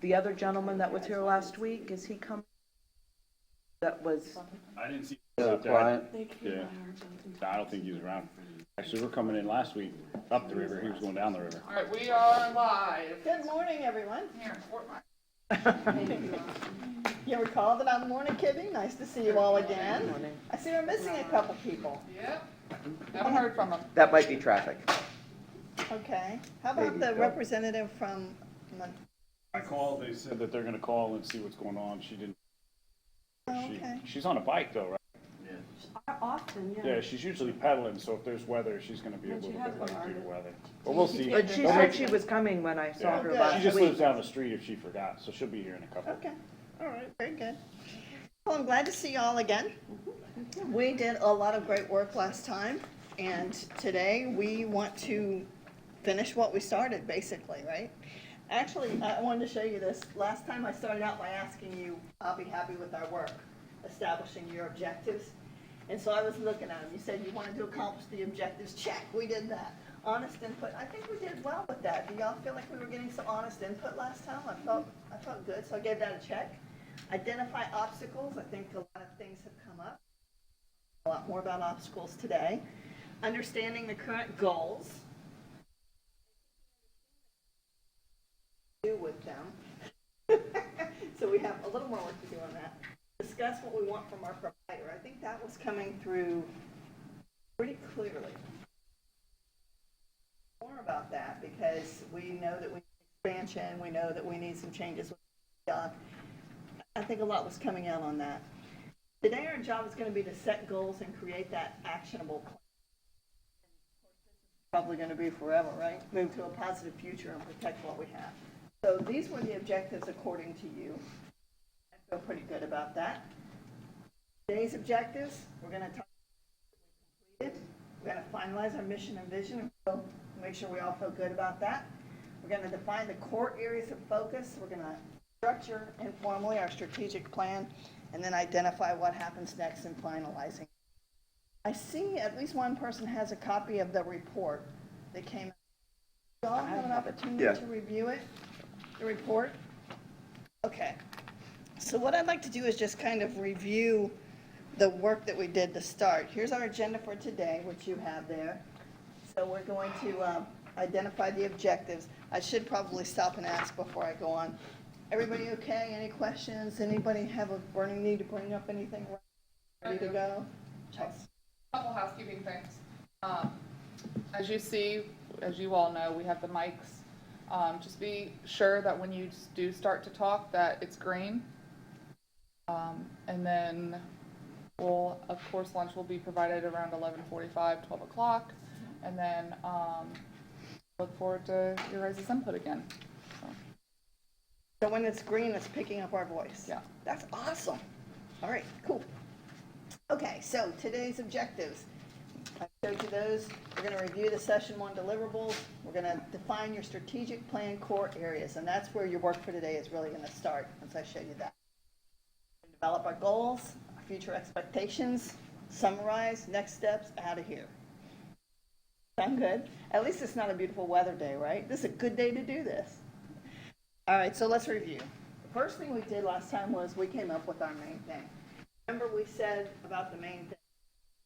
the other gentleman that was here last week, is he coming? That was, I didn't see. Client. Yeah, I don't think he was around. Actually, we're coming in last week up the river. He was going down the river. All right, we are live. Good morning, everyone. Here, Fort Myers. You recall that I'm Morning Kibby. Nice to see you all again. morning. I see we're missing a couple people. Yep. Haven't heard from them. That might be traffic. Okay. How about Maybe the go. representative from, I called, they said that they're gonna call and see what's going on. She didn't, oh, okay. she's on a bike though, right? Often, yeah. Yeah, she's usually pedaling, so if there's weather, she's gonna be a And little she bit has late been due to already. weather. But we'll see. but she said she was coming when I saw her Yeah, last she just week. lives down the street if she forgot, so she'll be here in a couple. Okay. All right. Very good. Well, I'm glad to see you all again. We did a lot of great work last time, and today we want to finish what we started, basically, right? Actually, I wanted to show you this. Last time I started out by asking you, I'll be happy with our work, establishing your objectives. And so I was looking at them. You said you wanted to accomplish the objectives. Check, we did that. Honest input, I think we did well with that. Do y'all feel like we were getting some honest input last time? I felt good, so I gave that a check. Identify obstacles. I think a lot of things have come up. A lot more about obstacles today. Understanding the current goals. Do with them. So we have a little more work to do on that. Discuss what we want from our provider. I think that was coming through pretty clearly. More about that because we know that we need expansion. We know that we need some changes with the job. I think a lot was coming out on that. Today our job is going to be to set goals and create that actionable plan. Probably going to be forever, right? Move to a positive future and protect what we have. So these were the objectives according to you. I feel pretty good about that. Today's objectives, we're going to talk about completed. We're going to finalize our mission and vision and make sure we all feel good about that. We're going to define the core areas of focus. We're going to structure informally our strategic plan and then identify what happens next in finalizing. I see at least one person has a copy of the report that came out. Do you all have an opportunity to review it, the report? Okay. So what I'd like to do is just kind of review the work that we did to start. Here's our agenda for today, which you have there. So we're going to identify the objectives. I should probably stop and ask before I go on. Everybody okay? Any questions? Anybody have a burning need to bring up anything? Ready to go? Chelsea. Couple housekeeping things. As you see, as you all know, we have the mics. Just be sure that when you do start to talk that it's green. And then of course, lunch will be provided around 11:45, 12 o'clock. And then look forward to your guys' input again. So when it's green, it's picking up our voice. Yeah. That's awesome. All right, cool. Okay, so today's objectives. I showed you those. We're going to review the session one deliverables. We're going to define your strategic plan core areas, and that's where your work for today is really going to start once I show you that. Develop our goals, our future expectations, summarize, next steps, out of here. Sound good? At least it's not a beautiful weather day, right? This is a good day to do this. All right, so let's review. The first thing we did last time was we came up with our main thing. Remember we said about the main thing.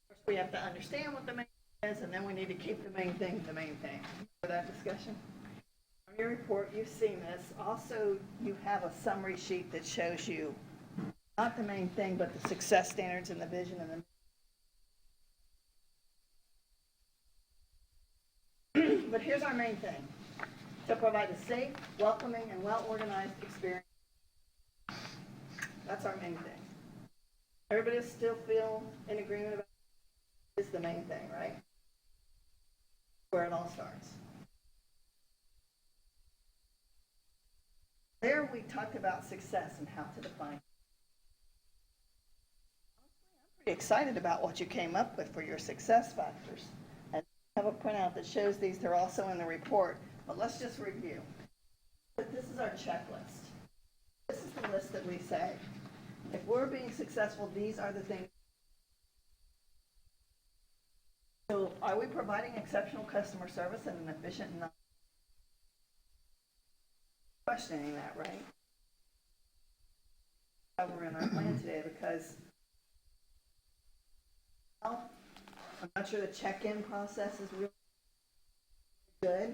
First we have to understand what the main thing is, and then we need to keep the main thing the main thing. Remember that discussion? On your report, you've seen this. Also, you have a summary sheet that shows you not the main thing, but the success standards and the vision and the but here's our main thing. To provide a safe, welcoming, and well-organized experience. That's our main thing. Everybody still feel in agreement about this is the main thing, right? Where it all starts. There we talked about success and how to define it. I'm pretty excited about what you came up with for your success factors. And I have a printout that shows these. They're also in the report. But let's just review. This is our checklist. This is the list that we say. If we're being successful, these are the things. So are we providing exceptional customer service and an efficient and questioning that, right? cover in our plan today because well, I'm not sure the check-in process is really good.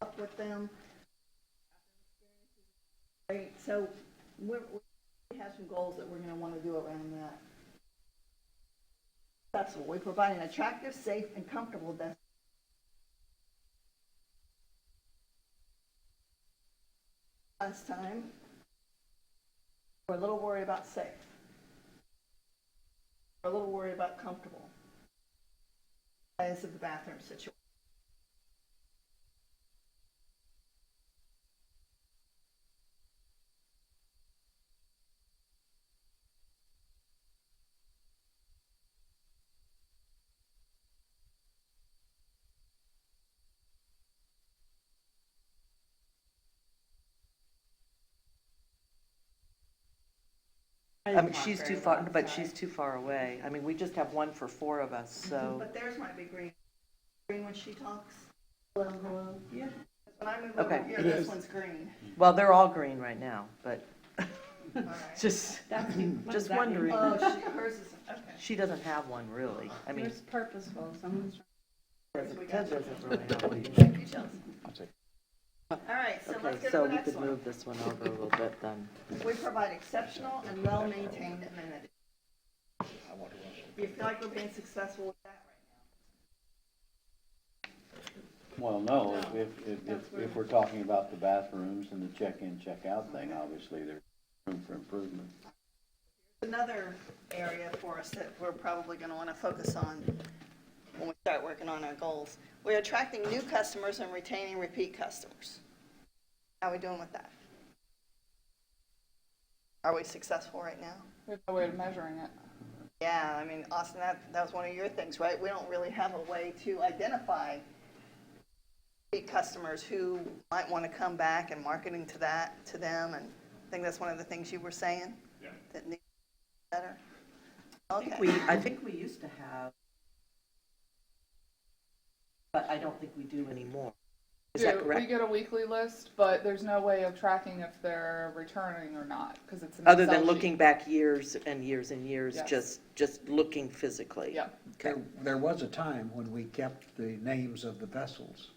Up with them. Right, so we have some goals that we're going to want to do around that. That's what we provide an attractive, safe, and comfortable destination. Last time, we're a little worried about safe. We're a little worried about comfortable because of the bathroom situation. I mean, she's too far, but she's too far away. I mean, we just have one for 4 of us, so. But theirs might be green. Green when she talks. Hello, hello. Yeah. When I move Okay. over here, this one's green. Well, they're all green right now, but All right. just That's, what does just that mean? wondering. Hers is, okay. She doesn't have one really. I mean, Yours purposeful, someone's. Ted doesn't really have one. Thank you, Chelsea. I'll take All right, so let's Okay, go so to the we next could one. move this one over a little bit then. We provide exceptional and well-maintained amenities. Do you feel like we're being successful with that right Well, no, if we're talking about the bathrooms and the check-in, check-out thing, obviously there's room for improvement. now? Another area for us that we're probably going to want to focus on when we start working on our goals. We're attracting new customers and retaining repeat customers. How are we doing with that? Are we successful right now? We have no way of measuring it. Yeah, I mean, Austin, that was one of your things, right? We don't really have a way to identify repeat customers who might want to come back and marketing to them, and I think that's one of the things you were saying. Yeah. That needs to be better. Okay. I think we used to have, but I don't think we do anymore. Is that We correct? get a weekly list, but there's no way of tracking if they're returning or not, because it's an Other than Excel looking sheet. back years and years and years, Yes. just looking physically. Yeah. Okay. There was a time when we kept the names of the vessels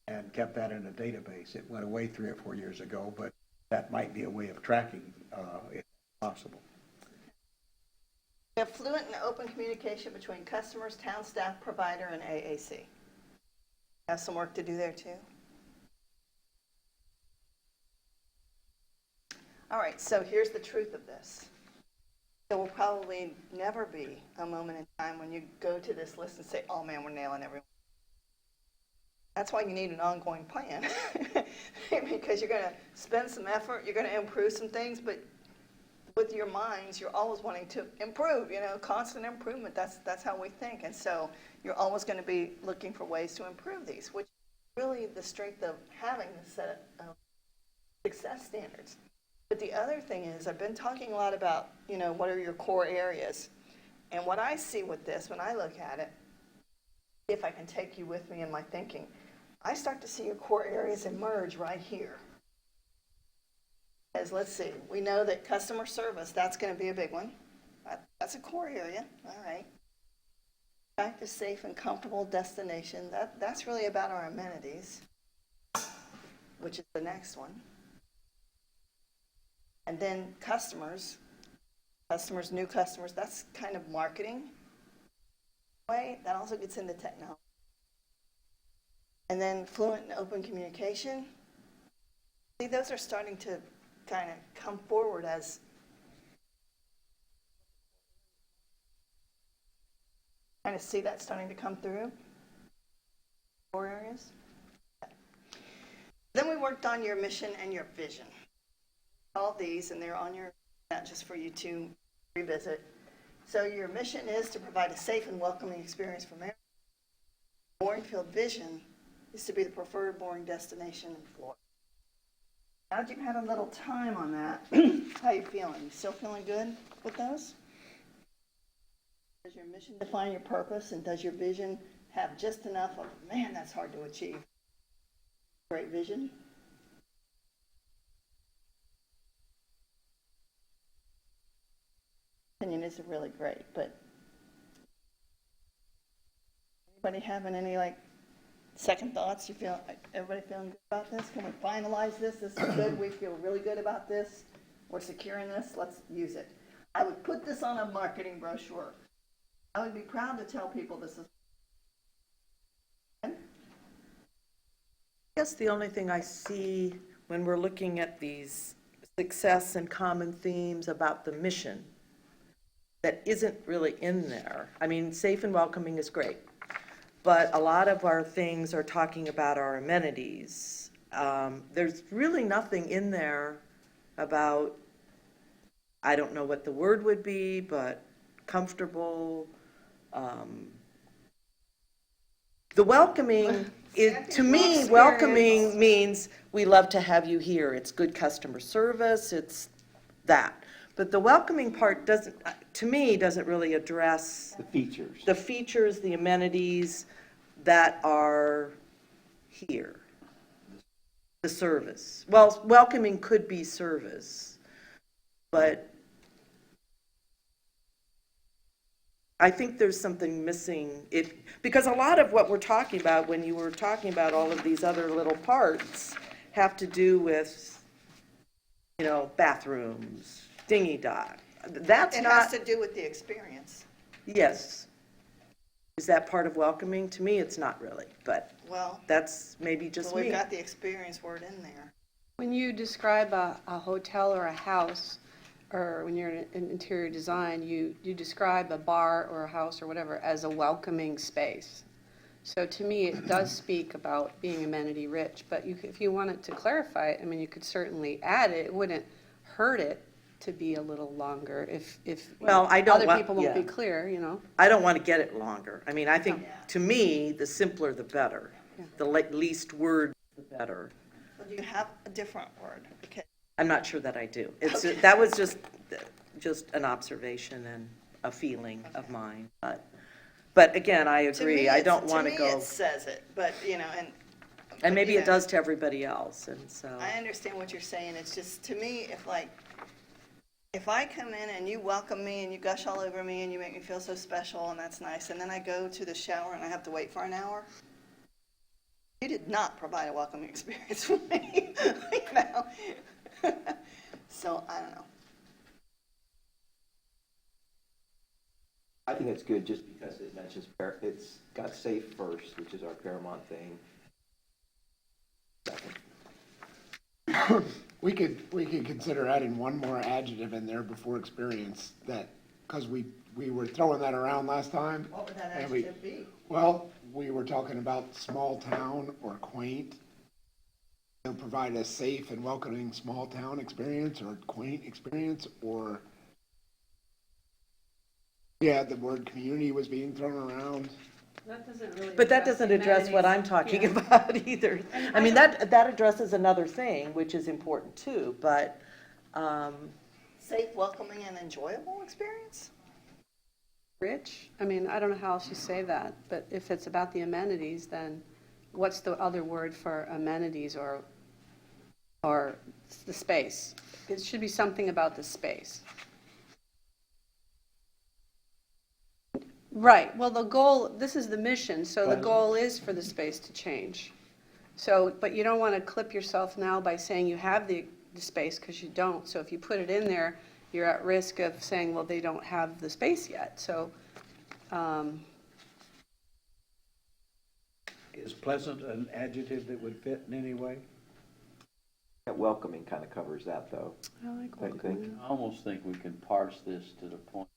and kept that in a database. It went away 3 or 4 years ago, but that might be a way of tracking if possible. We have fluent and open communication between customers, town staff, provider, and AAC. Have some work to do there too. All right, so here's the truth of this. There will probably never be a moment in time when you go to this list and say, oh man, we're nailing everyone. That's why you need an ongoing plan. Because you're going to spend some effort, you're going to improve some things, but with your minds, you're always wanting to improve, constant improvement. That's how we think. And so you're always going to be looking for ways to improve these, which is really the strength of having this set of success standards. But the other thing is, I've been talking a lot about, what are your core areas? And what I see with this, when I look at it, if I can take you with me in my thinking, I start to see your core areas emerge right here. As let's see, we know that customer service, that's going to be a big one. That's a core area, all right. Attractive, safe, and comfortable destination, that's really about our amenities, which is the next one. And then customers, new customers, that's kind of marketing. Way that also gets into technology. And then fluent and open communication. See, those are starting to kind of come forward as kind of see that starting to come through. Core areas. Then we worked on your mission and your vision. All these, and they're on your, not just for you to revisit. So your mission is to provide a safe and welcoming experience for Maryland. Boringfield vision is to be the preferred boarding destination in Florida. Now that you've had a little time on that, how you feeling? You still feeling good with those? Does your mission define your purpose, and does your vision have just enough of, man, that's hard to achieve? Great vision. opinion is really great, but anybody having any like second thoughts? You feel, everybody feeling good about this? Can we finalize this? This is good. We feel really good about this. We're securing this. Let's use it. I would put this on a marketing brochure. I would be proud to tell people this is. I guess the only thing I see when we're looking at these success and common themes about the mission that isn't really in there. I mean, safe and welcoming is great, but a lot of our things are talking about our amenities. There's really nothing in there about, I don't know what the word would be, but comfortable. The welcoming is, to me, welcoming means we love to have you here. It's good customer service, it's that. But the welcoming part doesn't, to me, doesn't really address The features. the amenities that are here. The service. Well, welcoming could be service, but I think there's something missing. Because a lot of what we're talking about, when you were talking about all of these other little parts, have to do with, you know, bathrooms, dinghy dock. That's It has not, to do with the experience. yes. Is that part of welcoming? To me, it's not really, but Well, that's maybe just we've me. got the experience word in there. When you describe a hotel or a house, or when you're in interior design, you describe a bar or a house or whatever as a welcoming space. So to me, it does speak about being amenity rich, but if you wanted to clarify it, I mean, you could certainly add it. It wouldn't hurt it to be a little longer if Well, I don't other want- people won't be yeah. clear, you know? I don't want to get it longer. I mean, I think, to me, the simpler the better. The least word, the better. But do you have a different word? Because I'm not sure that I do. It's, that was just an observation and a feeling of mine. But again, I to agree. me, I it's- don't want to me, go, it says it, but, you know, and maybe you it know, does to everybody else, and so. I understand what you're saying. It's just, to me, if I come in and you welcome me and you gush all over me and you make me feel so special and that's nice, and then I go to the shower and I have to wait for an hour, you did not provide a welcoming experience for me, you know? So, I don't know. I think it's good just because it mentions, it's got safe first, which is our paramount thing. Second. We could consider adding one more adjective in there before experience, that, because we were throwing that around last time. What would that and we- adjective be? Well, we were talking about small town or quaint. They'll provide a safe and welcoming small town experience or quaint experience, or, yeah, the word community was being thrown around. That doesn't really. But that doesn't address what I'm talking about either. I mean, that addresses another thing, which is important too, but, Safe, welcoming, and enjoyable experience? Rich, I mean, I don't know how else you say that, but if it's about the amenities, then what's the other word for amenities or the space? It should be something about the space. Right, well, the goal, this is the mission, so the goal is for the space to change. So, but you don't want to clip yourself now by saying you have the space, because you don't. So if you put it in there, you're at risk of saying, well, they don't have the space yet. So, Is pleasant an adjective that would fit in any way? That welcoming kind of covers that, though. I like I think. I almost think we can parse this to the point.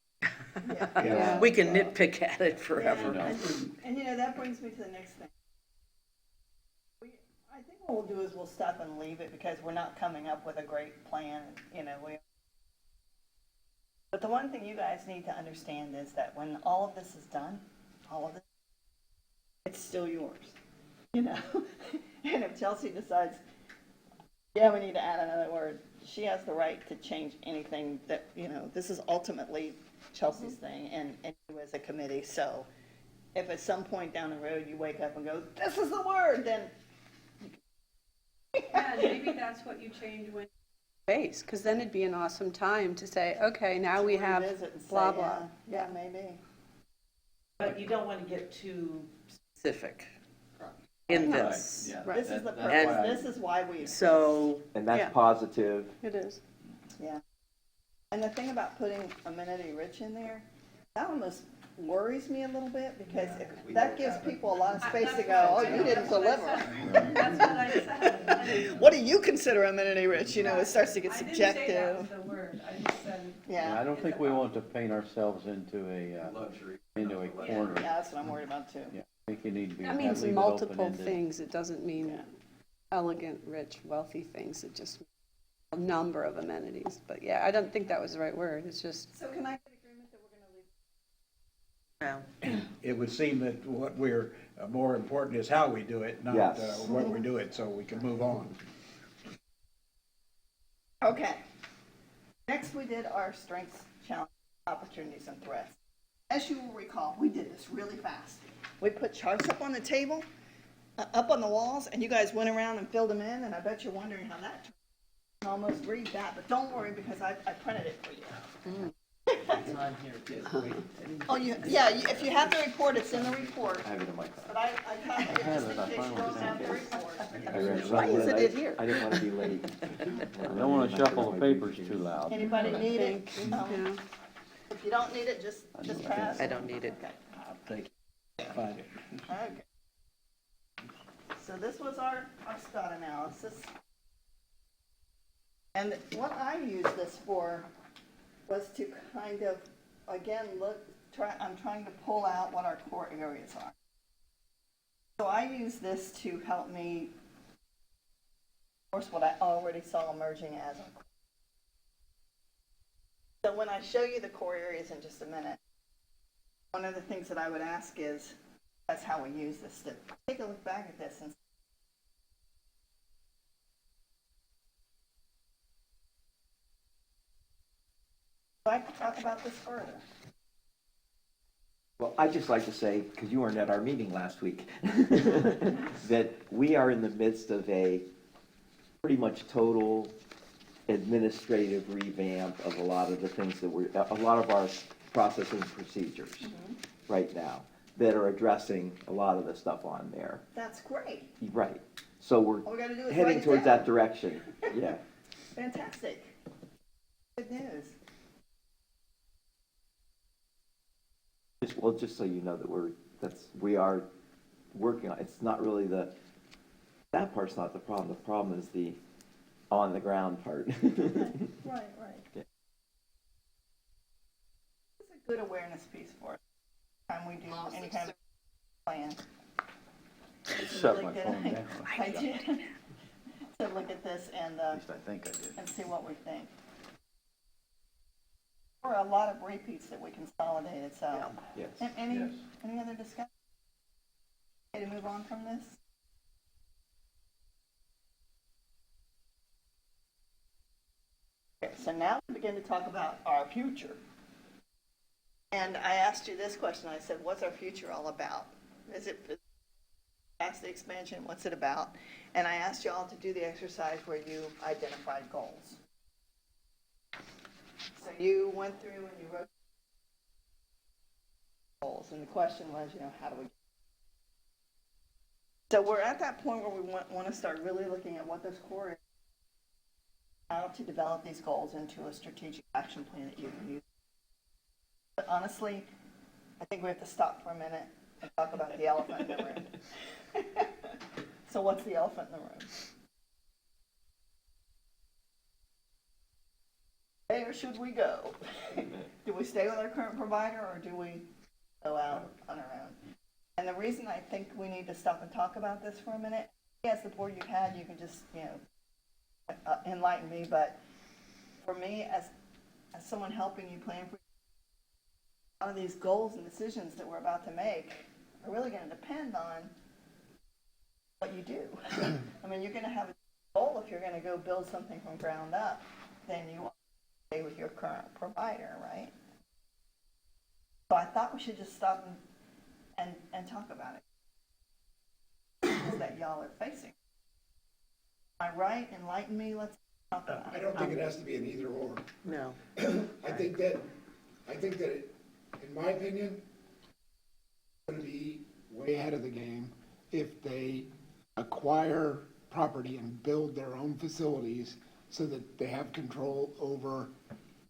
Yeah. we can nitpick at it forever. You know. And you know, that brings me to the next thing. I think what we'll do is we'll stop and leave it because we're not coming up with a great plan, you know, but the one thing you guys need to understand is that when all of this is done, all of it, it's still yours, you know? And if Chelsea decides, yeah, we need to add another word, she has the right to change anything that, you know, this is ultimately Chelsea's thing and you as a committee. So if at some point down the road you wake up and go, this is the word, then Yeah, maybe that's what you change when space, because then it'd be an awesome time to say, okay, now we have Revisit and say, blah, blah. Yeah, maybe. But you don't want to get too specific in Right, this. yeah. This is the That's why I- purpose, this is why we. So, And that's Yeah. positive. It is. Yeah. And the thing about putting amenity rich in there, that almost worries me a little bit because that gives people a lot of space to go, oh, you didn't deliver. That's what I said. What do you consider amenity rich? You know, it starts to get I didn't say that was subjective. the word, I just said. Yeah, I Yeah, don't think we want to paint ourselves into a corner. yeah, that's what I'm worried about too. Yeah, I think you need to be, That leave means it multiple open-ended. things. It doesn't mean Yeah. elegant, rich, wealthy things. It just means a number of amenities. But yeah, I don't think that was the right word. It's just, So can I get agreement that we're gonna leave? no. It would seem that what we're, more important is how we do it, not Yes. what we do it, so we can move on. Okay. Next, we did our strengths, challenges, opportunities, and threats. As you will recall, we did this really fast. We put charts up on the table, up on the walls, and you guys went around and filled them in, and I bet you're wondering how that turned. You can almost read that, but don't worry because I printed it for you. Oh, yeah, if you have the report, it's in the report, I have it in my car. but I copied it just in case you don't have the report. I read it. Why isn't it here? I didn't want to be late. I don't want to shuffle the papers too loud. Anybody need it? yeah. If you don't need it, just pass. I don't need it. Okay. I'll take it, find it. Okay. So this was our STOT analysis. And what I used this for was to kind of, again, I'm trying to pull out what our core areas are. So I use this to help me, of course, what I already saw emerging as our core. So when I show you the core areas in just a minute, one of the things that I would ask is, that's how we use this, to take a look back at this and so I could talk about this further. Well, I'd just like to say, because you weren't at our meeting last week, that we are in the midst of a pretty much total administrative revamp of a lot of the things that a lot of our processing procedures right now that are addressing a lot of the stuff on there. That's great. Right. So All we gotta do is write heading it towards down. that direction. Yeah. Fantastic. Good news. Just so you know that we are working on, it's not really that part's not the problem. The problem is the on the ground part. Right. Yeah. It's a good awareness piece for us. Time we do any kind of plan. Shut Really my good. phone down. I did. To look at this and At least I think I did. and see what we think. There are a lot of repeats that we consolidated, so. Yes. Any Yes. other discussion? Okay, to move on from this? Okay, so now we begin to talk about our future. And I asked you this question, I said, what's our future all about? Is it capacity expansion, what's it about? And I asked you all to do the exercise where you identified goals. So you went through and you wrote goals, and the question was, how do we? So we're at that point where we want to start really looking at what this core is, how to develop these goals into a strategic action plan that you can use. But honestly, I think we have to stop for a minute and talk about the elephant in the room. So what's the elephant in the room? Where should we go? Do we stay with our current provider or do we go out on our own? And the reason I think we need to stop and talk about this for a minute, as the board you've had, you can just, enlighten me, but for me, as someone helping you plan for a lot of these goals and decisions that we're about to make are really going to depend on what you do. I mean, you're going to have a goal if you're going to go build something from ground up, then you want to stay with your current provider, right? So I thought we should just stop and talk about it that y'all are facing. Am I right? Enlighten me. Let's I don't think it has to be an either or. No. I think that, in my opinion, it's gonna be way ahead of the game if they acquire property and build their own facilities so that they have control over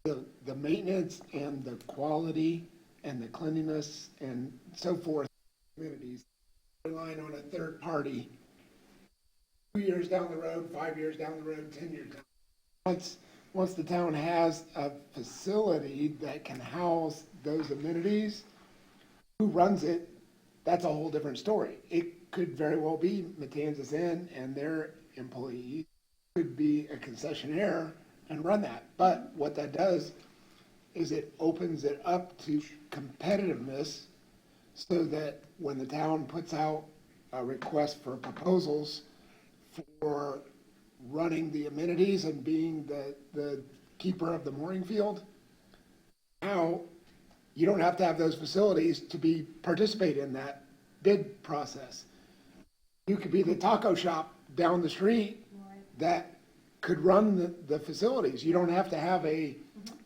the maintenance and the quality and the cleanliness and so forth. Communities relying on a third party 2 years down the road, 5 years down the road, 10 years down. Once the town has a facility that can house those amenities, who runs it, that's a whole different story. It could very well be Matanzas Inn and their employees, could be a concessionaire and run that. But what that does is it opens it up to competitiveness so that when the town puts out a request for proposals for running the amenities and being the keeper of the mooring field, now you don't have to have those facilities to participate in that bid process. You could be the taco shop down the street that could run the facilities. You don't have to have a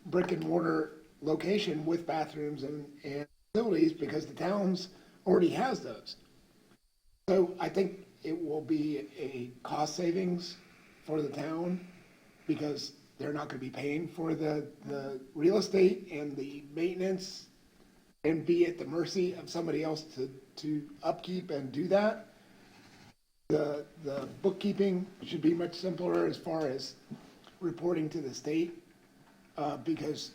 brick and mortar location with bathrooms and facilities because the town's already has those. So I think it will be a cost savings for the town because they're not going to be paying for the real estate and the maintenance and be at the mercy of somebody else to upkeep and do that. The bookkeeping should be much simpler as far as reporting to the state because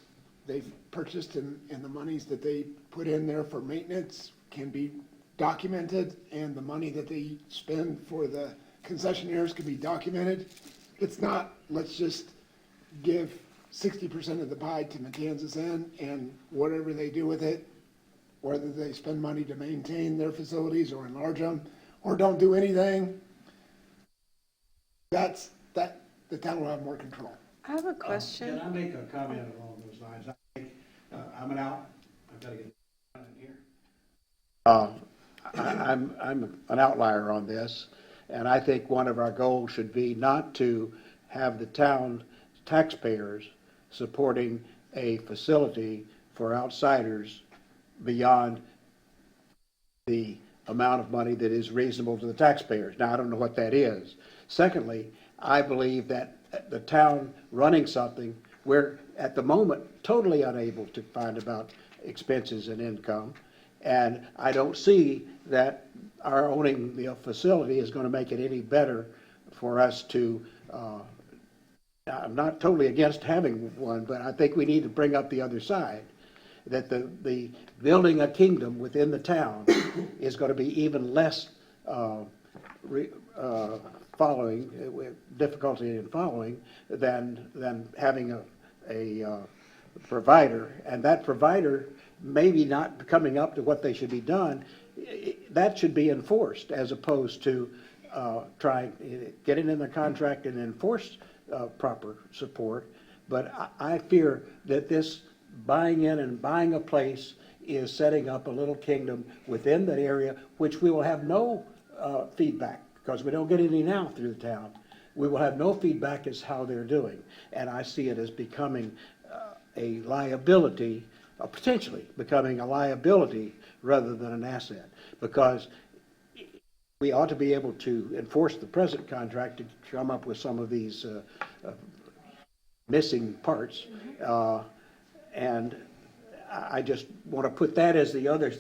they've purchased and the monies that they put in there for maintenance can be documented, and the money that they spend for the concessionaires can be documented. It's not, let's just give 60% of the pie to Matanzas Inn and whatever they do with it, whether they spend money to maintain their facilities or enlarge them or don't do anything, the town will have more control. I have a question. Can I make a comment along those lines? I'm I've got to get in here. I'm an outlier on this, and I think one of our goals should be not to have the town taxpayers supporting a facility for outsiders beyond the amount of money that is reasonable to the taxpayers. Now, I don't know what that is. Secondly, I believe that the town running something, we're at the moment totally unable to find about expenses and income. And I don't see that our owning the facility is going to make it any better for us to, I'm not totally against having one, but I think we need to bring up the other side, that the building a kingdom within the town is going to be even less following, with difficulty in following, than having a provider. And that provider maybe not coming up to what they should be done, that should be enforced as opposed to getting in the contract and enforce proper support. But I fear that this buying in and buying a place is setting up a little kingdom within that area, which we will have no feedback, because we don't get any now through the town. We will have no feedback as how they're doing. And I see it as becoming a liability, potentially becoming a liability rather than an asset, because we ought to be able to enforce the present contract to come up with some of these missing parts. And I just want to put that as the other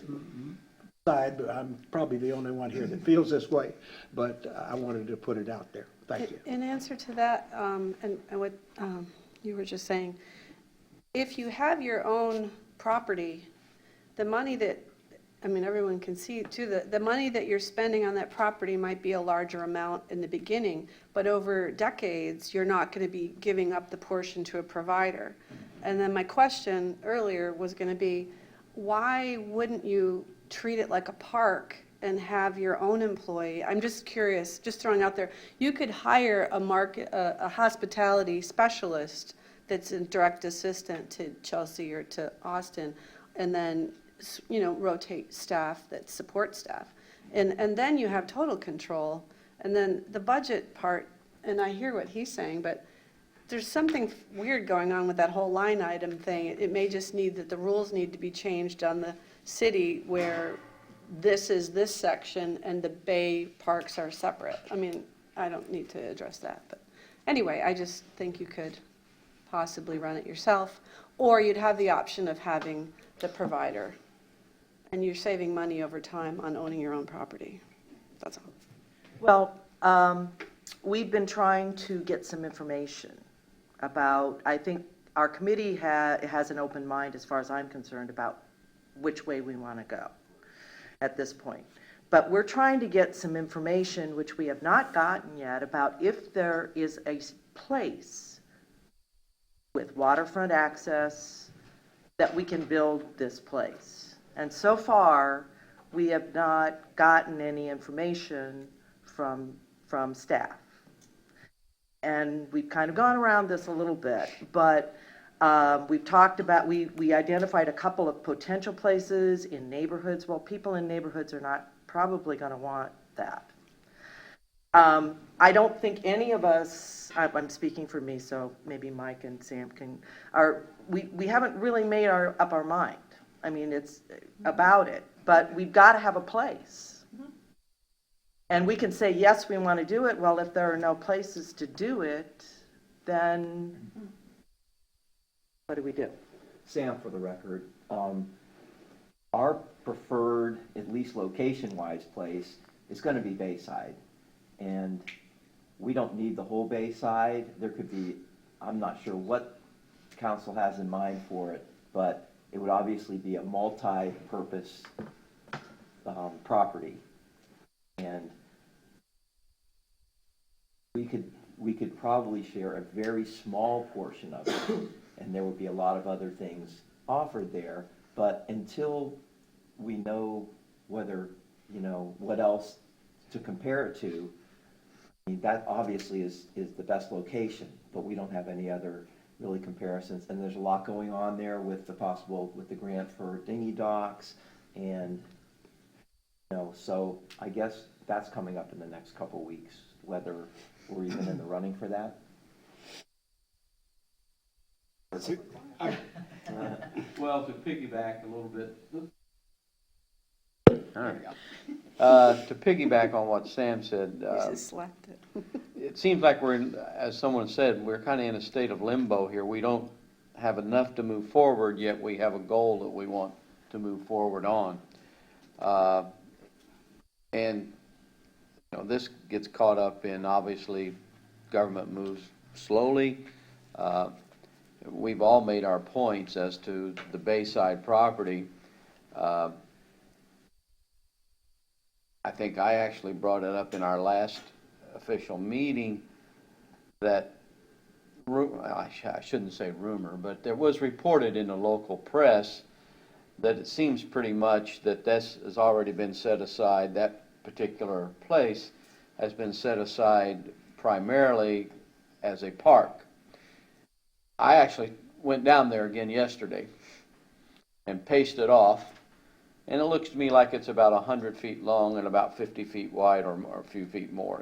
side, but I'm probably the only one here that feels this way. But I wanted to put it out there. Thank you. In answer to that, and what you were just saying, if you have your own property, the money that, I mean, everyone can see too, the money that you're spending on that property might be a larger amount in the beginning, but over decades, you're not going to be giving up the portion to a provider. And then my question earlier was going to be, why wouldn't you treat it like a park and have your own employee? I'm just curious, just throwing out there, you could hire a hospitality specialist that's a direct assistant to Chelsea or to Austin, and then, you know, rotate staff that's support staff. And then you have total control. And then the budget part, and I hear what he's saying, but there's something weird going on with that whole line item thing. It may just need that the rules need to be changed on the city where this is this section and the bay parks are separate. I mean, I don't need to address that, but anyway, I just think you could possibly run it yourself, or you'd have the option of having the provider. And you're saving money over time on owning your own property. That's all. Well, we've been trying to get some information about, I think our committee has an open mind, as far as I'm concerned, about which way we want to go at this point. But we're trying to get some information, which we have not gotten yet, about if there is a place with waterfront access that we can build this place. And so far, we have not gotten any information from staff. And we've kind of gone around this a little bit, but we've talked about, we identified a couple of potential places in neighborhoods. Well, people in neighborhoods are not probably going to want that. I don't think any of us, I'm speaking for me, so maybe Mike and Sam can, we haven't really made up our mind. I mean, it's about it, but we've got to have a place. And we can say, yes, we want to do it. Well, if there are no places to do it, then what do we do? Sam, for the record, our preferred, at least location-wise, place is going to be Bayside. And we don't need the whole Bayside. There could be, I'm not sure what council has in mind for it, but it would obviously be a multi-purpose property. And we could probably share a very small portion of it, and there would be a lot of other things offered there. But until we know whether, what else to compare it to, I mean, that obviously is the best location, but we don't have any other really comparisons. And there's a lot going on there with the grant for dinghy docks, and so I guess that's coming up in the next couple of weeks, whether we're even in the running for that. Well, to piggyback a little bit. All right. To piggyback on what Sam said, You just slapped it. it seems like we're in, as someone said, we're kind of in a state of limbo here. We don't have enough to move forward, yet we have a goal that we want to move forward on. And this gets caught up in, obviously, government moves slowly. We've all made our points as to the Bayside property. I think I actually brought it up in our last official meeting that, I shouldn't say rumor, but there was reported in the local press that it seems pretty much that this has already been set aside, that particular place has been set aside primarily as a park. I actually went down there again yesterday and paced it off, and it looks to me like it's about 100 feet long and about 50 feet wide, or a few feet more.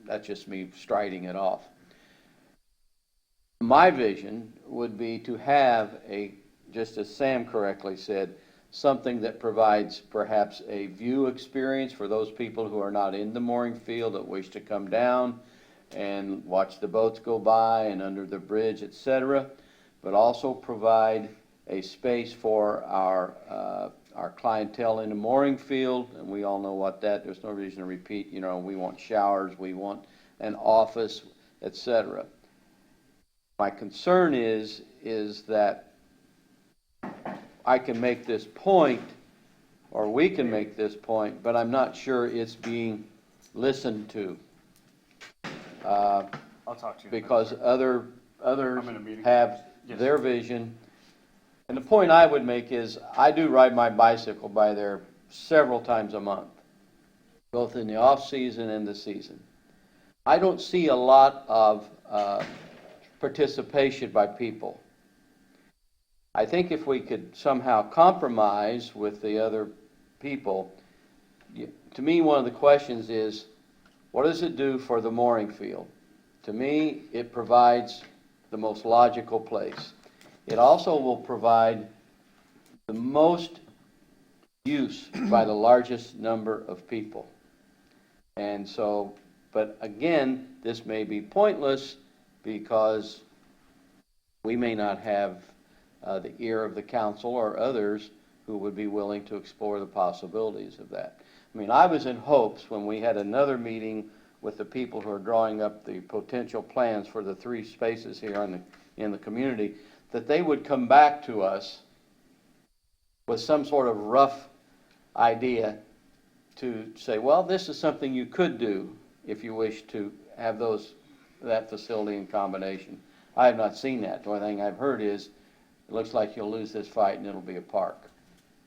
That's just me striding it off. My vision would be to have just as Sam correctly said, something that provides perhaps a view experience for those people who are not in the mooring field that wish to come down and watch the boats go by and under the bridge, etc., but also provide a space for our clientele in the mooring field, and we all know what there's no reason to repeat, we want showers, we want an office, etc. My concern is that I can make this point, or we can make this point, but I'm not sure it's being listened to. I'll talk to you. Because others I'm in a meeting. have Yes. their vision. And the point I would make is, I do ride my bicycle by there several times a month, both in the off-season and the season. I don't see a lot of participation by people. I think if we could somehow compromise with the other people, to me, one of the questions is, what does it do for the mooring field? To me, it provides the most logical place. It also will provide the most use by the largest number of people. And so, but again, this may be pointless because we may not have the ear of the council or others who would be willing to explore the possibilities of that. I mean, I was in hopes when we had another meeting with the people who are drawing up the potential plans for the 3 spaces here in the community, that they would come back to us with some sort of rough idea to say, well, this is something you could do if you wish to have that facility in combination. I have not seen that. The only thing I've heard is, it looks like you'll lose this fight and it'll be a park.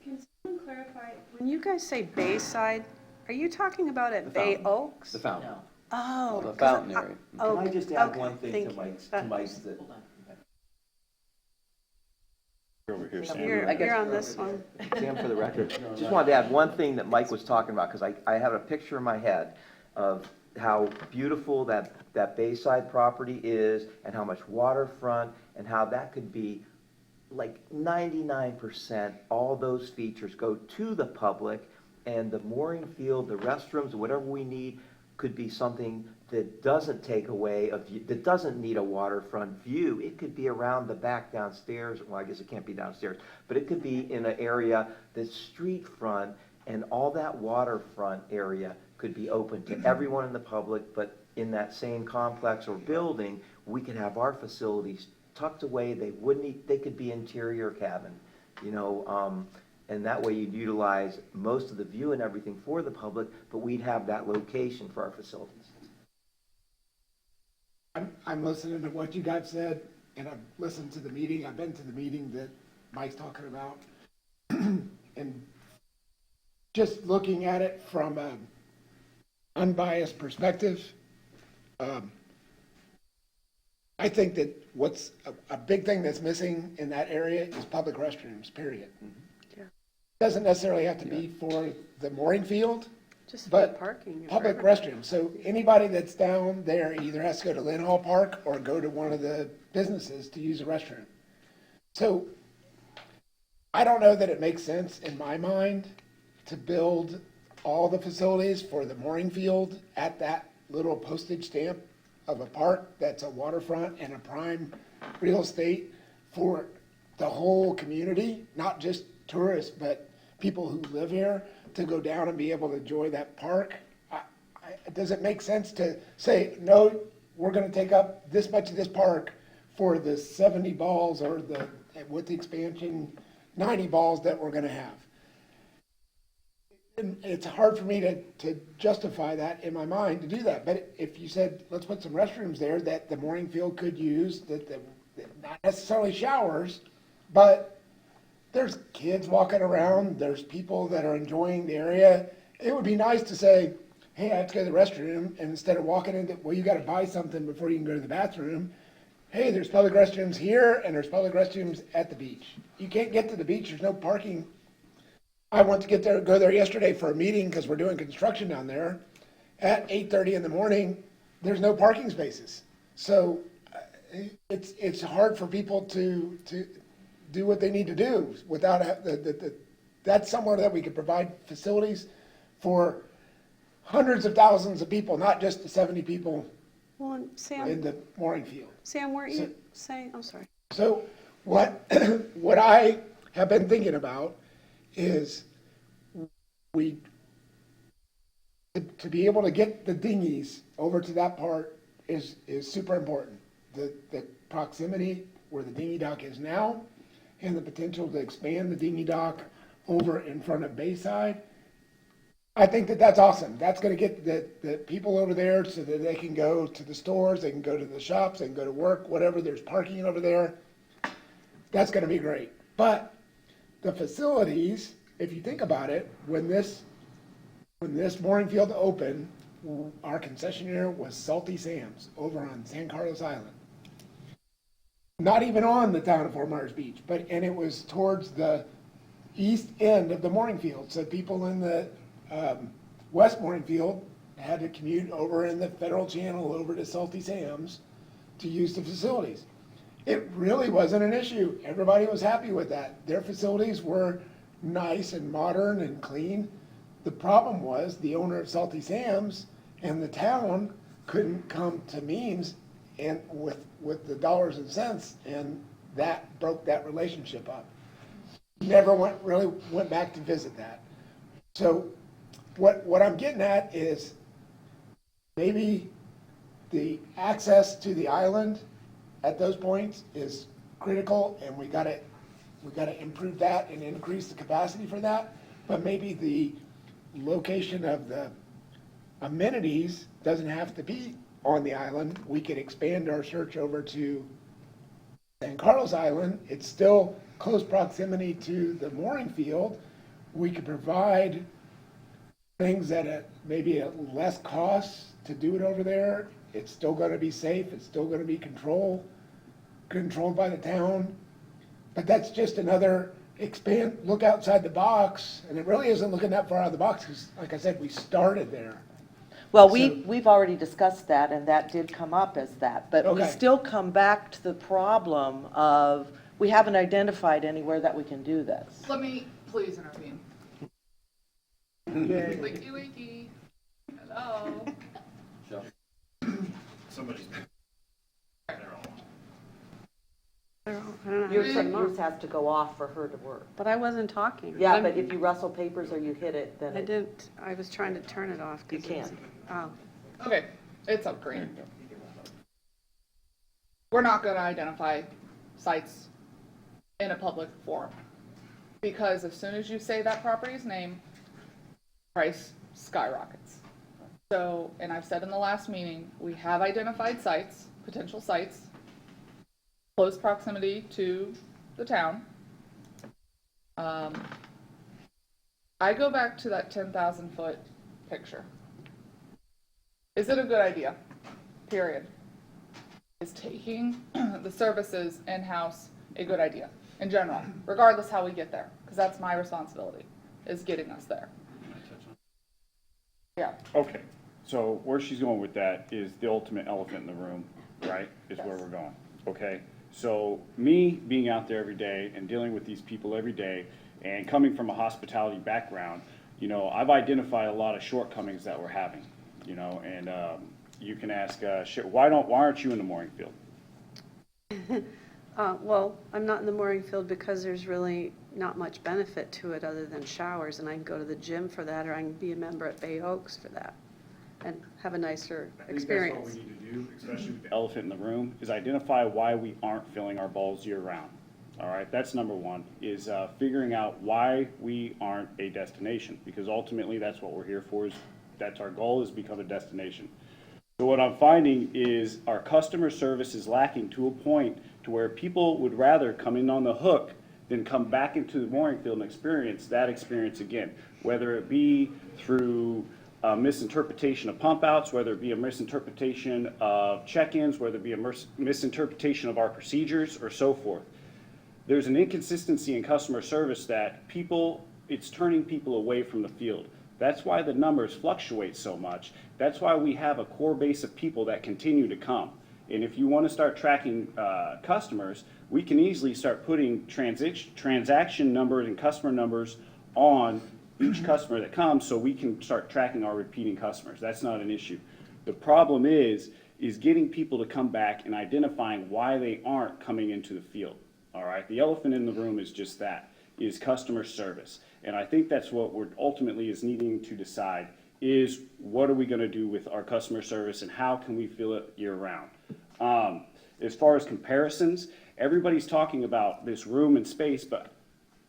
Can someone clarify, when you guys say Bayside, are you talking about at Bay Oaks? The fountain. Oh. The fountain area. Can I just add okay, one thing thank to you. Mike's that Over here, Sam. You're on this one. Sam, for the record, just wanted to add one thing that Mike was talking about, because I have a picture in my head of how beautiful that Bayside property is, and how much waterfront, and how that could be like 99%, all those features go to the public, and the mooring field, the restrooms, whatever we need, could be something that doesn't take away, that doesn't need a waterfront view. It could be around the back downstairs. Well, I guess it can't be downstairs, but it could be in an area that's street front, and all that waterfront area could be open to everyone in the public, but in that same complex or building, we could have our facilities tucked away. They could be interior cabin, and that way you'd utilize most of the view and everything for the public, but we'd have that location for our facilities. I'm listening to what you guys said, and I've listened to the meeting. I've been to the meeting that Mike's talking about. And just looking at it from an unbiased perspective, I think that what's a big thing that's missing in that area is public restrooms, period. Yeah. Doesn't necessarily have to be for the mooring field, Just for but parking. or public whatever. restrooms. So anybody that's down there either has to go to Lynn Hall Park or go to one of the businesses to use a restroom. So I don't know that it makes sense in my mind to build all the facilities for the mooring field at that little postage stamp of a park that's a waterfront and a prime real estate for the whole community, not just tourists, but people who live here, to go down and be able to enjoy that park. Does it make sense to say, no, we're gonna take up this much of this park for the 70 balls or with the expansion, 90 balls that we're gonna have? And it's hard for me to justify that in my mind to do that. But if you said, let's put some restrooms there that the mooring field could use, that not necessarily showers, but there's kids walking around, there's people that are enjoying the area. It would be nice to say, hey, I have to go to the restroom, and instead of walking into, well, you gotta buy something before you can go to the bathroom, hey, there's public restrooms here, and there's public restrooms at the beach. You can't get to the beach, there's no parking. I went to go there yesterday for a meeting, because we're doing construction down there. At 8:30 in the morning, there's no parking spaces. So it's hard for people to do what they need to do without, that's somewhere that we could provide facilities for hundreds of thousands of people, not just the 70 people Well, and in Sam, the mooring field. weren't you saying, I'm sorry. So what I have been thinking about is to be able to get the dinghies over to that part is super important. The proximity where the dinghy dock is now, and the potential to expand the dinghy dock over in front of Bayside. I think that's awesome. That's gonna get the people over there so that they can go to the stores, they can go to the shops, they can go to work, whatever, there's parking over there. That's gonna be great. But the facilities, if you think about it, when this mooring field opened, our concessionaire was Salty Sam's over on San Carlos Island. Not even on the town of Fort Myers Beach, and it was towards the east end of the mooring field. So people in the West mooring field had to commute over in the Federal Channel over to Salty Sam's to use the facilities. It really wasn't an issue. Everybody was happy with that. Their facilities were nice and modern and clean. The problem was the owner of Salty Sam's and the town couldn't come to means and with the dollars and cents, and that broke that relationship up. Never really went back to visit that. So what I'm getting at is maybe the access to the island at those points is critical, and we gotta improve that and increase the capacity for that. But maybe the location of the amenities doesn't have to be on the island. We could expand our search over to San Carlos Island. It's still close proximity to the mooring field. We could provide things at maybe at less cost to do it over there. It's still gonna be safe, it's still gonna be controlled by the town. But that's just another look outside the box, and it really isn't looking that far out of the box, because like I said, we started there. Well, So- we've already discussed that, and that did come up as that, but we Okay. still come back to the problem of, we haven't identified anywhere that we can do this. Let me please intervene. Wakey, wakey. Hello. I don't know how to Yours turn them yours off. has to go off for her to work. But I wasn't talking. Yeah, I'm- but if you rustle papers or you hit it, then I it, didn't, I was trying to turn it off. 'cause You it's- can't. Oh. Okay, it's up green. We're not gonna identify sites in a public forum. Because as soon as you say that property's name, price skyrockets. So, and I've said in the last meeting, we have identified sites, potential sites, close proximity to the town. I go back to that 10,000 foot picture. Is it a good idea? Period. Is taking the services in-house a good idea in general, regardless how we get there? Because that's my responsibility, is getting us there. Yeah. Okay, so where she's going with that is the ultimate elephant in the room, right, is where Yes. we're going, okay? So me being out there every day and dealing with these people every day and coming from a hospitality background, you know, I've identified a lot of shortcomings that we're having, you know, and, you can ask, why aren't you in the mooring field? Well, I'm not in the mooring field because there's really not much benefit to it other than showers, and I can go to the gym for that, or I can be a member at Bay Oaks for that, and have a nicer experience. I think that's what we need to do, especially with the elephant in the room, is identify why we aren't filling our bowls year-round. All right, that's number one, is figuring out why we aren't a destination, because ultimately that's what we're here for, that's our goal, is become a destination. So what I'm finding is our customer service is lacking to a point to where people would rather come in on the hook than come back into the mooring field and experience that experience again, whether it be through a misinterpretation of pump outs, whether it be a misinterpretation of check-ins, whether it be a misinterpretation of our procedures, or so forth. There's an inconsistency in customer service that it's turning people away from the field. That's why the numbers fluctuate so much. That's why we have a core base of people that continue to come. And if you want to start tracking customers, we can easily start putting transaction numbers and customer numbers on each customer that comes, so we can start tracking our repeating customers. That's not an issue. The problem is getting people to come back and identifying why they aren't coming into the field. All right, the elephant in the room is just that, is customer service. And I think that's what we're ultimately is needing to decide, is what are we gonna do with our customer service and how can we fill it year-round? As far as comparisons, everybody's talking about this room and space, but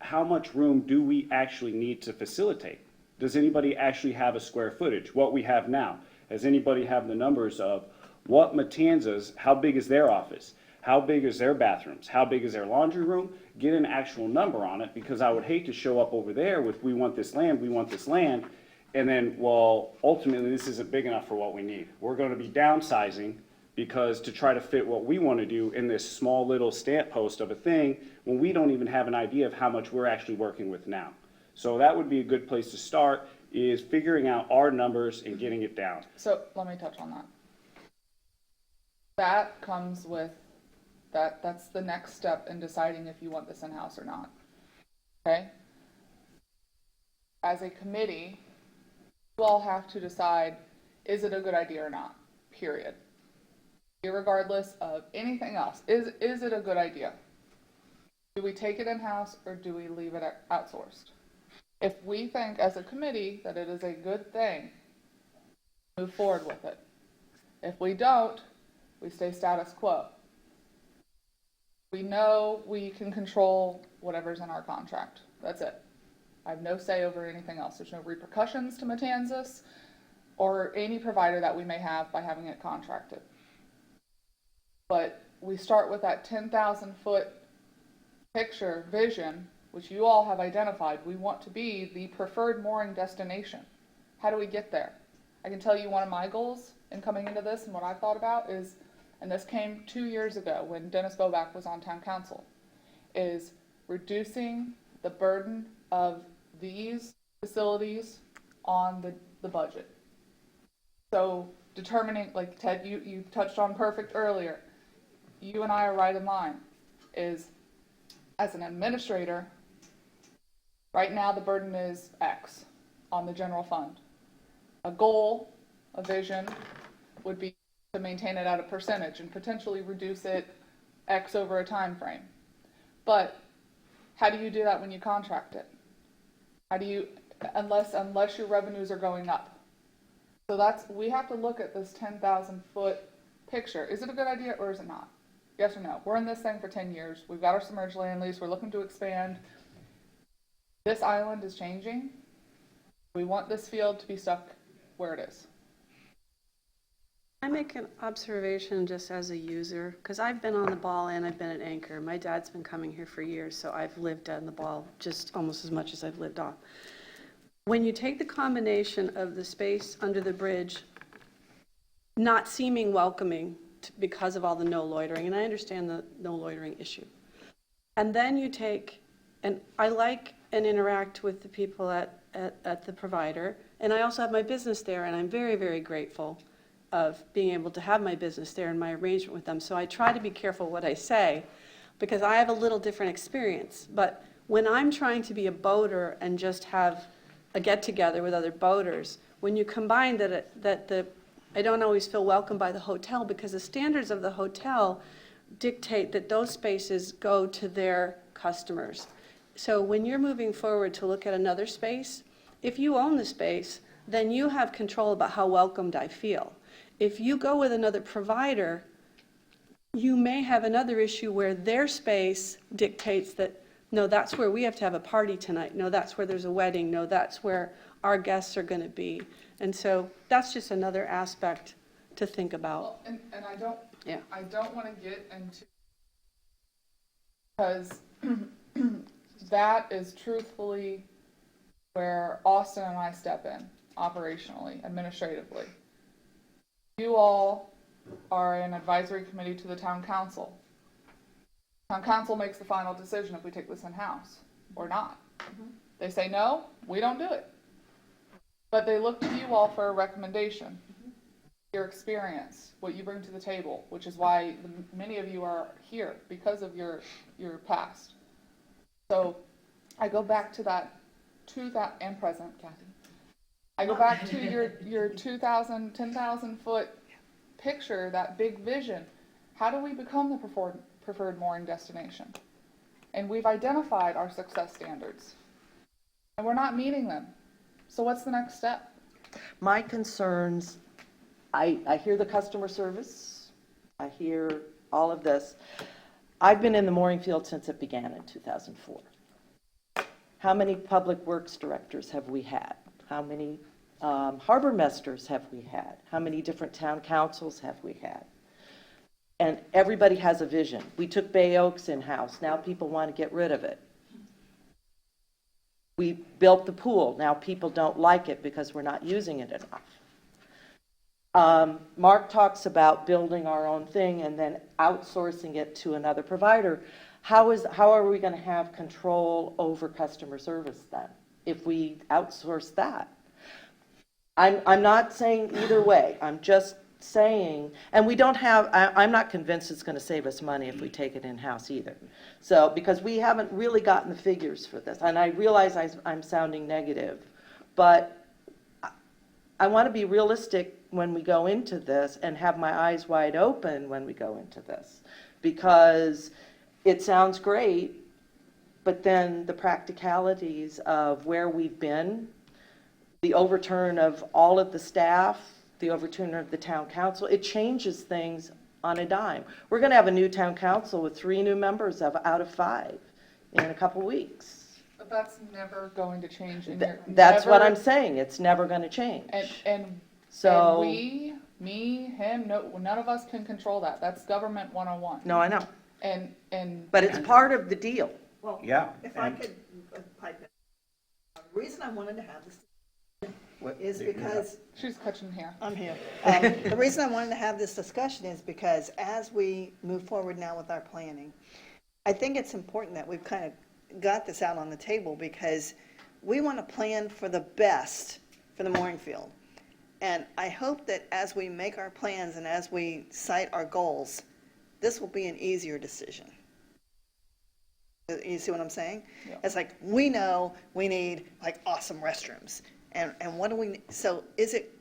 how much room do we actually need to facilitate? Does anybody actually have a square footage, what we have now? Does anybody have the numbers of what Matanzas, how big is their office? How big is their bathrooms? How big is their laundry room? Get an actual number on it, because I would hate to show up over there with, we want this land, and then, well, ultimately, this isn't big enough for what we need. We're gonna be downsizing because to try to fit what we wanna do in this small little stamp post of a thing, when we don't even have an idea of how much we're actually working with now. So that would be a good place to start, is figuring out our numbers and getting it down. So let me touch on that. That comes with That's the next step in deciding if you want this in-house or not. Okay? As a committee, you all have to decide, is it a good idea or not? Period. Irregardless of anything else, is it a good idea? Do we take it in-house or do we leave it outsourced? If we think as a committee that it is a good thing, move forward with it. If we don't, we stay status quo. We know we can control whatever's in our contract. That's it. I have no say over anything else. There's no repercussions to Matanzas or any provider that we may have by having it contracted. But we start with that 10,000 foot picture vision, which you all have identified. We want to be the preferred mooring destination. How do we get there? I can tell you one of my goals in coming into this and what I thought about is, and this came 2 years ago when Dennis Boback was on town council, is reducing the burden of these facilities on the budget. So determining, like Ted, you touched on perfect earlier, you and I are right in line, is as an administrator, right now the burden is X on the general fund. A goal, a vision would be to maintain it at a percentage and potentially reduce it X over a time frame. But how do you do that when you contract it? How do you, unless your revenues are going up? So we have to look at this 10,000 foot picture. Is it a good idea or is it not? Yes or no? We're in this thing for 10 years. We've got our submerged land lease. We're looking to expand. This island is changing. We want this field to be stuck where it is. I make an observation just as a user, because I've been on the ball and I've been at Anchor. My dad's been coming here for years, so I've lived on the ball just almost as much as I've lived off. When you take the combination of the space under the bridge not seeming welcoming because of all the no loitering, and I understand the no loitering issue, and then you take, and I like and interact with the people at the provider, and I also have my business there, and I'm very, very grateful of being able to have my business there and my arrangement with them. So I try to be careful what I say because I have a little different experience. But when I'm trying to be a boater and just have a get-together with other boaters, when you combine that I don't always feel welcome by the hotel because the standards of the hotel dictate that those spaces go to their customers. So when you're moving forward to look at another space, if you own the space, then you have control about how welcomed I feel. If you go with another provider, you may have another issue where their space dictates that, no, that's where we have to have a party tonight. No, that's where there's a wedding. No, that's where our guests are going to be. And so that's just another aspect to think about. Well, and I don't, Yeah. I don't want to get into, because that is truthfully where Austin and I step in operationally, administratively. You all are an advisory committee to the town council. Town council makes the final decision if we take this in-house or not. They say no, we don't do it. But they look to you all for a recommendation, your experience, what you bring to the table, which is why many of you are here, because of your past. So I go back to that, and present, Kathy. I go back to your 10,000 foot picture, that big vision. How do we become the preferred mooring destination? And we've identified our success standards, and we're not meeting them. So what's the next step? My concerns, I hear the customer service, I hear all of this. I've been in the mooring field since it began in 2004. How many public works directors have we had? How many harbor masters have we had? How many different town councils have we had? And everybody has a vision. We took Bay Oaks in-house. Now people want to get rid of it. We built the pool. Now people don't like it because we're not using it enough. Mark talks about building our own thing and then outsourcing it to another provider. How are we going to have control over customer service then if we outsource that? I'm not saying either way. I'm just saying, and we don't have, I'm not convinced it's gonna save us money if we take it in-house either. So, because we haven't really gotten the figures for this, and I realize I'm sounding negative, but I wanna be realistic when we go into this and have my eyes wide open when we go into this. Because it sounds great, but then the practicalities of where we've been, the overturn of all of the staff, the overturn of the town council, it changes things on a dime. We're gonna have a new town council with 3 new members out of 5 in a couple weeks. But that's never going to change in your. That's what never- I'm saying, it's never gonna change. And So, we, me, him, no, none of us can control that. That's government 101. no, I know, And. but it's part of the deal. Well, Yeah, if I and- could pipe in. The reason I wanted to have this is because She's catching here. I'm here. The reason I wanted to have this discussion is because as we move forward now with our planning, I think it's important that we've kind of got this out on the table because we want to plan for the best for the mooring field. And I hope that as we make our plans and as we cite our goals, this will be an easier decision. You see what I'm saying? Yeah. It's like, we know we need like awesome restrooms. And what do we, so is it,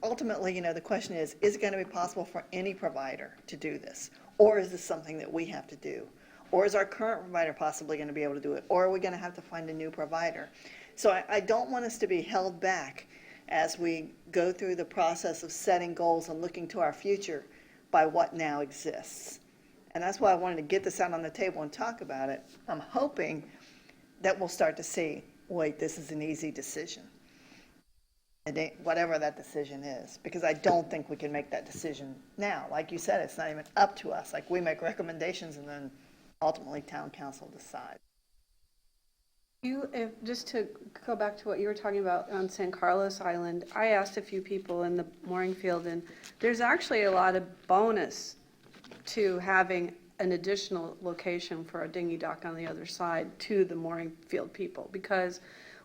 ultimately, the question is it going to be possible for any provider to do this? Or is this something that we have to do? Or is our current provider possibly going to be able to do it? Or are we going to have to find a new provider? So I don't want us to be held back as we go through the process of setting goals and looking to our future by what now exists. And that's why I wanted to get this out on the table and talk about it. I'm hoping that we'll start to see, wait, this is an easy decision. Whatever that decision is, because I don't think we can make that decision now. Like you said, it's not even up to us. Like, we make recommendations and then ultimately town council decides. Just to go back to what you were talking about on San Carlos Island, I asked a few people in the mooring field, and there's actually a lot of bonus to having an additional location for a dinghy dock on the other side to the mooring field people. Because,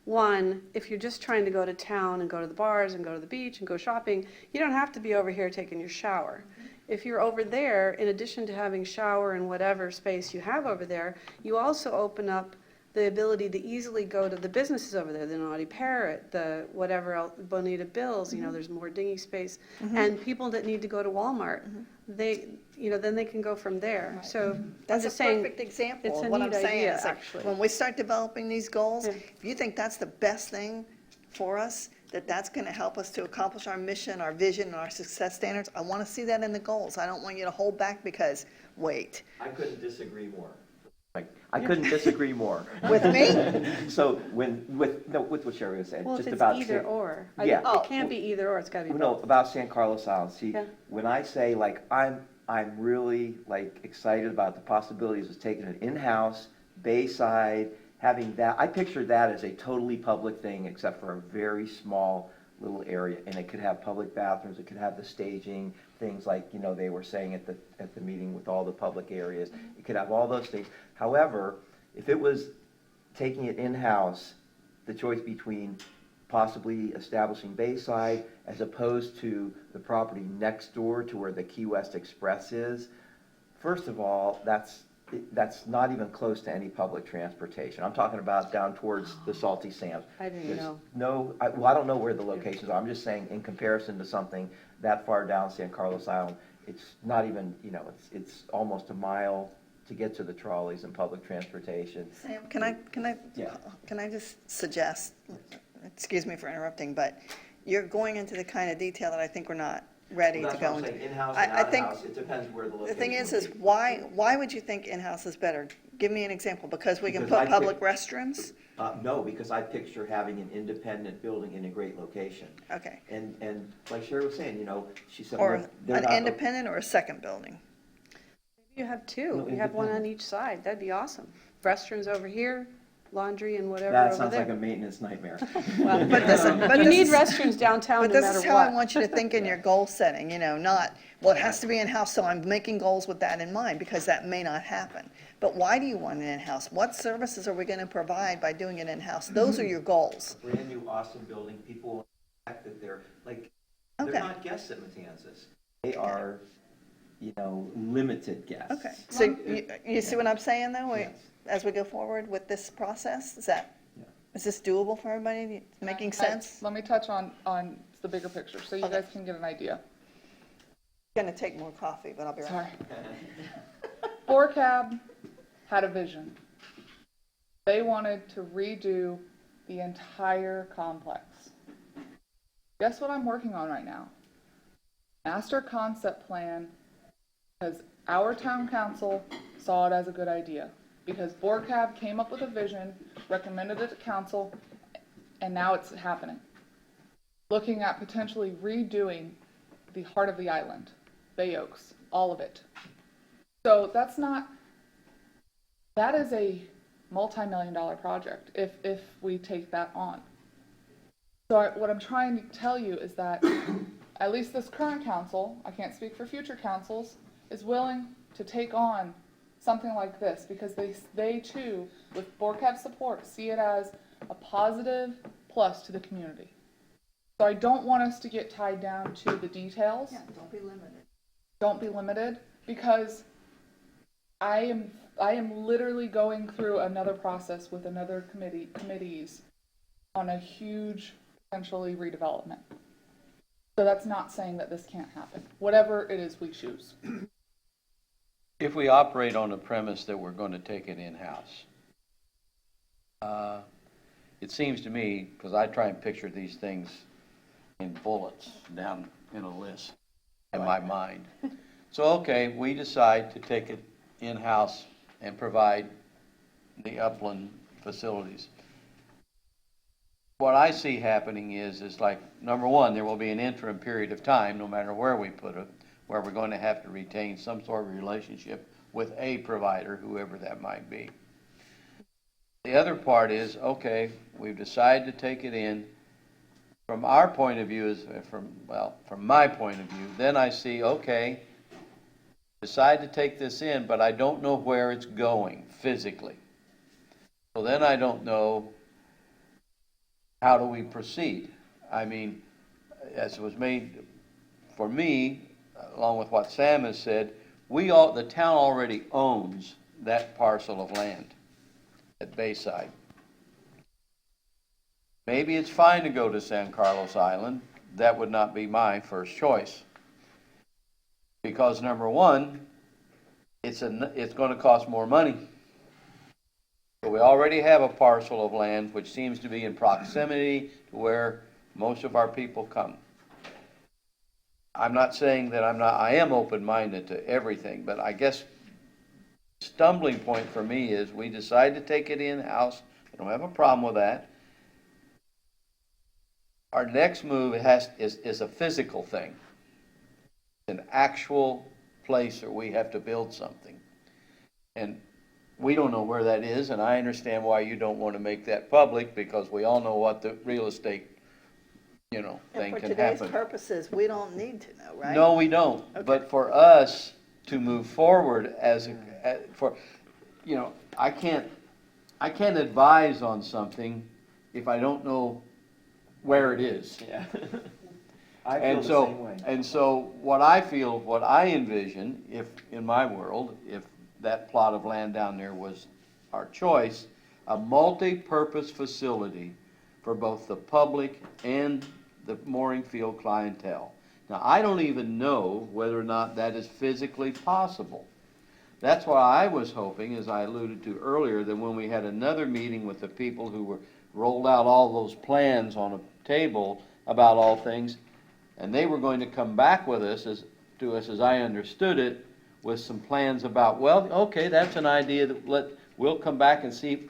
one, if you're just trying to go to town and go to the bars and go to the beach and go shopping, you don't have to be over here taking your shower. If you're over there, in addition to having shower and whatever space you have over there, you also open up the ability to easily go to the businesses over there, the Naughty Parrot, the whatever else, Bonita Bills, there's more dinghy space. And people that need to go to Walmart, they, then they can go from there. So I'm That's a just saying, perfect example it's of a what I'm neat saying. idea, It's like, actually. when we start developing these goals, Yeah. if you think that's the best thing for us, that's going to help us to accomplish our mission, our vision, and our success standards, I want to see that in the goals. I don't want you to hold back because, wait, I couldn't disagree more. I couldn't disagree more. with me? So with what Sherry was saying, well, if just it's about. either or. Yeah. It can't be either or, it's gotta be both. No, about San Carlos Island. See, Yeah. when I say I'm really excited about the possibilities of taking it in-house, Bayside, having that. I pictured that as a totally public thing, except for a very small little area, and it could have public bathrooms. It could have the staging, things like they were saying at the meeting with all the public areas. It could have all those things. However, if it was taking it in-house, the choice between possibly establishing Bayside as opposed to the property next door to where the Key West Express is, first of all, that's not even close to any public transportation. I'm talking about down towards the Salty Sands. I didn't There's know. no, I don't know where the locations are. I'm just saying in comparison to something that far down San Carlos Island, it's not even, it's almost a mile to get to the trolleys and public transportation. Sam, can I just suggest, excuse me for interrupting, but you're going into the kind of detail that I think we're not ready to go into. In-house I think it depends where the The location thing is would be. why would you think in-house is better? Give me an example, because we can Because put I public think- restrooms? No, because I picture having an independent building in a great location. Okay. And like Sherry was saying, she said. Or they're an not- independent or a second building? You have two, No, you have one on independent. each side, that'd be awesome. Restrooms over here, laundry and whatever That over sounds like a there. maintenance nightmare. Well, But this you is- need restrooms downtown But no this matter is how I what. want you to think in your goal setting, not, well, it has to be in-house, so I'm making goals with that in mind, because that may not happen. But why do you want it in-house? What services are we going to provide by doing it in-house? Those are your goals. Brand new, awesome building, people will expect that they're Okay. not guests at Matanzas. They are, limited guests. Okay, so you see what I'm saying, though, Yes. as we go forward with this process? Yeah. Is this doable for everybody? Making sense? Let me touch on the bigger picture, so you Okay. guys can get an idea. Gonna take more coffee, but I'll be right Sorry. back. Cab had a vision. They wanted to redo the entire complex. Guess what I'm working on right now? Master concept plan, because our town council saw it as a good idea. Because Cab came up with a vision, recommended it to council, and now it's happening. Looking at potentially redoing the heart of the island, Bay Oaks, all of it. So that is a multi-million-dollar project if we take that on. So what I'm trying to tell you is that at least this current council, I can't speak for future councils, is willing to take on something like this because they too, with Cab support, see it as a positive plus to the community. So I don't want us to get tied down to the details. Yeah, don't be limited. Don't be limited, because I am literally going through another process with another committees on a huge potentially redevelopment. So that's not saying that this can't happen, whatever it is we choose. If we operate on the premise that we're going to take it in-house, it seems to me, because I try and picture these things in bullets down in a list in my mind. So, okay, we decide to take it in-house and provide the upland facilities. What I see happening is like, number one, there will be an interim period of time, no matter where we put it, where we're going to have to retain some sort of relationship with a provider, whoever that might be. The other part is, okay, we've decided to take it in. From our point of view, from my point of view, then I see, okay, decide to take this in, but I don't know where it's going physically. So then I don't know, how do we proceed? I mean, as it was made for me, along with what Sam has said, the town already owns that parcel of land at Bayside. Maybe it's fine to go to San Carlos Island. That would not be my first choice. Because number one, it's going to cost more money. So we already have a parcel of land which seems to be in proximity to where most of our people come. I'm not saying that I am open-minded to everything, but I guess stumbling point for me is we decide to take it in-house. I don't have a problem with that. Our next move is a physical thing. An actual place where we have to build something. And we don't know where that is, and I understand why you don't want to make that public, because we all know what the real estate, thing And can for happen. today's purposes, we don't need to know, right? No, we don't. Okay. But for us to move forward I can't advise on something if I don't know where it is. Yeah. I feel the same way. And so what I envision, if in my world, if that plot of land down there was our choice, a multi-purpose facility for both the public and the mooring field clientele. Now, I don't even know whether or not that is physically possible. That's why I was hoping, as I alluded to earlier, that when we had another meeting with the people who were rolled out all those plans on a table about all things, and they were going to come back with us, as I understood it, with some plans about, well, okay, that's an idea that we'll come back and see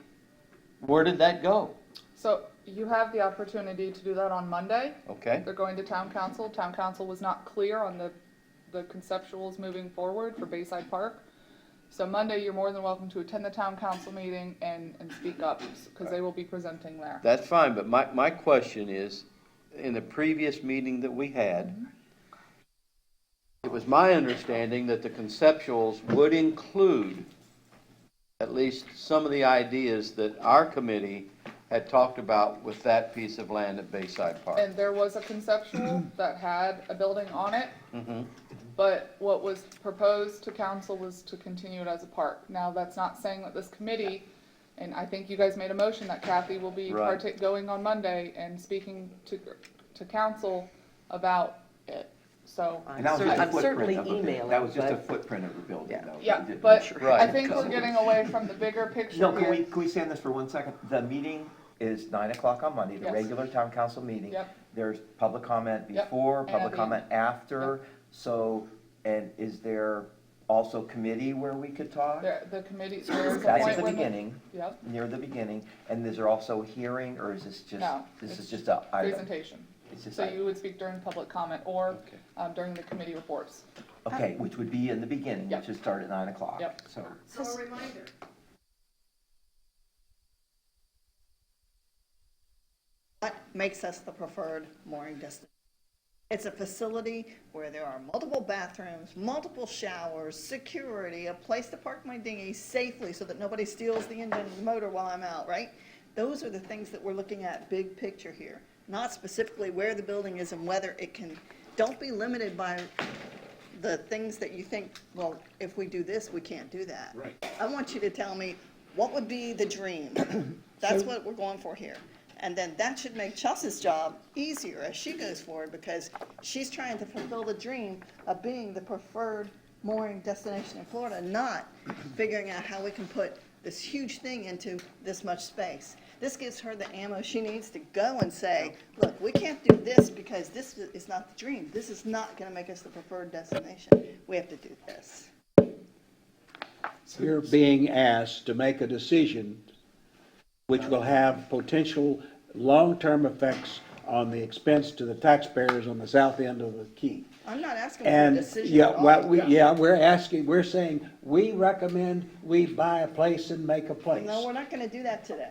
where did that go. So you have the opportunity to do that on Monday. Okay. They're going to town council. Town council was not clear on the conceptuals moving forward for Bayside Park. So Monday, you're more than welcome to attend the town council meeting and speak up, because they will be presenting there. That's fine, but my question is, in the previous meeting that we had, it was my understanding that the conceptuals would include at least some of the ideas that our committee had talked about with that piece of land at Bayside Park. And there was a conceptual that had a building on it, Mhm. but what was proposed to council was to continue it as a park. Now, that's not saying that this committee, and I think you guys made a motion that Kathy will be Right. going on Monday and speaking to council about it, so. And that was just a I'm certainly footprint of a building. emailing, That was just a but- footprint of the building, Yeah. though. Yeah, It didn't- but I Right. think we're getting away from the bigger picture No, here. can we stay on this for 1 second? The meeting is 9 o'clock on Monday, the Yes. regular town council meeting. Yep. There's public comment Yep. before, And public at the comment end. after. So, and is there also committee where we could talk? The committee, there's a That's point at the where beginning, Yep, near the beginning. And is there also a hearing, or is this just, No, this is it's just a item? presentation. It's just So item. you would speak during public comment or Okay. during the committee reports. Okay, which would be in the beginning, Yep. which would start at 9 o'clock. Yep. So, So a reminder. What makes us the preferred mooring destination? It's a facility where there are multiple bathrooms, multiple showers, security, a place to park my dinghy safely so that nobody steals the engine and the motor while I'm out, right? Those are the things that we're looking at, big picture here, not specifically where the building is and whether it can, don't be limited by the things that you think, well, if we do this, we can't do that. Right. I want you to tell me, what would be the dream? That's what we're going for here. And then that should make Chelsea's job easier as she goes forward, because she's trying to fulfill the dream of being the preferred mooring destination in Florida, not figuring out how we can put this huge thing into this much space. This gives her the ammo she needs to go and say, look, we can't do this because this is not the dream. This is not going to make us the preferred destination. We have to do this. You're being asked to make a decision which will have potential long-term effects on the expense to the taxpayers on the south end of the key. I'm not asking for a And, decision yeah, at all. well, we're saying, we recommend we buy a place and make a place. No, we're not going to do that today.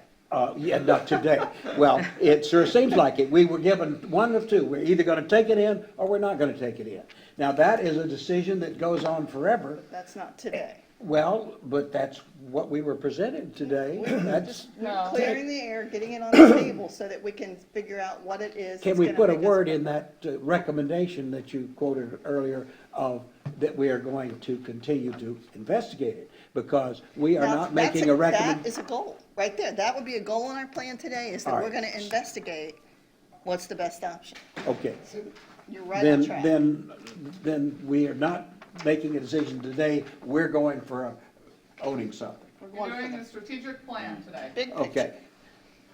Yeah, not today. Well, it sure seems like it. We were given one of two. We're either gonna take it in or we're not gonna take it in. Now, that is a decision that goes on forever. That's not today. Well, but that's what we were presented today. That's, No. Clearing the air, getting it on the table so that we can figure out what it is. can that's we gonna put a make us word better. in that recommendation that you quoted earlier of, that we are going to continue to investigate it? Because we are Now, not that's making a That recommendation. is a goal, right there. That would be a goal in our plan today, is that All we're right. gonna investigate what's the best option. Okay. You're right on track. Then we are not making a decision today. We're going for owning something. We're You're going for doing the a strategic plan today. big picture. Okay.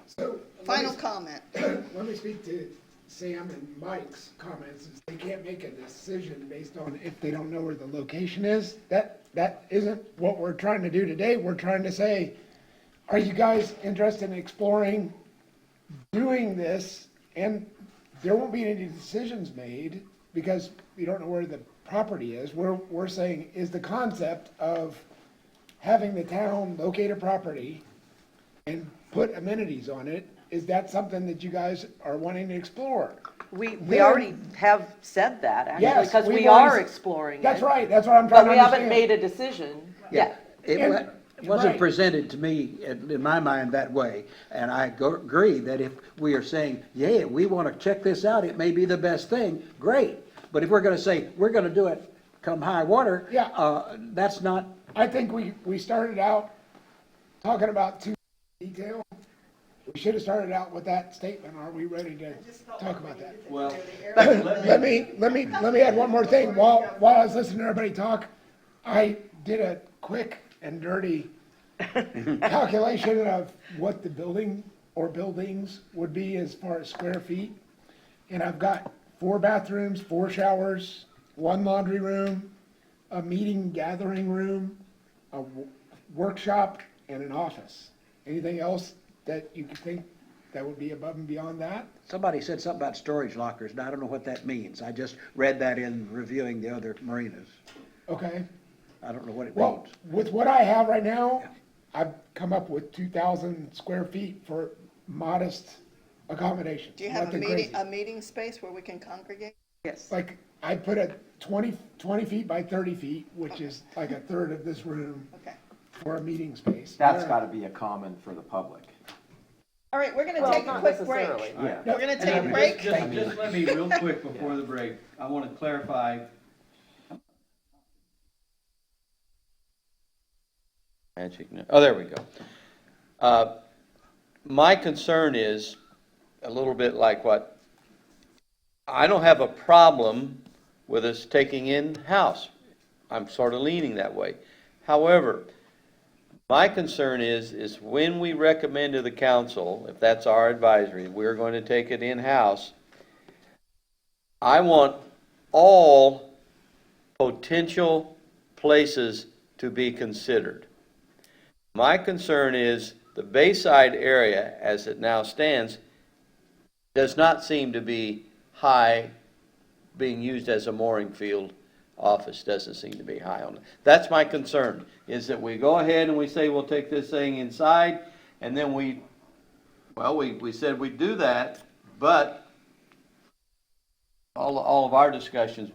So, Final comment. let me speak to Sam and Mike's comments, is they can't make a decision based on if they don't know where the location is. That isn't what we're trying to do today. We're trying to say, are you guys interested in exploring doing this? And there won't be any decisions made because you don't know where the property is. We're saying, is the concept of having the town locate a property and put amenities on it, is that something that you guys are wanting to explore? We Then- already have said that, actually, Yes, because we've we already are s- exploring it. That's right, that's what I'm trying But to we understand. haven't made a decision yet. It And- wasn't right. presented to me, in my mind, that way. And I agree that if we are saying, yeah, we want to check this out, it may be the best thing, great. But if we're going to say, we're going to do it come high water, Yeah. that's not, I think we started out talking about too detail. We should have started out with that statement. Are we ready to talk about that? Well, Let me add one more thing. While I was listening to everybody talk, I did a quick and dirty calculation of what the building or buildings would be as far as square feet. And I've got 4 bathrooms, 4 showers, 1 laundry room, a meeting gathering room, a workshop, and an office. Anything else that you could think that would be above and beyond that? somebody said something about storage lockers, and I don't know what that means. I just read that in reviewing the other marinas. Okay. I don't know what it Well, means. with what I have right now, I've come up with 2,000 square feet for modest accommodation. Do you have nothing crazy. a meeting space where we can congregate? Yes. Like, I put a 20 feet by 30 feet, which is like a third of this room Okay. for a meeting space. That's gotta be a common for the public. All right, we're gonna Well, take a not quick break. necessarily. Yeah. We're gonna take a And break. Just let me, real quick before the break, I want to clarify. Oh, there we go. My concern is a little bit like what, I don't have a problem with us taking in-house. I'm sort of leaning that way. However, my concern is when we recommend to the council, if that's our advisory, we're going to take it in-house, I want all potential places to be considered. My concern is the Bayside area, as it now stands, does not seem to be high, being used as a mooring field. Office doesn't seem to be high on it. That's my concern, is that we go ahead and we say we'll take this thing inside, and then we said we'd do that, but all of our discussions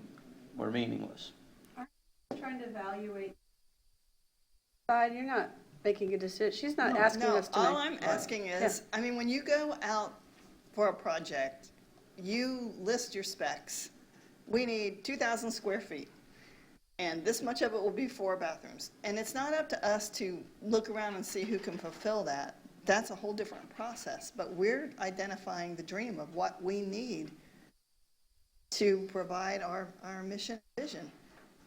were meaningless. Trying to evaluate. You're not making a decision. She's not asking No, us to all make. I'm asking is, I mean, when you go out for a project, you list your specs. We need 2,000 square feet, and this much of it will be 4 bathrooms. And it's not up to us to look around and see who can fulfill that. That's a whole different process. But we're identifying the dream of what we need to provide our mission and vision.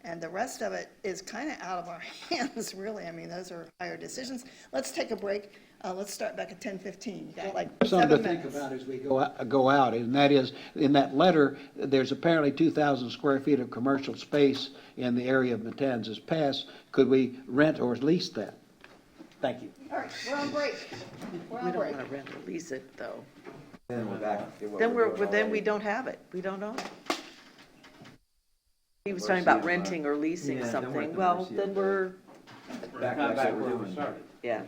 And the rest of it is kind of out of our hands, really. I mean, those are higher decisions. Let's take a break. Let's start back at 10:15. You got like Something to 7 think minutes. about as we go out, and that is, in that letter, there's apparently 2,000 square feet of commercial space in the area of Matanzas Pass. Could we rent or lease that? Thank you. All right, we're on break. We're We on don't break. want to rent or lease it, though. Then we're back to what Then we're doing then we already. don't have it. We don't own it. He was Mercy talking about of, renting or leasing yeah, then we're at something. the Well, mercy then of- we're, Back Not like back we're where we doing. started. yeah.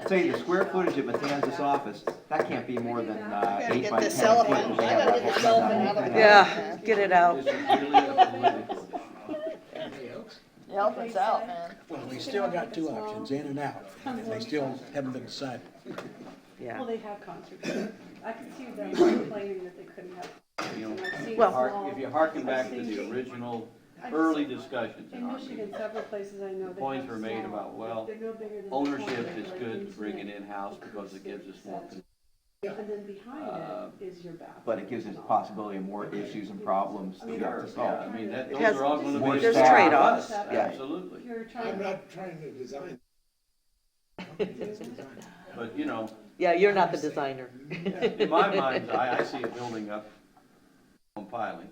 Say the square footage at Matanzas office, that can't be more than Gotta 8 get by 10 this feet. elephant, I gotta get this elephant out of the Yeah, get it out. This is really a political issue. The elephant's out, man. Well, we still got 2 options, in and out, and they still haven't been decided. Yeah. Well, they have concerts. I could see them complaining that they couldn't have concerts. You know, And I've seen Well- small- If you harken back I've to seen- the original I just- early discussions in In our Michigan, meeting, several places I know. they points have were made small- about, well, they're no bigger than a ownership corner, is like good to bring it internet. in-house because it gives us more control. And then behind it is your bathroom. But it gives us the possibility of more issues and problems to have to Sure, yeah, solve. I mean, It those has- are all gonna More be. there's staff. trade-offs, Us, yeah. Absolutely. You're trying I'm to. not trying to design. But, you know, Yeah, you're not the designer. in my mind, I see it building up on pilings.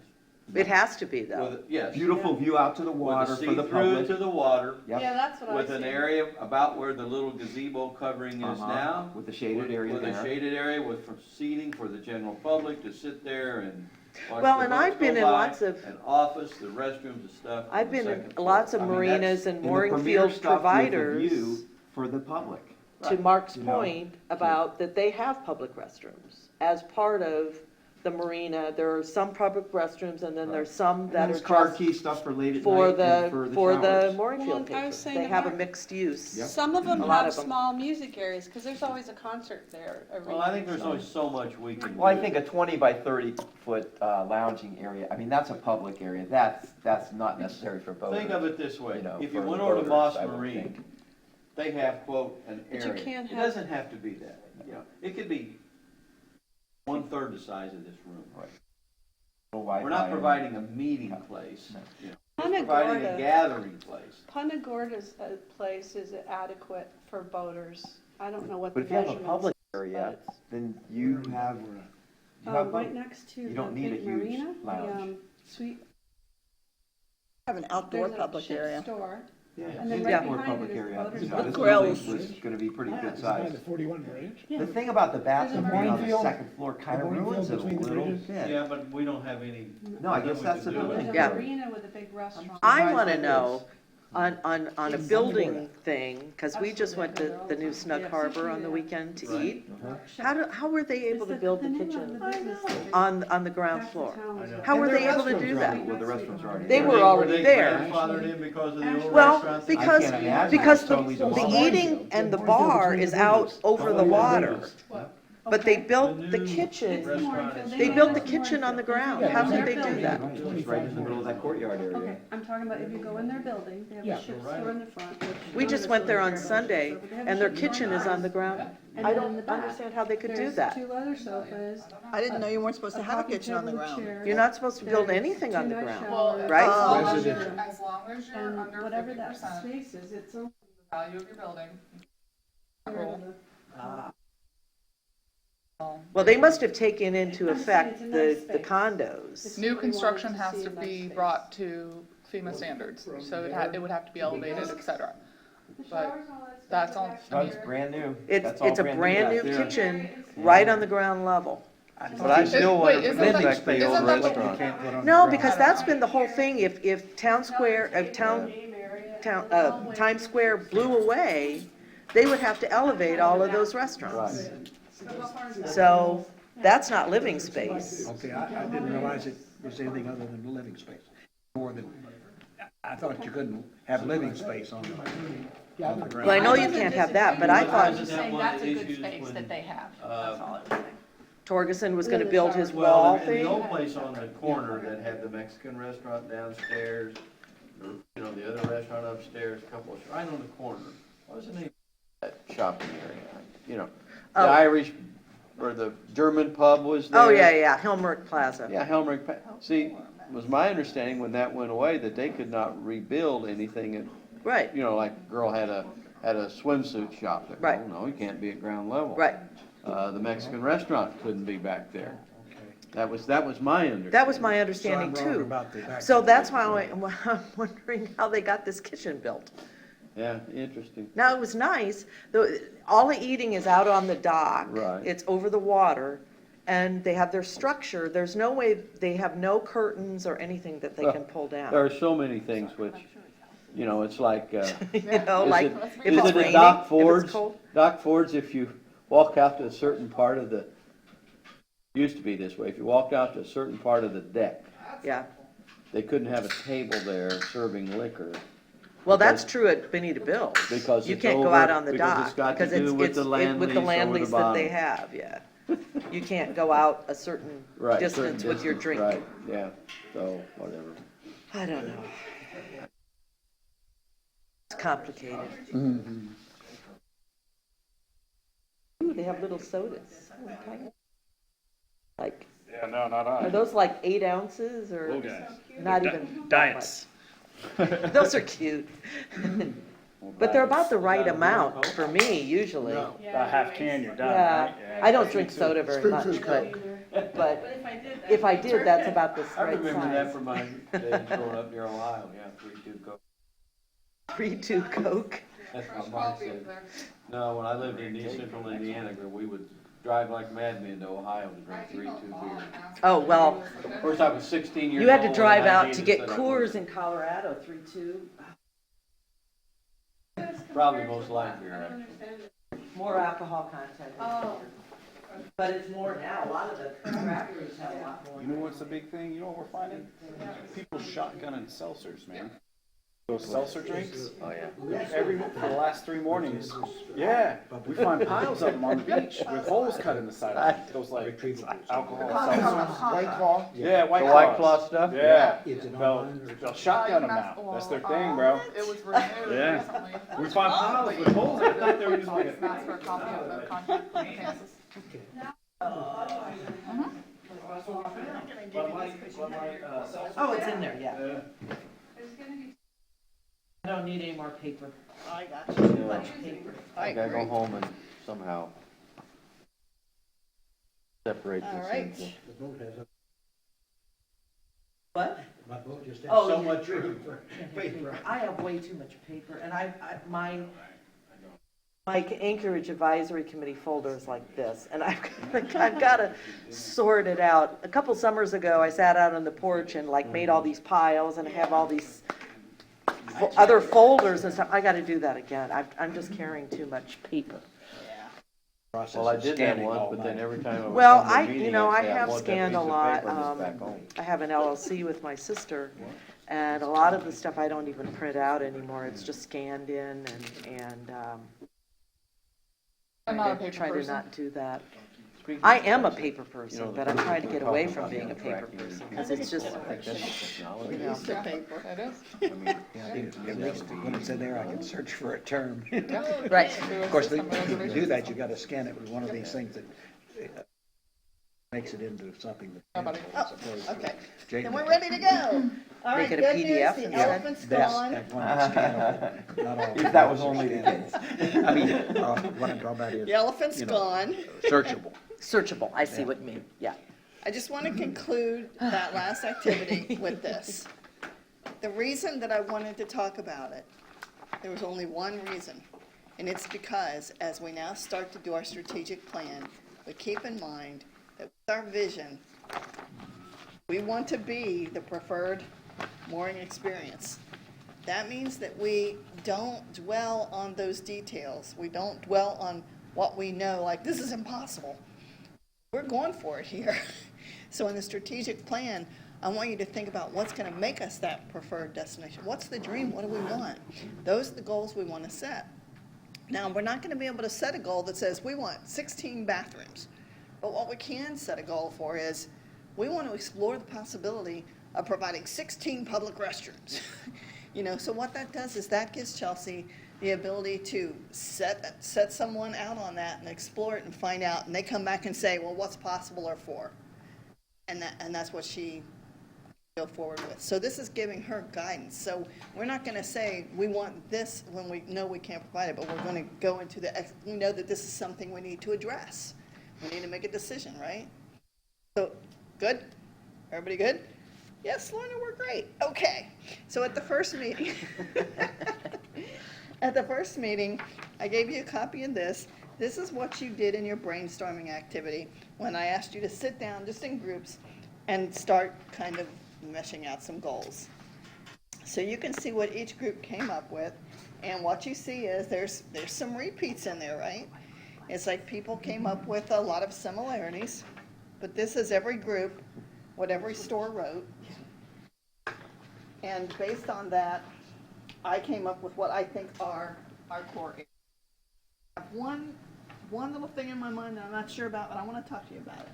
It has to be, though. With, yes. Beautiful view out to the With a water for the see-through public. to the water, Yep. Yeah, that's what I see. with an area about where the little gazebo covering is Uh-huh. now. With the shaded area With a there. shaded area with for seating for the general public to sit there and watch Well, the and boats I've been go in by, lots of- an office, the restrooms and stuff. on I've the been second in floor. lots of I mean, marinas and And the mooring premier field stuff with the providers, view for the public. to Mark's You know, point about that they have public restrooms as part of the marina. There are some public restrooms, and then there's some And that there's are car just key stuff for late at for night and the, for for the the showers. mooring Well, field I was patrons. saying They to have a Mark- mixed use. Yep. Some of them A lot have of 'em. small music areas, because there's always a concert there every Well, I year, think there's so- only so much we can do. Well, I think a 20 by 30 foot lounging area, I mean, that's a public area. That's not necessary for boaters. Think of it this way, You know, if you for went over to boaters, Moss I would Marine, think. they have, quote, an But you area. can't It have- doesn't have to be that, you know, it could be 1/3 the size of this room. No We're Wi-Fi not and- providing a meeting place, No. you know, Punta we're providing a Gorda. gathering place. Punta Gorda's place is adequate for boaters. I don't know what the But if you have a measurements. public area, but- then you have Right both. next to You the don't need a big huge marina, the, lounge. sweet, Have an outdoor there's a public chip area. store. Yeah, And then it's right a more behind public it is area. boaters' You know, club. this Grills. building was gonna be pretty good It's by size. the 41 bridge. The thing about the bathroom There's a being on the mooring field- second floor kind of mooring ruins it field a between the little bridges? bit. Yeah, but we don't have any. No, I guess that's the Nothing we can do building. There's Yeah. a marina with a big restaurant. I want to Like know, this. on a building thing, because we just went to the new Snug Yeah. Harbor on the weekend to Right. eat. How were they able to build the kitchen on the ground floor? How And were their they able to restrooms do are that? already- Well, the restaurants are already They there. were already Were they there. grandfathered in because of the old Well, restaurants? because, I can't imagine. because It's the totally the demolish. eating and the bar is out over the water. But they Okay. built the new It's kitchen, Moorefield. they know built the that's kitchen on the Moorefield. ground. They're How in did their they do building. that? It's right in the middle of that courtyard area. Okay, I'm talking about if you go in their building, they have Yeah. a ship store in the front. which We none just of went us there really on care about Sunday, ship store, but they have a and their ship store in kitchen the is on front. the ground. And I then in the don't back, understand how they could do there's that. 2 leather sofas. I didn't know you weren't supposed to have a coffee kitchen on the table, ground. chairs, You're not supposed to build there's anything on the 2 nice ground. Well, showers, Right? as long as you're, Residential. as long as you're And under whatever fifty that percent the space is, it's only. value of your building. Well, they must have taken into I'm saying effect it's a nice the space. condos. New What we construction wanted to has see to in that be space. brought to FEMA standards, so it would have to be elevated, et cetera. The But showers and all that stuff that's are all- back No, there. it's brand new. It's, That's all it's a brand new back there. kitchen, right on the ground level. But I still want Wait, to isn't protect that- the old isn't that the- restaurant. No, because that's been the whole thing. If Town Square, if Game area, Times Square blew away, they would have to elevate all of those restaurants. So that's not living space. Okay, I didn't realize it was anything other than a living space, more than, I thought you couldn't have living space on the ground. Well, I know you can't have that, but I thought Isn't that one of the issues when, they have. Torgerson was gonna build his well, wall in the thing. old place on the corner that had the Mexican restaurant downstairs, the other restaurant upstairs, a couple of, right on the corner. What was the name of that shopping area? The Oh. Irish, or the German pub was there. Oh, yeah, Helmert Plaza. Yeah, Helmrich, see, it was my understanding when that went away that they could not rebuild anything, Right, like a girl had a swimsuit shop there. Right. Oh, no, you can't be at ground level. right. The Mexican restaurant couldn't be back there. That was my understanding. That was my So I'm understanding wrong too. about the back. So that's why I'm wondering how they got this kitchen built. Yeah, interesting. Now, it was nice, all the eating is out on the dock. Right. It's over the water, and they have their structure. There's no way, they have no curtains or anything that they can pull There down. are so many things which, it's like, You know, like, is if it it's at raining, Doc if it's Ford's? cold. Doc Ford's, if you walk out to a certain part of the, used to be this way, if you walked out to a certain part of the deck, Yeah, they couldn't have a table there serving liquor. well, that's true at Benita Bill's. Because You it's can't go over- out on the because dock. it's got to because do with the land with lease the over land the lease that they bottom. have, yeah. You can't go out a certain Right, certain distance with your distance, drinking. Right, yeah, so, whatever. I don't know. It's complicated. Mm-hmm. Ooh, they have little sodas. Oh, tiny. Like, Yeah, no, not are those like 8 ounces or Little guys. not even? Diets. that much? Those are cute. But they're about the right amount for me, usually. About half can, you're done, Yeah, right? Yeah. I don't drink soda very much, but if I did, that's about the I right remember that size. from my days growing up near Ohio, yeah, 3-2 Coke. 3-2 Coke. That's Fresh what Mom coffee said. up there. No, when I lived in East Central Indiana, we would drive like madmen to Ohio to drink 3-2 beer. Oh, well, Of course, I was 16 years old. you had to when drive I out needed to get that I Coors wasn't. in Colorado, 3-2. Probably most light beer, actually. More alcohol content. Oh. But it's more now, a lot of the craft breweries have a lot more. You know what's the big thing? You know what we're finding? People shotgunning seltzers, man. Those seltzer drinks. Oh, yeah. For the last 3 mornings. Yeah, we find piles of them on the beach with holes cut in the side of them. Those like alcohol seltzers. White Claw? Yeah, The White White Claws. Claw stuff? Yeah, Is it they'll, online or- they'll shotgun them now. That's their thing, bro. It was renewed Yeah. recently. We find piles with holes. I thought they were using It's it. not for a copy of the contract from Kansas. Oh, it's in there, yeah. I don't need any more paper. I got you. Too much paper. I gotta go home and somehow separate All this right. into. The vote has, What? my vote just has Oh, so yeah. much room for paper. I have way too much paper, and my Anchorage Advisory Committee folder is like this, and I've got to sort it out. A couple summers ago, I sat out on the porch and like made all these piles, and I have all these other folders and stuff. I got to do that again. I'm just carrying too much paper. Process Well, I of did that scanning once, all but then night. every time I would Well, come to a I meeting, have I'd say, I want that scanned a piece of lot. paper just back home. I have an LLC with my sister, and a lot of the stuff I don't even print out anymore. It's just scanned in, and I'm not a I paper try to person. not do that. I am a paper person, know, but I'm trying to get away from talking being a about paper tracking person, people. because it's just, We're used to paper. It is. At least when it's in there, I can search for a term. right. Of course, to do that, you gotta scan it with one of these things that makes it into something that. Nobody. Oh, okay, Jake- then we're ready to go. All right, Make it a good news, PDF the instead? elephant's That's gone. one that's scannable, not all. If that was only the scannable. case. I mean, what I'm talking about is. The elephant's you know, gone. Searchable. Searchable, I see what you mean, yeah. I just want to conclude that last activity with this. The reason that I wanted to talk about it, there was only one reason, and it's because as we now start to do our strategic plan, we keep in mind that with our vision, we want to be the preferred mooring experience. That means that we don't dwell on those details. We don't dwell on what we know, like, this is impossible. We're going for it here. So in the strategic plan, I want you to think about what's going to make us that preferred destination. What's the dream? What do we want? Those are the goals we want to set. Now, we're not going to be able to set a goal that says we want 16 bathrooms. But what we can set a goal for is we want to explore the possibility of providing 16 public restrooms. So what that does is that gives Chelsea the ability to set someone out on that and explore it and find out, and they come back and say, well, what's possible or for? And that's what she go forward with. So this is giving her guidance. So we're not going to say we want this when we know we can't provide it, but we're going to go into we know that this is something we need to address. We need to make a decision, right? So, good? Everybody good? Yes, Lorna, we're great. Okay. So at the first meeting, I gave you a copy of this. This is what you did in your brainstorming activity when I asked you to sit down just in groups and start kind of meshing out some goals. So you can see what each group came up with, and what you see is there's some repeats in there, right? It's like people came up with a lot of similarities, but this is every group, what every store wrote. And based on that, I came up with what I think are our core areas. I have one little thing in my mind that I'm not sure about, but I want to talk to you about it.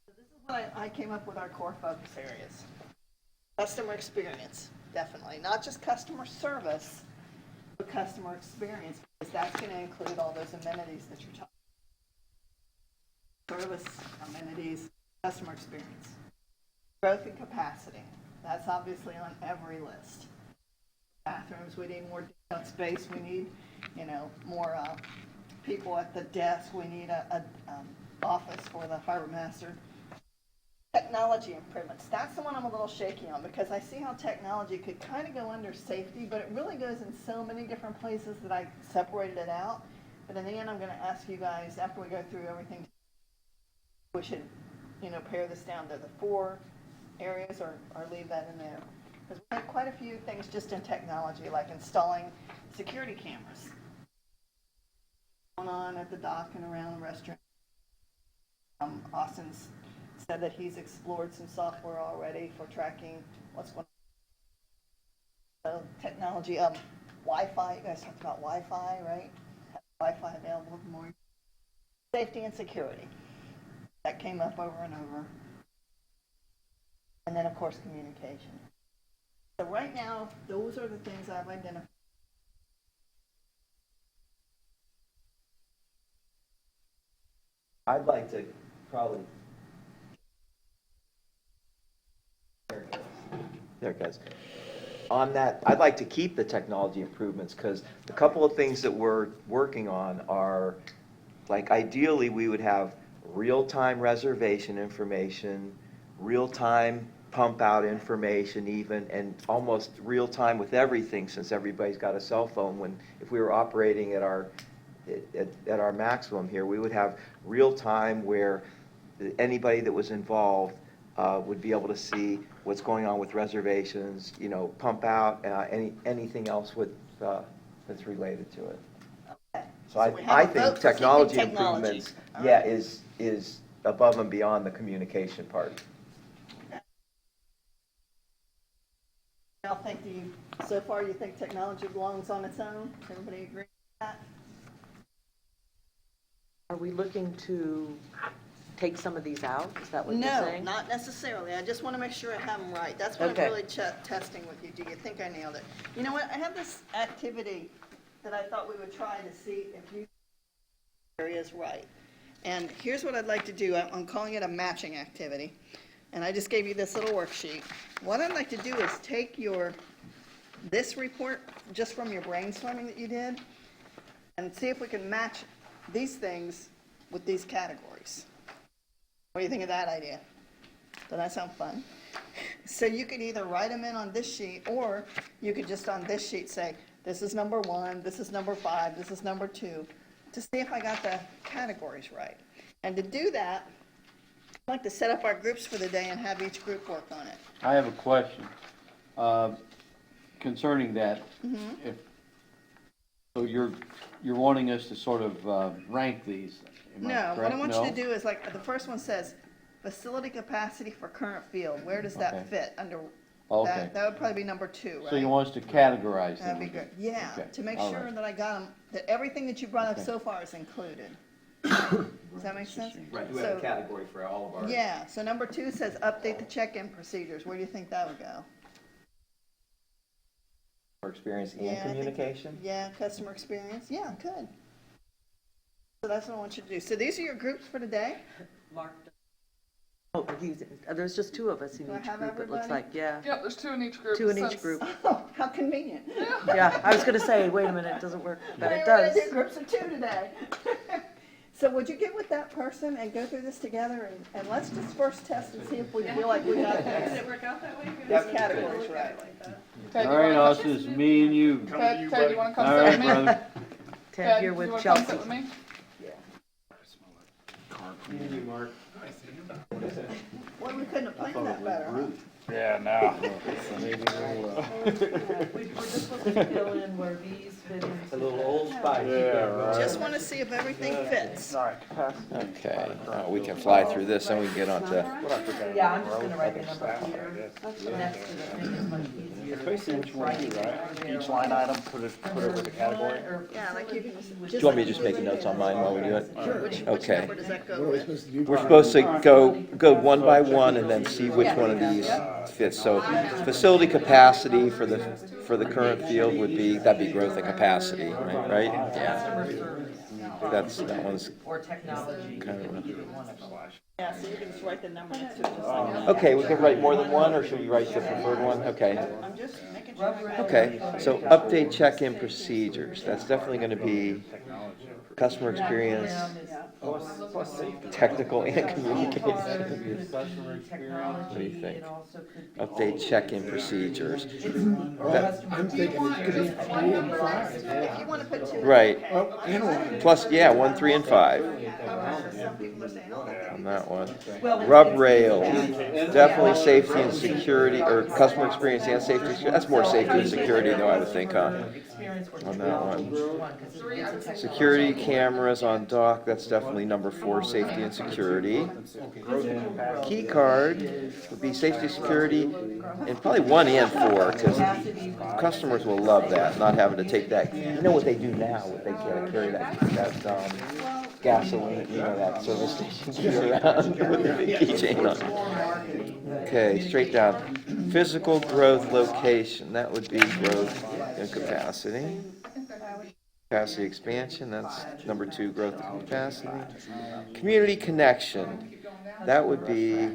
So this is what I came up with our core focus areas. Customer experience, definitely. Not just customer service, but customer experience, because that's going to include all those amenities that you're talking about. Service, amenities, customer experience. Growth and capacity. That's obviously on every list. Bathrooms, we need more space, we need, more people at the desk, we need a office for the harbor master. Technology improvements, that's the one I'm a little shaky on, because I see how technology could kind of go under safety, but it really goes in so many different places that I separated it out. But in the end, I'm going to ask you guys, after we go through everything, we should, pare this down to the 4 areas or leave that in there. Because we have quite a few things just in technology, like installing security cameras going on at the dock and around the restaurant. Austin's said that he's explored some software already for tracking what's going on. So technology, Wi-Fi, you guys talked about Wi-Fi, right? Have Wi-Fi available more. Safety and security. That came up over and over. And then, of course, communication. So right now, those are the things I've identified. I'd like to probably. There it goes. On that, I'd like to keep the technology improvements, because a couple of things that we're working on are, like, ideally, we would have real-time reservation information, real-time pump-out information even, and almost real-time with everything, since everybody's got a cell phone. If we were operating at our maximum here, we would have real-time where anybody that was involved would be able to see what's going on with reservations, pump out, anything else that's related to it. Okay. So we have I a vote think for technology keeping technology. improvements, All yeah, right. is above and beyond the communication part. Y'all think so far you think technology belongs on its own? Everybody agree with that? Are we looking to take some of these out? Is that what you're No, saying? not necessarily. I just want to make sure I have them right. That's what Okay. I'm really testing with you. Do you think I nailed it? You know what? I have this activity that I thought we would try to see if you areas right. And here's what I'd like to do. I'm calling it a matching activity. And I just gave you this little worksheet. What I'd like to do is take this report just from your brainstorming that you did and see if we can match these things with these categories. What do you think of that idea? Does that sound fun? So you could either write them in on this sheet, or you could just on this sheet say, this is number 1, this is number 5, this is number 2, to see if I got the categories right. And to do that, I'd like to set up our groups for the day and have each group work on it. I have a question concerning that. If, so you're wanting us to sort of rank these? Am I No, what I correct? want you No? to do is, like, the first one says, facility capacity for current field. Where does that Okay. fit under? Okay. That would probably be number 2, right? So you want us to categorize them? That'd be good. Yeah, Okay, to make all sure right. that I got them, that everything that you brought up Okay. so far is included. Does that make sense? Right, we have So- a category for all of our. Yeah, so number 2 says update the check-in procedures. Where do you think that would go? For experience Yeah, I and think- communication. Yeah, customer experience. Yeah, good. So that's what I want you to do. So these are your groups for today. Oh, there's just 2 of us in Do I each have group, it looks everybody? like, yeah. Yep, there's 2 in each group. 2 in each since- group. Oh, how convenient. Yeah, I was gonna say, wait a minute, it doesn't work, but it We're gonna does. do groups of 2 today. So would you get with that person and go through this together, and let's just first test and see if we feel like we got Did these it work out that way? these categories Look right. at it like that. Ted, All you right, wanna Austin, it's me and you. Ted, you wanna come All sit right, with me? brother. Ted here you with wanna come Chelsea. sit with me? Well, we couldn't have planned that better, huh? Yeah, no. We're just supposed to fill in where these fit in. A little Old Spice. Just want to see if everything fits. Okay, we can fly through this and we can get on to, Yeah, I'm just gonna write the number here, next to the thing, it's much easier. Basically what you want to do, right? Each line item, put it with the category. Yeah, like you can just. do you want me to just make notes on mine while we do it? Which Okay. number does that go What are we with? supposed to do? We're supposed to go one by one and then see which one of these fits. So facility capacity for the current field would be, that'd be growth and capacity, right? Yeah, that one's Or technology, kind of. either one of them. Yeah, so you can just write the number next to it, just like. Okay, we can write more than one, or should we write the preferred one? Okay. I'm just making sure. I got it. Okay, so update check-in procedures, that's definitely gonna be customer experience, technical and communication. What do you think? Update check-in procedures. That- I'm thinking it could be 3 and 5. If you want to put 2. Right, Oh, and 1. plus, yeah, 1, 3, and 5 Some people are saying, oh, on that one. Rub rail, definitely safety and security, or customer experience and safety, that's more safety and security though, I would think, huh? On that one. Security cameras on dock, that's definitely number 4, safety and security. Key card would be safety, security, and probably 1 and 4, because customers will love that, not having to take that. You know what they do now, what they carry that gasoline, you know, that service station key around with the big keychain on. Okay, straight down. Physical growth location, that would be growth and capacity. Capacity expansion, that's number 2, growth and capacity. Community connection, that would be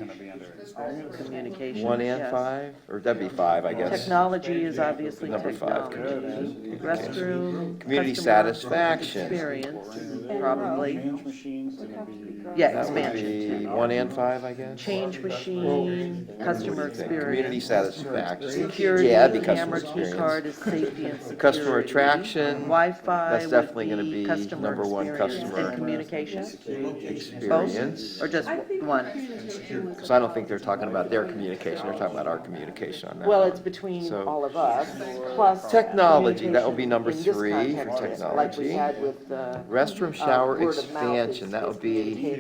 Communication. 1 and yes. 5, or that'd be 5, I guess. Technology is obviously Number 5, technology. Restroom. Community customer satisfaction. Experience, probably. Change machines, gonna be. Yeah, That would expansion. be 1 and 5, I guess. Change machine, customer Community experience. satisfaction. Security, Yeah, that'd be camera, customer key card experience. is safety and security. Customer attraction, Wi-Fi that's would definitely gonna be be customer number 1, experience. customer And communication, experience. or just one? Because I don't think they're talking about their communication, they're talking about our communication on that. Well, one. it's between So- all of us, plus. Technology, that would be communication number in this 3 for context, Like we technology. had with, Restroom shower word of mouth is- expansion, that is would be communicated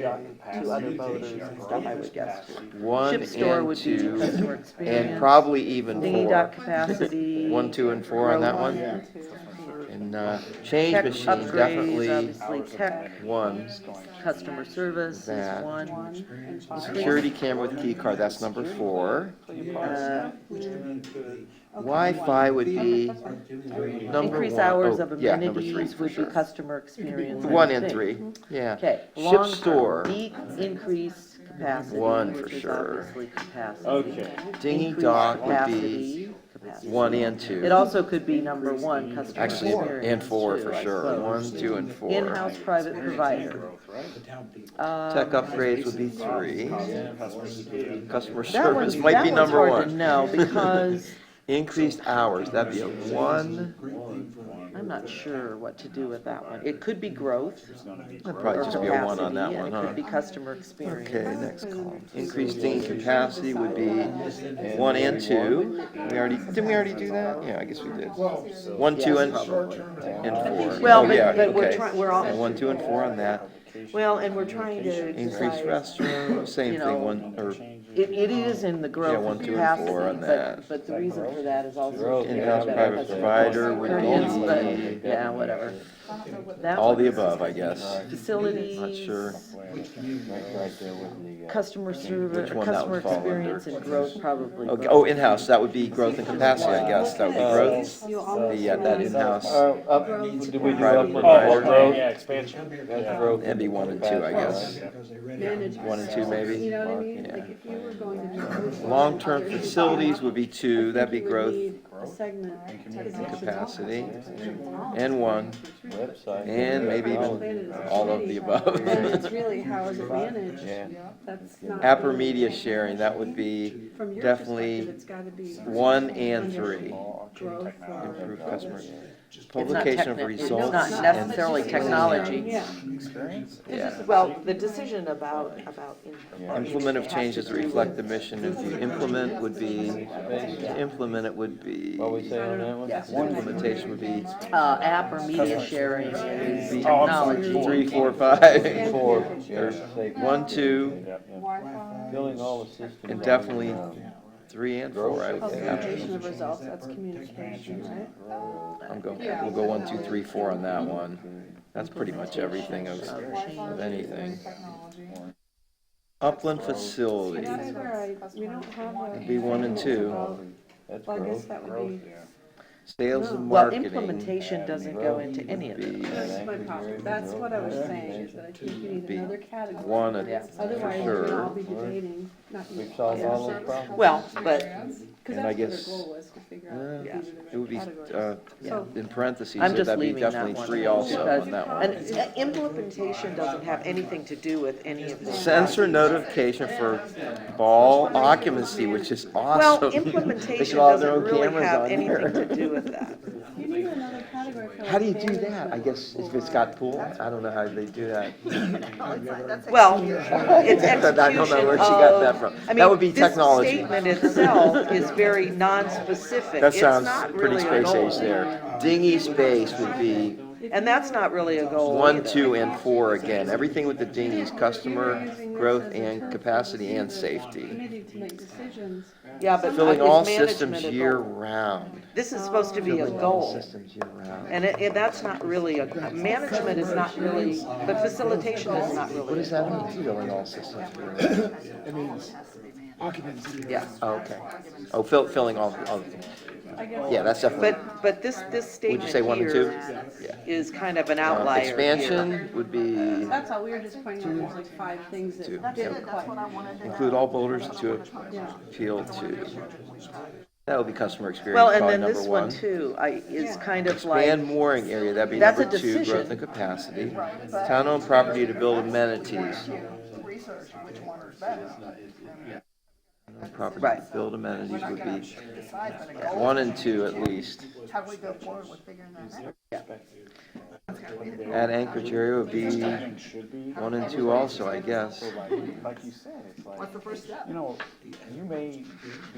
to other voters and stuff, I would guess. 1 Ship store and would be 2, customer and experience. probably even Dinghy 4. dock capacity. 1, 2, and 4 on that one? And And change Tech machine, upgrades, definitely obviously tech, one. customer service is That. one. And five. Security camera with key card, that's number 4. Uh, Wi-Fi would be number Increase 1. hours Oh, of yeah, number 3 amenities for would be sure. customer experience. 1 I and think. 3, yeah. Okay, Ship long-term, store, increase capacity, 1 for which is sure. obviously capacity. Okay. Dinghy Increase dock would be capacity, capacity. 1 and It 2. also could be number 1, customer Actually, experience. and 4 too, for I sure. suppose. 1, 2, and 4. In-house private provider. Tech upgrades would be 3. Customer That one's, service might be number hard to 1. know because Increased hours, that'd be a 1. I'm not sure what to do with that one. It could be growth That'd or probably just be a 1 on capacity, that and one, it huh? could be customer experience. Okay, next column. Increased dinghy capacity would be 1 and 2. Didn't we already do that? Yeah, I guess we did. 1, 2, Yes, and probably. 4. Well, Oh, yeah, but we're okay. trying, we're all, 1, 2, and 4 on that. well, and we're trying to Increased decide, restroom, same you thing, know, 1, or it is in the growth 1, and 2, and 4 on capacity, that. but the reason for that is also. to get In-house better private customer provider would experience, be but, yeah, whatever. That all one the is above, I guess. Facilities. Not sure. Customer service, Which one that customer would fall experience under? and growth probably. Okay. both. Oh, in-house, that would be growth and capacity, I guess. That would be growth. You almost Yeah, that in-house. Up, Do we do up Oh, yeah, expansion. That'd be 1 and 2, I guess. manage. 1 and 2 maybe. You know what I mean? Yeah. Like if you were going to do. Long-term facilities would be 2, that'd be growth A segment. and capacity. And 1, and maybe even all of the above. And it's really how is it managed? That's not. Apper media sharing, that would be From your definitely perspective, it's gotta be 1 and 3. growth or. Improve customer, It's not publication of techni- it's results. not and- necessarily technology. Yeah. Yeah. Well, the decision about. Implement of changes to reflect the mission and view. Implement would be, to implement it would be. What we say on that one? Implementation would be App or media sharing is technology. 3, 4, 5. 4. 1, 2, and definitely 3 and 4, I would think. Publication of results, that's communication, right? We'll go 1, 2, 3, 4 on that one. That's pretty much everything of anything. Upland facilities, That's where we don't have a. would be 1 and 2. Well, I guess that would be, Sales and Well, marketing. implementation doesn't go into any of would it. be that's my problem. That's what I was saying, is that I think you need Be another category. 1 Yeah. for Otherwise, we'll all sure. be debating, not you. Well, but, Because And I that's guess, what their goal was, to figure out. Yeah, these are the it would be, categories. So, in parentheses, I'm just that'd be leaving that definitely one. 3 also because- on that one. And implementation doesn't have anything to do with any of this. Sensor notification for ball occupancy, which is awesome. Well, They implementation should all have their doesn't own really cameras have on anything there. to do with that. you need another category for. How do you like do bandits that? I and- guess if it's got pool, I don't know how they do that. Well, it's execution I don't know where she got that from. I That would be mean, technology. this statement itself is very non-specific. That It's sounds not pretty really a space goal. age there. Dinghy space would be And that's not really a goal 1, either. 2, and 4 again. Everything with the dinghies, customer growth and capacity and safety. Committee to make decisions. Yeah, but Filling is all management systems a year goal? round. This is supposed to be a Filling all goal. systems year round. And that's not really management is not really, but facilitation is not really. What does that mean, filling all systems year round? It means occupancy. Yeah, Oh, okay. Oh, filling all, yeah, that's definitely. but this Would statement you say 1 and 2? here Yeah. is kind of an outlier here. Expansion would be That's all, we were just pointing out, there's like 5 things Two. that didn't quite. include all boulders to Yeah. appeal to. That would be customer experience, Well, and probably then number this one 1. too, is kind of Expand like, mooring area, that'd be That's a number 2, decision. growth and capacity. Town-owned property to build amenities. Research which one is better. Property Right. to build amenities would be Decide when it goes. 1 and 2 at least. How do we go forward with figuring that out? At Anchorage area would be Everything should be. 1 and 2 also, I guess. So like you said, it's like. What's the first step? You know, you may be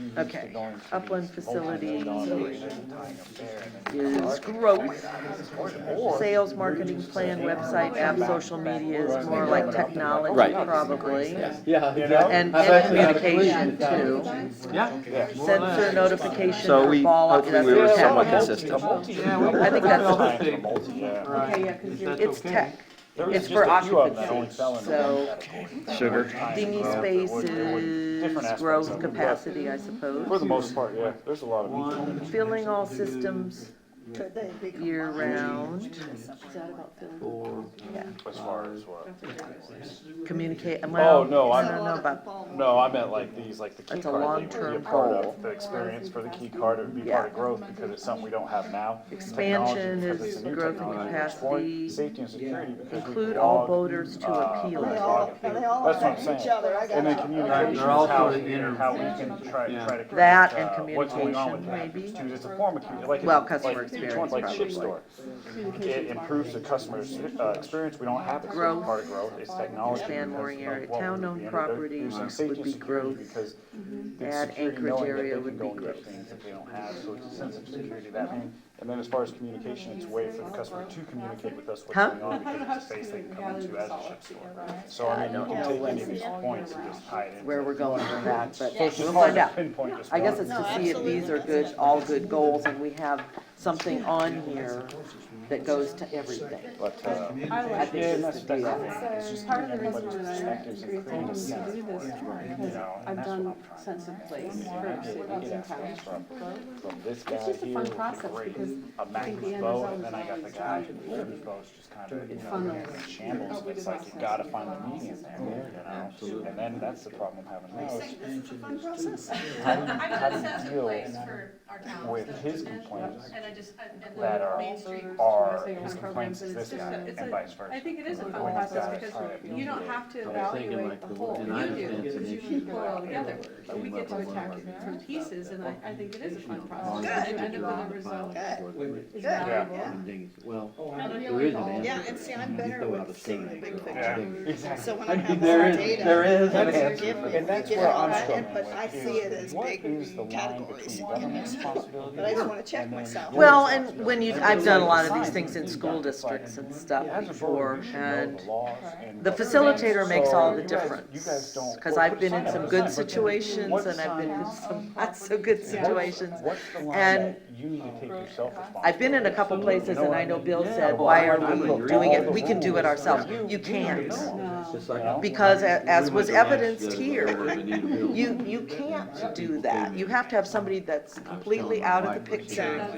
used to Okay, going to upland these facilities multi-million-dollar arenas and tying up there and then is growth. Sales, marketing plan, website, app, social media is more like technology, Right. probably. Yeah, And communication too. Sensor notification So for we, ball, hopefully that's we were tech. somewhat consistent. I think that's, Yeah. Okay, yeah, because you're. it's tech. There was It's just for a few of them that only occupancy, fell into so one category. Sugar. dinghy space is growth capacity, I For suppose. the most part, yeah, there's a lot of meat. Filling all systems Could they be year combined? round, Is that about filling? yeah. As far as what? Communicate, Oh, well, no, I I'm, don't know about, no, I meant like these, like the key That's a card thing would long-term be a part goal. of the experience for the key card, it would be Yeah. part of growth because it's something we don't have now. Expansion Technology, because is it's a new growth and technology. capacity. Safety and security because we Include all log, boaters to appeal. They it. all That's what I'm affect each saying. other, I got And then you. communication is They're also how, the inter- how we can try to. That connect, and what's going on with communication, that. maybe. Because it's a form of, like. Well, customer like- experience, Like Ship probably. Store. It improves the customer's experience, we don't have it. Growth. Part of growth, it's technology. Expand because mooring of area. what we're Town-owned doing. properties They're using would safety be and security growth. because the Add security Anchorage knowing that area they would can go be and get growth. things that they don't have, so it's a sense of security that means. And then as far as communication, it's a way for the customer to communicate with us what's Huh? going on because it's a space they can come into as a ship store. So I mean, you can take any of these points and just tie it in. Where we're going with that, but So it's we'll hard find to out. pinpoint just I guess one. it's to see if these are good, all good goals, and we have something on here that goes to everything. But, I I like think yeah, it's that's, the that's, deal. it's just Part of getting the reason everybody's that I perspectives agree and with them creating to sense do for this, it. because I've done sense of place for cities and towns. From this guy It's just a here fun would be process great, because a I think the Magnus end bow, result and is then I got the always guy valuable. whose bow's just kind of, funnels. in shambles, and it's like, you gotta find the medium there, you know? And then that's the problem I'm having now, is how do you deal with his complaints that are his complaints is this guy, and vice versa. I think it is a fun When he's process got it, because alright, you don't have to evaluate the whole, you do, because you can pull it all together. But we get to attack it from pieces, and I think it is a fun process. Because you end up with a result that is valuable. Well, there is an answer. Yeah, and see, I'm better with seeing the big Yeah, picture. exactly. So when I have There more is- data. there is an you answer give for me- that. And that's you give where me all I'm that struggling input, I with, see it as what big is the line categories. between government responsibility? But I just wanna check myself. Well, and when you, I've done a lot of these things in school districts and stuff As a board, before, you should know and the laws and the what- facilitator makes all the So, you guys difference. don't- Because well, I've put been a in sign some up, good but situations, what and I've been in sign- some not so good situations. What's the line And that you need to take yourself responsibility? I've been in a couple places, and I know Bill said, why are we doing it? We can do it ourselves. You can't. Because as was evidenced here, you can't do that. You have to have somebody that's completely out of the picture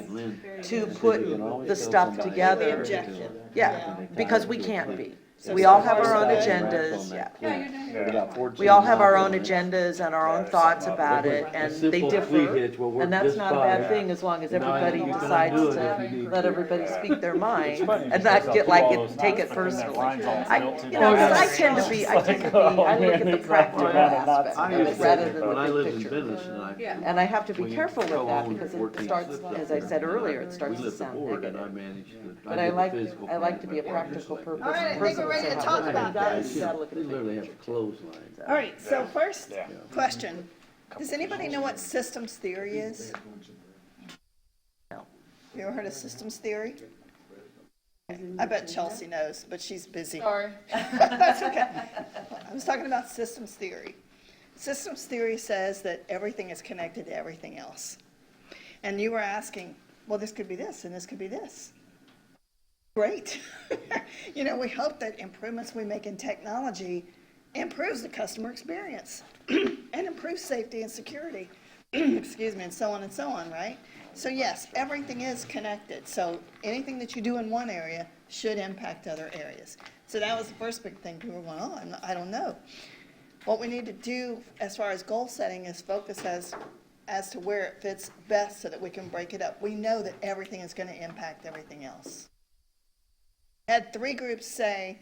to put the stuff together. Objective. Yeah, because we can't be. We all have our own agendas, yeah. Yeah, you're doing. We all have our own agendas and our own thoughts about it, and they differ. And that's not a bad thing, as long as everybody decides to let everybody speak their mind and not get like it, take it personally. I, you know, 'cause I tend to be, I look at the practical aspect of it rather than when I the lived big in picture. business and I. Yeah. And I have to be we careful with that, co-owned because it 14 starts, slips as up I there, said and earlier, it starts we to lived sound aboard, and I negative. managed the- But did I the like, physical I like to be a plant, practical but- All right, I think person. we're ready to so talk you about gotta- this. you gotta look at We the big literally have picture. a clothesline. All right, so first Yeah. question, does anybody know what systems theory is? No. You ever heard of systems theory? I bet Chelsea knows, but she's busy. Sorry. That's okay. I was talking about systems theory. Systems theory says that everything is connected to everything else. And you were asking, well, this could be this and this could be this. Great. You know, we hope that improvements we make in technology improves the customer experience and improves safety and security, excuse me, and so on, right? So yes, everything is connected. So anything that you do in one area should impact other areas. So that was the first big thing people were going, oh, I don't know. What we need to do as far as goal setting is focus as to where it fits best so that we can break it up. We know that everything is going to impact everything else. I had 3 groups say,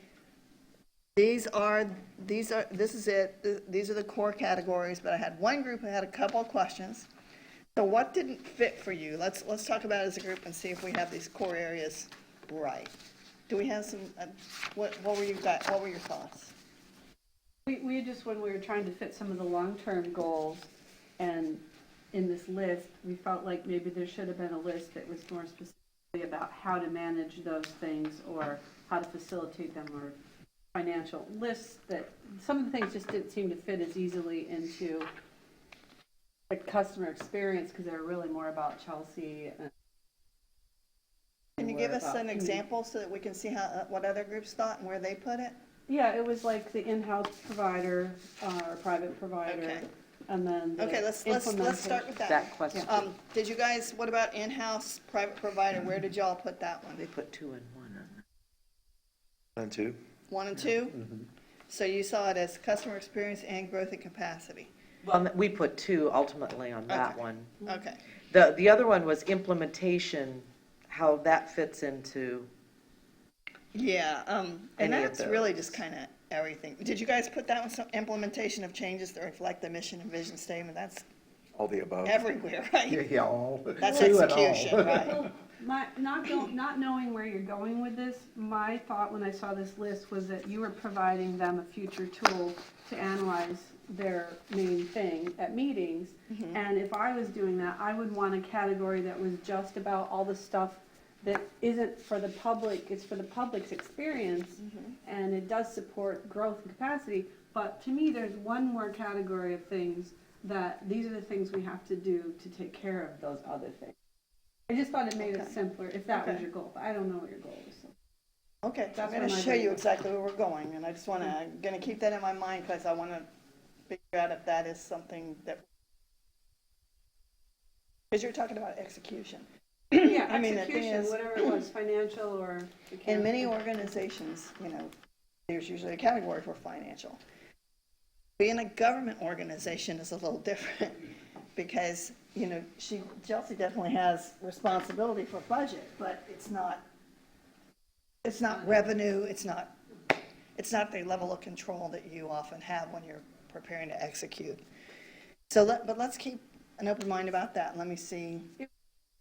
this is it, these are the core categories, but I had one group that had a couple of questions. So what didn't fit for you? Let's talk about it as a group and see if we have these core areas right. do we have some, what were you got, what were your thoughts? We just, when we were trying to fit some of the long-term goals and in this list, we felt like maybe there should have been a list that was more specifically about how to manage those things or how to facilitate them, or financial lists that, some of the things just didn't seem to fit as easily into like customer experience, because they're really more about Chelsea. And Can you more give us about an community. example so that we can see how, what other groups thought and where they put it? Yeah, it was like the in-house provider, or private provider, Okay. and then the Okay, let's start with that. That question. Did you guys, what about in-house private provider? Where did y'all put that one? They put 2 and 1 on. 1 and 2? So you saw it as customer experience and growth and capacity. Well, we put 2 ultimately on that Okay. one. Okay. The other one was implementation, how that fits into, Yeah, and Any of that's really those. just kind of everything. Did you guys put that one, some implementation of changes that reflect the mission and vision statement? That's All the above. everywhere, right? Yeah, all. That's 2 and all. execution, right? Not knowing where you're going with this, my thought when I saw this list was that you were providing them a future tool to analyze their main thing at meetings. And if I was doing that, I would want a category that was just about all the stuff that isn't for the public, it's for the public's experience, and it does support growth and capacity. But to me, there's one more category of things that these are the things we have to do to take care of those other things. I just thought it made it Okay. simpler, if that was Okay. your goal, but I don't know what your goal is. So. Okay, I'm That's going where to my show brain you was. exactly where we're going, and I just want to, I'm going to keep that in my mind because I want to figure out if that is something that, because you're talking about execution. Yeah, I mean, the thing execution, is- whatever it was, financial or. In many organizations, there's usually a category for financial. Being a government organization is a little different because, Chelsea definitely has responsibility for budget, but it's not revenue, it's not the level of control that you often have when you're preparing to execute. But let's keep an open mind about that. Let me see.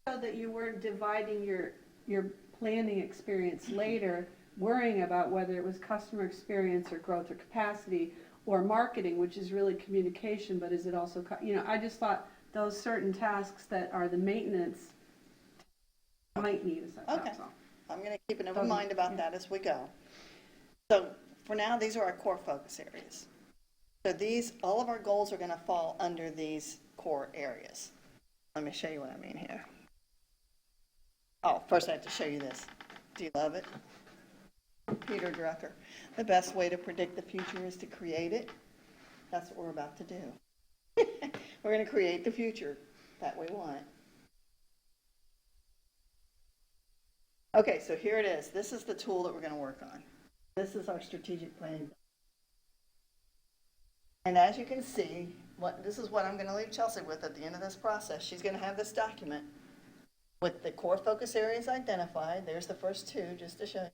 So that you weren't dividing your planning experience later, worrying about whether it was customer experience or growth or capacity or marketing, which is really communication, but is it also, I just thought those certain tasks that are the maintenance might need a set. Okay. That's all. I'm going to keep an open mind about that as we go. So for now, these are our core focus areas. So all of our goals are going to fall under these core areas. Let me show you what I mean here. Oh, first I have to show you this. Do you love it? Peter Drucker. The best way to predict the future is to create it. That's what we're about to do. We're going to create the future that we want. Okay, so here it is. This is the tool that we're going to work on. This is our strategic planning. And as you can see, this is what I'm going to leave Chelsea with at the end of this process. She's going to have this document with the core focus areas identified. There's the first 2, just to show you.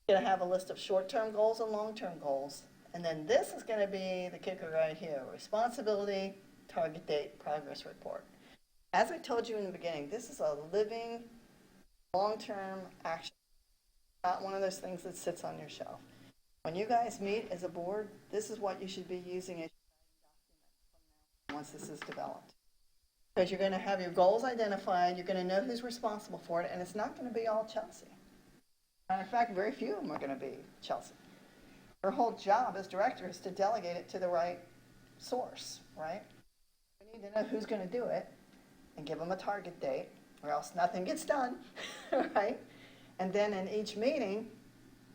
You're going to have a list of short-term goals and long-term goals. And then this is going to be the kicker right here: responsibility, target date, progress report. As I told you in the beginning, this is a living, long-term action, not one of those things that sits on your shelf. When you guys meet as a board, this is what you should be using as your document once this is developed. Because you're going to have your goals identified, you're going to know who's responsible for it, and it's not going to be all Chelsea. Matter of fact, very few of them are going to be Chelsea. Her whole job as director is to delegate it to the right source, right? We need to know who's going to do it and give them a target date, or else nothing gets done, right? And then in each meeting,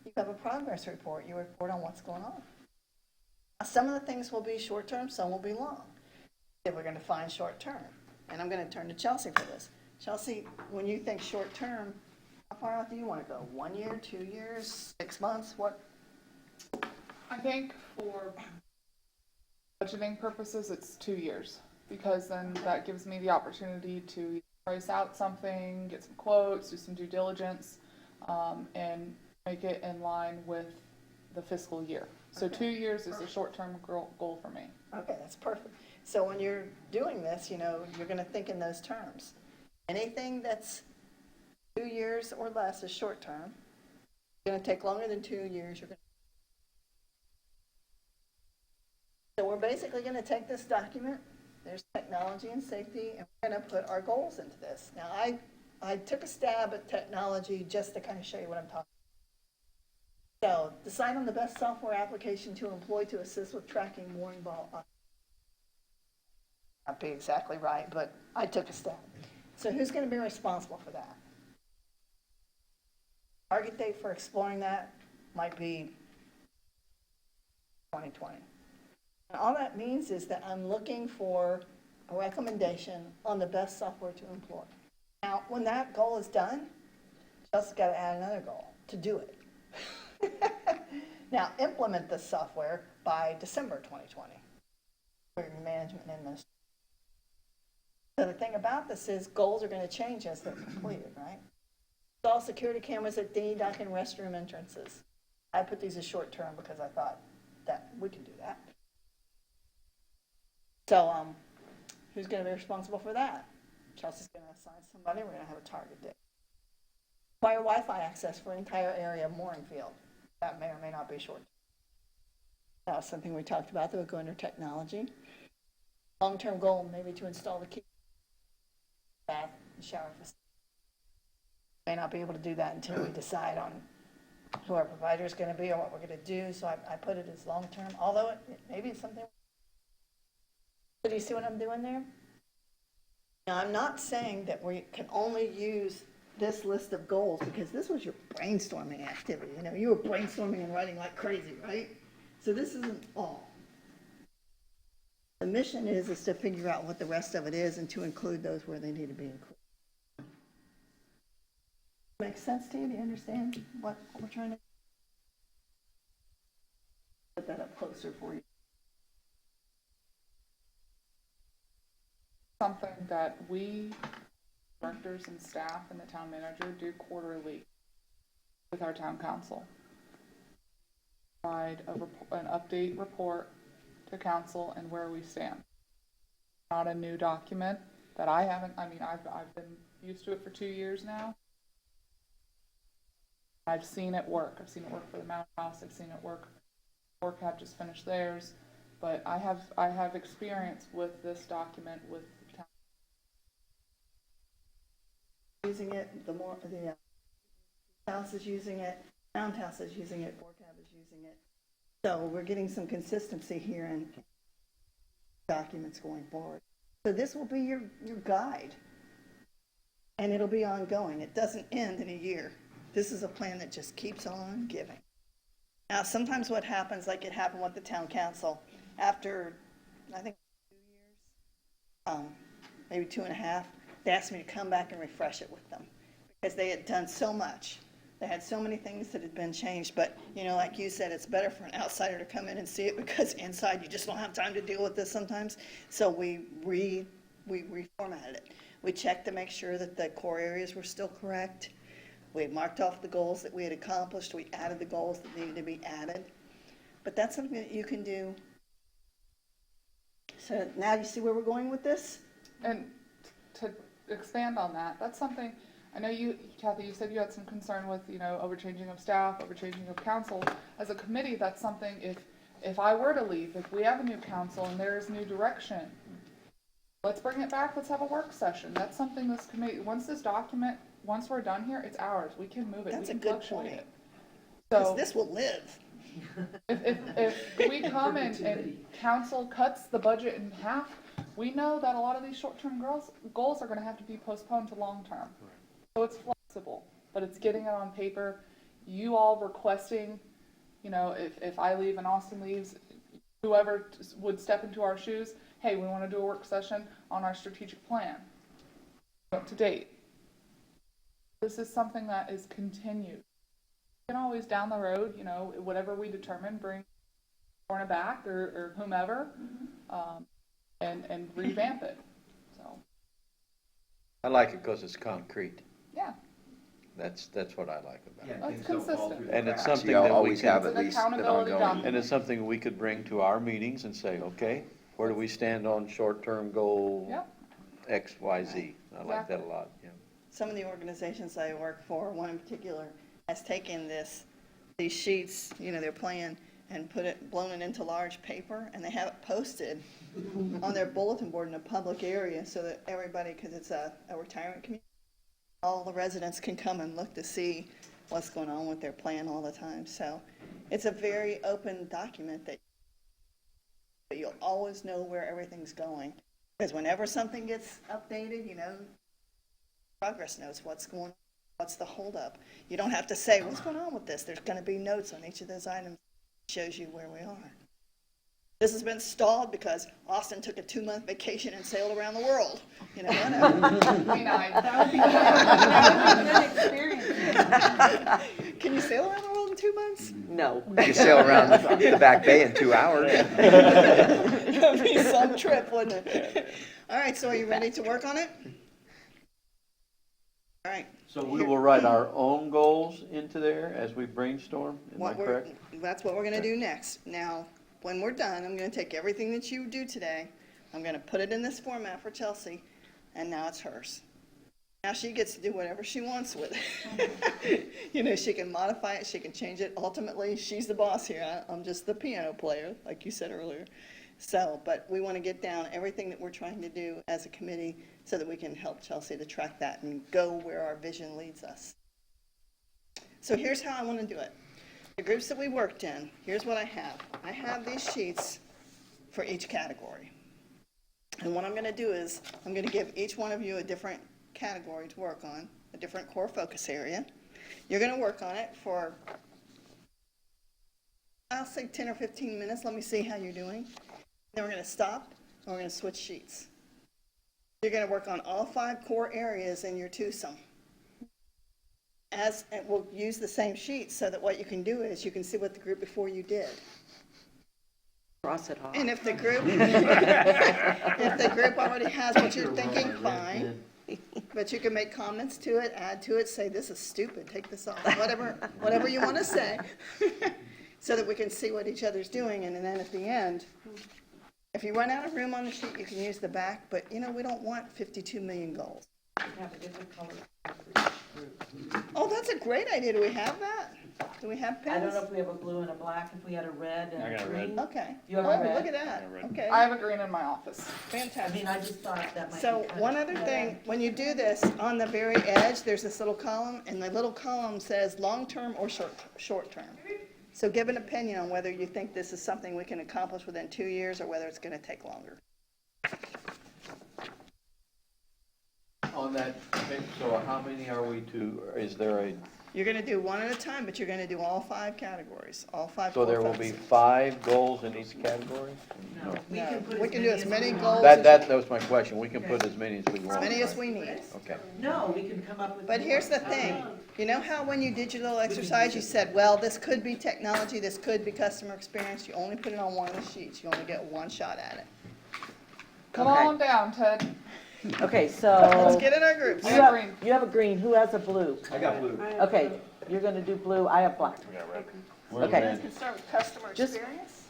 you have a progress report. You report on what's going on. Now, some of the things will be short-term, some will be long. If we're going to find short-term, and I'm going to turn to Chelsea for this. Chelsea, when you think short-term, how far out do you want to go? 1 year, 2 years, 6 months? What? I think for budgeting purposes, it's 2 years, because then that gives me the opportunity to price out something, get some quotes, do some due diligence, and make it in line with the fiscal year. So Okay. 2 years is a short-term goal for me. Okay, that's perfect. So when you're doing this, you're going to think in those terms. Anything that's 2 years or less is short-term. gonna take longer than 2 years, So we're basically gonna take this document, there's technology and safety, and we're gonna put our goals into this. Now, I took a stab at technology just to kind of show you what I'm talking about. So, decide on the best software application to employ to assist with tracking mooring ball. Not be exactly right, but I took a stab. So who's gonna be responsible for that? Target date for exploring that might be 2020. And all that means is that I'm looking for a recommendation on the best software to employ. Now, when that goal is done, Chelsea's got to add another goal to do it. Now, implement this software by December 2020 for your management and administration. So the thing about this is goals are going to change as they're completed, right? Install security cameras at dinghy dock and restroom entrances. I put these as short term because I thought that we can do that. So, who's going to be responsible for that? Chelsea's going to assign somebody. We're going to have a target date. Require Wi-Fi access for the entire area of mooring field. That may or may not be short. That was something we talked about that would go under technology. Long-term goal, maybe to install the key bath and shower facility. May not be able to do that until we decide on who our provider is going to be or what we're going to do. So I put it as long-term, although maybe it's something. Do you see what I'm doing there? Now, I'm not saying that we can only use this list of goals because this was your brainstorming activity. You know, you were brainstorming and writing like crazy, right? So this isn't all. The mission is to figure out what the rest of it is and to include those where they need to be included. Makes sense to you? Do you understand what we're trying to put that up closer for you? Something that we, directors and staff and the town manager, do quarterly with our town council. Provide an update report to council and where we stand. Not a new document that I haven't, I mean, I've been used to it for 2 years now. I've seen it work. I've seen it work for the Mountain House. I've seen it work. ORCAP just finished theirs. But I have experience with this document with town. Using it, the house is using it, Mountain House is using it, ORCAP is using it. So we're getting some consistency here in documents going forward. So this will be your guide. And it'll be ongoing. It doesn't end in a year. This is a plan that just keeps on giving. Now, sometimes what happens, like it happened with the town council, after, I think, 2 years, maybe 2.5, they asked me to come back and refresh it with them because they had done so much. They had so many things that had been changed, but, you know, like you said, it's better for an outsider to come in and see it because inside you just don't have time to deal with this sometimes. So we reformatted it. We checked to make sure that the core areas were still correct. We had marked off the goals that we had accomplished. We added the goals that needed to be added. But that's something that you can do. So now you see where we're going with this? And to expand on that, that's something, I know you, Kathy, you said you had some concern with, you know, overchanging of staff, overchanging of council. As a committee, that's something, if I were to leave, if we have a new council and there is new direction, let's bring it back, let's have a work session. That's something this committee, once we're done here, it's ours. We can move it. That's We a can good fluctuate point. it. Because So this will live. if we come and council cuts the budget in half, we know that a lot of these short-term goals are going to have to be postponed to long-term. So it's flexible, but it's getting it on paper. You all requesting, you know, if I leave and Austin leaves, whoever would step into our shoes, hey, we want to do a work session on our strategic plan. Up to date. This is something that is continued. You can always down the road, you know, whatever we determine, bring Lorna back or whomever, and revamp it. So. I like it because it's concrete. Yeah. That's what I like about it. That's consistent. And it's something You'll that we always have can, at least an accountability ongoing. document. and it's something we could bring to our meetings and say, okay, where do we stand on short-term goal Yep. X, Y, Z? I like that a lot, yeah. Some of the organizations I work for, one in particular, has taken this these sheets, they're playing and blown it into large paper, and they have it posted on their bulletin board in a public area so that everybody, because it's a retirement community, all the residents can come and look to see what's going on with their plan all the time. So it's a very open document that you'll always know where everything's going. Because whenever something gets updated, progress notes what's going on, what's the holdup. You don't have to say, what's going on with this? There's going to be notes on each of those items that shows you where we are. This has been stalled because Austin took a 2-month vacation and sailed around the world. Whatever. That would be good experience. Can you sail around the world in 2 months? No. You sail around the back bay in 2 hours. That'd be some trip, wouldn't it? All right, so are you ready to work on it? All right. So we will write our own goals into there as we brainstorm, am I correct? That's what we're going to do next. Now, when we're done, I'm going to take everything that you do today, I'm going to put it in this format for Chelsea, and now it's hers. Now she gets to do whatever she wants with it. She can modify it, she can change it. Ultimately, she's the boss here. I'm just the piano player, like you said earlier. So, but we want to get down everything that we're trying to do as a committee so that we can help Chelsea to track that and go where our vision leads us. So here's how I want to do it. The groups that we worked in, here's what I have. I have these sheets for each category. And what I'm going to do is I'm going to give each one of you a different category to work on, a different core focus area. You're going to work on it for, I'll say 10 or 15 minutes. Let me see how you're doing. Then we're going to stop and we're going to switch sheets. You're going to work on all 5 core areas in your twosome. And we'll use the same sheet so that what you can do is you can see what the group before you did. Cross it off. And if the group already has what you're thinking, fine. But you can make comments to it, add to it, say this is stupid, take this off, whatever you want to say, so that we can see what each other's doing. And then at the end, if you run out of room on the sheet, you can use the back. But we don't want 52 million goals. Have a different color. Oh, that's a great idea. Do we have that? Do we have pens? I don't know if we have a blue and a black, if we had a red and I got a a red. green. Okay. You have Oh, a red? look at that. I got a red. Okay. I have a green in my office. I Fantastic. mean, I just thought that might be So kind one of- other thing, when you do this, on the very edge, there's this little column, and the little column says long-term or short-term. So give an opinion on whether you think this is something we can accomplish within 2 years or whether it's going to take longer. On that, so how many are we is there You're going to do one at a time, but you're going to do all 5 categories, all 5 so core there will be focuses. 5 goals in each category? No, we No, can put we can do as many we goals want. That was my question. We can put as many as we As want. many as we need. Okay. No, we can come up with. But more. here's the thing, you know how when you did your little exercise, you said, well, this could be technology, this could be customer experience, you only put it on one of the sheets, you only get one shot at it. Come Okay. on down, Ted. Okay, Let's so get in our groups. I have green. you have a green, who has a blue? I got blue. Okay, you're gonna do blue, I have black. Okay. You can start with customer Just- experience.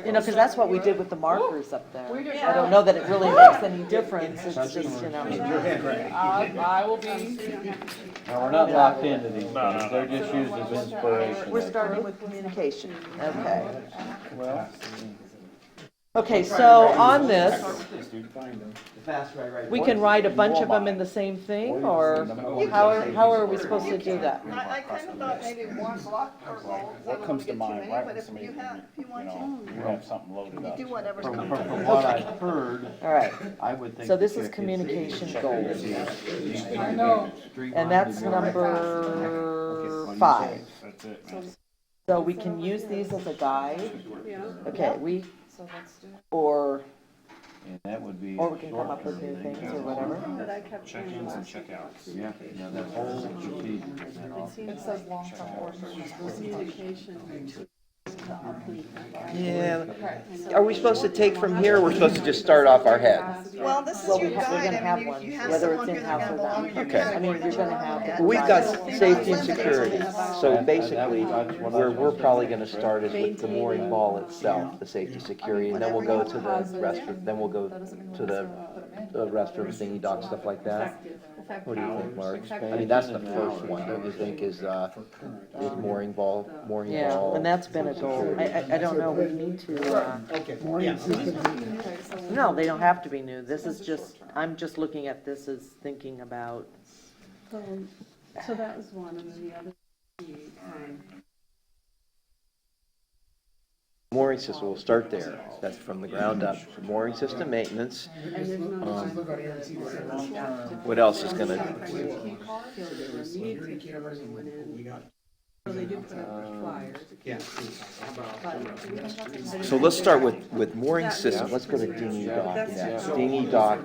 Because that's what we did with the markers up there. We did I don't great. know that it really makes any difference, it's just, I will be. Now, we're not locked into these things. They're just used as inspiration. We're starting with communication, okay. Well, Okay, so on this, The faster I write. we can write a bunch of them in the same thing, or how are we supposed to do that? I kind of thought maybe one block per goal, I What don't want comes to to get too mind, many, right, but when if somebody, you want to, you have something loaded you up. do whatever's from comfortable. what I've heard, All right, I would think. so this the is trick communication goals, I know. and that's number 5. That's it, man. So we can use these as a guide, okay, So let's do. or And that would be. we can come up with new things or whatever. But I kept Check-ins and check-outs. Yeah, now that whole procedure. It says long-term or short-term. communication. Yeah. Okay. Are we supposed to take from here, or we're supposed to just start off our head? Well, this is Well, your we're gonna guide, have I mean, one, you have whether some it's on here that are in-house gonna or belong not. in your Okay. I mean, category you're that gonna you have want. to We've got provide- safety and security, so basically, where we're probably gonna start is with the mooring ball itself, the safety, security, and then we'll go to the restroom, then we'll go to the restroom, thingy dock, stuff like that. What do you think, Mark? I Protect- mean, that's the first one, don't you think, is mooring ball? Yeah, and that's been a goal. I don't know, we need to, no, they don't have to be new. This is just, I'm just looking at this as thinking about, So that was one, and then the other, Mooring system, we'll start there. That's from the ground up. Mooring system maintenance. and there's no line. What else is gonna, So they do put up flyers. so let's start with mooring system. Let's go to dinghy dock next. Dinghy dock,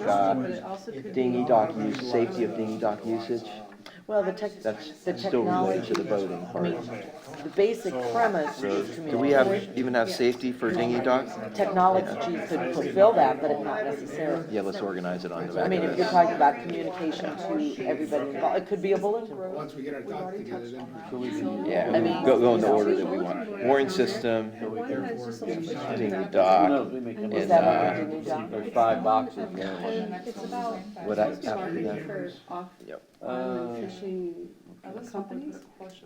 dinghy dock use, safety of dinghy dock usage. well, the That's the still related technology. to the boating I part. mean, the basic premise is Do we have, communication. even have safety for dinghy dock? Technology could fulfill that, but it not necessarily. Yeah, let's organize it on the back I of mean, if you're this. talking about communication to everybody involved, it could be a bulletin. Once we get our thoughts together, then. Yeah, I mean- go in the order that we want. Mooring system, One has just a little bit. dinghy dock, Is and, that what we did, John? There's 5 boxes And it's about what I, just marketing for off Yep. fishing companies,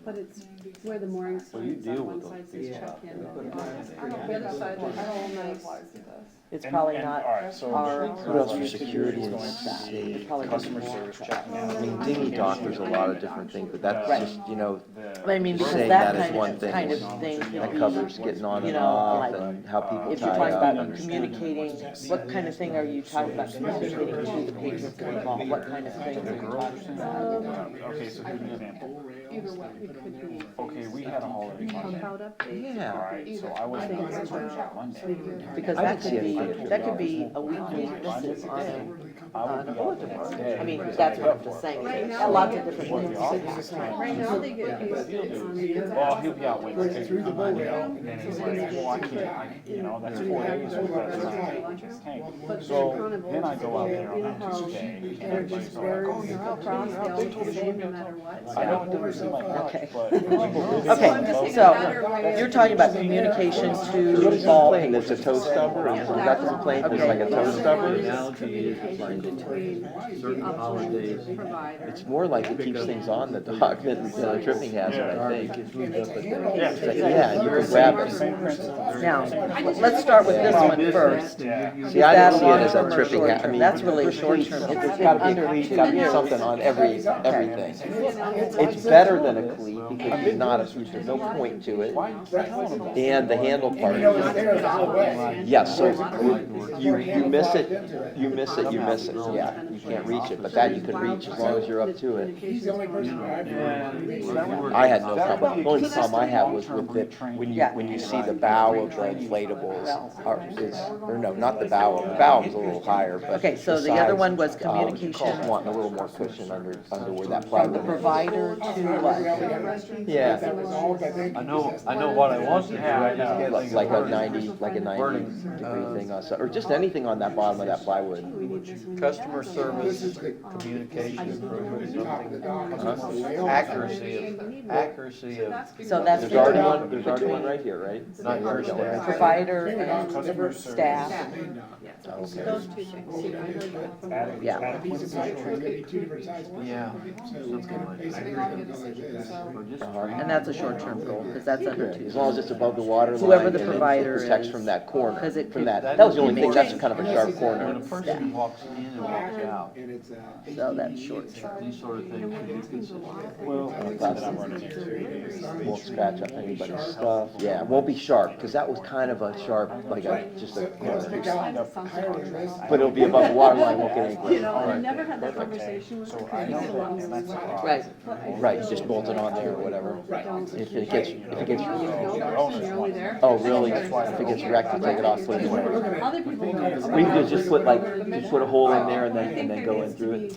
but it's where the mooring signs on one side says check-in. The other side is all nice. It's probably not All right, so. our. What else for security and safety? Probably Customer doesn't service want checking that. out. I mean, dinghy dock, there's a lot of different things, but that's Right. just, you know, I mean, because saying that that is one thing. kind of thing could that be, covers getting on you and know, off like, and how people if you're tie talking up. about and- communicating, what kind of thing are you talking about communicating to the patrons involved? What kind of thing are you talking about? Okay, so here's an example. Either way, it could be. Okay, we had a holiday Monday. Pump out updates. Yeah. Alright, so I wasn't on the on Monday. Because I that didn't see could be, anything. that could be a weekly emphasis on a bulletin board. I mean, Because that's I what I'm got just for saying. Right now, Lots of we different What things the could office happen. Right now, they get paid on the. Well, he'll be out Wednesday. And then he's like, well, I can't, you know, that's 4 days. But So Carnival, then I go out there you know on how Tuesday. and they're everybody's just like, birds oh, you're out across, there, they you're out all there. get the same no matter what. I know it doesn't seem like Okay. much, but people really. Okay, so you're talking about communication to involve Plane, there's a tow stubber, is that the complaint, there's like a tow stubber? Communication between certain holidays. Provider. It's more like it keeps things on the dock than the tripping hazard, I think. It's like, yeah, you can grab it. Now, let's start with this one first. Yeah. See, I That didn't see it as a long-term or tripping, I short-term? mean. That's really for cleats, short-term. It's gotta be Under a cleat, 2 gotta be years. something on everything. It's better than a cleat because it's not, there's no point to it. And the handle part. You know, it's there the whole way. Yes, so you miss it, you miss it, you miss it, yeah, you can't reach it, but that you can reach as long as you're up to it. He's the only person I've heard. I had no problem, the only problem I had was with the, when you see the bow of the inflatables, or no, not the bow, the bow was a little higher, but. Okay, so the other sides, one was you communication call it wanting a little more cushion under where that from plywood the is. provider to what? Yeah. That resolved, I think. I know what I want to do, I just can't think of Like a words. 90 degree thing on, or just anything on that bottom of that plywood. Customer This service, is the communication improvement, top of the dock. something, accuracy of, So that's There's already one, between there's already one right here, right? not your staff. provider and staff. Okay. Those two things. See, I know you have them. Yeah. Piece of pipe, we're getting 2 different sizes. Yeah. So it's gonna basically go like this. And that's a short-term goal, because that's under As 2. long as it's above the water line. Whoever the and it provider protects is. from that corner, 'Cause it from could- that was the only thing, that's kind of a sharp When a corner. person walks in and walks out, And it's, So that's short-term. these sort of things should be considered. Well, That's- I'm running into 3 days. Won't scratch up anybody's stuff, yeah, it won't be sharp, because that was kind of a sharp, like a, just a corner. higher than this. But it'll be above the water line, won't get any You glare. know, I never had that conversation with the people. Right. Right, just bolt it on there or whatever. If it gets, You're only there. oh, really, if it gets wrecked, you take it off, put it in. Other people don't. We can just put like, just put a hole in there and then go in through it.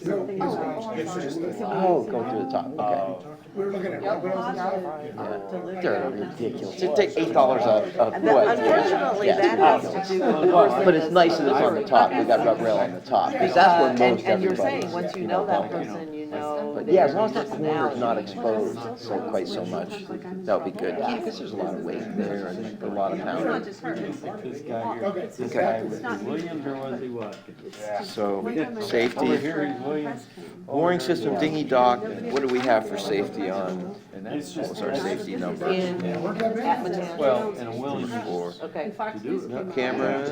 Oh, go through the top, okay. We were looking at what else is out. Yeah, they're ridiculous. It'd take $8 a And that, foot. unfortunately, Yeah. that has to do with the person. But it's nice that it's on the top, we got rub rail on the top, because that's where most And you're everybody. saying, once you know that person, you No. But yeah, as long as that corner's not exposed so quite so much, that would be good. Yeah, because there's a lot of weight there and a lot of It's not power. just her, it's Okay. not Williams or was he what? So, One time I- safety, Here he's Williams. mooring system, dinghy dock, what do we have for safety on? And What that's just. was our safety number? In, at Matanza. Well, in a Williams. Four. Okay. And Fox News came out. Camera,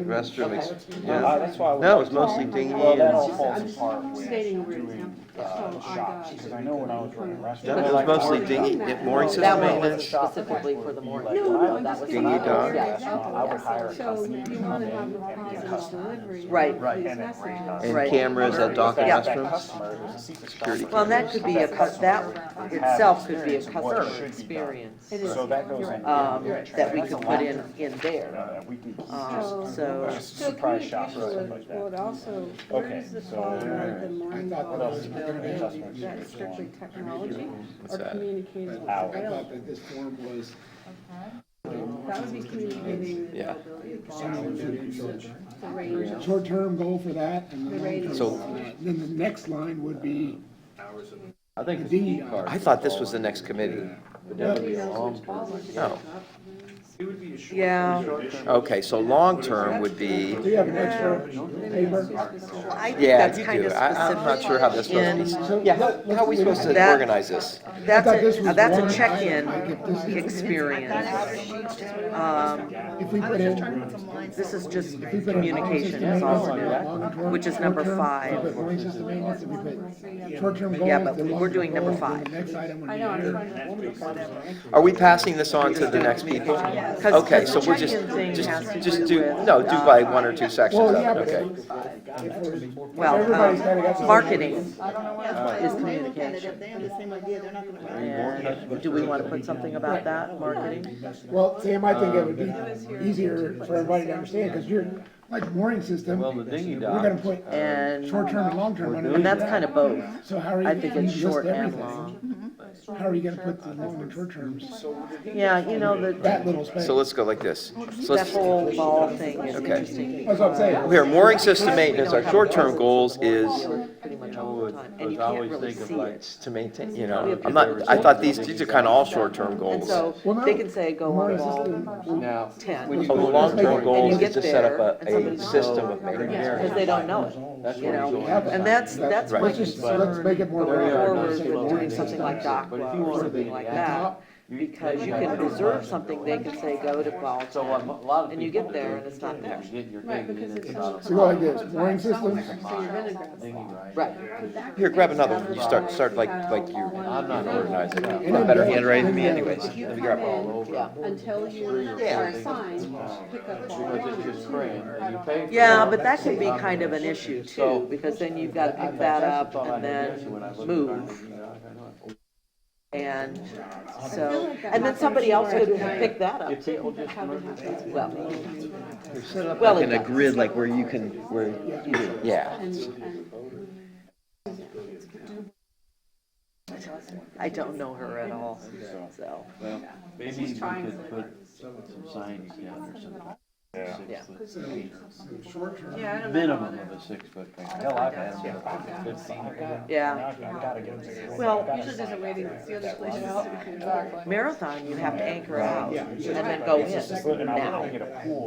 restroom, yeah. That's why I would No, like it's mostly dinghy Well, that all and, falls I'm just apart with stating a weird doing, example. So I shops, got. because I know when I was running no, restaurants. it was mostly dinghy, mooring system That one wasn't maintenance. specifically for the morning. No, I'm That just was giving Dinghy you a dock. weird Yeah. example. I would hire a So company you to want come to in have a and be a positive customer. delivery. Right. of Right, these and then messages. rate us. And Right. cameras at dock and If that restrooms. customer is a secret Security shopper, Well, and that could be a, that itself could be a customer experience, It is. So that goes in. that we could put in there. We can So, just surprise shoppers Communication and stuff would, like that. would also, where Okay, does the so- fall with the morning I thought that was vulnerability? gonna be Is that strictly technology or that? communicating what's Ow. I available? thought that this form was That would be communicating the Yeah. availability of volume, the range. short-term goal for that, and the The rating. long-term. So- Then the next line would be I think the dinghy dock. I thought this was the next committee. Nobody knows which falls into No. that. yeah, Okay, so long-term would be, Do you have an extra paper? I think yeah, that's you kind do. of I'm not sure how this specific supposed in, to be. Yeah, how are we supposed to That- organize this? that's thought this was that's one a check-in item. Like, if this is- experience. If we put in, This is just if we put in communication is all we're doing, long-term, which is number short-term, 5. we put mooring system maintenance, and we put short-term goals. Yeah, but then we're long-term doing number goals, then 5. The next item would I be know, I'm here. trying to. Are we passing this on to the next people? Okay, so we're just, check-in thing has to just do do, with, no, do by one or two sections Well, of yeah, it, but okay. well, everybody's kinda got the same marketing Yeah, is so if they look at it, communication. if they have the same idea, they're not gonna. And do we want to put something about that, marketing? Well, Sam, I think it would be easier for everybody to understand, because you're, like mooring system, Well, we're the dinghy gonna dock. put And, short-term and long-term under. and that's kind of both. So how are you? I think you it's list short and everything. long. How are you gonna put the long and short terms? Yeah, you know, That little space. So let's go like this. So that let's, whole ball thing is Okay. interesting. That's what I'm saying. here, mooring system maintenance, our short-term goals is Pretty much all the time, and you I can't always really think of see like, it. to maintain, you know, I'm not, I thought these are kind of all short-term And goals. so they can say go on Mooring ball system, Now, 10. oh, the long-term goals And you is get to set up there, and a somebody system of goes, maintenance. Because they don't know it, you know, and that's my let's just, let's make it more. going broad. forward Say with mooring doing something like systems. DACA or something like that, because you can reserve something, they can say go to ball so what 10, a lot of and you people get there do and it's not there. is get your Right, digging because in it's and so. out. So go like this, mooring systems, So you're gonna grab. Dinghy, right? Right, Here, grab another one. You start like you're, I'm not organizing it. you have better handwriting than me anyways. If you Let me come grab one. in yeah. until you are assigned, pick up all Because it's just screen, and you pay for it. Yeah, but that can be kind of an issue too, because then you've got to pick that up and then move. And so, and then somebody else could pick that up too. Well, Set up Well, like it in a does. grid like where you can, where, yeah. I don't know her at all, so, Well, maybe we could put some signs down or something. yeah. 6 foot feet. short term. Yeah, I don't know. Minimum of a 6 foot feet. Hell, I've had them for 15. Yeah, well, Usually there's a waiting, it's the other places that we can go. marathon, you have to anchor out and then go in now.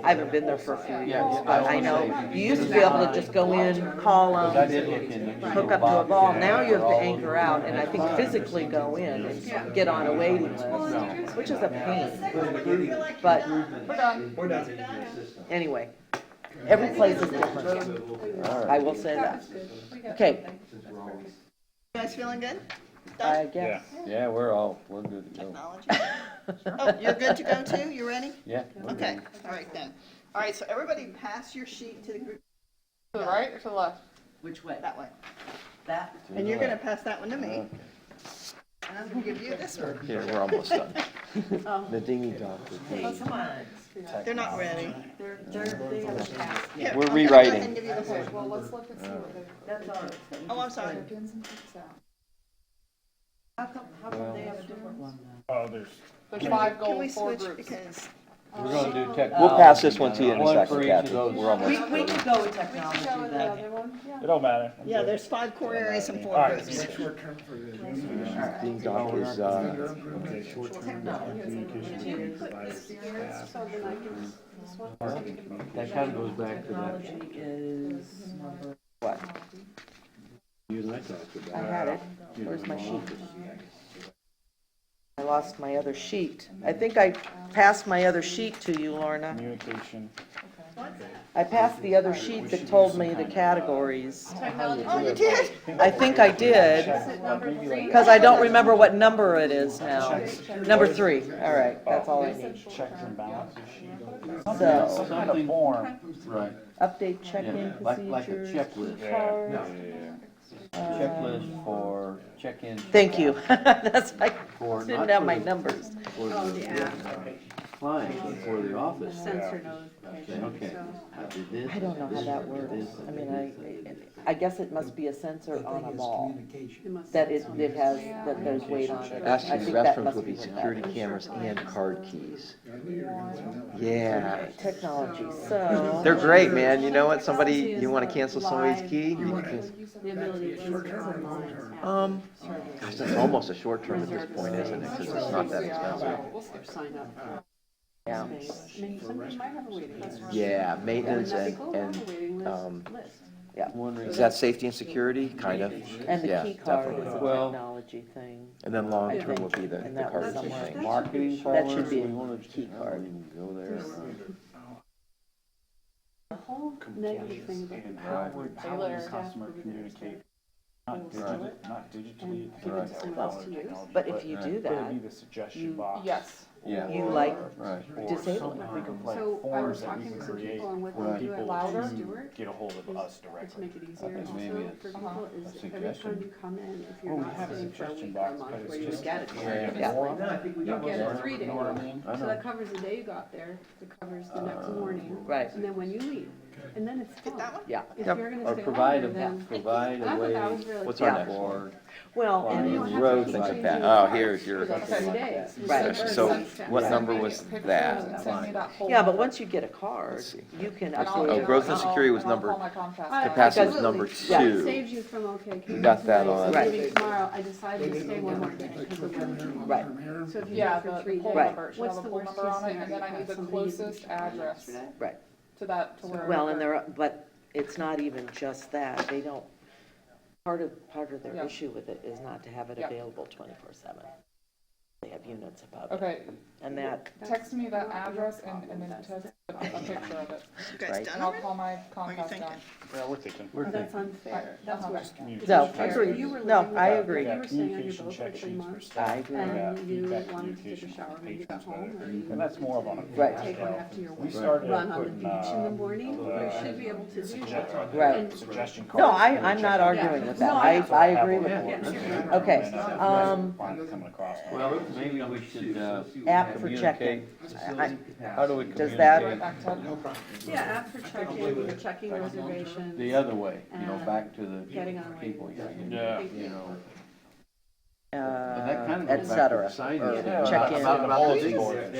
I haven't been there for a few years, but I know, you used to be able to just go in, call I them, did look in the. hook up to a ball, now you have to anchor out, and I think physically go in and get on a waiting list, which is a pain. But anyway, every place is different, I will say that. Okay, You guys feeling good? I guess. Yeah, we're good to go. Technology? Oh, you're good to go too? You ready? Yeah. we're Okay, good. all right then. All right, so everybody pass your sheet to the group To the right or to the left? Which way? that way. That? And you're gonna pass that one to me. And I'm gonna give you this one. Here, we're almost done. The dinghy dock would Oh, be, come on. They're not ready. They have a task. Here, We're I'm gonna go rewriting. ahead and give you the whole- Well, let's look and see what they. That's ours. Oh, I'm sorry. Getting some picks out. How come they have a different one then? Oh, there's, There's 5 Can we goals, 4 switch groups. because We're gonna do technology. We'll pass this one to you in a One second, for each of Kathy. those. We're almost. We could go with technology Go with the then. other one, yeah. It don't matter. I'm Yeah, good. there's 5 core areas and 4 All right. groups. Short term for the. Dean Doc is, Okay, short term. So then I can, this one? That kind of goes back to that, Technology is number, what? you and I talked I about. had it. Where's my sheet? I lost my other sheet. I think I passed my other sheet to you, Lorna. Communication. I passed the other sheet that told me the categories. Oh, you did? I think I did, because I don't remember what number it is now. Number 3, all right, that's all I need. Checks and balances sheet. So, Some kind of form. Right, update check-in Yeah, like a procedures, checklist. key cards. checklist for check-in. Thank you. That's, I For, didn't not have for my the- numbers. For the client, but for the office. Sensor notification, Okay. so. I did this, I don't know how this, that did works. this, I and mean, did I guess it must be a sensor on a mall, It must- that it has, that there's weight on it. I actually, think that restrooms must would be what that security is. cameras and card keys. Yeah. Technology, so. They're great, man. You know what? Somebody, you wanna cancel somebody's key? You can cancel. The ability to use it online. Gosh, that's almost a short term at this point, isn't it? Because it's not that expensive. Or sign up for Yeah. space. I mean, somebody might have a waiting list. Yeah, maintenance Wouldn't that be cool? and, Have a waiting um, list. is that safety and security? Kind of. And the Yeah, key card is definitely. a Well- technology thing. And then long term would be the And the that was card key somewhere. thing. Marketing That folders, should be we a wanna key I card. wouldn't even go there. The whole negative thing about And the how power would Taylor. customer communicate? Not Right. not digitally. And give it to someone else to use. But if you do But that, it'd be the suggestion box. Yes. Yeah. you like Right. Or disable some it. kind of like So I forms was that we talking can to some create people and what for they do people at to Stewart get a hold of us to directly. make it easier think also maybe for it's people is every suggestion. time you come in, if Well, you're we not have a staying for a suggestion week or a box, month but where it's you just. get it. Yeah. You get a 3-day You know what I one. mean? I So know. that covers the day you got there, it covers the next morning. Right. And then when you leave, and then it's fun. Yeah. If Yep. you're gonna Or stay provide longer, a, then. provide And a I thought way that was really What's cool. our next? for, Well, And you don't have to road keep things like changing that. your Oh, cards here's your. for the 3 days. Right. So what Send number me was pictures that? and send me that whole yeah, but number. once you get a card, Let's see. you can And I'll- update Oh, it. growth and I'll- security was and I'll number- call my Comcast I- guy. Capacity was absolutely. number That 2. saves you from, okay, We came got in that tonight, on- I'm leaving tomorrow, I decided to stay one more day because of weather. Right. So if you Yeah, go for the 3 poll days, number, it should what's have a the poll worst number case on it, scenario? and then I You need have the somebody who closest didn't show up address yesterday? Right. to that, to where. Well, and but it's not even just that. They don't, part of their Yeah. issue with it is not to have it Yeah. available 24/7. They have units above it. Okay, And that, text me that address and then text a picture of it, You guys Right. done and I'll already? call my you Comcast thinking? guy. Yeah, we're thinking. Oh, that's unfair, that's Uh-huh. where. Just communication. no, Fair. agreed. You were No, living I with- agree. You were staying on your Communication boat for check 3 sheets for months, staff. I agree. and you Feedback wanted to take a communication shower, for maybe you got patrons home, better. or you And that's more of on a. Right. take one after your We work, started run on the putting, beach in the morning, you should be able to do that. Right. And- Suggestion cards. No, I'm not arguing with that. I agree with you. Okay, Coming across. well, maybe we should, app for check-in. communicate. How do we Does that- communicate Back to, Yeah, app for check-in, for checking reservations. the other way, And back to the getting on a waiting people, list. yeah, you know. But that kind of Et goes back to cetera, the signage. or Yeah, check-in. about These- these,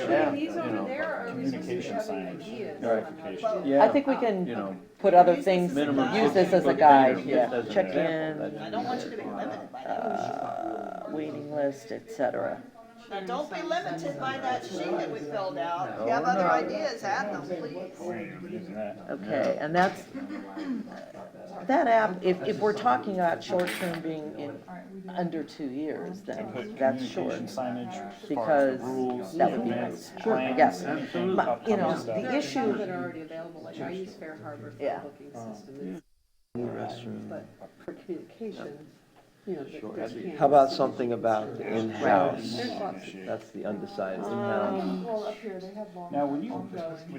Yeah, these you over know. there are Communication resources having signage. ideas. Verification. Yeah, I think we you can know, put other things, minimum use this as a 50 guide, containers, yeah. just as an Check example. in, I don't want you to be limited by that. waiting list, et cetera. Now, don't be limited by that sheet that we filled out. If you have other ideas, add them, please. Using that. Okay, and that's, that app, if we're talking about short-term being in under 2 years, then that's short. Communication signage, as far as Because the rules, that would be events, nice. Sure, plans, yes. Absolutely. But, you know, upcoming stuff. the Some issue, that are already available, like I use Fair Harbor for Yeah. the booking system, New restroom. but for communication, you know, Sure. there's can't. How about something about the in-house? There's lots of. That's the undecided in-house. well, up here, they have long. Now, when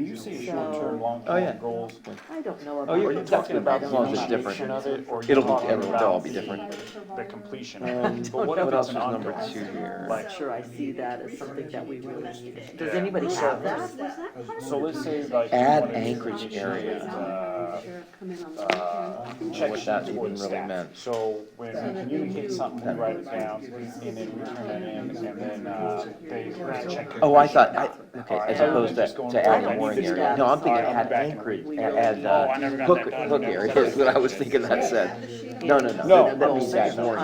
you say So- short-term, Oh, long-term yeah. goals, I don't know Oh, about. you're are you that's talking good. about As the long as it's completion different. of it, or are you It'll be, talking they'll all about be different. the completion? But what if what else it's is an number ongoing? 2 here? Like, Sure, I see that as something that we really need. Does anybody have that? Was that part of so the let's say conversation? like. Add one of the Anchorage issues area. is, sheriff come in on the weekend. check What that sheets even for the really staff. meant. So when we communicate something, we write it down, and then we turn that in, and then, they check it. Oh, I thought, okay, Alright, as so opposed just to, going to forward, add the I need mooring this area. done. No, I'm thinking Alright, I'll add be back in. Anchorage, add, Oh, I never got hook, that done. hook Never area, said is what I was thinking that said. No, no, no, No. that means add mooring,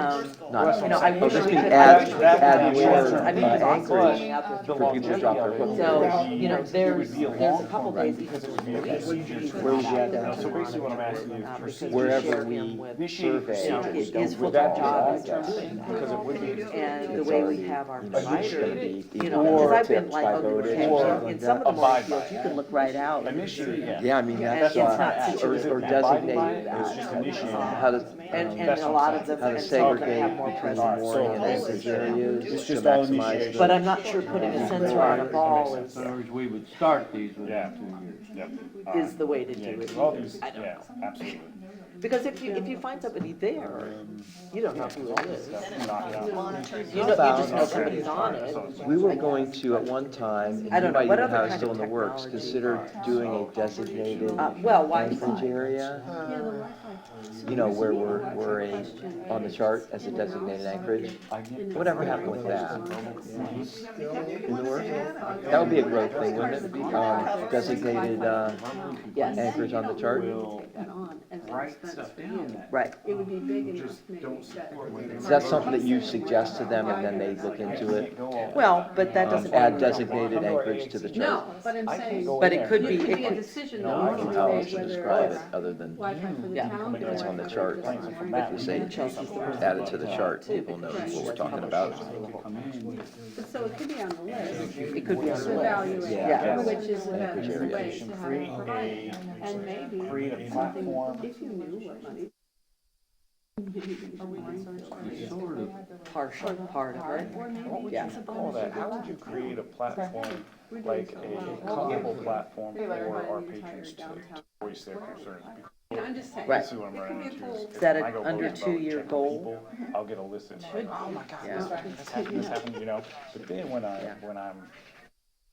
not, You know, I oh, wish this we means could. add more, I mean, it's awesome anchorage going out there The for people to drop their hook. So, you know, it there's would be a a long couple form, days. because it would be a procedure. Where would you add that? So basically what I'm asking is procedure. Wherever we Initiate survey, procedures. we It don't is would full-time that be job, all, it's I guess? Because it would be. And the It's way we already, have our you know, it's gonna provider, be you either know, because I've been tips like, by okay, voting or in some of the mooring abide by fields, you can look right out. Initiate, yeah. Yeah, I mean, And that's, it's not or situated. designate, It's just initiating. how to, And That's a what lot I'm of the, how to and some of them segregate have more between the presence. mooring and So- anchorage areas It's to just all maximize initiation. the. But I'm not sure putting a sensor on a ball That is, In other words, we would start these Yeah. within 2 years. Yep. is the way to do Yeah, it. 'cause all these, I don't yeah, know. absolutely. Because if you find somebody there, you don't know who it is. Knock it out. You know, you just know somebody's on it. We were going to, at one time, and I you don't know, might what even other have it kind still of in the works, technology? consider doing a designated Well, anchorage Wi-Fi. area. Yeah, the Wi-Fi. You know, where we're on the chart as a designated anchorage. Whatever happened with that? In the works? That would be a growth thing, wouldn't it? Designated, Yes, anchorage on the chart? Take that on as an expense for you. right. It would be big enough maybe that. Is that something that you suggest to them and then they look into it? Well, but that doesn't. Add designated anchorage to the chart? No, but I'm saying. But it could be, It could it be a could, decision No, that I needs don't to know be how made else to whether describe it, it's other than Wi-Fi for the Yeah. town. if it's on the chart. If we say, Chelsea's the first. add it to the chart, people know what we're talking about. But so it could be on the list. It could be on To the list. evaluate Yeah. which is the best Anchorage area. way to have it provided. And maybe Create a something, platform. if you knew what money. Sort of. Partial part of it. Yeah. Call that, how would you create a platform, like a comfortable platform for our patrons to voice their concerns? I'm just saying. Right. This is what I'm running into. Is that when I an go under vote about 2-year checking goal? people, I'll get a list that's like, oh my God, Yeah. this happened, you know? But then when Yeah. I'm,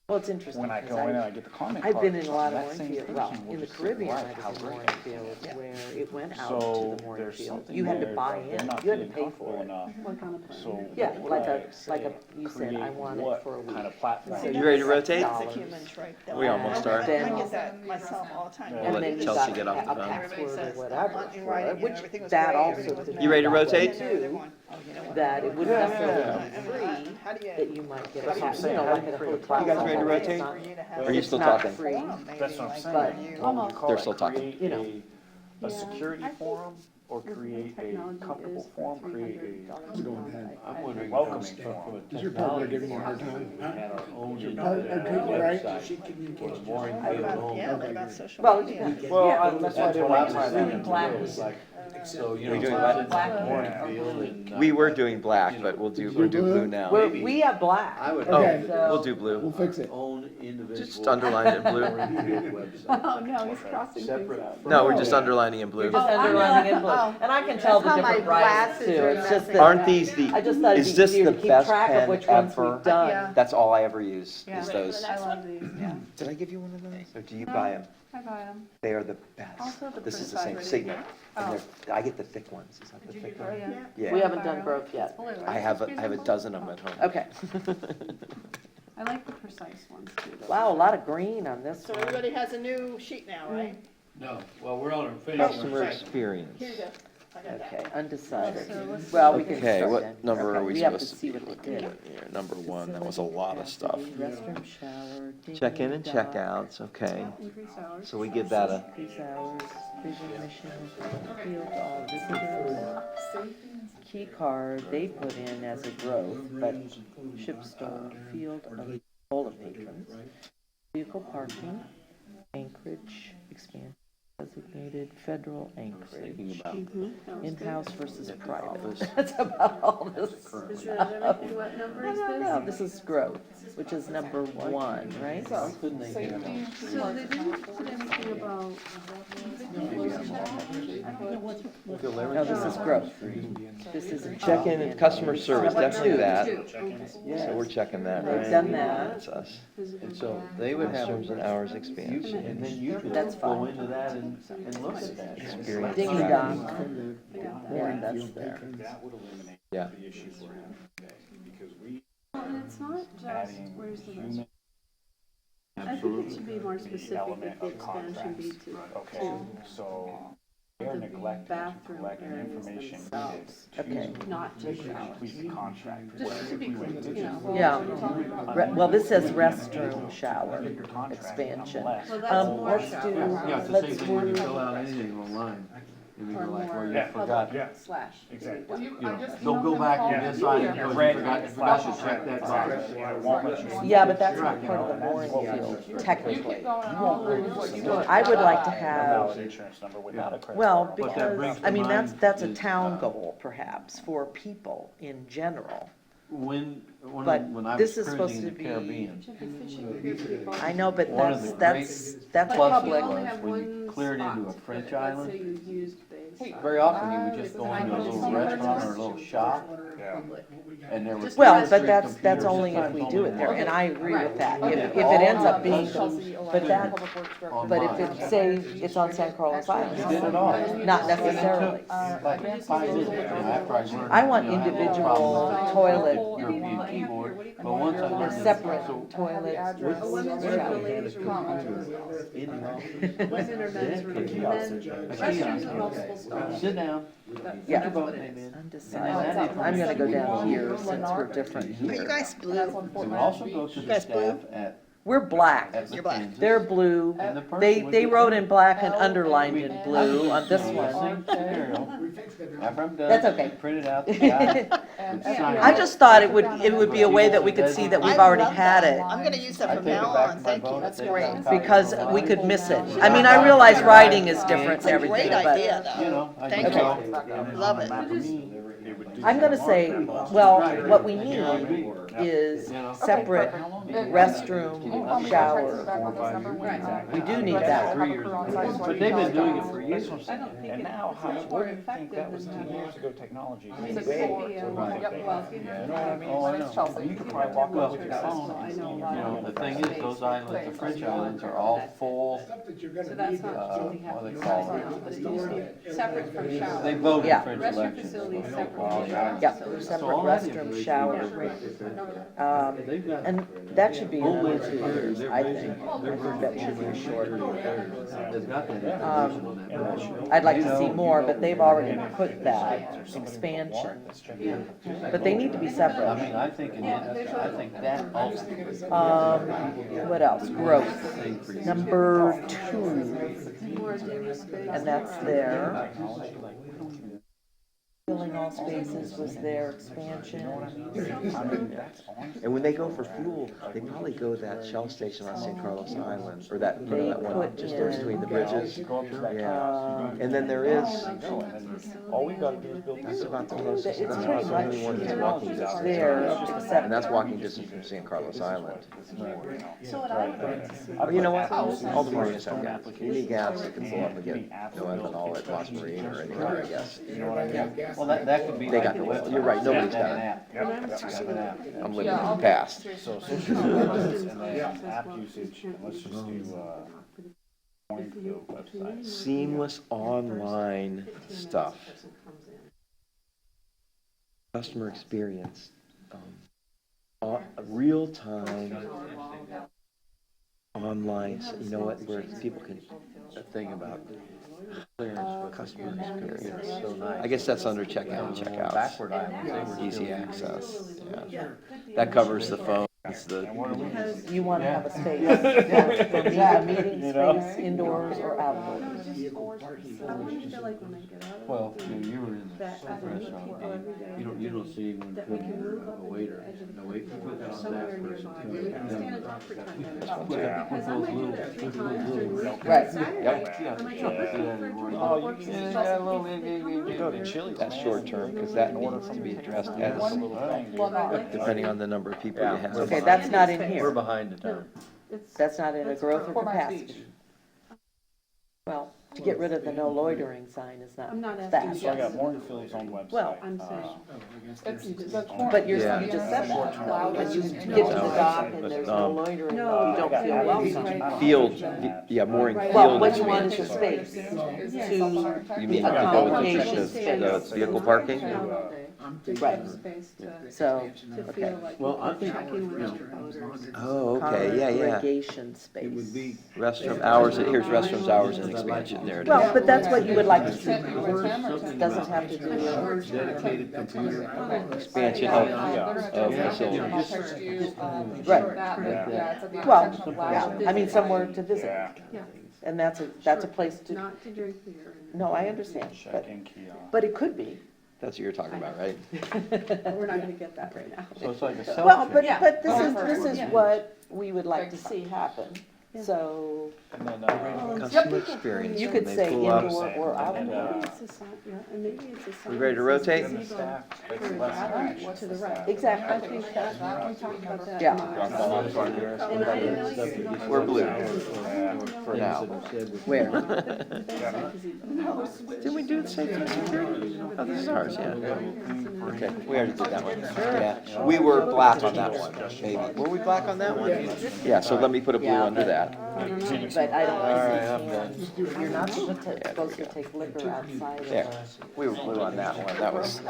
Well, it's interesting. when I because go in and I get the comment card. I've been in a lot of that mooring same fields, well, person will in the just Caribbean, write I how was in great mooring it fields is. where it went out So to the mooring there's field. something You had to there buy that they're in, not you had to feeling pay comfortable for it. enough. Like on a plane. So Yeah, what like I a, say, you said, I create want it what for a week. kind of platform. So You ready to rotate? $6. Human trait. We almost are. I get that myself all the time. We'll And let then you Chelsea got get off the a phone. password or whatever In for writing, it, you know, which everything was that great, also everything was could. You ready to be that way rotate? too, That it wouldn't necessarily be free, How do you? that you might get a, That's what I'm you saying. know, How like do you at a create a hotel. You guys ready to rotate? It's not- Or are you it's still not talking? free. That's what I'm saying. But- What would you call They're it? still talking. Create You know. a security forum, or create a comfortable forum, create I'm wondering. welcoming from forum. a Is your partner technology giving you a hard point, time? we had our own Your partner internet treat you right? website for the mooring What field about, only. yeah, what about social Well, media? Well, Yeah. that's why I That's didn't what I want to tie was that thinking into Black. today, this. it's like, so, you Are know. you doing it's what? a mooring field and, We were doing black, but we'll do blue now. We have black. I would. Oh, Okay. we'll do We'll blue. fix it. Own individual. Just underline it in blue. mooring field website. Oh, no, he's crossing things Separate. out. No, we're just underlining in blue. You're just Oh, I underlining know. in blue. Oh. And I can tell the That's how different my writers glasses too. are It's just messing that, Aren't these the, I just thought it'd is be this easier the to keep best track of pen which ones ever? we've done. Yeah. That's all I ever use, Yeah. is those. I love these, yeah. Did I give you one of those? Or do you No. buy them? I buy them. They are the best. Also the This is the precise same Sigma. Oh. And I get the thick ones. Is that the thick one? Yeah. We Yeah. haven't done growth yet. Blue, right? I have It's a blue? dozen of them at home. Okay. I like the precise ones too. though. Wow, a lot of green on this So one. everybody has a new sheet now, right? No, well, we're on our Customer finishing. experience. Here you go. I got that. Okay, undecided. So let's- Well, we can Okay, start what then. number Okay, are we have to supposed to see be what looking they did. at here? Number one, that was a lot of stuff. Restroom, shower. Check in and digging, check dock, outs, okay. Increase hours. So we give that a, Increase hours, vision, mission, field, all visitors. Key card, they put in as a growth, but ship store, field of all of patrons. Vehicle parking, Anchorage, expand, designated federal Anchorage. In-house versus private. That's about all this. Is that everything? What number I is don't know, this? this is growth, which is number 1, right? Couldn't they get them? So they didn't put anything about. No, this is growth. This isn't. check in and customer service, definitely that. Okay. So we're checking that, We've right? done that. That's us. And so they would have. Restrooms and hours You expansion. can- And then you could That's go fine. into that and and look at that. Experience. Dinghy dock. I got that. Yeah, that's there. That would eliminate Yeah. the issue we're having today, because we Well, and it's not just, adding where's the human rest? I think it should be more specific element that the of expansion be contracts. to Okay, so they're the neglecting to bathroom collect the areas information needed themselves, Okay. not to showers. complete the contract. Just to be clear, you know. Yeah. what we're talking about. Well, this says restroom, shower, Contract expansion. nonetheless. Well, that's more Let's do, shower. Yeah, it's the let's same thing when you do, fill out anything online. And you Or go like, well, more you forgot. Yeah. slash. Exactly. Well, you, You I know, just don't go emailed back them and all. decide Yeah. because Red, you forgot to check that box. It won't let you. yeah, but that's not Right. part of the mooring field, You keep technically. going on and what you do. I would like to A have, valid insurance number without a credit well, card. But that because, brings I to mean, mind that's a is, town goal, perhaps, for people in general. When But I this was is supposed cruising to the be- Caribbean, Should be fishing here, people. I know, but One of the that's But if public. you only was have when you one cleared into spot, a French let's island, say you used the spot. very often you would just go into a little restaurant or a little shop, Yeah. and there was. Just Well, because- but that's only if we do it there, and I agree with that. If it ends up being, but that, but if it, say, it's on San Carlos Island, You did it all. not necessarily. Like 5 minutes, you know, after I learned. I want you know, I had no individual problem with toilet, European keyboard, but once I learned. separate so- toilets. A women's room for the ladies' room. Women or men's room, and then restrooms with multiple stalls. Sit down. Yeah. Put your boat name in. Undecided. I'm gonna go down here since we're different Are you here. guys blue? It would also go to the guys blue? staff at We're black. You're black. Kansas. They're blue. And the person They would they get- wrote in black and underlined in blue on this The one. same scenario. After I'm done. That's okay. Print it out, the guy would sign I it. just thought it would be a way that we could see that we've already had it. I'm gonna use that I from take it now back on, to my thank you, boat, that's take it great. back to Because my we boat. could miss it. I mean, I realize writing is different It's and a everything, great but idea, You though. know, I Thank just you. go. Love it. I'm gonna say, well, what we need is separate restroom, shower. We do need that. But they've been doing it for years. I don't think And it's now, how, much what more do you think effective that was than 10 having. years ago, technology? I mean, it was could big. be a, Right. yep, well, if you You have. know what I mean? Oh, I My name's Chelsea. You could probably walk up with your phone. I know a You lot know, of the thing is, those islands, the French islands are all full, So that's not something what do happening they call right now, but separate from shower. they voted Yeah. French Restroom elections. facilities separate Oh, from shower Yeah, facilities. separate all that restroom, information shower. They've got. And that should be another Homeland 2 Security, years, they're I busy. think. They're I think that should be short. They've got that information on that boat. I'd like to see more, but they've already put that expansion. But they need to be I separate. mean, I think, I think that also. What else? Growth. Thing for you. Number 2, More dinner space. and that's there. Filling all spaces was their expansion. And when they go for fuel, they probably go to that Shell station on San Carlos Island, or that, They that one put just goes in- between the bridges. Yeah. And then there is, All we've got to do is build. that's about the closest, It's that's pretty about the only much one that's walking distance. there, And except that's walking distance from San Carlos Island. So what I would like to see. But you know what? All the marinas have gas. You need gas, you can pull up and get no ethanol at Lost Marine or anywhere, I guess. Well, that could be. They like got the the- website. you're right, nobody's Have got an it. app. Have an app. I'm living in the past. So social services and then app usage, and let's just do, mooring field website. Seamless online stuff. Customer experience. Real-time online, you know what, where people can, a thing about clearance, customer experience. So nice. I guess that's under checkout and checkouts. Backward islands, they were Easy still- access, yeah. That covers the phones, the, you want to have a space. For me, a meeting space, indoors or outdoors. I want to feel like when I get out of. Well, you were in the That I don't meet people restaurant, every day. you don't see anyone That we can cooking move or up a into waiter, the edge of the no wait, country, put that on somewhere that person. nearby, where we can stand and talk for 10 minutes. Yeah. Because I might do that 3 times during the week. Right. Saturday, Yep. I might go for Oh, you can, got a little, You go to Chile. that's short term, because that needs to be addressed as, depending on the number of people you have. Okay, that's not in We're here. behind the time. That's not in a growth or For my capacity. speech. Well, to get rid of the no loitering sign is not I'm not asking that. you So I got Yes. Morganfield's own website. Well, I'm saying. It's the corner. But you're, Yeah. you just said that, though, Louder when you and get to indoors. the No, dock but, and there's no loitering, you No, don't but feel then welcome. Field, yeah, mooring Right. Well, field. what you want is a space Is to, You mean the to go with the, accommodation space. the vehicle parking? Right. Space to, So, to okay. feel like Well, you're I- checking with voters. Oh, okay, yeah, yeah. Congregation space. It would be. Restroom hours, here's restrooms, hours, and expansion, there it is. Well, but that's what you would like to see. It Doesn't have to do with, Dedicated computer. Expansion of facilities. Right. Yeah, it's at the well, intersection of yeah, Loudon. I mean, somewhere to visit. Yeah. Yeah. And that's a place to, Not to drink beer. no, I understand, but, Check-in kiosk. but it could be. That's what you're talking about, right? But we're not gonna get that right now. So it's like a Well, self. but, Yeah. but this Oh, is yeah. what we would like to see happen. So, And then, Customer experience. you when could they say pull up. indoor or outdoor. Maybe it's a sign, yeah, and maybe it's a sign. We ready to that says rotate? gazebo Staff, for basically less outreach than to the right. I Exactly. think that, we talked about that. Yeah. And I didn't know you could. We're blue. For now. Where? Didn't we do the safety and security? Oh, this is ours, yeah. Okay, we already did that one. Yeah, we were black on that one, maybe. Were we black on that one? Yeah, so let me put a blue Yeah, under but- that. But I don't I'm think you can. You're not supposed to take liquor outside of. There, we were blue on that one. That was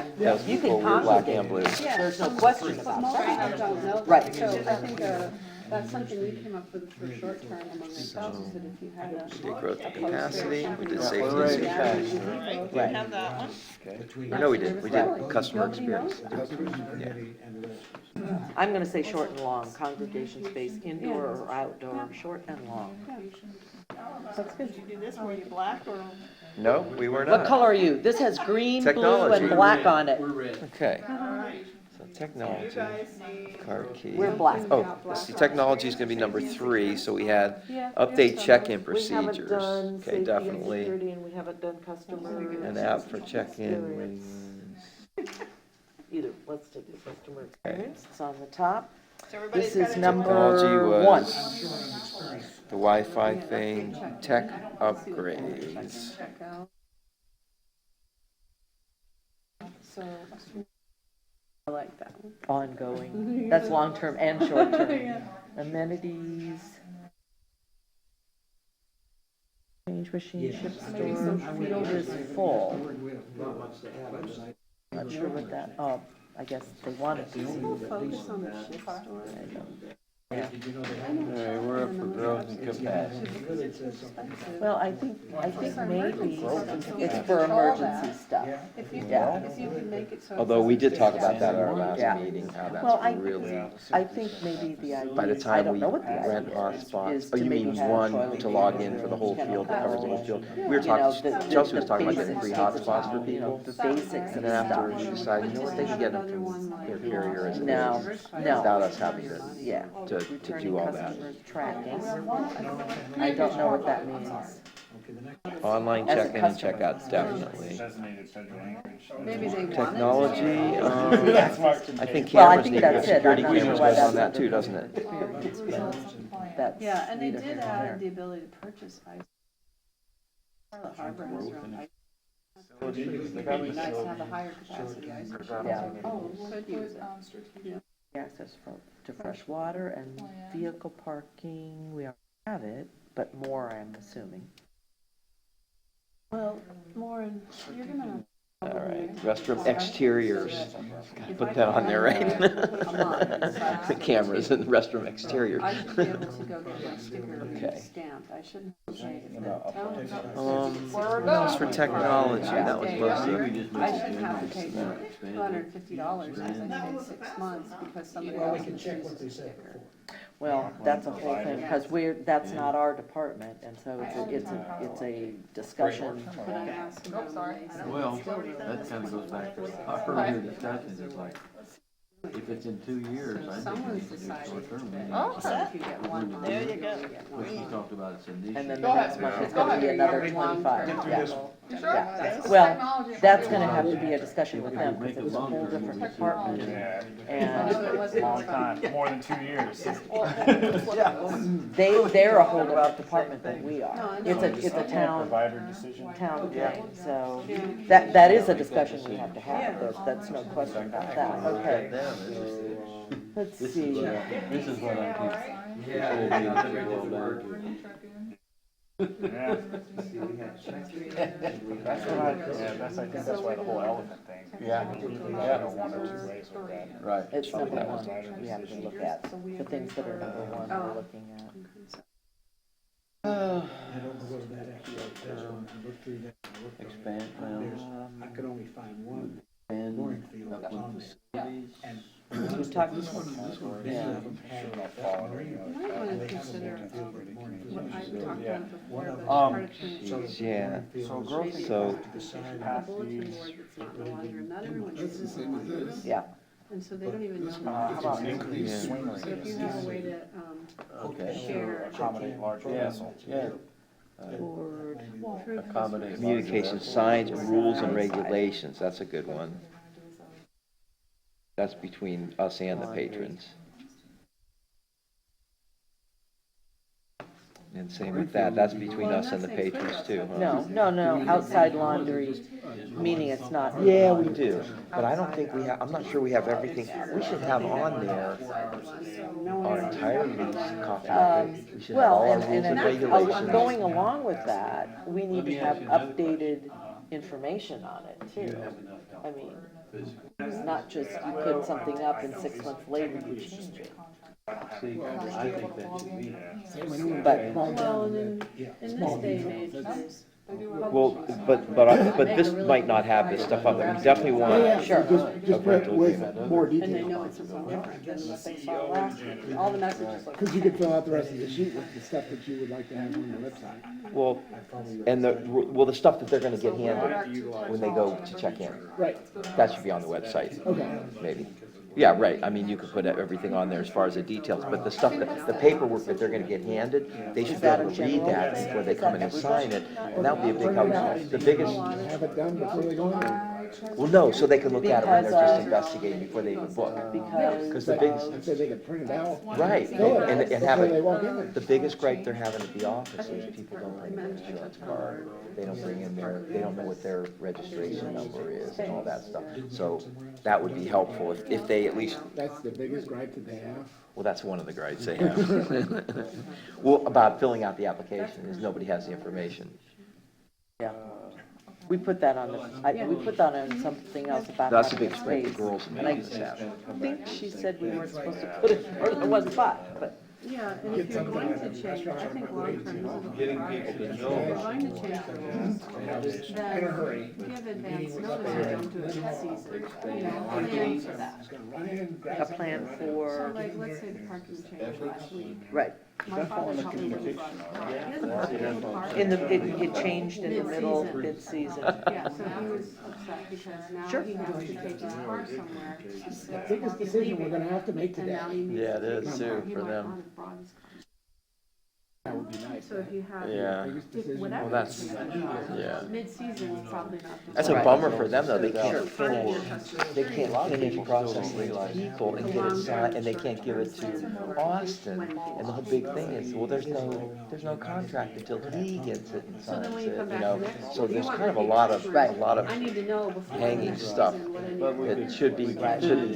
You before can we were black congregate. and blue. There's no question But about most that. people don't know that. Right. So I think that's something we came up with for short term among ourselves, is that if you had a. Growth and capacity, we did safety and Alright. security. Right. Have that one? Or no, we did customer experience. Yeah. I'm gonna say short and long, congregation space, indoor or outdoor, short and long. That's good. Did you do this, were you black or? No, we were What not. color are you? This has green, blue, Technology. and black on it. Okay. So technology, Guys need. card key. We're black. Oh, let's see, technology is gonna be number 3, so we had Yeah, update check-in We haven't procedures. done Okay, safety and definitely. security, and we haven't done customer. An app for check-in. experience. Either, let's take the customer experience, it's on the top. So everybody's This got is a Technology number 1. was the Wi-Fi thing, tech upgrades. Check out. So, I like that one. Ongoing, that's long-term and short-term. Amenities. Change machine, ship store, field is full. Not sure what that, oh, I guess they wanted to see We'll the. focus on the ship store. Yeah. Alright, we're up for growth and capacity. Well, I think maybe it's for emergency stuff. If you, Yeah. if you can make it so. it Although we doesn't did talk stick about out that at our too last Yeah. meeting, how Well, that's really, I think maybe the idea, by the I time don't we know what the idea rent is hotspots, oh, to you maybe mean have one toilet to log in paper for the whole and field, that covers the whole field? We were You know, talking, Chelsea was talking about getting basics free of the hotspots for town, you know, people. the basics And of then afterwards, stuff. you decide, you know what, they can get them from their carrier as it No, is. no. Without us having Yeah. to Returning do all that. customers tracking. I don't know what that means. Online As a check-in and customer. check-out, definitely. Designated central Anchorage. Maybe they want it. Technology, I think Well, I cameras think need, that's it. security I'm not sure cameras why goes on that's that too, doesn't it? Experience, but that's Yeah, and they neither did here nor add there. the ability to purchase ice. The harbor has their own ice. They It'd be nice to have a higher capacity ice. Yeah. Oh, could use it. Access to fresh water and vehicle parking, we already have it, but more, I'm assuming. Well, Lauren, you're gonna. All right, restroom exteriors, gotta put that on there, right? The cameras and the restroom exteriors. I should be able to go get my sticker Okay. stamped. I shouldn't have to pay for the town. What else for technology? That was mostly, I shouldn't have to pay $250 because I stayed 6 months because somebody else can choose a sticker. Well, that's a whole thing, because that's not our department, and so it's a discussion. But I asked about sorry. Well, that kind of goes back to our earlier discussions, it's like, if it's in 2 years, I think someone's it's decided short-term. today. Oh, So if you get 1 month. There you go. get Which one we month. talked about, it's And then initial. the next month, it's gonna be another 25, yeah. Sure. Yeah. It's Well, technology. that's gonna have to be a discussion with them, because it's a whole different department. Yeah. And Long time, more than 2 years. they're a whole different department than we are. It's a town, Provider decision. town thing, so that is a discussion we have to have, that's no question about that, okay. Let's see. This is what I keep. Yeah. Yeah. That's what I think that's why the whole elephant thing. Yeah. I don't want to two ways with that. Right. It's number one, we have to look at, the things that are number one we're looking at. I don't know whether that actually, look through that. Expand, well, I could only find one and mooring field up on with there. facilities. And We talked this one, many of them have marina. You might want They to have a consider, mooring field. what I talked Yeah. about before, but Um, part of change. Yeah. So growth and So- capacity The path bulletin fees. board that's not no longer, not everyone That's the uses same as it. this. Yeah, And so they don't even know. How about increased Yeah. swing So if you have a way to, Okay. share. accommodate larger Yeah, vessels? yeah. board, Accommodate. Communication signs, rules and regulations, that's a good one. That's between us and the patrons. And same with that, that's between us and the patrons too, huh? no, outside laundry, meaning it's not. Yeah, we do, but I don't think we have, I'm not sure we have everything. We should have on there our entire lease, copy of it. We should have Well, all our and, rules and and regulations. going along with that, we need to have updated information on it too. I mean, it's not just you put something up and 6 months later you change it. See, I think that should be. But, Well, and in this day and age, there's. Well, but this might not have this stuff on there. We definitely want. Sure. Just put with more And they detail, know it's something different than what they saw last year. All the messages look. because you could fill out the rest of the sheet with the stuff that you would like to have on your website. Well, and the stuff that they're gonna get handed when they go to check in. Right, That should be on the website, okay. maybe. Yeah, right, I mean, you could put everything on there as far as the details, but the stuff, the paperwork that they're gonna get handed, they should be able to read that before they come in and sign it, and that would be a big help. The biggest, Have it done before they go in there. well, no, so they can look at it when they're just investigating before they even book. Because the biggest, I'd say they could print it out. right, Fill it and out have before they it, walk in there. the biggest gripe they're having at the office is people don't bring their insurance card, they don't bring in they don't know what their registration number is and all that stuff. So that would be helpful if they at least, That's the biggest gripe that they have. well, that's one of the gripes they have. Well, about filling out the application is nobody has the information. yeah, we put that on we put that on something else about. That's a having big gripe the space. girls in And I business have. think she said we weren't supposed to put it more than one spot, but. Yeah, and if you're going to change, I think long term, Getting people to if know you're about going to change the rules, then give advance notice or don't do it mid-season. You know, plan for that. A plan So for, like, let's say the parking changed last week. right, My father probably would have thought, he doesn't park in the park. it changed in the middle, mid-season. Yeah, so he was upset because now Sure. he has to take his car somewhere. The biggest decision we're gonna have to make And today. now he needs Yeah, it to is take his too, car. He for might them. not have brought his car. That would be nice. So if you have. Yeah. Biggest If decision. whatever. Well, that's- you're thinking about, yeah. Mid-season is probably not. the That's a right. bummer for them, though, they So can't part of your finish, customer they experience can't finish people processing still don't these people and get it signed, and they can't give it to Austin. And the whole big thing is, well, there's no contract until he gets it and So then signs when you it, come you back know? to next. So if you there's want kind of a repeat lot of, customers, I need to know before the hanging next stuff season what I need to do. that should be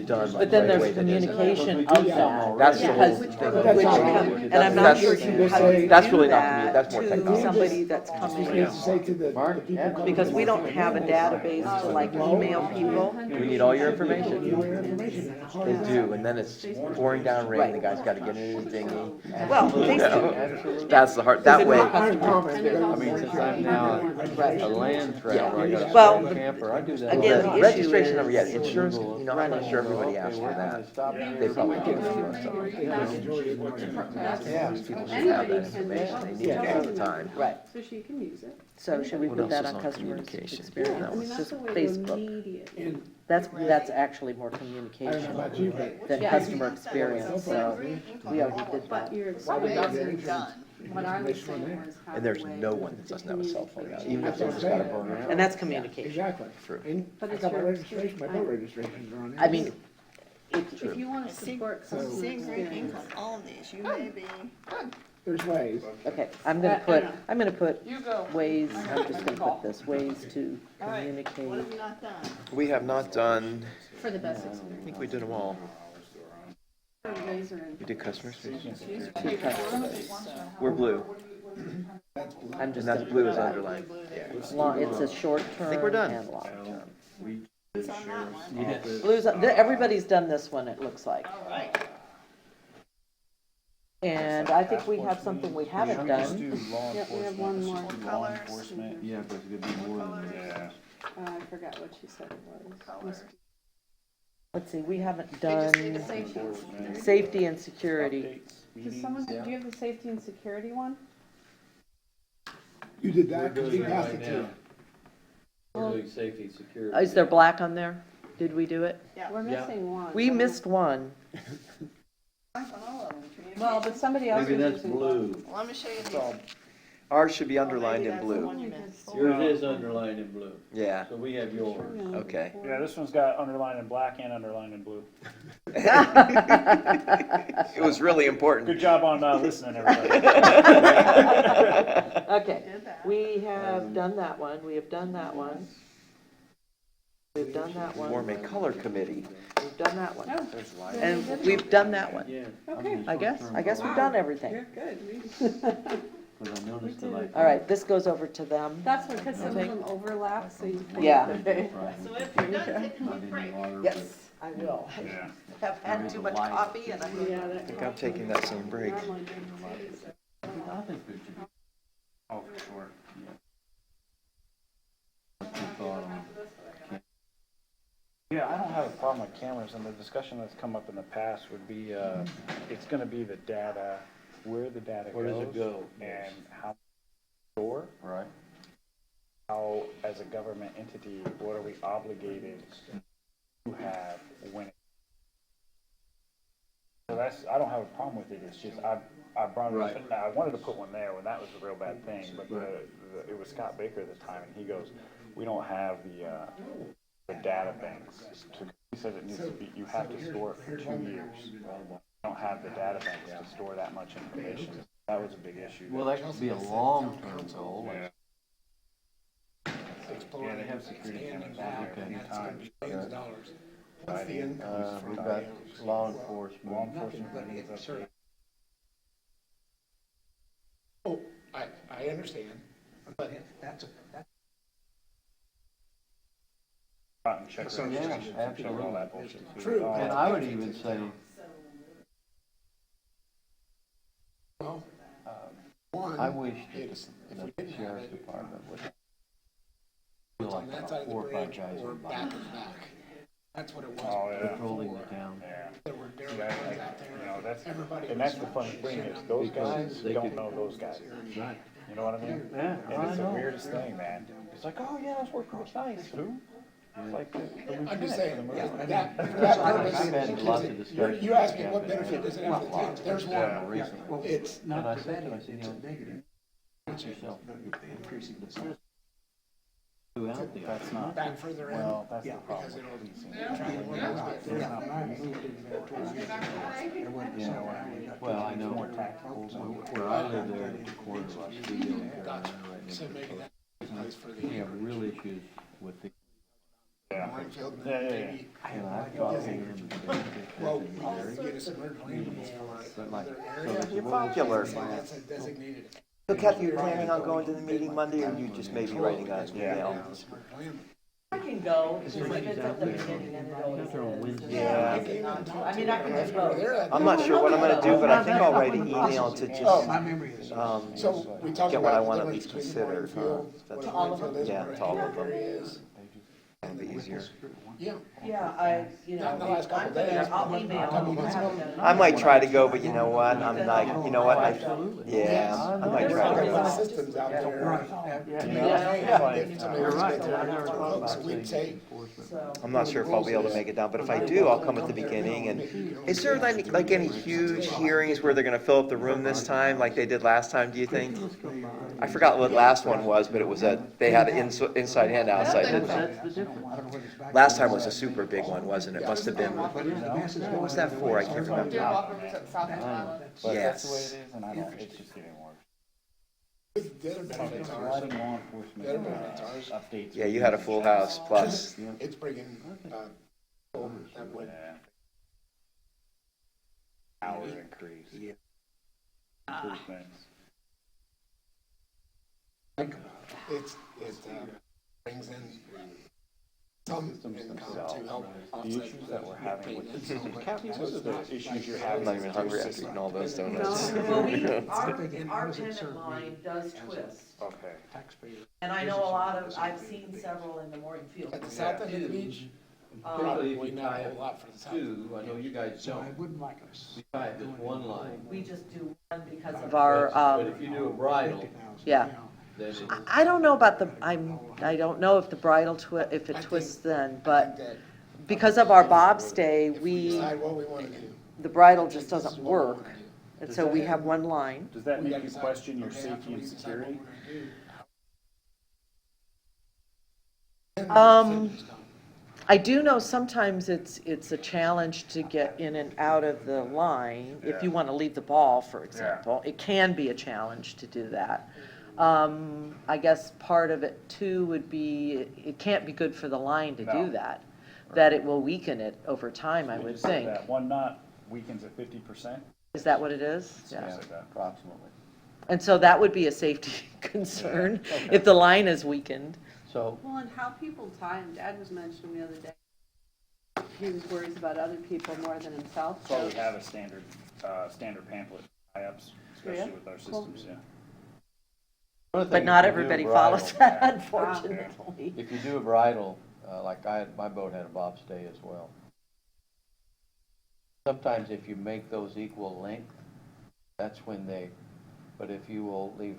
done But then right there's away that isn't. communication of that. That's the Because, whole which, thing. and I'm not That's- sure how you that's do really not that commu- that's more to technology. somebody that's Just coming needs to say to the people coming. because we don't have a database to like email people. We need all your information. All your information. They do, and then it's pouring down rain, the guy's gotta get in his dinghy. Well, they You know? do. That's the hard, that way, Iron comment, they're I gonna- mean, since I'm now a land traveler, I got Well, a camper, I do that. again, all the day. issue registration number, yeah, is insurance, you know, I'm not sure everybody asks for that. They probably give it to us, so. Yeah, people should have that information, they need it all the time. Right, So she can use it. so should we What put else that is on on customer communication? experience? Yeah, I mean, It's that's just the way to Facebook. immediate. And That's actually more I don't know communication about you, but than Yeah. customer experience, so we already did that. But your why would that experience be is done? what I was saying was how And there's the way no one to that doesn't have a cell phone now, communicate. even if they That's just what got a I'm saying. burner. And that's communication. Exactly. True. And But I it's got my your registration, my boat experience. registrations are on there. I mean, If you want to support customer Seeing great experience. ink on all of these, you may be. There's ways. okay, I know. I'm gonna put You go. ways, I I'm gotta just make a gonna call. put this, ways to All right, communicate. what have you not done? We have not done, For the best I experience. think we did them all. Laser and- We did customer experience. Okay, we're gonna take one and a half. We're blue, I'm just and that's gonna blue put is that. underlined. Yeah. It's a short term we're done. and long term. Who's on that one? Yes. Blues, everybody's done this one, it looks like. All right. And I think we have something we haven't done. Yep, we have one more. Colors. Yeah, but it's gonna be more than that. I forgot what she said it was. Let's see, we haven't They just need done a safety. safety and security. Does someone, do you have the safety and security one? You did We're that, because doing we it passed right it to now. you. We're doing safety and security. Is there black on there? Did we do it? Yeah. We're Yeah. missing one. We missed one. Black on all of them. Communication. Well, but somebody else Maybe is that's using. blue. Well, let me show you these. Ours should be Oh, underlined maybe in that's the blue. one you missed. Yours is underlined in blue, Yeah, so we have yours. okay. Yeah, this one's got underlined in black and underlined in blue. It was really important. Good job on listening, everybody. Okay, Did that. we have done that one, we have done that one. We've done that one, Form a color committee. we've done that one. Oh, And we've done that one. Yeah. Okay. I guess we've done everything. Good. Because I noticed that like. All right, this goes over to them. That's because some of them overlap, so you. Yeah. So if you're done, take a quick break. Yes, I will. Yeah. Have had too much coffee and Yeah, I. that. I think I'm taking that same break. I think there should be. Oh, for sure. What's your thought on? Yeah, I don't have a problem with cameras, and the discussion that's come up in the past would be, it's gonna be the data, where the data goes. Where does it go? And how store, Right. how, as a government entity, what are we obligated to have when it. So that's, I don't have a problem with it, it's just, I brought it up, and I wanted to put one there when that was a real bad thing, but it was Scott Baker at the time, and he goes, we don't have the data banks. He says it needs to be, you have to store it for 2 years. You don't have the data banks to store that much information. That was a big issue. Well, that could be a long-term goal. Yeah. Yeah, they have security cameras back, at and any that's time. billions of dollars. What's the increase We've from got those? law enforcement. Law Nothing enforcement but needs it, sir. update. Oh, I understand, but that's And check So, registration, yeah, check all that bullshit too. True. And I would even say, well, one. I wish it's- that if we the didn't have sheriff's it, department would feel it's like on that about side of the 4 or 5 bridge guys or are back and back. That's what it was. Oh, yeah. patrolling the town. Yeah. There were See, derelicts like, out there. you know, that's, Everybody and that's was the funny thing is, those guys They don't could- know those guys. Right. You know what I mean? Yeah, And it's the I know. weirdest thing, man. It's like, oh, yeah, I was working with nice, who? It's like the I'm just saying, lieutenant. that, for that purpose, I've had lots of discussions. you asked me with what Captain benefit does it have to the town, there's Yeah. one. Recently. It's And I said to him, I said, you know, ask yourself, who out there? That's not, back further in. well, that's the Because problem. it'll try to work out. It's not Well, I know where I live there at the corner of our studio and Carolina right next So to maybe the that's for the. we have real issues with the, Yeah. Minefield, Yeah, yeah, yeah. maybe, and I've talked to him. well, get us alert animals for it. But like, Other so areas. there's a Thank you, Larry. That's a designated. So Kathy, you planning on going to the meeting Monday, or you just maybe writing an email? I can go, if it's at the beginning and it always After on is. Wednesday. Yeah. I mean, I can just vote. I'm not sure what I'm gonna do, but I think I'll write an email to Oh, just, my memory is. um, So we talked get what I about want the at difference least between the considered, Minefield, that's what a all of them? Minefield is, Yeah, what a to all of Hayward them. area is. That'll be easier. Yeah. Yeah, Not in the last couple days. I'll email. Couple months ago. I might try to go, but you know what? I'm like, you know what? Yeah, I might There's try to other go. systems out there. You're right, I've never thought about So we'd say, I'm not sure if I'll be able to make it down, but if I do, I'll come at the beginning. And is there like any huge hearings where they're gonna fill up the room this time, like they did last time, do you think? I forgot what last one was, but it was they had an inside and outside. That's the difference. Last time was a super big one, wasn't it? Must have been, what was that for? I can't We're doing remember. walkovers at South End Island. But that's the way it Yes. is, and I don't, it's just getting worse. the other benefits A are, lot of law enforcement, the other benefits are, updates. Yeah, you had a full house plus. it's bringing, people that would, Yeah. Hours increase. Yeah. Improvements. it brings in some income to help The offset issues that we're having with maintenance. this is the issues you're I'm having. not even hungry after eating all those donuts. Well, our pennant line does twist. Okay. And I know a lot of, I've seen several in the mooring field. At the south end of the beach, Particularly if probably you not tie a it whole lot for the south. end. two, I know you guys So I don't, wouldn't like us. we tie it just one line. We just do one because of our, But if you do a bridle, yeah. then it, I don't know about I don't know if the bridal if it I twists think- then, I but think that because of our bobstay, if we decide what we wanna do, the bridle just this is doesn't what we work. wanna do. And so we have one line. Does that We make gotta you decide, question your okay, safety after we and decide what security? we're gonna do, Um, I do know sometimes it's a challenge to get in and out of the line. If you want to leave the ball, for example, it can be a challenge to do that. I guess part of it too would be, it can't be good for the line to No. do that. That it will weaken it over time, I We would just said think. that one knot weakens at 50%. Is that what it is? Yeah. Yeah. approximately. And so that would be a safety concern okay. if the line is weakened. So, Well, and how people tie, and Dad was mentioning the other day, he was worried about other people more than himself. That's why So we have a standard pamphlet tie-ups, especially with our systems, yeah. another But thing, not if you do a everybody bridle- follows that, unfortunately. If you do a bridle, like my boat had a bobstay as well. Sometimes if you make those equal length, that's when but if you will leave,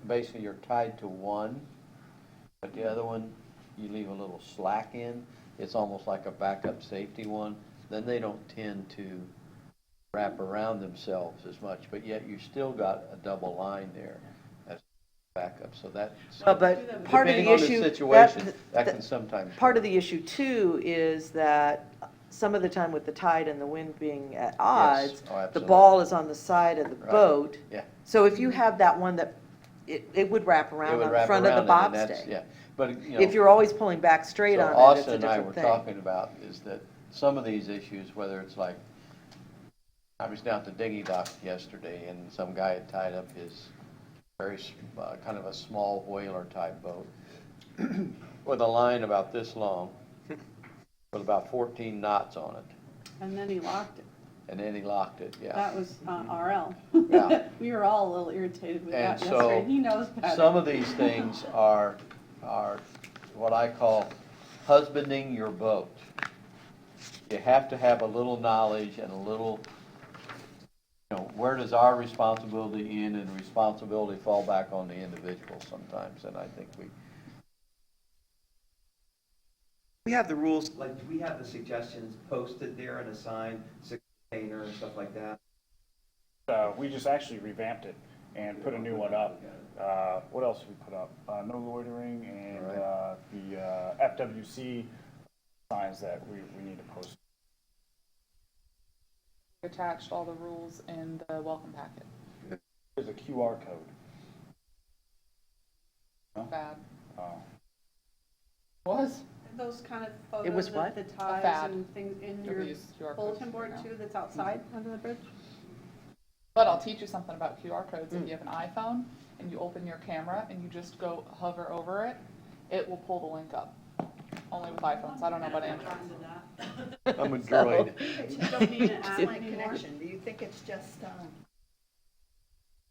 basically you're tied to one, but the other one, you leave a little slack in, it's almost like a backup safety one, then they don't tend to wrap around themselves as much, but yet you still got a double line there as backup, so that's. Well, but part of the Depending on issue, situation, that can sometimes. part of the issue too is that some of the time with the tide and the wind being at odds, Oh, the absolutely. ball is on the side of the Right. boat. Yeah. So if you have that one that, it would wrap It around would on the wrap front of the around it, and that's- bostay. Yeah, but, you know. If you're always pulling back straight So on it, Austin it's a and I were different thing. talking about is that some of these issues, whether it's like, I was down at the dinghy dock yesterday and some guy had tied up his kind of a small whaler type boat with a line about this long with about 14 knots on it. and then he locked it. And then he locked it, yeah. That was RL. Yeah. We were all a little irritated with And that so, yesterday. He knows better. some of these things are what I call husbanding your boat. You have to have a little knowledge and a little, where does our responsibility end and responsibility fall back on the individual sometimes, and I think We have the rules. Like, do we have the suggestions posted there and a sign, container and stuff like that? We just actually revamped it and put a new one up. What else did we put up? No loitering and the FWC signs that we need to post. Attached all the rules in the welcome packet. There's a QR code. Bad. Oh. Was? Those kind of It was photos what? of the fad. ties and things in your Nobody uses QR codes bulletin board now. too that's outside under the bridge? But I'll teach you something about QR codes. If you have an iPhone and you open your camera and you just go hover over it, it will pull the link up. Only with iPhones. I don't know about Android. I'm a droid. It just don't need an online connection. Do you think it's just,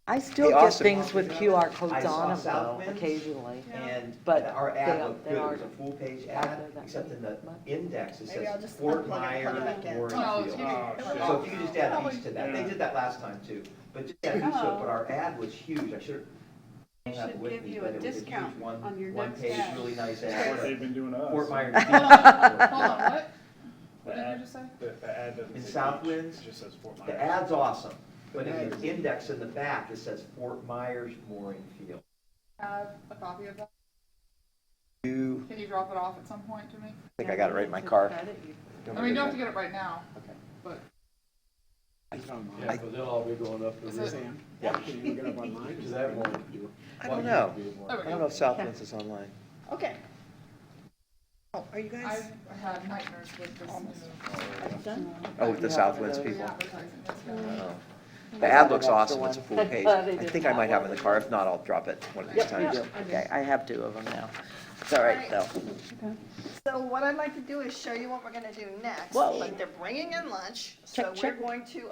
I still Hey, get Austin. things with QR I codes saw on them though, Southwinds, occasionally. And But our ad they- looked they good, it are was a full-page out ad, there that except in the much. index, it Maybe I'll says just Fort unplug it and plug it back in. Myers, No, Warrenfield. you So if you just add each to that, they did that last time too, but just add each to it, but our ad was huge, I should They have should with give me, you but a it was a huge discount on your one next page, ad. really nice That's what ad. they've been doing to us. Fort Myers. Hold on, what? What did you just say? The ad doesn't In say Southwinds, beach, it just says Fort Myers. The ad's awesome, but in the index in the back, it says Fort Myers Mooring Field. Have a copy of that? You, Can you drop it off at some point to me? I think I got it right in my car. I mean, you don't have to get it right now, but Yeah, but they'll all be going up to Is the it- Sam. Yeah. Can you get up online? Because that won't. I don't know. there I we don't know go. if Southwinds is online. Okay. Oh, are you guys I've had nightmares with this new done? Oh, with the Southwinds people. advertising. It's gonna- Oh. The ad looks awesome, it's a full page. I think I might have it in the car, if not, I'll drop it one of these times. Okay, I have 2 of them now. It's all right though. So what I'd like to do is show you what we're gonna do next. Whoa. But they're bringing in lunch, so Check, we're check. going to,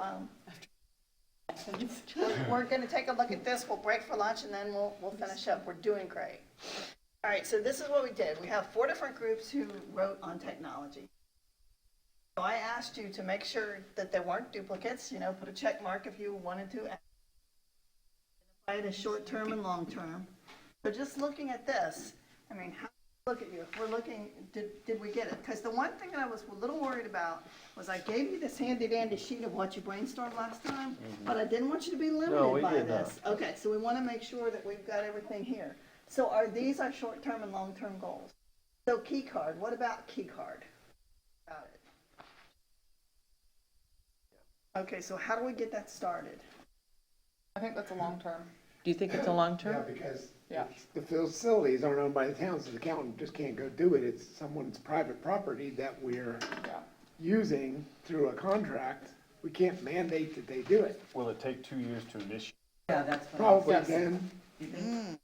we're gonna take a look at this, we'll break for lunch, and then we'll finish up. We're doing great. All right, so this is what we did. We have 4 different groups who wrote on technology. So I asked you to make sure that there weren't duplicates, put a check mark if you wanted to. Identify it as short-term and long-term. So just looking at this, I mean, look at you. If we're looking, did we get it? Because the one thing that I was a little worried about was I gave you this handy-dandy sheet of what you brainstormed last time, but I didn't want you to be No, limited we by did this. Okay, so we want to make sure that we've got everything here. So are these our short-term and long-term goals? So key card, what about key card? Got it. Okay, so how do we get that started? I think that's a long term. Do you think it's a long Yeah, term? because Yeah. the facilities aren't owned by the town, so the accountant just can't go do it. It's someone's private property that we're Yeah. using through a contract. We can't mandate that they do it. Will it take 2 years to initiate? Yeah, that's Probably Yes. then.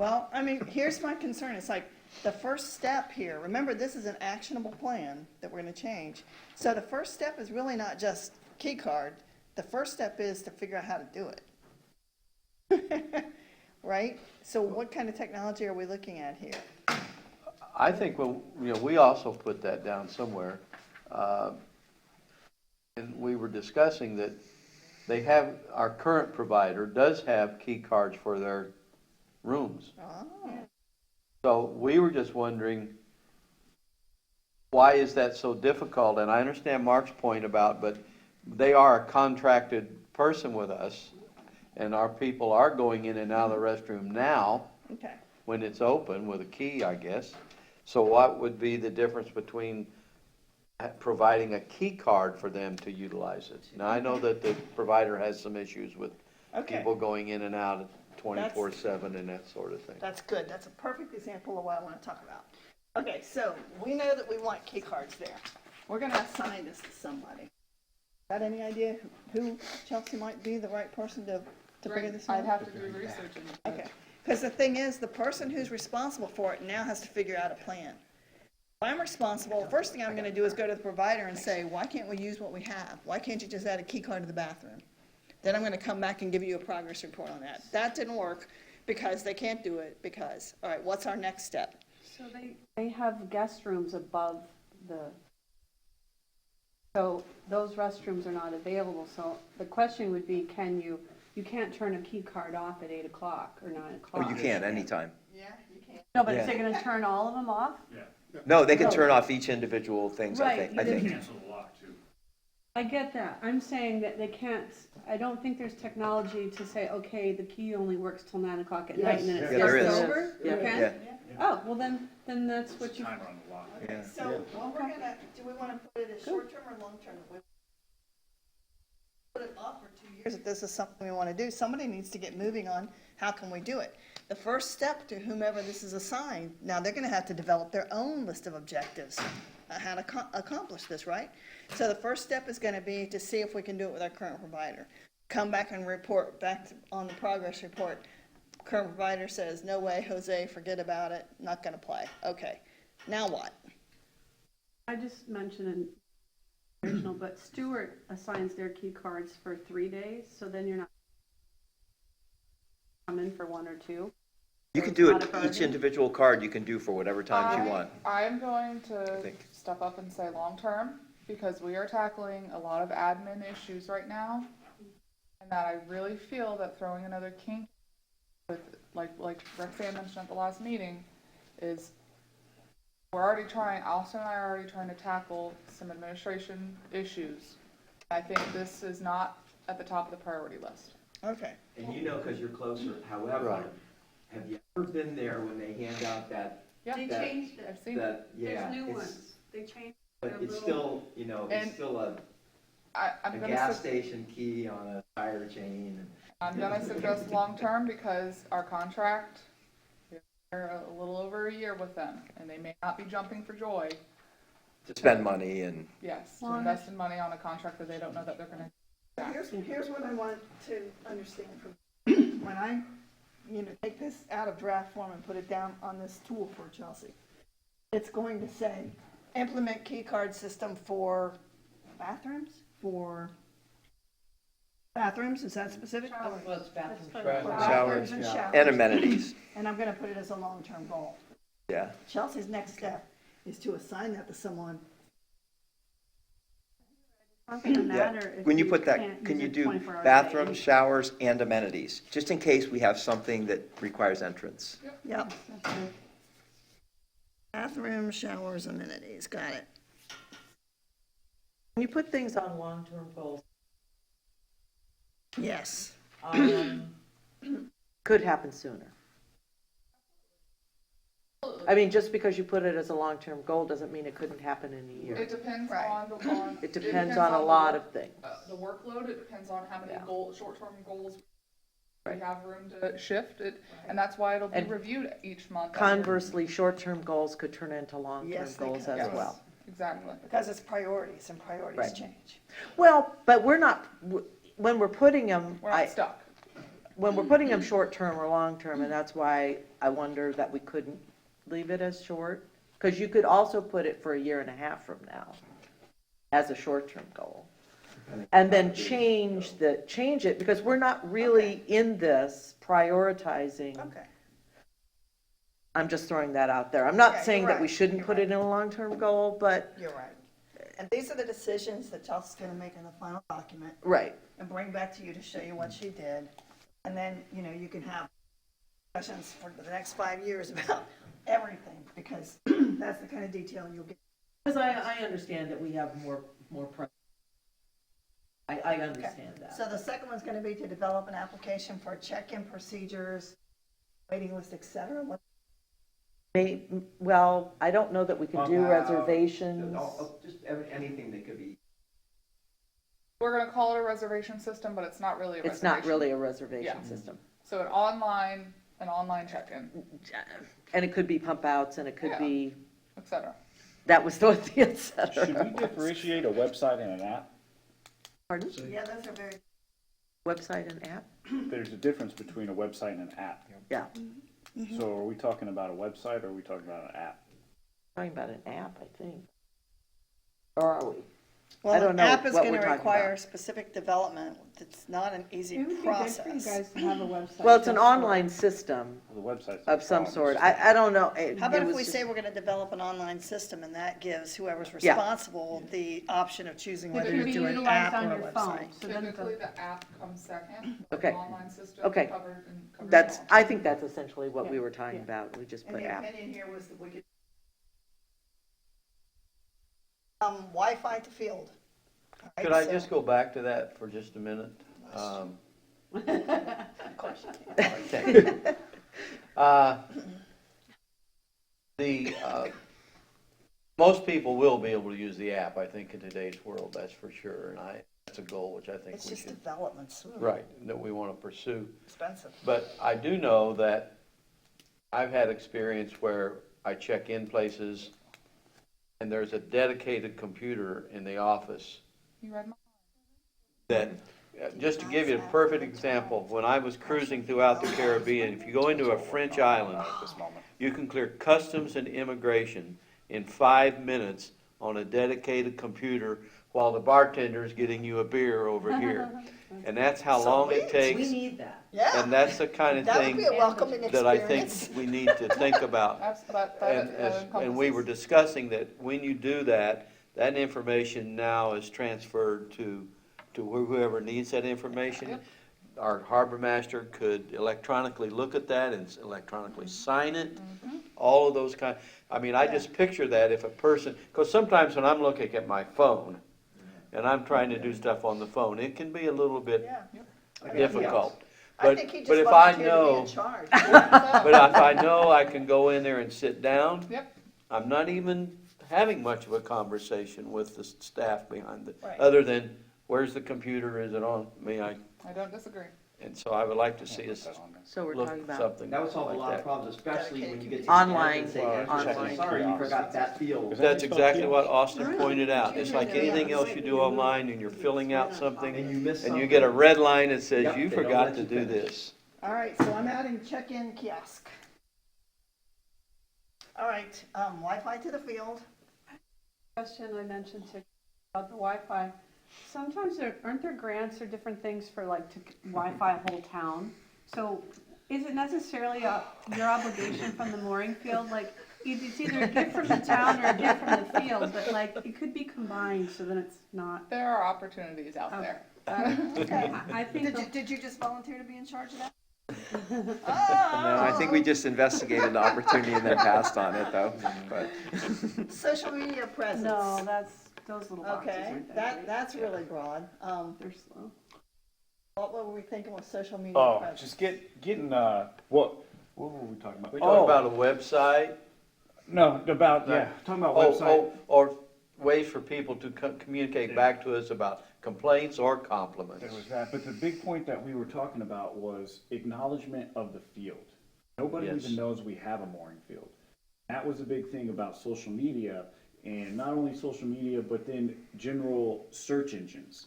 Well, I mean, here's my concern. It's like the first step here, remember, this is an actionable plan that we're going to change. So the first step is really not just key card. The first step is to figure out how to do it. Right? So what kind of technology are we looking at here? I think, we also put that down somewhere. And we were discussing that our current provider does have key cards for their rooms. Oh, So we were just wondering, why is that so difficult? And I understand Mark's point but they are a contracted person with us, and our people are going in and out of the restroom now okay. when it's open with a key, I guess. So what would be the difference between providing a key card for them to utilize it? Now, I know that the provider has some issues with Okay. people going in and out 24/7 and that sort of thing. That's good. That's a perfect example of what I want to talk about. Okay, so we know that we want key cards there. We're going to assign this to somebody. Got any idea who Chelsea might be the right person to figure this out? I'd have to do research into it. Okay, because the thing is, the person who's responsible for it now has to figure out a plan. If I'm responsible, the first thing I'm going to do is go to the provider and say, why can't we use what we have? Why can't you just add a key card to the bathroom? Then I'm going to come back and give you a progress report on that. That didn't work because they can't do it because, all right, what's our next step? So they have guest rooms above so those restrooms are not available. So the question would be, you can't turn a key card off at 8 o'clock or 9 o'clock. Oh, you can, anytime. Yeah, you can't. No, but is Yeah. it going to turn all of them off? No, they can turn off each individual things, I Right, think. I you think. Cancel the lock too. I get that. I'm saying that they can't, I don't think there's technology to say, okay, the key only works till 9 o'clock at night and then Yeah, it's there just is. over? You can? Yeah. Oh, well then that's what you, Timer on the lock. Yeah. So what we're going to, do we want to put it as short-term or long-term? We put it off for 2 years if this is something we want to do. Somebody needs to get moving on how can we do it. The first step to whomever this is assigned, now they're going to have to develop their own list of objectives on how to accomplish this, right? So the first step is going to be to see if we can do it with our current provider. Come back and report back on the progress report. Current provider says, no way, Jose, forget about it, not going to play. Okay, now what? I just mentioned an original, but Stewart assigns their key cards for 3 days, so then you're not come in for one or two. You can do Not a it, burden. each individual card you can do for whatever times you want. I'm going to think. step up and say long-term, because we are tackling a lot of admin issues right now. And that I really feel that throwing another kink with, like Roxanne mentioned at the last meeting, is Austin and I are already trying to tackle some administration issues. I think this is not at the top of the priority list. Okay. And you know, because you're closer, however, Right. have you ever been there when they hand out that, Yeah, They that- changed it. I've seen it. that, yeah. There's new it's- ones. They changed. But their it's little- still, you know, And it's still a I'm gonna gas station key on a tire chain. I'm gonna suggest long-term because our contract, we're a little over a year with them, and they may not be jumping for joy, To spend money and, yes, to invest in money on a contract that they don't know that they're gonna. Here's what I want to understand from, when I, take this out of draft form and put it down on this tool for Chelsea. It's going to say, implement key card system for bathrooms, is that specific? Showers. Bathrooms and showers. and amenities, And I'm gonna put it as a long-term goal. yeah. Chelsea's next step is to assign that to someone. Not gonna Yeah. matter if When you put can't that, can use you it do 24 hours a day. bathrooms, showers, and amenities? Just in case we have something that requires entrance. Yep. Bathroom, showers, amenities, got it. When you put things on long-term goals, Yes. could happen sooner. I mean, just because you put it as a long-term goal doesn't mean it couldn't happen in a It year. depends Right. on. It depends on a lot of things. The workload, it depends on how many Yeah. short-term goals we Right. have room to shift it, and that's why it'll be And reviewed each month. Conversely, short-term goals could turn into long-term Yes, they goals could. as Yes. well. Exactly. Because it's priorities, and priorities Right. change. Well, but we're not, when we're putting them, We're not stuck. when we're putting them short-term or long-term, and that's why I wonder that we couldn't leave it as short, because you could also put it for a year and a half from now as a short-term goal. And then change it, because we're not really in this prioritizing. Okay. I'm just throwing that out there. I'm Yeah, not saying you're that we right. shouldn't You're put it in a long-term goal, but, You're right. And these are the decisions that Chelsea's gonna make in the final document right, and bring back to you to show you what she did. And then, you can have discussions for the next 5 years about everything, because that's the kind of detail you'll get. because I understand that we have more. I understand that. So the second one's gonna be to develop an application for check-in procedures, waiting list, et cetera. What- Well, I don't know that we could do Pump out, reservations. Just anything that could be. We're gonna call it a reservation system, but it's not really a reservation. It's not really a reservation Yeah. system. So an online check-in, And it could be pump outs, and it could Yeah. be, et cetera. that was the et cetera. Should we differentiate a website and an app? Pardon? Yeah, those are very, Website and app? There's a difference between a website and an app. Yeah, So are we talking about a website or are we talking about an app? talking about an app, I think. Or are we? I well, don't an know app is what gonna we're talking require about. specific development. It's not an easy It would be good for you process. guys to have a website. Well, it's an just for- online system The website's. of some sort. I don't know. How about if we say we're gonna develop an online system, and that gives whoever's Yeah. responsible the option of choosing It whether can to be do an utilized app on or a your phone, website? so then Typically, the, the app comes second. Okay. The online system Okay. covers and covers That's, all. I think that's essentially what we Yeah, were talking yeah. about. We just And put the app. opinion here was that we could. Wi-Fi to field. All right, Could I so- just go back to that for just a minute? Of course you can. Okay. Most people will be able to use the app, I think, in today's world, that's for sure, and that's a goal which I think It's we just should, developments. right, that we want to pursue. Expensive. But I do know that I've had experience where I check in places and there's a dedicated computer in the office You read my. that, just to give you a perfect example, when I was cruising throughout the Caribbean, if you go into a French island, At this moment. you can clear customs and immigration in 5 minutes on a dedicated computer while the bartender is getting you a beer over here. And that's how So long we- it takes. We need that. Yeah, And that's the kind of that would thing be a welcoming that I think experience. we need to think about. And we were discussing that when you do that, that information now is transferred to whoever needs that information. Yep. Our harbor master could electronically look at that and electronically sign it. All of those kind, I mean, I just picture that if a person, because sometimes when I'm looking at my phone and I'm trying to do stuff on the phone, it can be a little bit Yeah. difficult. I think he But just if I volunteered to be know, in charge. but if I know I can go in there and sit down, Yep. I'm not even having much of a conversation with the staff behind it, Right. other than, where's the computer, is it on me? I don't disagree. And so I would like to see us So we're look talking at about something That would solve a like lot of that. problems, especially when you get to the Online, end and say, online. sorry, you forgot that field. Is That's that exactly what kiosks? Austin pointed out. It's like anything else you do online and you're filling out something And you miss and you something. get a red line that says, Yep, you they don't forgot let to you do finish. this. All right, so I'm adding check-in kiosk. All right, Wi-Fi to the field. Question I mentioned to about the Wi-Fi. Sometimes aren't there grants or different things for like to Wi-Fi a whole town? So is it necessarily your obligation from the mooring field? Like it's either a gift from the town or a gift from the field, but like it could be combined so that it's not. There are opportunities out Okay. there. Okay. I think Did you just volunteer to be in charge of that? No, I think we just investigated the opportunity and then passed on it, though. But Social media presence. no, that's those little boxes. Okay, aren't that that's really broad. They're slow. What were we thinking with social media Oh, presence? just getting, what were we talking about? We talk about a website. No, about, yeah, talking about website. Or ways for people to communicate back to us about complaints or compliments. There was that, but the big point that we were talking about was acknowledgement of the field. Nobody Yes. even knows we have a mooring field. That was a big thing about social media, and not only social media, but then general search engines.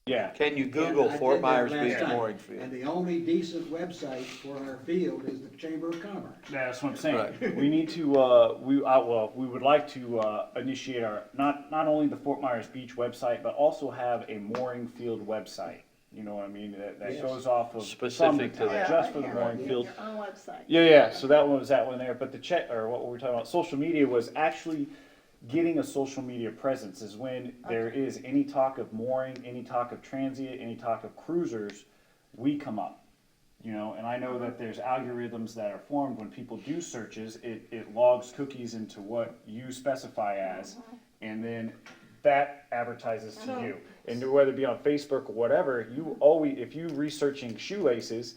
Yeah, Can you Yeah, Google I did Fort that Myers last Beach time. mooring field? And the only decent website for our field is the Chamber of Commerce. that's what I'm saying. Right. We need to, we would like to initiate our, not only the Fort Myers Beach website, but also have a mooring field website. You know what I mean? That Yes. goes off of. Specific from the to town, that. Just for the Yeah, mooring your- field. Your own website. Yeah, so that one was that one there, but the check, or what were we talking about, social media was actually getting a social media presence is when there is any talk of mooring, any talk of transient, any talk of cruisers, we come up. You know, and I know that there's algorithms that are formed when people do searches, it logs cookies into what you specify as, and then that advertises to you. And whether it be on Facebook or whatever, you always, if you researching shoelaces,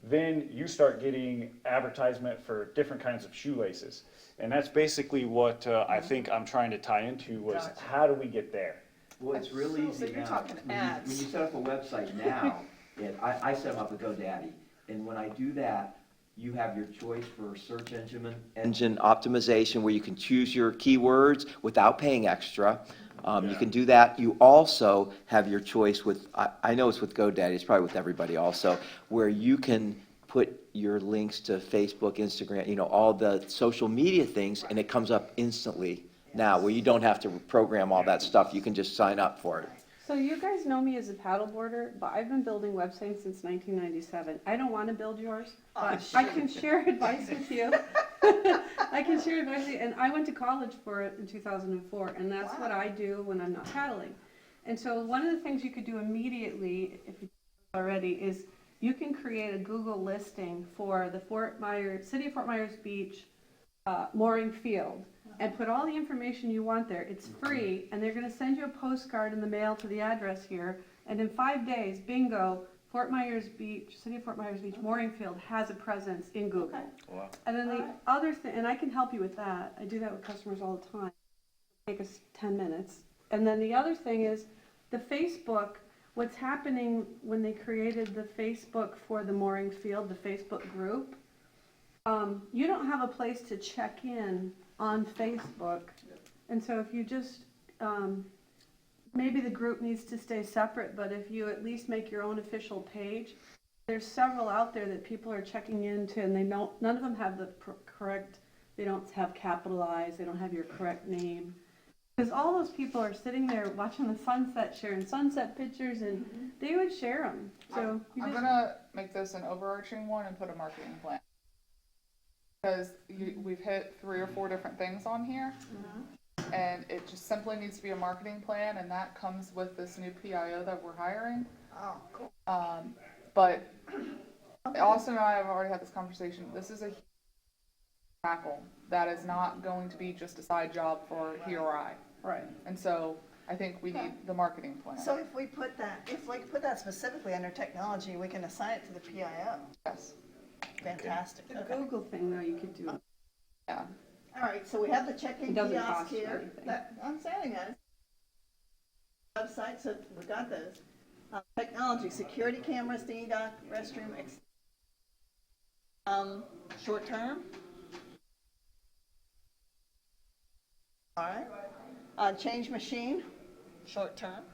then you start getting advertisement for different kinds of shoelaces. And that's basically what I think I'm trying to tie into was Gotcha. how do we get there? Well, it's real So easy you're now. talking ads. When you set up a website now, and I set up a GoDaddy, and when I do that, you have your choice for search engine optimization, where you can choose your keywords without paying extra. You can do that. You also have your choice with, I know it's with GoDaddy, it's probably with everybody also, where you can put your links to Facebook, Instagram, you know, all the social media things, and it comes up instantly now, where you don't have to program all that stuff. You can just sign up for it. So you guys know me as a paddleboarder, but I've been building websites since 1997. I don't want to build yours, but I can share advice with you. I can share advice with you, and I went to college for it in 2004, and that's what I do when I'm not paddling. And so one of the things you could do immediately, if you already, is you can create a Google listing for the City of Fort Myers Beach mooring field, and put all the information you want there. It's free, and they're going to send you a postcard in the mail to the address here. And in 5 days, bingo, Fort Myers Beach, City of Fort Myers Beach mooring field has a presence in Google. Wow. And then the other thing, and I can help you with that. I do that with customers all the time. Take us 10 minutes. And then the other thing is the Facebook. What's happening when they created the Facebook for the mooring field, the Facebook group, you don't have a place to check in on Facebook. And so if you just, maybe the group needs to stay separate, but if you at least make your own official page, there's several out there that people are checking into, and they don't, none of them have the correct, they don't have capitalized, they don't have your correct name. Because all those people are sitting there watching the sunset, sharing sunset pictures, and they would share them. So you I'm just, gonna make this an overarching one and put a marketing plan. Because we've hit 3 or 4 different things on here. And it just simply needs to be a marketing plan, and that comes with this new PIO that we're hiring. Oh, cool. But Austin and I have already had this conversation. This is a huge tackle that is not going to be just a side job for he or I. right. And so I think we need the marketing plan. So if we put that specifically under technology, we can assign it to the PIO. Yes. Fantastic. The Okay. Google thing, though, you could do. Yeah. All right, so we have the check-in It doesn't kiosk cost you here. anything. I'm saying that. Website, so we got those. Technology, security cameras, dock, restroom, short term. All right. Change machine, short term.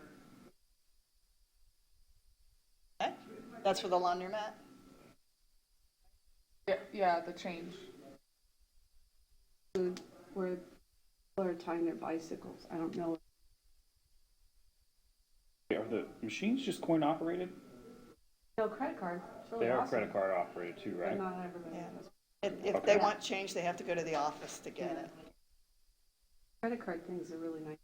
Okay, that's for the laundromat. Yeah, the change. Food where people are tying their bicycles. I don't know. Are the machines just coin operated? No, credit card. It's really They are awesome, credit card operated too, but right? not everybody Yeah. does. If they want change, they have to go to the office to get it. Credit card things are really nice.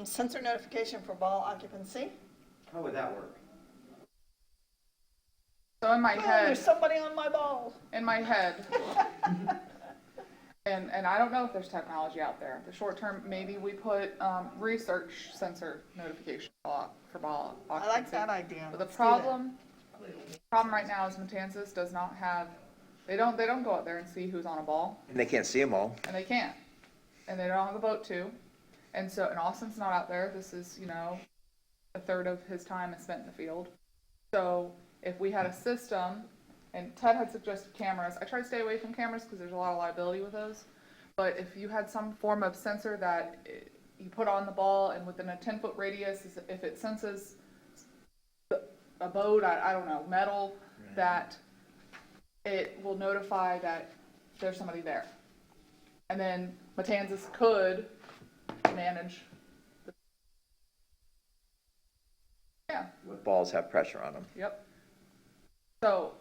Sensor notification for ball occupancy. How would that work? So in my Oh, head, there's somebody on my ball. and I don't know if there's technology out there. The short term, maybe we put research sensor notification for ball occupancy. I like that idea. But the Let's do that. problem right now is Matanzas does not have, they don't go out there and see who's on a ball, And they can't see them all. and they can't. And they don't have a boat too. And so, and Austin's not out there. This is, a third of his time is spent in the field. So if we had a system, and Ted had suggested cameras. I try to stay away from cameras because there's a lot of liability with those. But if you had some form of sensor that you put on the ball, and within a 10-foot radius, if it senses a boat, I don't know, metal, that it will notify that there's somebody there. And then Matanzas could manage. Balls have pressure on them. Yep. So,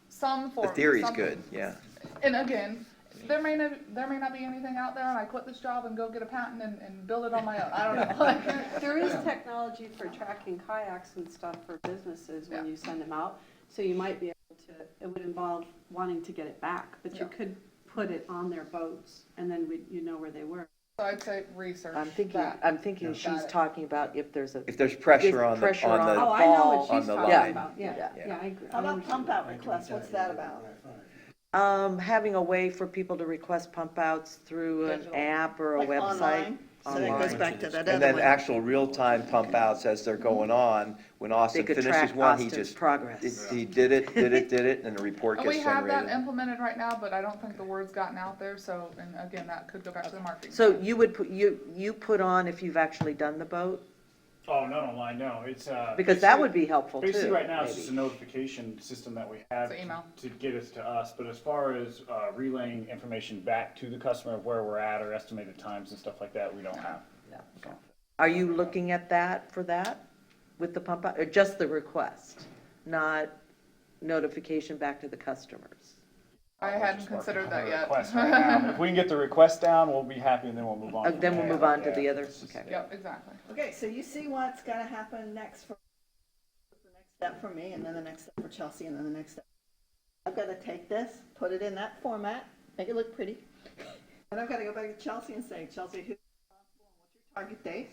some form. The theory's some- good, yeah. And again, there may not be anything out there, and I quit this job and go get a patent and build it on my own. I don't know. There is technology for tracking kayaks and stuff for businesses when Yeah. you send them out. So you might be able to, it would involve wanting to get it back, but you Yeah. could put it on their boats and then you know where they were. So I'd say research I'm thinking, that. she's talking about if there's If there's pressure on the, pressure on on- the, Oh, I know ball what on she's the talking line. about, yeah, Yeah. I agree. How about pump out requests? What's that about? having a way for people to request pump outs through an Digital. app or a Like website. online? So that goes Online. back to that And other then one. actual real-time pump outs as they're going on. When They Austin could finishes track one, he Austin's just, progress. he did it, and the report And gets we have that generated. implemented right now, but I don't think the word's gotten out there, so, and again, that could go back to the marketing. So you would put, you put on if you've actually done the boat? Oh, not online, no, it's, Because that would be helpful too. basically right now, it's maybe. just a notification system that we have It's an email. to get us to us, but as far as, relaying information back to the customer of where we're at or estimated times and stuff like that, we don't have. So. Are you looking at that for that with the pump out, or just the request, not notification back to the customers? I We're hadn't just working considered on that the yet. request right now. If we can get the request down, we'll be happy, and then we'll move on. from Then we'll there. move on to Yeah. the other, okay. Yep, exactly. Okay, so you see what's gotta happen next for, the next step for me, and then the next step for Chelsea, and then the next step. I've gotta take this, put it in that format, make it look pretty, and I've gotta go back to Chelsea and say, Chelsea, who's responsible and what's your target date?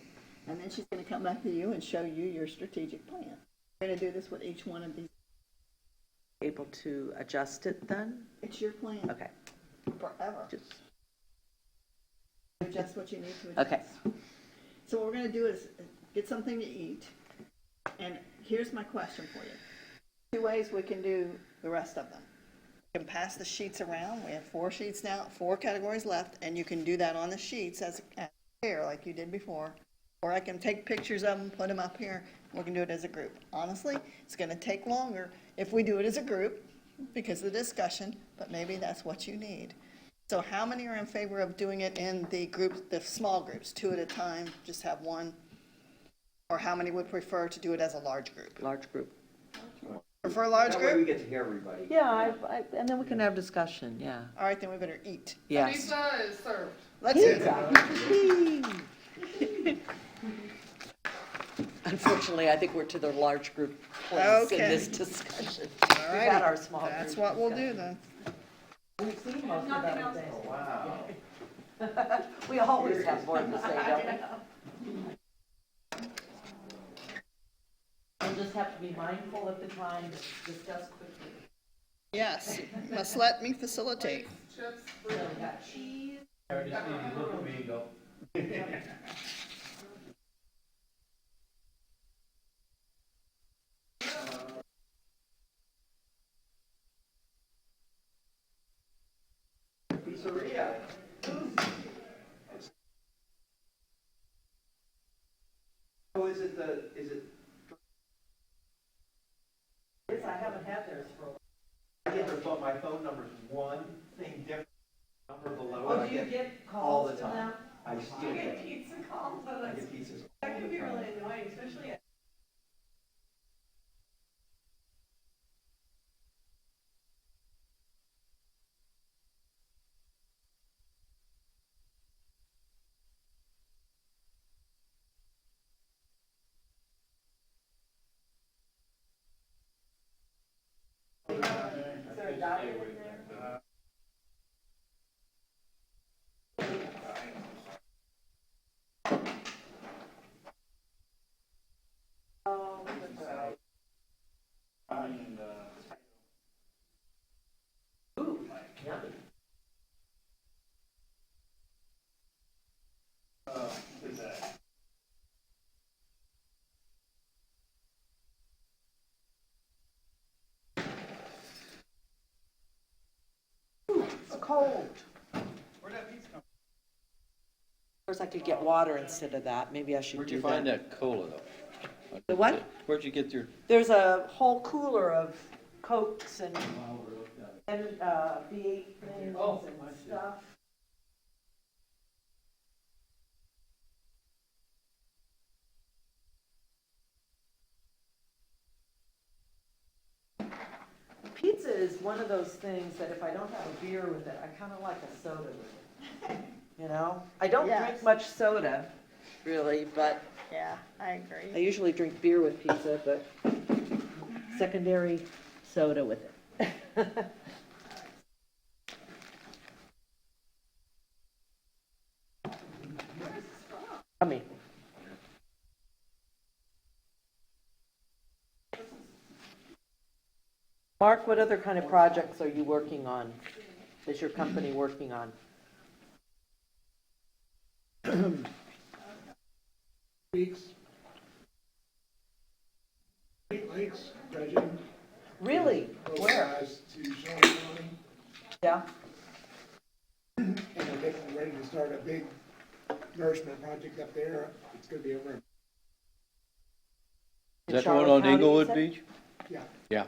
And then she's gonna come back to you and show you your strategic plan. We're gonna do this with each one of these. Able to adjust it then? It's your plan Okay. forever. Just- Adjust what you need to adjust. Okay. So what we're gonna do is get something to eat, and here's my question for you. 2 ways we can do the rest of them. You can pass the sheets around, we have 4 sheets now, 4 categories left, and you can do that on the sheets as a pair, like you did before. Or I can take pictures of them, put them up here, we can do it as a group. Honestly, it's gonna take longer if we do it as a group, because of the discussion, but maybe that's what you need. So how many are in favor of doing it in the groups, the small groups, 2 at a time, just have one? Or how many would prefer to do it as a large group? Large group. Prefer a large That way we group? get to hear everybody. Yeah, and then we can have discussion, yeah. All right, then we better eat. Yes. Pizza is served. Let's eat. Unfortunately, I think we're to the large group place in Okay. this discussion. All We've righty. had our small group. That's what we'll do then. We've seen most of that. Wow. We always have more to say, don't we? We'll just have to be mindful of the time to discuss quickly. Yes, must let me facilitate. Chips, So we got cheese. I just need you to look at me and go. Pizzeria. Oh, is it? Yes, I haven't had theirs for a while. I get but my phone number's one thing different. Number below. Oh, I do you get all calls the from time. them? I still get. pizza calls, I get pizzas. that could be really annoying, especially at It's cold. Where'd that pizza come from? Of course, I could get water instead of that. Maybe I should Where'd do you that. find that cola though? The what? Where'd you get your? There's a whole cooler of Cokes and V8 things and stuff. Pizza is one of those things that if I don't have a beer with it, I kind of like a soda with it. You know? I don't Yes. drink much soda, really, but Yeah, I I agree. usually drink beer with pizza, but secondary soda with it. I mean. Mark, what other kind of projects are you working on? Is your company working on? Weeks. Great Lakes, dredging. Really? Where? Localized to Shawnee County, Yeah? and we're getting ready to start a big nourishment project up there. It's gonna be over, Is In that the one Charlotte on County, you Englewood said? Beach? yeah, Yeah.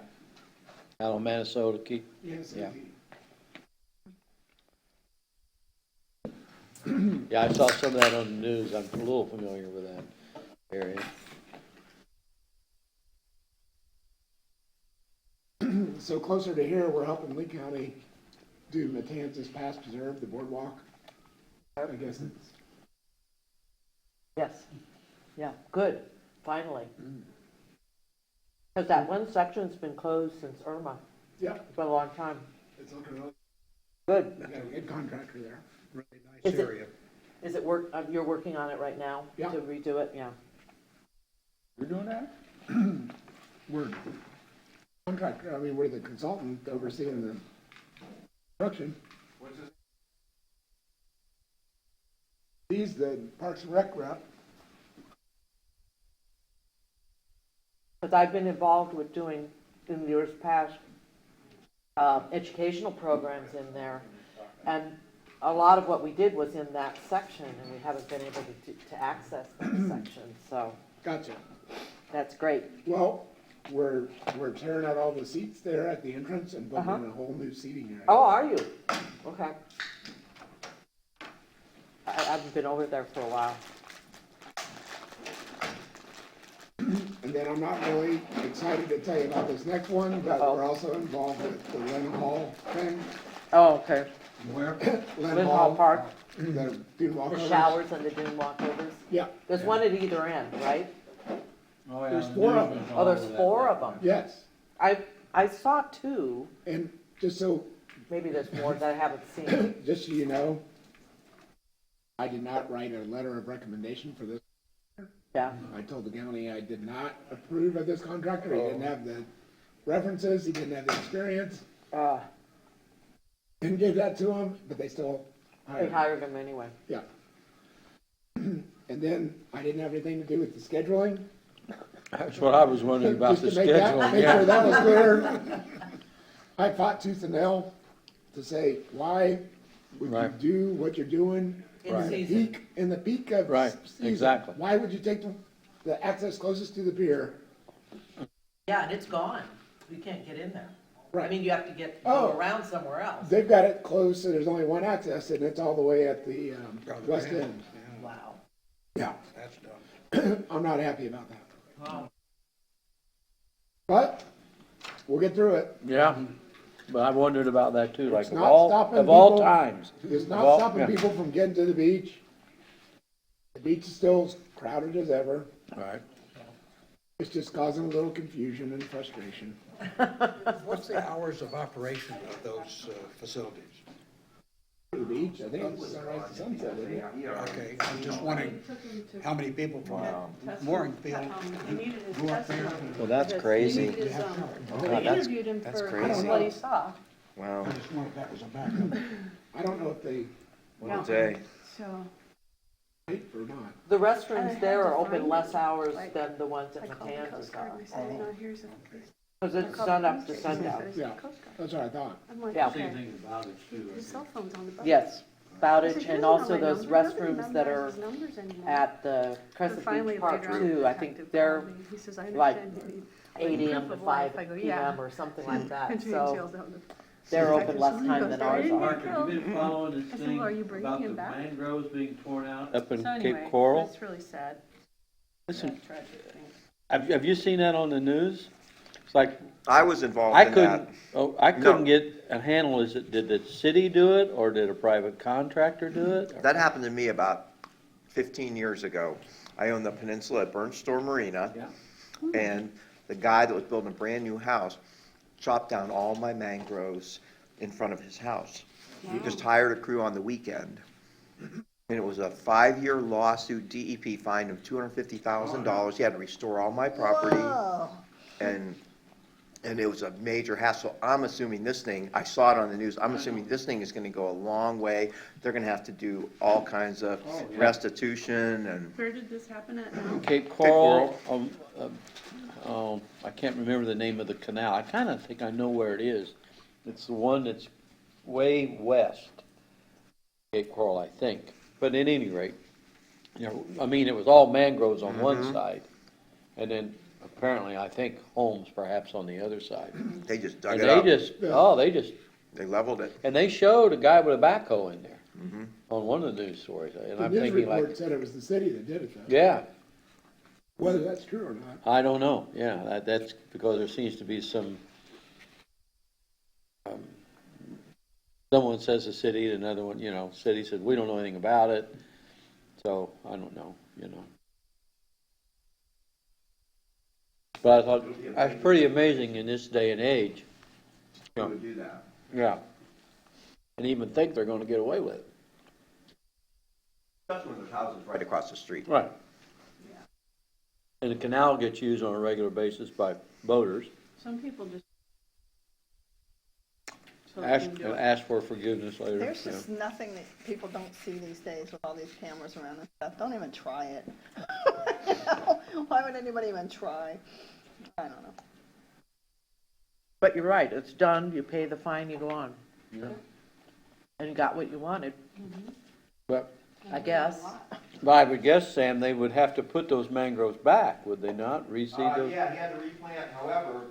Out of Minnesota, keep. yes, Yeah. indeed. Yeah, I saw some of that on the news. I'm a little familiar with that area. So closer to here, we're helping Lee County do Matanzas Pass Preserve, the boardwalk. I guess it's, Yes. Yeah, good, finally. Because that one section's been closed since Irma. yeah, It's been a long time. it's looking really, Good. we got a good contractor there, really Is nice it- area. Is it work, you're working on it right now? Yeah. To redo it, yeah. We're doing that? We're contractor, I mean, we're the consultant overseeing the construction. He's the Parks and Rec rep. Because I've been involved with doing, in years past, educational programs in there. And a lot of what we did was in that section, and we haven't been able to access that section, so Gotcha. that's great. Well, we're tearing out all the seats there at the entrance and putting in Uh-huh. a whole new seating area. Oh, are you? Okay. haven't been over there for a while. And then I'm not really excited to tell you about this next one, but we're also involved with the Lynn Hall thing. Oh, okay. Where? Lynn Hall Park, The dune the walkovers. showers and the dune walkovers. Yeah, There's one at either end, right? Oh, yeah, There's the 4 of news them. is Oh, all there's over that 4 right of them. yes. I saw 2, And just so, maybe there's more that I haven't seen. just so you know, I did not write a letter of recommendation for this. Yeah, I told the county I did not approve of this contractor. He didn't have the references, he didn't have the experience. Didn't give that to him, but they still they hired him. hired him anyway. Yeah. And then I didn't have anything to do with the scheduling. That's what I was wondering about the Just to make that, scheduling, make sure yeah. that was clear. I fought tooth and nail to say, why would you Right. do what you're doing In the season. peak, in the peak of Right, season? exactly. Why would you take the access closest to the pier? Yeah, and it's gone. You can't get in there. I Right. mean, you have to get, Oh. go around somewhere else. They've got it closed, so there's only one access, and it's all the way at the west end. Wow. Yeah, That's done. I'm not happy about that. Wow. But we'll get through it. Yeah, but I wondered about that too, like It's of not all, stopping of all people. times. It's not Well, stopping yeah. people from getting to the beach. The beach is still as crowded as ever. Right. It's just causing a little confusion and frustration. What's the hours of operation of those facilities? The beach, I think it's sunrise to sunset, isn't it? Okay, I'm just wondering how many people from that mooring field He needed his go up there. testimony. Well, that's because crazy. he needed his, God, we that's- interviewed him that's for crazy. what he saw. Wow. I just wondered if that was a backup. I don't know if they What a day. So paid or not. The I restrooms had there to are open find less it, hours like, than the ones I in called the Matanzas Coast Guard are. and I said, no, here's a. Because I it's called sun the up to police station, sundown. I said, Yeah. Coast Guard. That's what I thought. I'm like, Yeah. okay. Same thing about it too. His cell phone's on the boat. Yes, I said, Bowditch, "He and doesn't know also my those number. Nobody restrooms that are remembers his numbers anymore." at the But Crescent finally, Beach Park later on, too. the I think detective they're called me. He says, I like understand you need 8 proof AM to of life. 5 I go, yeah. PM or something like that, And she so yells out the- they're Detective open less Sony time goes, than "I ours didn't are. Mark, have you been following I this said, thing "Well, are you bringing about the him back?" mangroves being torn out? Up in So anyway, Cape Coral? that's really sad. Listen, Tragic thing. have you seen that on the news? It's like, I was involved I in couldn't, that. I No. couldn't get a handle, did the city do it, or did a private contractor do it? That happened to me about 15 years ago. I owned the peninsula at Burnt Store Marina. And the guy that was building a brand-new house chopped down all my mangroves in front of his house. He just hired a crew on the weekend. And it was a 5-year lawsuit, DEP fined him $250,000. He had to restore all my property. Whoa. And it was a major hassle. I'm assuming this thing, I saw it on the news, I'm assuming this thing is gonna go a long way. They're gonna have to do all kinds of restitution and, Where did this happen at now? Cape Coral, I can't remember the name of the canal. I kinda think I know where it is. It's the one that's way west, Cape Coral, I think. But at any rate, you know, I mean, it was all mangroves on one side, and then apparently, I think, homes perhaps on the other side. they just dug And it they up. just, They leveled it. and they showed a guy with a backhoe in there on one of the news stories, and The I'm news thinking report like, said it was the city that did it though. yeah, Whether that's true or not. I don't know, yeah, that's because there seems to be some, someone says the city, another one, you know, city says, we don't know anything about it, so, I don't know, you know. But I thought, that's pretty amazing in this day and age. Who would do that? Yeah. And even think they're gonna get away with it. Especially when there's houses right across the street. Right. And the canal gets used on a regular basis by boaters, Some people just. So they can do it. ask for forgiveness later. There's you know. just nothing that people don't see these days with all these cameras around and stuff. Don't even try it. Why would anybody even try? I don't know. But you're right, it's done, you pay the fine, you go on. And you got what you wanted, But, I guess. but I would guess, Sam, they would have to put those mangroves back, would they not? Reseed those? Yeah, he had to replant, however.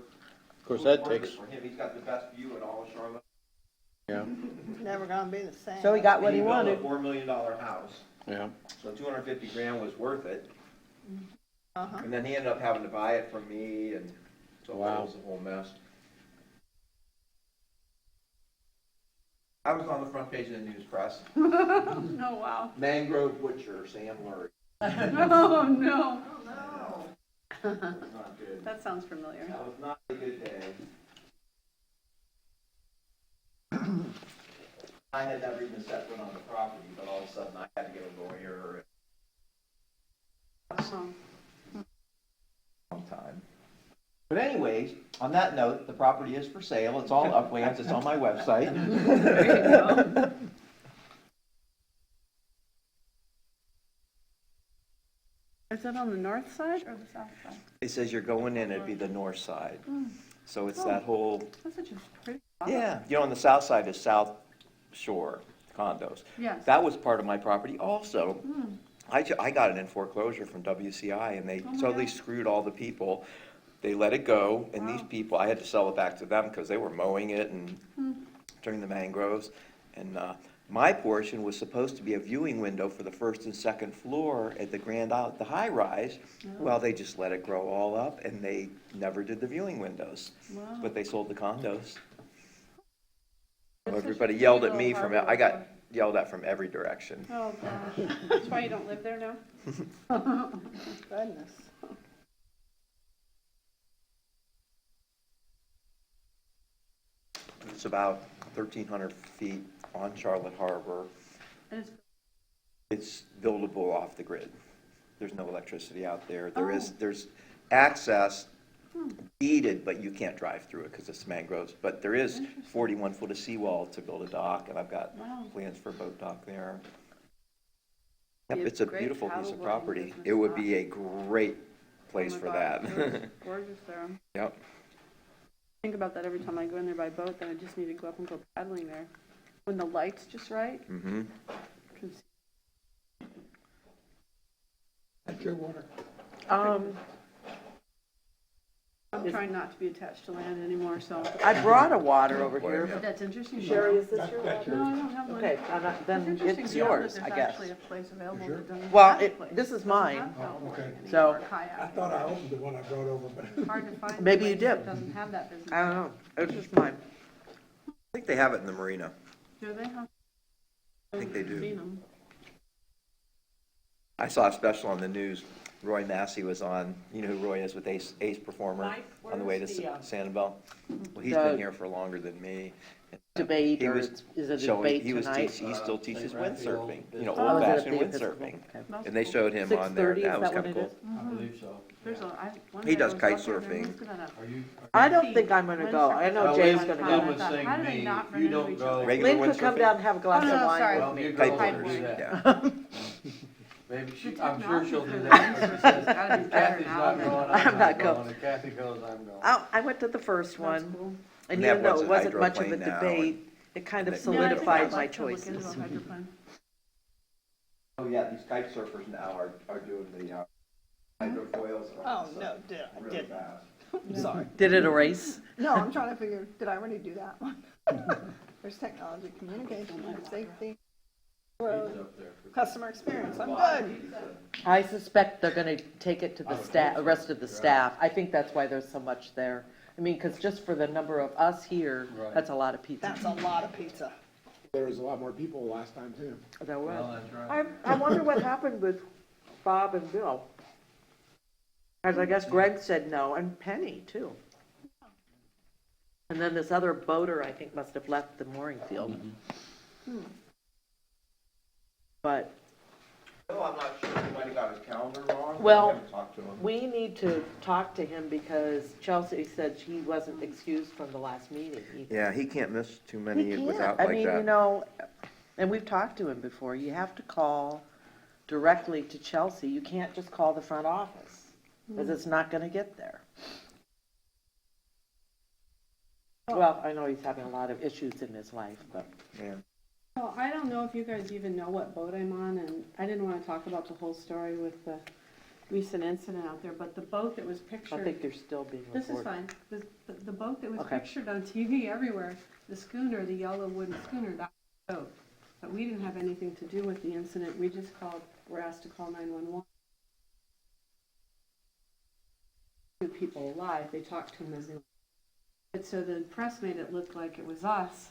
Of course, that takes, For him, he's got the best view in all of Charlotte. yeah. Never gonna be the same. So he got what he built wanted. a $4 million house. Yeah. So 250 grand was worth it. Uh-huh. And then he ended up having to buy it from me, and so it Wow. was a whole mess. I was on the front page of the news press. Oh, wow. Mangrove butcher, Sam Lurie. Oh, no. That was not good. That sounds familiar. That was not a good day. I had never even set foot on the property, but all of a sudden I had to get a lawyer. Long time. But anyways, on that note, the property is for sale. It's all uplands. It's on my website. There you go. Is that on the north side or the south side? It says you're going in, it'd be the north side. So it's that whole, That's such a pretty spot. yeah, you know, on the south side is South Shore condos. Yes. That was part of my property also. I got it in foreclosure from WCI, and they totally screwed all the people. They let it go, and these people, I had to sell it back to them because they were mowing it and turning the mangroves. And my portion was supposed to be a viewing window for the first and second floor at the the high rise. Well, they just let it grow all up, and they never did the viewing windows. Wow. But they sold the condos. That's such Everybody a yelled pretty at me little from, I harbor. got yelled at from every direction. Oh, gosh. That's why you don't live there now? Goodness. It's about 1,300 feet on Charlotte Harbor. And it's It's buildable off the grid. There's no electricity out there. There's access deeded, but you can't drive through it because it's mangroves. But there is 41 foot of seawall to build a dock, and I've got Wow. plans for a boat dock there. Be Yep, a it's a great beautiful piece paddle of boarding property. business It would spot. be a great place Oh my for God, that. it looks gorgeous there. Yep. Think about that every time I go in there by boat, then I just need to go up and go paddling there. When the light's just right. Mm-hmm. can see- That's your water. I'm trying not to be attached to land anymore, so. I brought a water over here. But that's interesting. Sherry, is this your That's water? No, I don't have one. Okay, then interesting it's to know that yours, I there's guess. actually a place available that doesn't Well, have a place. this is Doesn't mine. have paddle okay. boarding So- or kayak. I thought I opened the one I brought over, but. Hard to find. a Maybe you place that did. Doesn't have that business. I don't know, it's just mine. I think they have it in the marina. Do they have? I think they do. Seen 'em. I saw a special on the news. Roy Massey was on, you know who Roy is with Ace Performer, Mike, on the way to where's the, Sanibel. Well, he's the been here for longer than me. Debate, He or was is it a showing- debate he was tonight? he still teaches windsurfing, you know, Oh, old is it at fashioned the Episcopal? windsurfing. Okay. That's And they cool. showed him on there. 6:30, is That was that kind what of it cool. I believe so. There's a, one He day I does was kite out there and there surfing. must have been a- Are you? I don't think I'm gonna go, I know Well, Jay's Lynn- gonna Lynn go. was saying How do they me, not run you into don't each go. other? Regular Lynn could come windsurfing? down and have a glass Oh, of no, wine sorry. with Well, me. you Kite go boarders, do that. yeah. Maybe she, The I'm sure she'll do technology that. for this has gotta be better Kathy's now not than- going, I'm I'm not not going. going. If Kathy goes, I'm going. I went to the first That's one, cool. and They have even though ones it at wasn't much of a hydroplane now, debate, it kind of and they- Yeah, I think solidified I'd my like to look into choices. a hydroplane. Oh, yeah, these kite surfers now are doing the hydrofoils. Oh, no, I Really didn't. fast. I'm sorry. Did it erase? No, I'm trying to figure, did I already do that one? There's technology, communication, safety, road, Up there. customer experience, I'm good. I suspect they're gonna take it to the staff, the rest of the staff. I think that's why there's so much there. I mean, because just for the number of us here, Right. that's a lot of pizza. That's a lot of pizza. There was a lot more people last time too. There was. Well, that's right. I wonder what happened with Bob and Bill. Because I guess Greg said no, and Penny too. And then this other boater, I think, must have left the mooring field. But Oh, I'm not sure, he might have got his calendar wrong. Well, I haven't talked to him. we need to talk to him because Chelsea said he wasn't excused from the last meeting either. Yeah, he can't miss too many He without can't. I like mean, you that. know, and we've talked to him before, you have to call directly to Chelsea. You can't just call the front office, because it's not gonna get there. Well, I know he's having a lot of issues in his life, but Yeah. Well, I don't know if you guys even know what boat I'm on, and I didn't want to talk about the whole story with the recent incident out there, but the boat that was I pictured. think they're still being This is recorded. fine. The boat that was Okay. pictured on TV everywhere, the schooner, the yellow wooden schooner, that boat. But we didn't have anything to do with the incident. We just were asked to call 911. Two people alive, they talked to them as they were. But so the press made it look like it was us,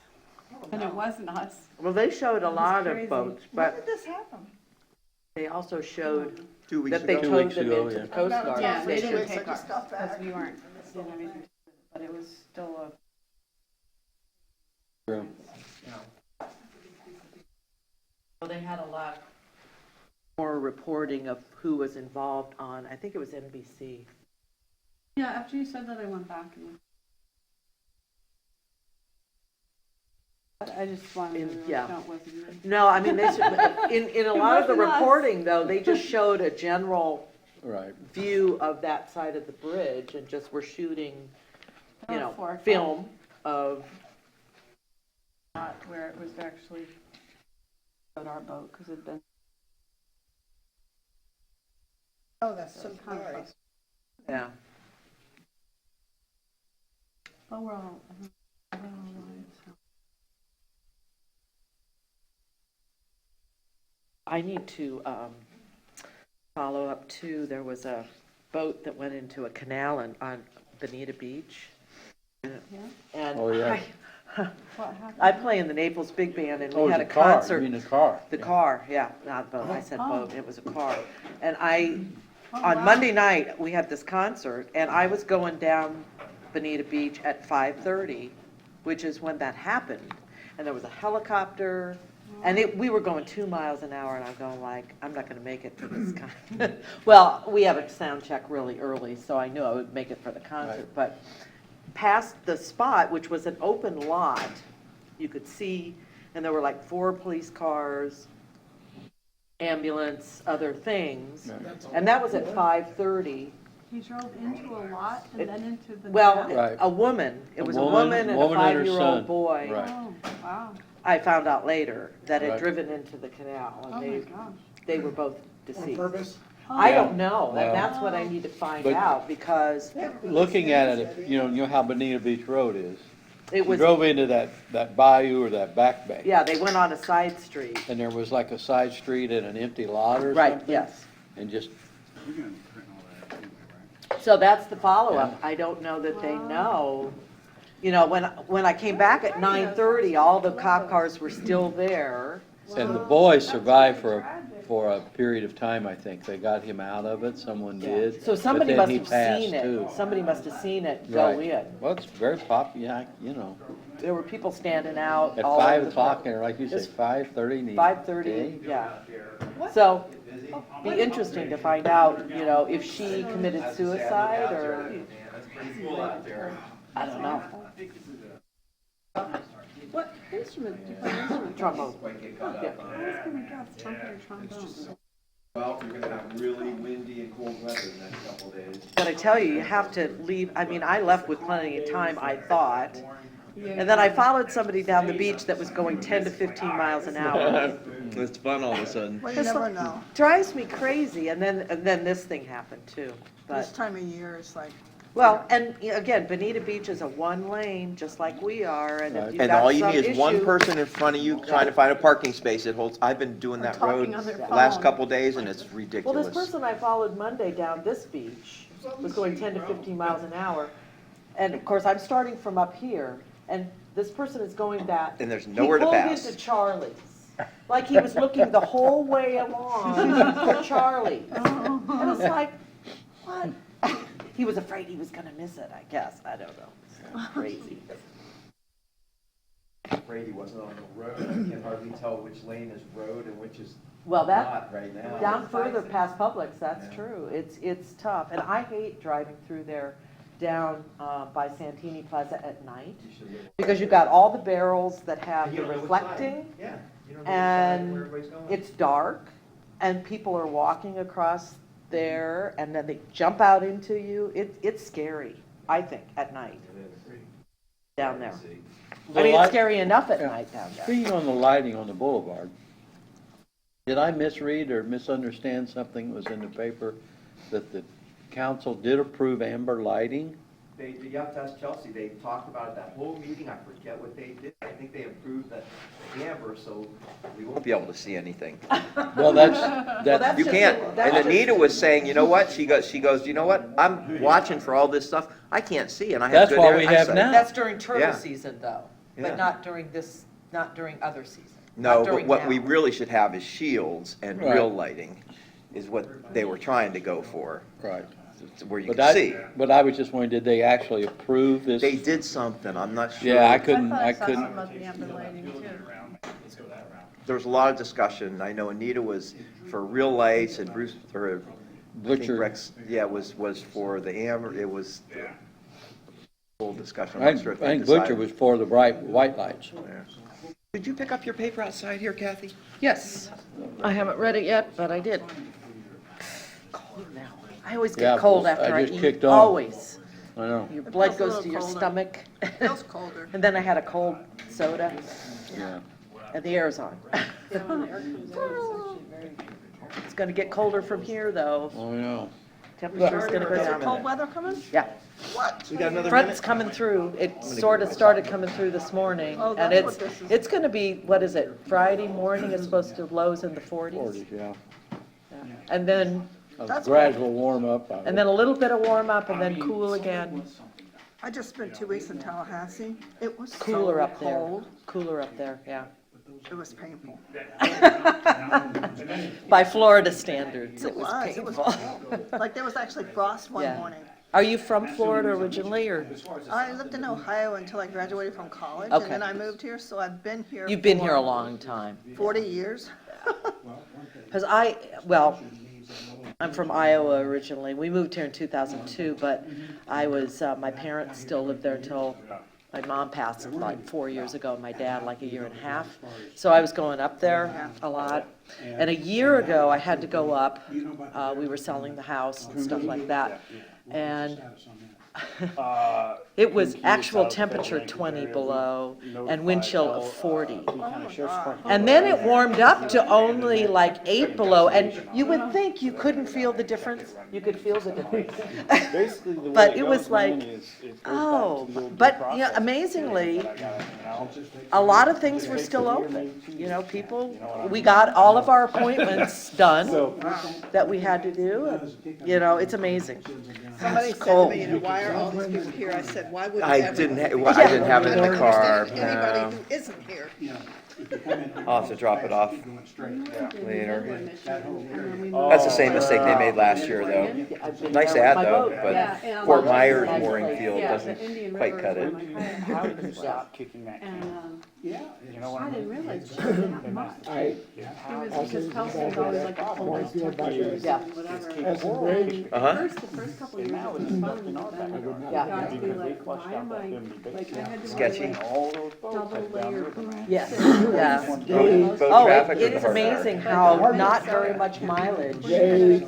and it wasn't us. Well, they showed a It was lot crazy. of boats, When but did this happen? they also showed 2 weeks that they ago. towed weeks them ago, into yeah. the Coast I've Guard never Yeah, talked they to station. didn't so take just ours, got back. because we weren't doing anything to it, but it was still a. True. Well, they had a lot more reporting of who was involved on, I think it was NBC. Yeah, after you said that, I went back and. I just wanted to Yeah. know it wasn't me. No, I mean, they should, in a lot of the wasn't us. reporting, though, they just showed a general Right. view of that side of the bridge and just were shooting, you know, 4 or 5. film of, Not where it was actually at our boat, because it'd been. Oh, that's so kind of sorry. frustrating. yeah. But we're all alive, so. I need to follow up too. There was a boat that went into a canal on Bonita Beach. And Oh, yeah. What happened? I play in the Naples Big Band, and Oh, we had a the car, concert. you mean the car? The car, yeah, not boat. I said Oh. boat. It was a car. And Oh, on wow. Monday night, we had this concert, and I was going down Bonita Beach at 5:30, which is when that happened. And there was a helicopter, and we were going 2 miles an hour, and I'm going like, I'm not gonna make it for this con. Well, we have a sound check really early, so I knew I would make it for the concert, Right. but past the spot, which was an open lot, you could see, and there were like 4 police cars, ambulance, other things, and that was at 5:30. He drove into a lot and then into the. Well, canal? Right. a woman, it was a woman- woman and a woman and her 5-year-old son. boy. Right. Oh, wow. I found out later that had Right. driven into the canal, Oh, and my they, gosh. they were both On deceased. purpose? I Yeah. don't know, and Well- that's what I need to find But- out, because Looking at it, you know how Bonita Beach Road is. it You was, drove into that bayou or that back bay. yeah, they went on a side street. And there was like a side street and an empty lot or Right, something? yes. And just, We're gonna print all that anyway, right? So that's the follow-up. I don't know that they know. You know, when I came back at 9:30, all the cop cars were still there. and the boy survived for a period of time, I think. They got him out of it, someone did. So somebody but must then he have passed, seen it. too. Somebody must have seen it go Right. in. Well, it's very popular, you know. There were people standing out At all over 5 the o'clock, place. and like you say, It's 5:30. 5:30, yeah. So, be interesting to find out, you know, if she committed suicide or, I don't know. What instrument, do you play an instrument? Trombone. I was gonna guess trumpet or trombone. Well, you're gonna have really windy and cold weather the next couple of days. But I tell you, you have to leave, I mean, I left with plenty of time, I thought. And then I followed somebody down the beach that was going 10 to 15 miles an hour. It's fun all of a sudden. Well, you never know. Drives me crazy, and then this thing happened too. This But, time of year is like, well, and again, Bonita Beach is a 1-lane, just like we are, and if Right. you've And got all you some need is one issue- person in front of you trying to find a parking space. It holds, I've been doing that road talking on their the last phone. couple days and it's Well, this ridiculous. person I followed Monday down this beach was going 10 to 15 miles an hour. And of course, I'm starting from up here, and this person is going that. And there's nowhere to He pass. pulled into Charlie's, like he was looking the whole way along for Charlie's. And it's like, what? He was afraid he was gonna miss it, I guess. I don't know. It's crazy. Afraid he wasn't on the road. I can hardly tell which lane is road and which is Well, that, not right now. down further past Publix, that's true. It's tough. And I hate driving through there down by Santini Plaza at night, You should live- because you've got all the barrels that have You the don't know which side. reflecting, Yeah. You don't know which side, and where everybody's going. it's dark, and people are walking across there, and then they jump out into you. It's scary, I think, at night, down there. I mean, it's scary enough at night down there. Speaking on the lighting on the boulevard, did I misread or misunderstand something that was in the paper that the council did approve amber lighting you have to ask Chelsea, they talked about it that whole meeting, I forget what they did. I think they approved the amber, so we won't be able to see anything. Well, that's, You can't, and Anita was saying, you know what, she goes, you know what, I'm watching for all this stuff, I can't see, and I have That's good why we have eyesight." now. That's during turtle Yeah. season though, Yeah. but not during this, not during other seasons. No, Not but during what we now. really should have is shields and Right. real lighting, is what they were trying to go for, right. where you But can see. but I was just wondering, did they actually approve this? They did something, I'm not sure. Yeah, I I couldn't, thought I I saw couldn't. some about the amber lighting too. There was a lot of discussion, I know Anita was for real lights, and Bruce, or I think Butcher. Rex, yeah, was for the amber, it was full discussion. I'm I not sure think if they Butcher decided. was for the bright white lights. Yeah. Did you pick up your paper outside here, Kathy? Yes, I haven't read it yet, but I did. Cold now. I always Yeah, get cold I after I just eat, kicked on. always. I know, Your blood feels a goes little to your colder. stomach. Feels colder. And then I had a cold soda, yeah. and the air's on. Yeah, when the air comes out, it's actually very. It's gonna get colder from here, though. I know. Temperature's gonna go Is there down. cold weather coming? Yeah. We got another Front's minute? coming through. It sort of started coming through this morning. Oh, And that's what this is. it's gonna be, what is it, Friday morning, it's supposed to lows in the 40s. 40s, yeah. And then, A That's gradual warm up. I and then a little bit of warm up and then cool again. I just spent 2 weeks in Tallahassee. It was so Cooler up there. cold. Cooler up there, yeah. It was painful. By Florida standards, it It was was, it was painful. Like, there was actually frost one Yeah. morning. Are you from Florida originally, or I lived in Ohio until I graduated from college, Okay. and then I moved here, so I've been here. you've been here for a long time? 40 years. Because I'm from Iowa originally. We moved here in 2002, but my parents still lived there until my mom passed like 4 years ago, my dad like a year and a half. So I was going up there a lot. And a year ago, I had to go up. We were selling the house and stuff like that. And it was actual temperature 20 below and wind chill of 40. And then it warmed up to only like 8 below, and you would think you couldn't feel the difference. You could feel the difference. Basically, the way But it goes, was like, man, is it goes back oh, to the old but process. you know, amazingly, You know? a lot of things were still open. You know, we got all of our appointments done that we had to do. And, you know, it's amazing. Somebody It's said to cold. me, you know, why are all these people here? I said, why would I didn't have it in the car. Anybody who isn't here. I'll have to drop it off later. Oh, That's the same mistake they made last year, though. Nice ad, though, Yeah, but and Fort I Myers love mooring field Yeah, doesn't the Indian quite River cut is it. one of my favorite How did you places. stop kicking that And, can? You know what I I didn't mean? realize it was that much. I, It was because Pelson's always like the coldest temperatures Yeah. and whatever. as a grade, Uh-huh. The first couple of years it was fun, and then Yeah. it got to be like, why am I, like, I had to Sketchy. like All those boats double head down layer the river, man. Yes, boots. yeah. Boat Oh, traffic it or is the harbor? amazing how not very much mileage. they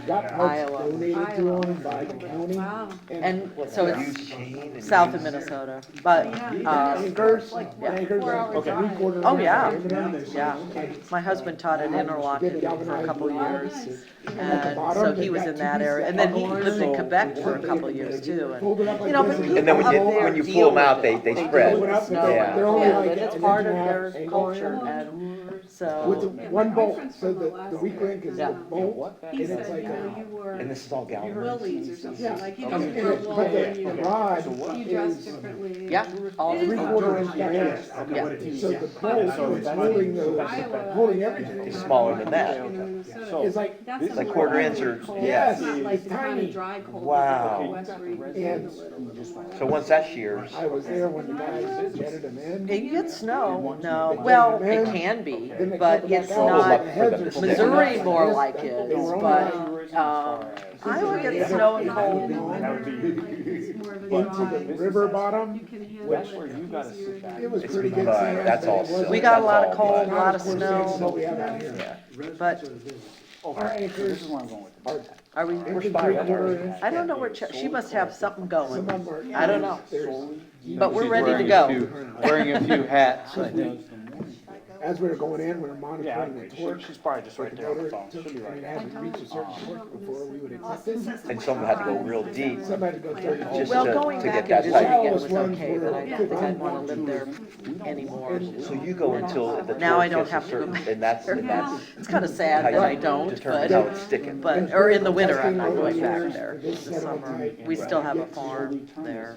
got parts Iowa. donated to them by the county. Wow. And so it's Use chain and south use- of Minnesota, but, Anchors, Yeah. anchors, 4-hour like drive. 3/4 oh, yeah, diameter. yeah. My husband taught at Interlochen for a couple of years, and so he was in that area. And then he lived in Quebec for a couple of years too. Fold it up And, like you know, but this. people And then when up you, there when you deal pull them with out, it. they They spread. deal with up, snow. Yeah. they're only Yeah, like and it's an part inch of and a their half culture, angle. and With the so, one my bolt, friends so from the the last weak link is Yeah. a bolt, He and said, it's like you know, a, you were And this is all galvanized. Willies or something, yeah, like he and doesn't it- wear but wool, the rod you dress is differently. yeah, all It is 3/4 inch diameter. Yeah. So the bolt is holding those, Iowa, holding everything. It's smaller than that. It's like, That's It's like a quarter really inch or- cold. yeah. It's not like It's the kind tiny. of dry cold. Wow. Like the West where you can stand a And- little bit more. So once that shears, I was there when the guys jetted them in. it gets snow, no, well, it can be, Then they but come back it's out, not, the heads are sticking Missouri up. more like They is, were only but, like Iowa gets snow and cold. It's more of a into dry. the river You bottom. can handle That's it where you gotta sit easier down. It was It's pretty good mud. sand. That's all but it wasn't- We got a lot of That's all cold, a mud. lot of Not as coarse sand as what we snow, have out here. yeah. but Our anchors This is where I'm going with are, are we, anchors 3/4 inch. I don't know where, she must have something Some going, of them are. I don't know. There's- but we're She's ready to wearing a go. few- Wearing a few hats, I think. as we were going in, we were Yeah, monitoring the torque. she's probably just right With the there on the motor, phone. She'll be right and it there. had to reach a certain torque before we would accept it. And some had to go real deep Some had to go 30. just Well, to going to back get and that visiting tight. it was Smallest ones okay, but I were don't think I'd want to 51. live there anymore. So you go until the Now I torque don't hits a have to go certain, and that's, It's kind of sad that I don't, determine but, how it's sticking. but, or in the winter, I'm not going back Years there. for this The summer, semi-type, we still have a get to farm there.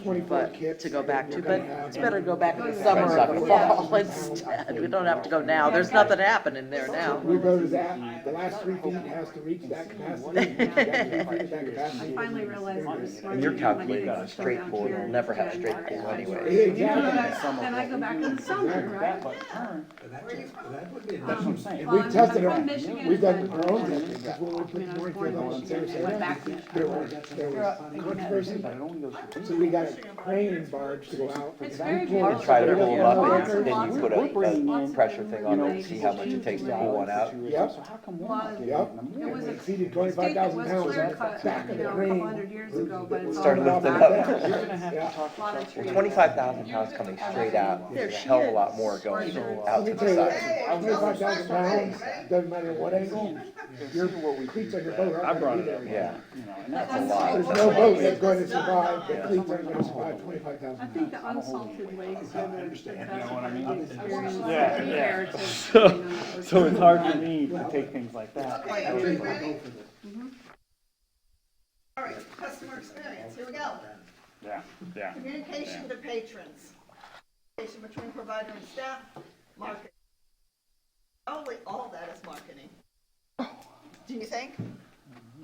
24 But kits, to go back to, you're but gonna have- it's better to go back in the summer or the fall instead. We don't have to go now. There's nothing happening there now. We voted that, the last 3 feet has to reach that capacity. That capacity. Finally realized it was smart. And you're to do my calculating on a kids straight down board, here it'll never have and straight back pull there. anyway. Exactly. Then I go back in the summer, right? And Well, we tested I'm from it, Michigan, we've done but- our own testing, because when we I put mean, the I was mooring born field in on in Michigan, went back Sarasota, to there was controversy, so we got a crane barge to go out. It's very And beautiful. try to pull them up, Lots and of- then you put a pressure thing on it, and see how much it takes to pull one out. Yep, Well, yep. It was And a it exceeded state that 25,000 was pounds clear in the cut, back of you the know, a crane. couple hundred years ago, but it's all. Started lifting about- up. Yeah. A lot of trees. 25,000 pounds coming straight out, there's a hell of a lot more going out Let to me the tell you, side. 25,000 pounds, doesn't matter what angle, your cleats on your boat I aren't brought gonna be it up, there. Yeah, you know, and that's that's a lot. There's no boat that's going to survive, the cleats aren't gonna survive 25,000 I pounds. think the unsalted lakes are the best what I mean? experience Yeah, compared yeah. to So- being on the ocean. So it's hard for me to take things like that. Okay, are we ready? All right, customer experience, here we go. Yeah, yeah. Communication to patrons. Communication between provider and staff, marketing. Probably all that is marketing. Do you think?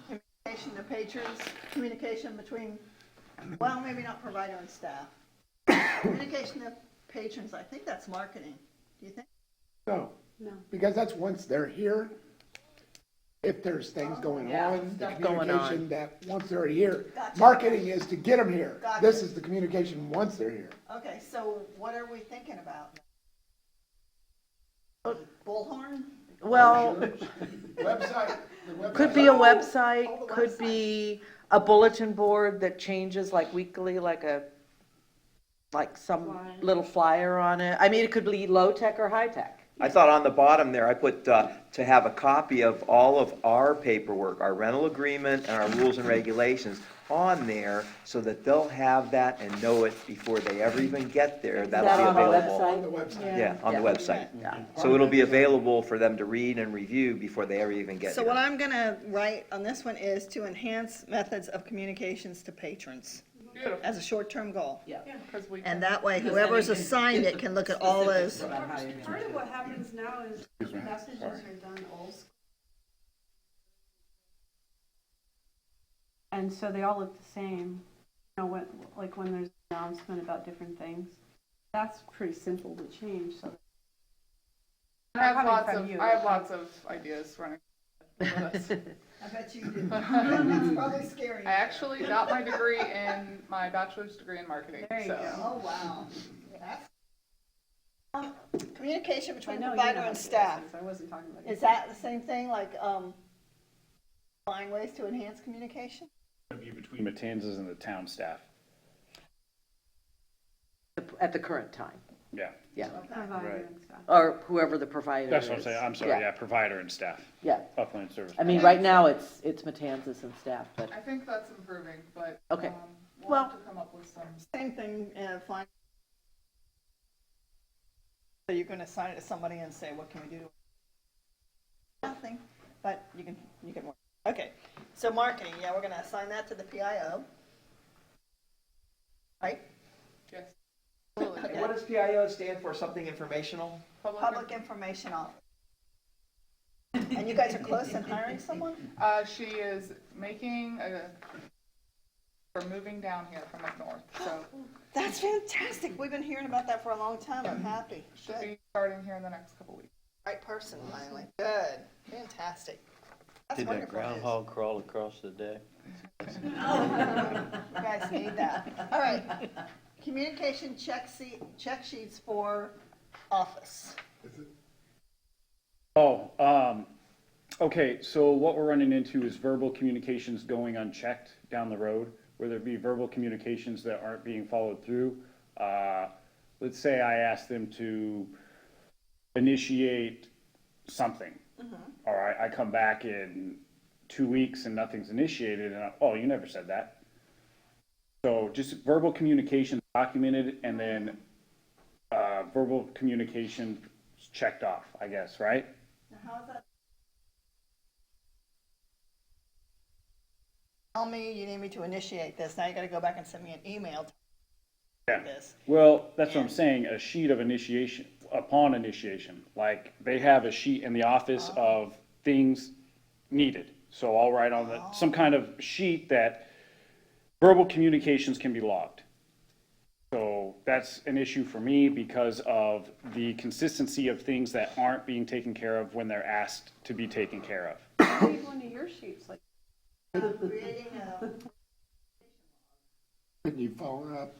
Communication to patrons, communication between, well, maybe not provider and staff. Communication to patrons, I think that's marketing. Do you think? No, No. because that's once they're here, if there's things going on, the Stuff going on. communication that, once they're here. Gotcha. Marketing is to get them here. Gotcha. This is the communication once they're here. Okay, so what are we thinking about? Bullhorn? Well, Website. could be a Oh, website, the could be a bulletin board that changes like weekly, like some Flyer. little flyer on it. I mean, it could be low tech or high tech. I thought on the bottom there, I put, to have a copy of all of our paperwork, our rental agreement and our rules and regulations on there, so that they'll have that and know it before they ever even get there. That'll be available. On the website. Yeah, on the Yeah. website. Yeah. So it'll be available for them to read and review before they ever even get So what there. I'm gonna write on this one is to enhance methods of communications to patrons Beautiful. as a short-term goal. Yeah. Because we. And that way whoever's assigned it can look at all those. Part of what happens now is messages are done old school. And so they all look the same, you know, when there's an announcement about different things. That's pretty simple to change, so. I have Coming lots from of, you. I have lots of ideas running. with this. I bet you do. That's probably scary. I actually got my degree in, my bachelor's degree in marketing, There you so. go. Oh, wow. Communication I between know you provider know how and to do staff. things. I wasn't talking about you. Is that the same thing, like, find ways to enhance communication? It'd be between Matanzas and the town staff. At the current time, Yeah, yeah. Provider and stuff. Or whoever the provider is. that's what I'm saying. I'm sorry, Yeah. yeah, provider and staff, Yeah. upland service. I mean, right now, it's Matanzas and staff, but, I think that's improving, but. Okay. We'll Well- have to come up with some. Same thing, find. So you're gonna assign it to somebody and say, what can we do? Nothing, but you can work. Okay, so marketing, yeah, we're gonna assign that to the PIO. Right? Yes. Absolutely. What does PIO stand for? Something informational? Public information officer. And you guys are close in hiring someone? She is making we're moving down here from up north, so That's fantastic. We've been hearing about that for a long time. I'm happy. should Good. be starting here in the next couple weeks. Right person finally. Good. Fantastic. That's Did that wonderful news. groundhog crawl across the deck? You guys need that. All right. Communication check sheets for office. Oh, okay, so what we're running into is verbal communications going unchecked down the road, where there be verbal communications that aren't being followed through. Let's say I ask them to initiate something. All right, I come back in 2 weeks and nothing's initiated, and oh, you never said that. So just verbal communication documented, and then verbal communication checked off, I guess, right? Now, how is that? Tell me you need me to initiate this, now you gotta go back and send me an email to Yeah. this. Well, that's what I'm saying, a sheet of initiation, upon initiation. Like, they have a sheet in the office of things needed. So I'll write on some kind of sheet that verbal communications can be logged. So that's an issue for me because of the consistency of things that aren't being taken care of when they're asked to be taken care of. Maybe one of your sheets, like, Creating a, Can you follow up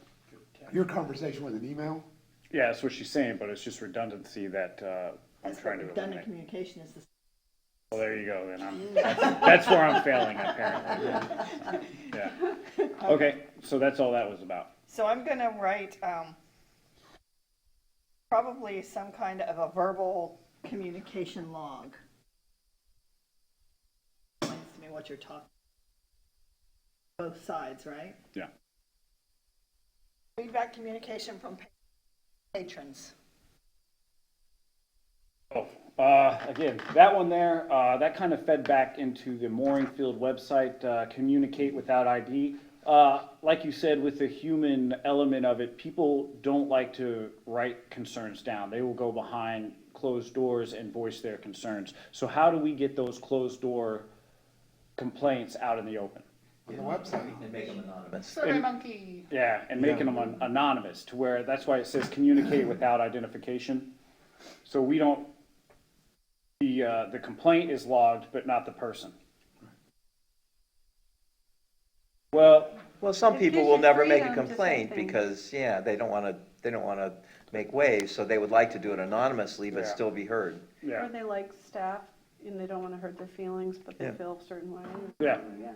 your conversation with an email? Yeah, that's what she's saying, but it's just redundancy that I'm that's trying what to redundant eliminate. communication is. Well, there you go, then that's where I'm failing apparently. Yeah. Okay, so that's all that was about. So I'm gonna write, probably some kind of a verbal communication log. Explains to me what you're talking. Both sides, right? Yeah. Feedback communication from patrons. Oh, again, that one there, that kind of fed back into the mooring field website, communicate without ID. Like you said, with the human element of it, people don't like to write concerns down. They will go behind closed doors and voice their concerns. So how do we get those closed door complaints out in the open? On the website? And make them anonymous. Survey monkey. Yeah, and making them anonymous to where, that's why it says communicate without identification. So we don't, the complaint is logged, but not the person. Well, Some It people gives will you never make a freedom to say complaint things. because, yeah, they don't wanna make waves, so they would like to do it anonymously but Yeah. still be heard. yeah, or they like staff and they don't want to hurt their feelings, but they Yeah. feel a certain way. Yeah. Yeah.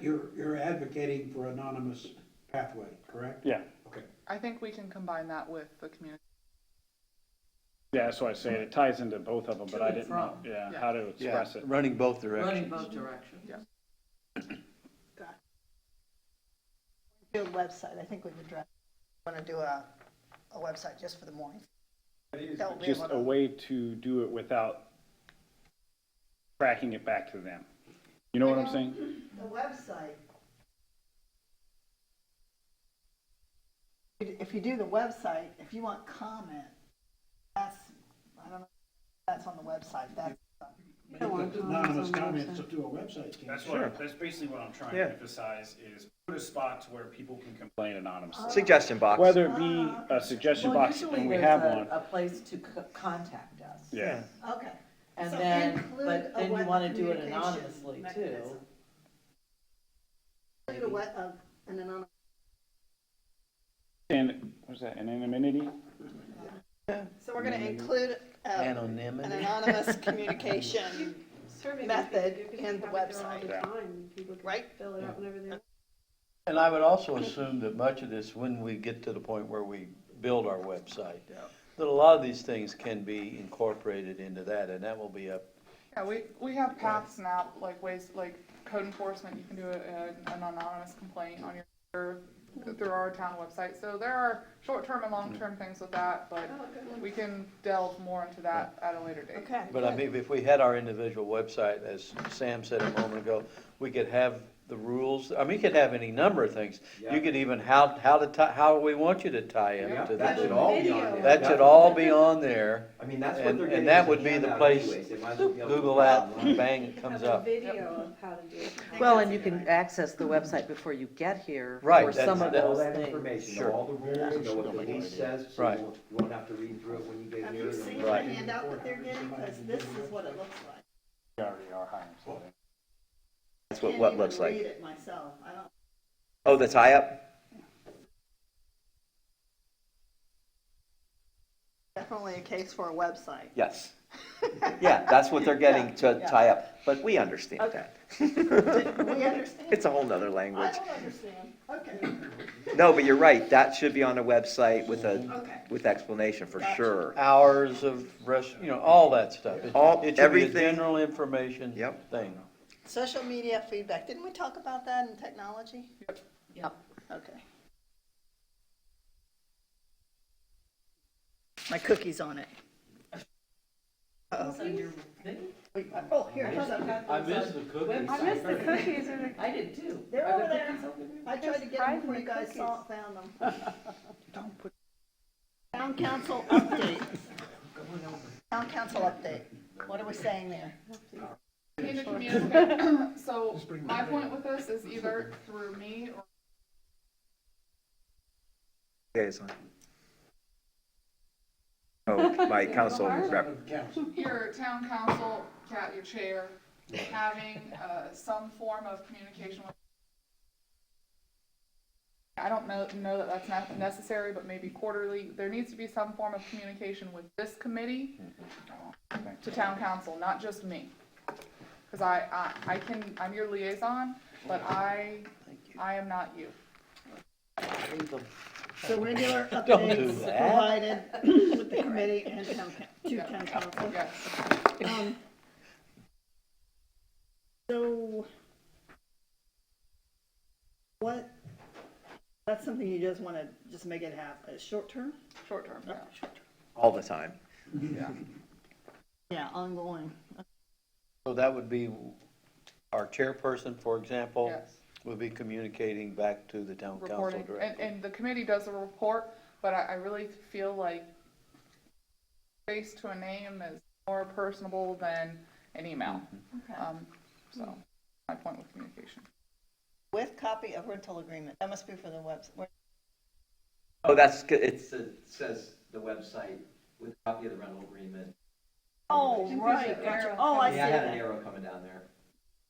You're advocating for anonymous pathway, correct? yeah. Okay. I think we can combine that with the community. Yeah, that's why I say it ties into both of them, but I and didn't know, from. yeah, Yeah. how to express it. Running both Running directions. both directions. Do a website, I think we've addressed, want to do a website just for the morning. That will be Just able a to- way to do it without tracking it back to them. You know what I'm saying? The website. If you do the website, if you want comment, that's, I don't know, that's on the website, that's. You don't want Anonymous comments comments on the to a website. Ken. That's basically what I'm trying Yeah. to emphasize is put a spot to where people can complain anonymously. Suggestion box. Whether it be a suggestion Well, box, usually and we there's have a- one, a place to contact us. yeah. Okay. And So then, include but a then you web want to do it communication anonymously too. mechanism. Include an anonymous. And, what's that, anonymity? So we're gonna include an Anonymity. anonymous communication, Survey method you can in the have it there all the website. time, and people can Right? fill it out whenever they want. And I would also assume that much of this, when we get to the point where we build our website, that a lot of these things can be incorporated into that, and that will be up. Yeah, we have paths now, like ways, like code enforcement, you can do an anonymous complaint on your, through our town website. So there are short-term and long-term things with that, but we can delve more into that at a later date. Okay. But I mean, if we had our individual website, as Sam said a moment ago, we could have the rules, I mean, you could have any number of things. You could even how we want you to tie into That this. should all be on there. That should all be on there. I mean, that's what they're getting. And that as a would be the handout place, anyways. They might as well be able to Google put it that, online. and bang, it comes Have a up. video of how to do it. Well, and you can access the website before you get here Right, for that's- some of that's- All those that things. information, Sure. know all the rules, know what the lease says, so Right. you won't have to read through it when you get Have here. you seen the Right. handout that they're getting? Because this is what it looks like. We already are hiring somebody. That's I what can't looks even like. read it myself, I don't. Oh, the tie-up? Definitely a case for a website. Yes. Yeah, that's what they're getting to Yeah. tie up, but we understand Okay. that. We understand. It's a whole nother I language. don't understand. Okay. No, but you're right, that should be on a website with Okay. with explanation for Gotcha. sure. Hours of rest, all that stuff. It should be a Everything. general information Yep. thing. Social media feedback, didn't we talk about that in technology? Yep. Okay. My cookie's on it. What's on your thing? Oh, here, hold on. I missed the cookies. I missed the cookies. I did too. They're Are over there. cookies over there? I tried to get them before you guys saw, found them. Town council update. Town council update. What are we saying there? We need to communicate. So my point with this is either through me or Liaison. Oh, my council rep. your town council, Kat, your chair, having some form of communication with. I don't know that that's not necessary, but maybe quarterly, there needs to be some form of communication with this committee to town council, not just me. Because I'm your liaison, but I am not you. So regular Don't do updates that. provided with the committee and to town council. Yes. So, what, that's something you just want to just make it happen, short term? Short term, yeah. All the time. Yeah, ongoing. So that would be our chairperson, for example, Yes. would be communicating back to the town council Reporting, directly. and the committee does a report, but I really feel like face to a name is more personable than an email. So, my point with communication. With copy of rental agreement, that must be for the website. Oh, that's good. It says the website with a copy of the rental agreement. Oh, right, gotcha. Oh, I see Yeah, I had an that. arrow coming down there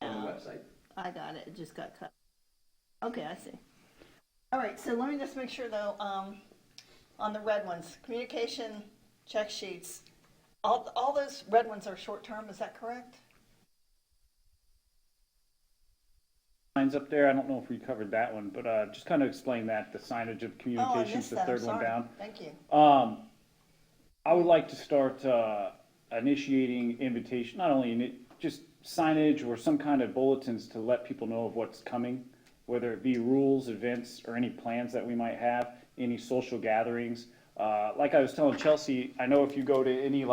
on the website. I got it, it just got cut. Okay, I see. All right, so let me just make sure though, on the red ones, communication check sheets, all those red ones are short-term, is that correct? Signs up there, I don't know if we covered that one, but just kind of explain that, the signage of Oh, I communications, missed the that, I'm third one sorry. down. Thank you. I would like to start initiating invitation, not only just signage or some kind of bulletins to let people know of what's coming, whether it be rules, events, or any plans that we might have, any social gatherings. Like I was telling Chelsea, I know if you go to any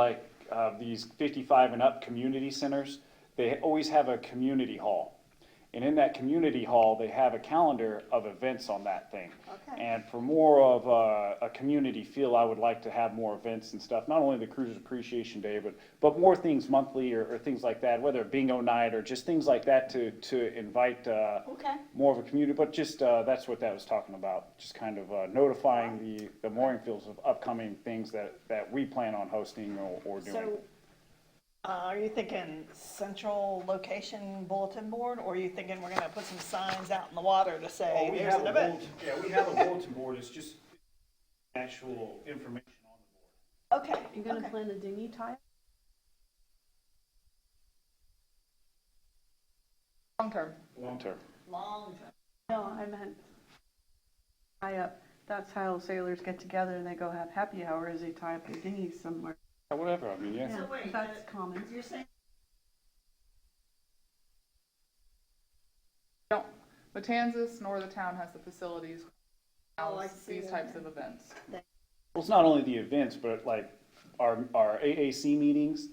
these 55 and up community centers, they always have a community hall. And in that community hall, they have a calendar of events on that thing. Okay. And for more of a community feel, I would like to have more events and stuff, not only the Cruisers Appreciation Day, but more things monthly or things like that, whether bingo night or just things like that to invite Okay. more of a community. But just that's what that was talking about, just kind of notifying the mooring fields of upcoming things that we plan on hosting or doing. So, are you thinking central location bulletin board, or are you thinking we're gonna put some signs out in the water to say, there's an event? Yeah, we have a bulletin board, it's just actual information on the board. Okay, You gonna okay. plan a dinghy tie? Long term. Long term. Long time. No, I meant tie up. That's how sailors get together and they go have happy hours. They tie up their dinghies somewhere. Whatever, I mean, yeah. So wait, That's common. You're saying, Don't, Matanzas nor the town has the facilities to Oh, I house see these that. types of events. Well, it's not only the events, but like our AAC meetings,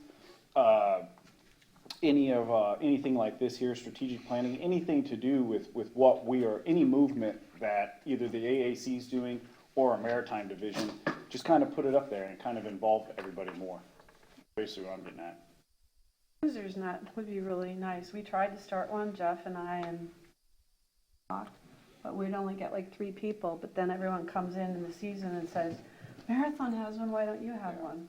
anything like this here, strategic planning, anything to do with what we are, any movement that either the AAC is doing or our maritime division, just kind of put it up there and kind of involve everybody more. Basically what I'm getting at. Cruisers night would be really nice. We tried to start one, Jeff and I, and but we'd only get like 3 people. But then everyone comes in the season and says, Marathon has one, why don't you have one?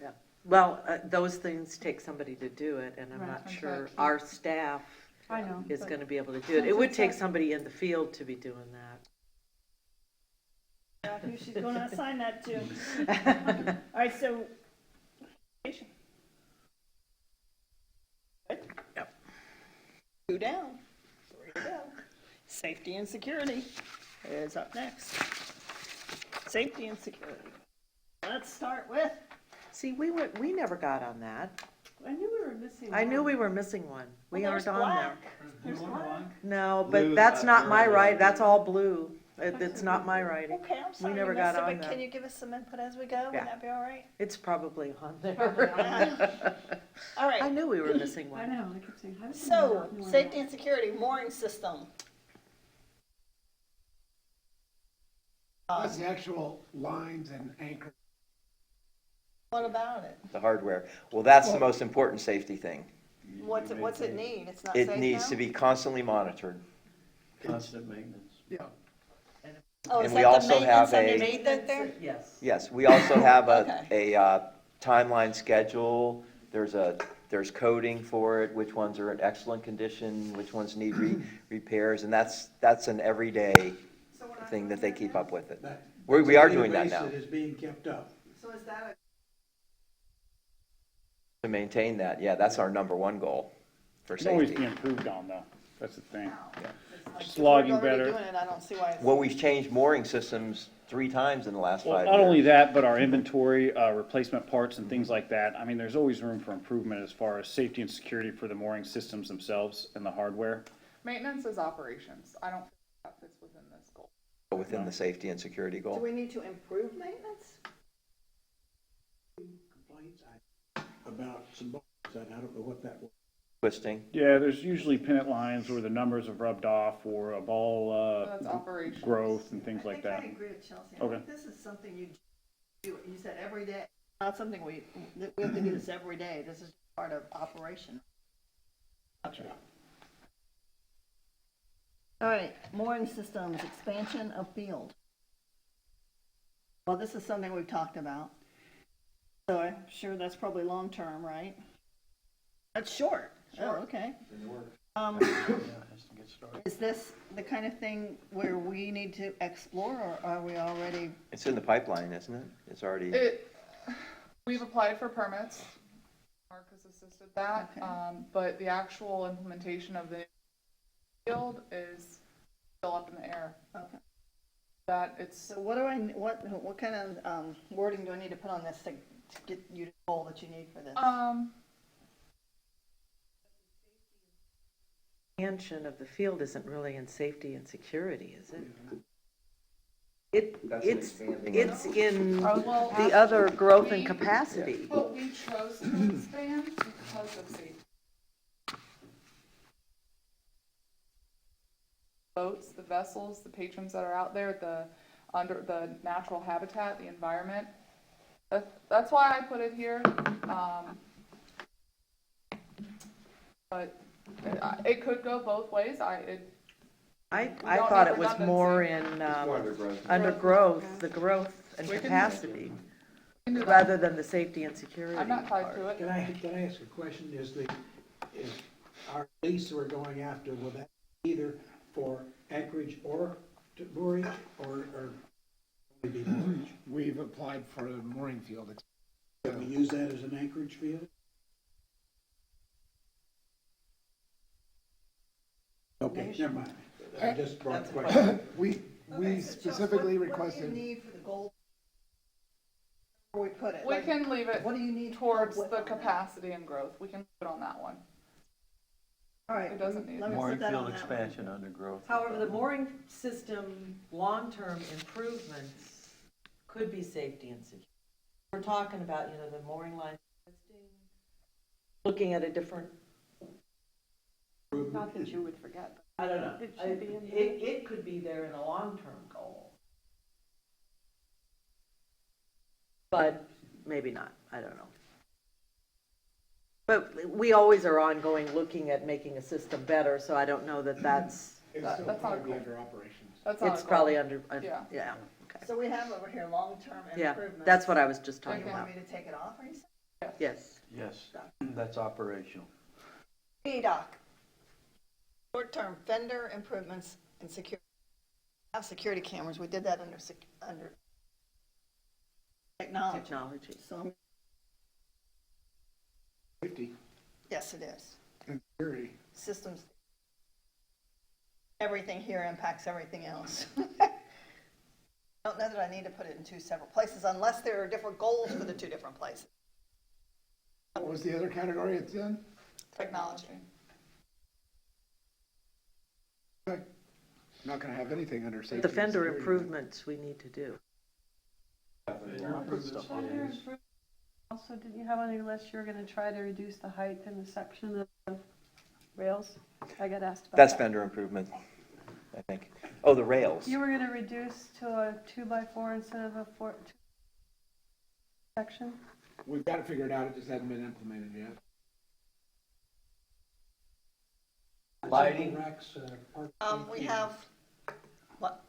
Yeah. Well, those things take somebody to do it, and I'm Right. not sure Exactly. our staff I know. is but going to be able to do it. It since would it's take a- somebody in the field to be doing that. who she's going to assign that to? All right, so. Good. 2 down, 3 to go. Safety and security is up next. Safety and security. Let's start with, See, we never got on that. I knew we were missing I knew one. we were missing one. We well, aren't there's on there. black. There's black. No, Blue's but that's not not my there. right, that's all blue. It's not my writing. Okay, I'm sorry. We never you got missed it, on but there. can you give us some input as we go? Yeah. Would that be all right? It's probably on Probably there. All right. I knew we were missing I one. know, I kept saying, how did we So, not know safety that? and security mooring system. That's the actual lines and anchor. What about it? The hardware. Well, that's the most important safety thing. What's it need? It's not safe It needs now? to be constantly monitored. Constant maintenance. Yeah. Oh, is and we that the also have maintenance a- underneath that there? Yes. Yes, we also have Okay. a timeline schedule. There's coding for it, which ones are in excellent condition, which ones need repairs, and that's an everyday thing that they keep up with it. We are doing that now, That is being kept up. So is that to maintain that. Yeah, that's our number one goal for It can always safety. be improved on, though. That's the thing. a? Just logging If we're already better. doing it, I don't see why it's. Well, we've changed mooring systems 3 times in the last Well, 5 not only years. that, but our inventory, replacement parts and things like that. I mean, there's always room for improvement as far as safety and security for the mooring systems themselves and the hardware. Maintenance is operations. I don't think that fits within this goal. Within the safety and security Do goal. we need to improve maintenance? Complaints about some balls, and I don't know what that was. Twisting. Yeah, there's usually pennant lines where the numbers have rubbed off or a ball, That's operations. growth and things like that. I agree with Chelsea. I Okay. think this is something you do, you said every day. Not something we have to do this every day. This is part of operation. Gotcha. All right, mooring systems, expansion of field. Well, this is something we've talked about. So I'm sure that's probably long-term, right? That's short. Oh, okay. Is this the kind of thing where we need to explore, or are we already? It's in the pipeline, isn't it? It's already, We've applied for permits. Mark has assisted that, Okay. but the actual implementation of the field is still up in the air. Okay. That it's, So what kind of wording do I need to put on this to get you to the goal that you need for this? Expansion of the field isn't really in safety and security, is it? It's in well, the other growth and capacity. but we chose to expand because of safety. Boats, the vessels, the patrons that are out there, under the natural habitat, the environment. That's why I put it here. But it could go both ways. I don't thought need it was more redundancy. in undergrowth, the growth and We can- capacity, we can do that. rather than the safety and security I'm not tied part. to it. Can I ask a question? Is our lease we're going after, will that be either for Anchorage or to mooring, or only be mooring? We've applied for a mooring field. Can we use that as an Anchorage field? Okay, never mind. I just brought the question. We specifically What do requested, you need for the goal? Where we put it? We Like, can leave it What do you need towards help with the on that? capacity and growth. We can put on that one. All right. It doesn't need- let me put Mooring that on field that one. expansion under growth. However, the mooring system, long-term improvements could be safety and security. We're talking about, the mooring line, looking at a different, Not that you would forget, but I don't know. It should be in there. It could be there in a long-term goal. But maybe not, I don't know. But we always are ongoing looking at making a system better, so I don't know that that's, it's That- still that's not a probably goal. under operations. That's not it's a goal. probably under, Yeah. yeah, okay. So we have over here long-term Yeah, improvements. that's what I was just Do you talking want about, me to take it off, or you say? yes. Yes, that's operational. PDOC. Short-term vendor improvements and security. Have security cameras, we did that under technology. Technology. So, Safety yes, it is. and security. Systems. everything here impacts everything else. I don't know that I need to put it in two separate places unless there are different goals for the two different places. What was the other category it's in? Technology. I'm not gonna have anything under safety. The and fender security. improvements we need to do. Also, didn't you have on your list you were gonna try to reduce the height in the section of the rails? I got asked about That's that. fender improvement, I think. Oh, the rails. You were gonna reduce to a 2x4 instead of a 4 section? We've got it figured out, it just hasn't been implemented yet. Lighting? We have, what?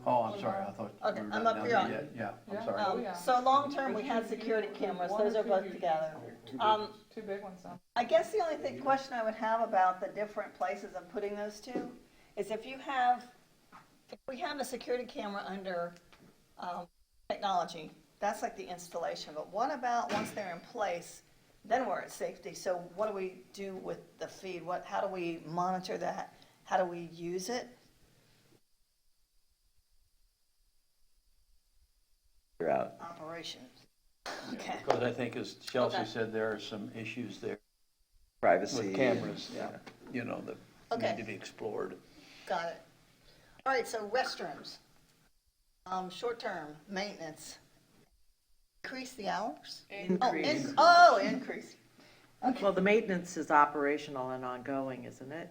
Oh, I'm sorry, I thought. Okay, we were I'm not up done here there on- yet. Yeah, Yeah. I'm sorry. Oh, yeah. So long-term, we had security cameras, those are both together. Two big ones now. I guess the only question I would have about the different places of putting those two is if we have a security camera under technology, that's like the installation, but what about once they're in place, then we're at safety, so what do we do with the feed? How do we monitor that? How do we use it? You're out. Operations. Okay. Because I think, as Chelsea Okay. said, there are some issues there Privacy. with cameras, Yeah. you know, that Okay. need to be explored. Got it. All right, so restrooms. Short-term maintenance. Increase the hours? Increase. Increase. Okay. Well, the maintenance is operational and ongoing, isn't it?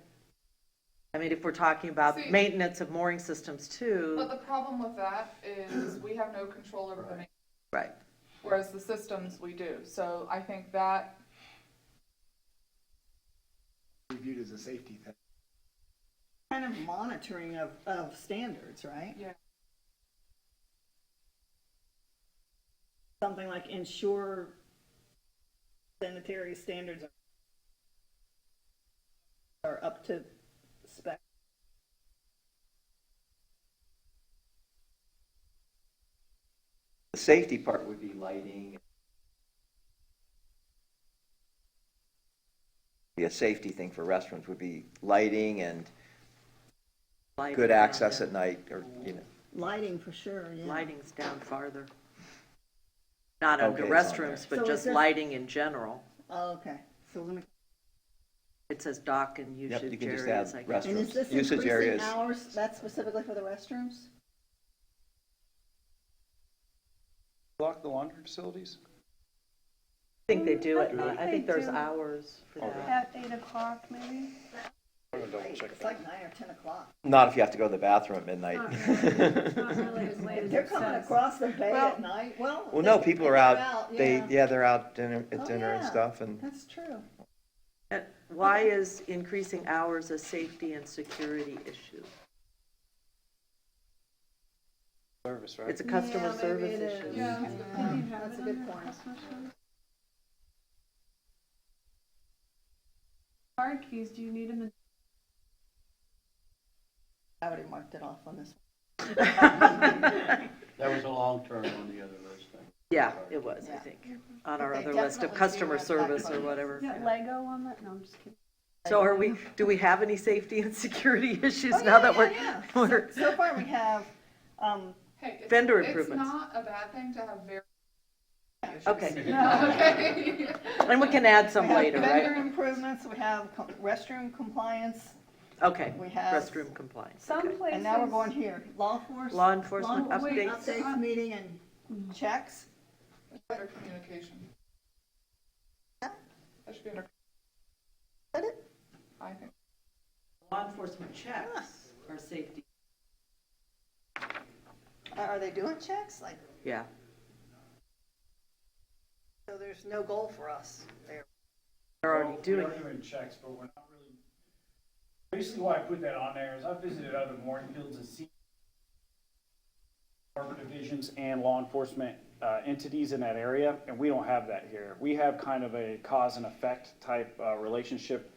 I mean, if we're talking about See- maintenance of mooring systems But too, the problem with that is we have no control over the main, right? whereas the systems we do. So I think that, Reviewed as a safety thing. Kind of monitoring of standards, right? yeah. Something like ensure sanitary standards are up to spec. The safety part would be lighting. Be a safety thing for restrooms would be lighting and Lighting good down access there. at night, or, you know. Lighting for sure, yeah. Lighting's down farther. Not under Okay, it's on restrooms, So but is just this- lighting in general. Oh, okay, so let me, It says dock and Yep, you usage can just areas, add I guess. and is restrooms, this usage increasing areas. hours, that's specifically for the restrooms? Block the laundry facilities? I think they do at I night. think I think they there's do. hours for that. At 8 o'clock, maybe? It's like 9 or 10 o'clock. Not if you have to go to the bathroom at midnight. Not really. Not really as late If as they're it coming says. across the bay Well- at night, well. Well, no, people are out, yeah. they're out dinner, at Oh, dinner and yeah. stuff, and That's true. And why is increasing hours a safety and security issue? Service, right? It's a customer Yeah, maybe service it is. issue. Yeah, that's a good point. That's a good point. Card keys, do you need them in? I already marked it off on this one. That was a long term on the other list. Yeah, it was, I Yeah. think, on our They other list of definitely do customer have service that or part. whatever. Is that Lego on that? No, I'm just kidding. So do we have any safety and security issues Oh, now yeah, that yeah. we're, So far, we have, Hey, it's, Vendor it's improvements. not a bad thing to have very. okay. Okay. And we can add some we have later, vendor right? improvements, we have restroom compliance, Okay, we have- restroom compliance. Some okay. places. and now we're going here, law enforcement. Law enforcement wait, updates. Updates, meeting and checks. Better communication. Yeah. That should be under, Is that it? I think. Law enforcement checks are safety. Are they doing checks? Like, Yeah, so there's no goal for us there. they're already doing We are doing checks, but we're not really, basically why I put that on there is I've visited other mooring fields and seen harbor divisions and law enforcement entities in that area, and we don't have that here. We have kind of a cause and effect type relationship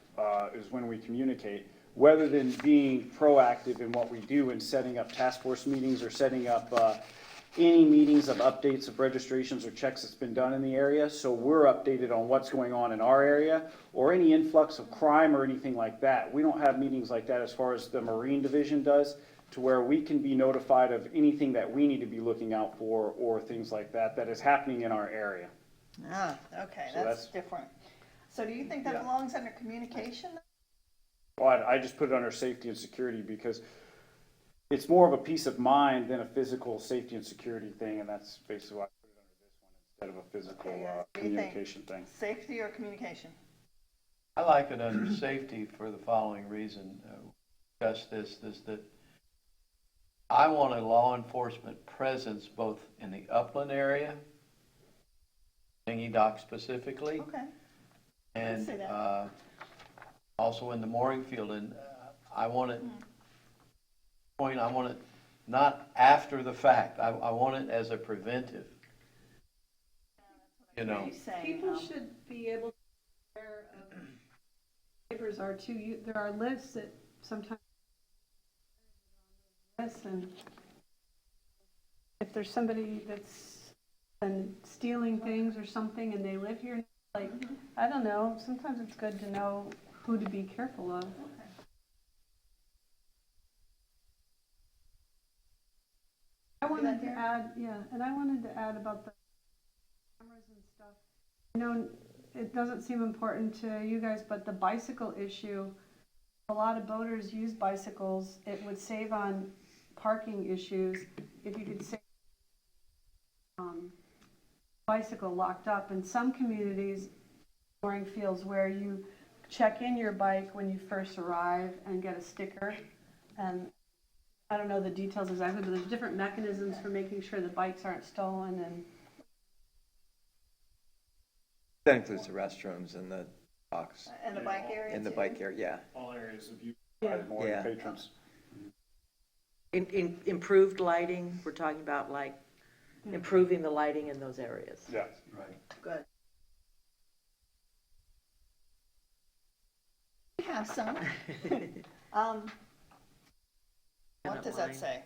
is when we communicate, rather than being proactive in what we do and setting up task force meetings or setting up any meetings of updates of registrations or checks that's been done in the area, so we're updated on what's going on in our area, or any influx of crime or anything like that. We don't have meetings like that as far as the Marine Division does, to where we can be notified of anything that we need to be looking out for, or things like that, that is happening in our area. Ah, okay, So that's that's- different. So do you think that belongs under communication? Well, I just put it under safety and security because it's more of a peace of mind than a physical safety and security thing, and that's basically why I put it under this one instead of a physical Okay, guys, what do you think? communication thing. Safety or communication? I like it under safety for the following reason. Discuss this, is that I want a law enforcement presence both in the upland area, Dingy Dock specifically, Okay. and see that. also in the mooring field. And I want it, I want it not after the fact. I want it as a preventive. You know, People should be able to be aware of waivers are too, there are lists that sometimes and if there's somebody that's been stealing things or something and they live here, like, I don't know, sometimes it's good to know who to be careful of. I wanted to add, and I wanted to add about the cameras and stuff. You know, it doesn't seem important to you guys, but the bicycle issue, a lot of boaters use bicycles. It would save on parking issues if you could save bicycle locked up. In some communities, mooring fields where you check in your bike when you first arrive and get a sticker. And I don't know the details exactly, but there's different mechanisms for making sure the bikes aren't stolen. And That includes the restrooms and the docks, And the bike area and the too? bike area, yeah. All areas of use by the mooring Yeah. patrons. In improved lighting, we're talking about like improving the lighting in those areas. Yeah. right. Good. We have some. What does that say?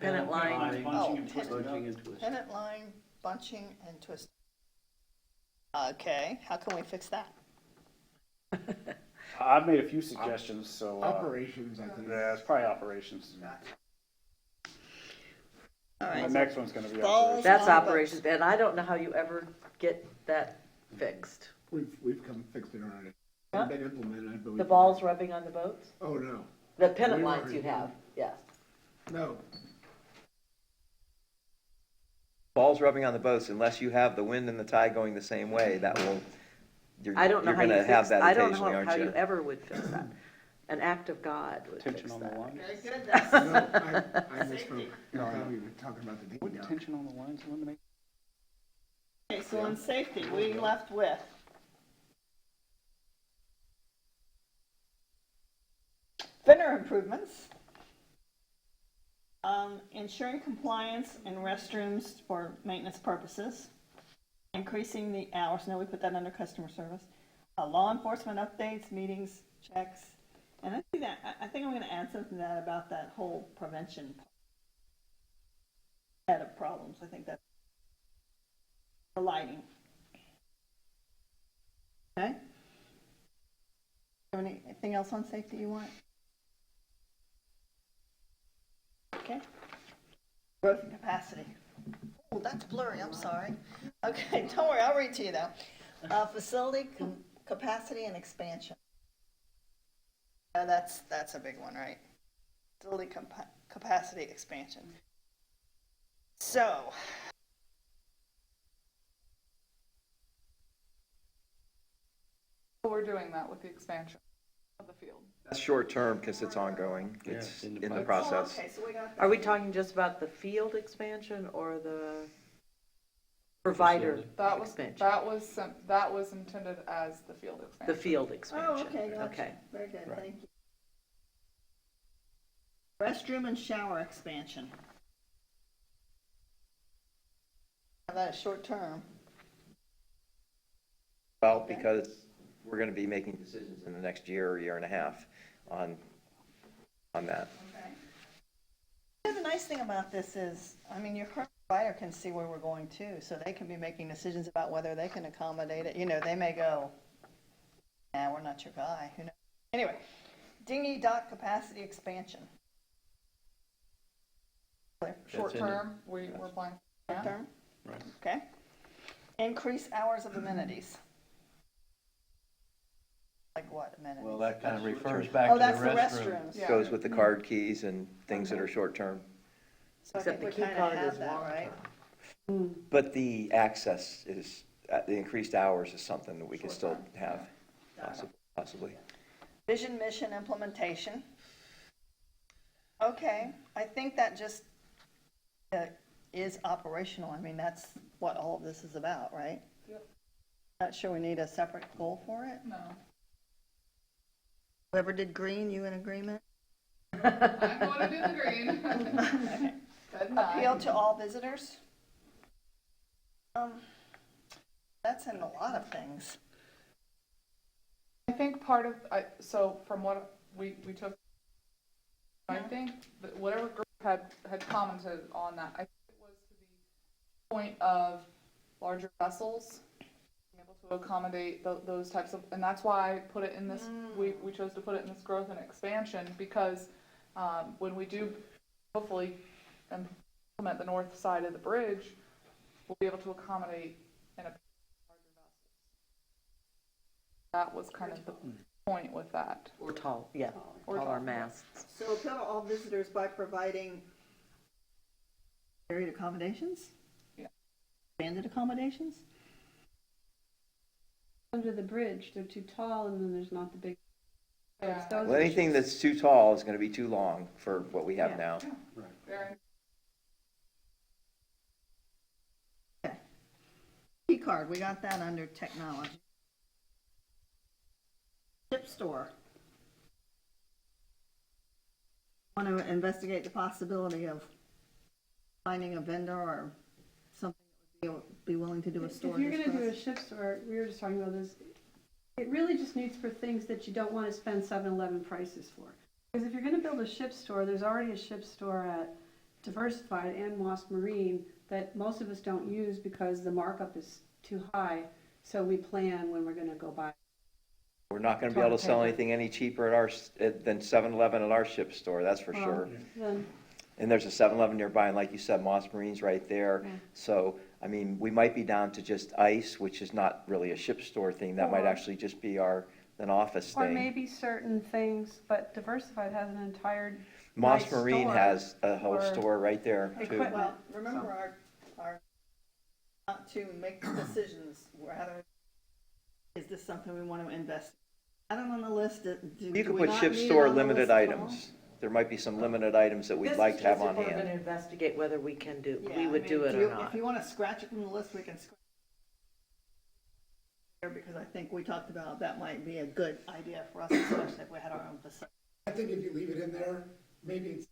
Pennant line. Oh, and twisting. Bunching and twisting. Pennant line, bunching, and twisting. Okay, how can we fix that? I've made a few suggestions, so. Operations, I think. Yeah, it's probably operations. All The right. next one's gonna be Balls. operations. That's on the operations, and I don't know how you ever get that fixed. We've come fixed it already. Huh? It's been implemented, but we. The balls rubbing on the boats? Oh, no, The pennant We lines already you did. have, yes. no. Balls rubbing on the boats, unless you have the wind and the tide going the same way, that will, you're, I don't know you're how you gonna have fix, that I don't occasionally, know aren't how you you? ever would fix that. An act of God would fix Tension on the that. lines? Very good, No, that's, I misspoke. No, I I thought know. we were talking about the Would DPW. tension on the lines eliminate? okay, so on safety, we left with fender improvements, ensuring compliance in restrooms for maintenance purposes, increasing the hours, now we put that under customer service, law enforcement updates, meetings, checks, and I see that, I think I'm gonna add something to that about that whole prevention set of problems, I think that's the lighting. Okay? Have anything else on safety you want? Okay. Growth and capacity. Oh, that's blurry, I'm sorry. Okay, don't worry, I'll read to you though. Facility capacity and expansion. That's a big one, right? Facility capacity expansion. So. We're doing that with the expansion of the field. That's short term, because it's ongoing, Yeah, it's it's in in the the pipe. process. Oh, okay, so we got. Are we talking just about the field expansion or the provider That was, expansion? that was intended as the field expansion. The field expansion. Oh, okay, gotcha. Okay. Very good, Right. thank you. Restroom and shower expansion. That is short term. Well, Okay. because we're gonna be making decisions in the next year or year and a half on that. Okay. nice thing about this is, I mean, your current provider can see where we're going too, so they can be making decisions about whether they can accommodate it. You know, they may go, nah, we're not your guy, who knows? Anyway, dinghy dock capacity expansion. Short term, we're applying. Short term? Right. Okay. Increase hours of amenities. Like what amenities? Well, that kind of refers Oh, back to the that's the restroom. restrooms. Goes with the card keys and things that are short-term. So I Except think the we key kind card of have is that, right? long-term. But the access is, the increased hours is something that we can still have, possibly. Vision, mission, implementation. Okay, I think that just is operational. I mean, that's what all of this is about, right? Yep. Not sure we need a separate goal for it. No. Whoever did green, you in agreement? I'm going to do the green. Okay. Good night. Appeal to all visitors. That's in a lot of things. I think part of, so from what we took, I think that whatever group had commented on that, I think it was to the point of larger vessels, being able to accommodate those types of, and that's why I put it in this, we chose to put it in this growth and expansion, because when we do hopefully implement the north side of the bridge, we'll be able to accommodate and larger vessels. That was kind of the point with that. Or tall, yeah, Or taller tall. masts. So appeal to all visitors by providing varied accommodations? Yeah. Expanded accommodations? Under the bridge, they're too tall, and then there's not the big. Yeah. Those Well, are anything just- that's too tall is gonna be too long for what we have Yeah. now. Very Key card, we got that under technology. Chip store. Want to investigate the possibility of finding a vendor or something that would be willing to do a store. If you're just gonna for do us? a ship store, we were just talking about this, it really just needs for things that you don't wanna spend 7-Eleven prices for. Because if you're gonna build a ship store, there's already a ship store at Diversified and Moss Marine that most of us don't use because the markup is too high, so we plan when we're gonna go buy. We're not gonna be able to sell anything any cheaper than 7-Eleven at our ship store, that's for sure. Then, And there's a 7-Eleven nearby, and like you said, Moss Marine's right there. Yeah. So, I mean, we might be down to just ice, which is not really a ship store thing. That might Or- actually just be an office or thing. maybe certain things, but Diversified has an entire Moss nice Marine store has a whole for store right there too. equipment. Well, remember our, not to make decisions, rather, is this something we want to invest in? I don't on the list, You do could we put not ship need it store on the limited list at all? items. There might be some limited items that we'd This like is to have just on if we're gonna hand. investigate whether we can do, Yeah, we I would mean, do it if or you- not. If you want to scratch it from the list, we can scratch it. Because I think we talked about that might be a good idea for us, especially if we had our own facility. I think if you leave it in there, maybe it's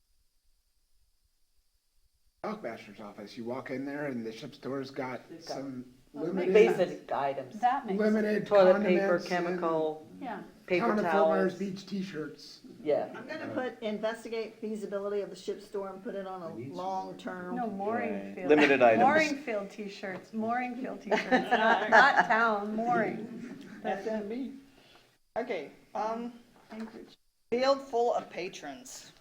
Dockmaster's office. You walk in there and the ship store's got some limited, Basic items, That makes sense. limited toilet paper, condiments chemical, Yeah. paper Town of Fort towels. Myers Beach t-shirts. Yeah. I'm gonna put investigate feasibility of the ship store and put it on a long-term. No, mooring field. Limited items. Mooring field t-shirts, mooring field t-shirts, not town, mooring. FMB. Okay, Anchorage. field full of patrons.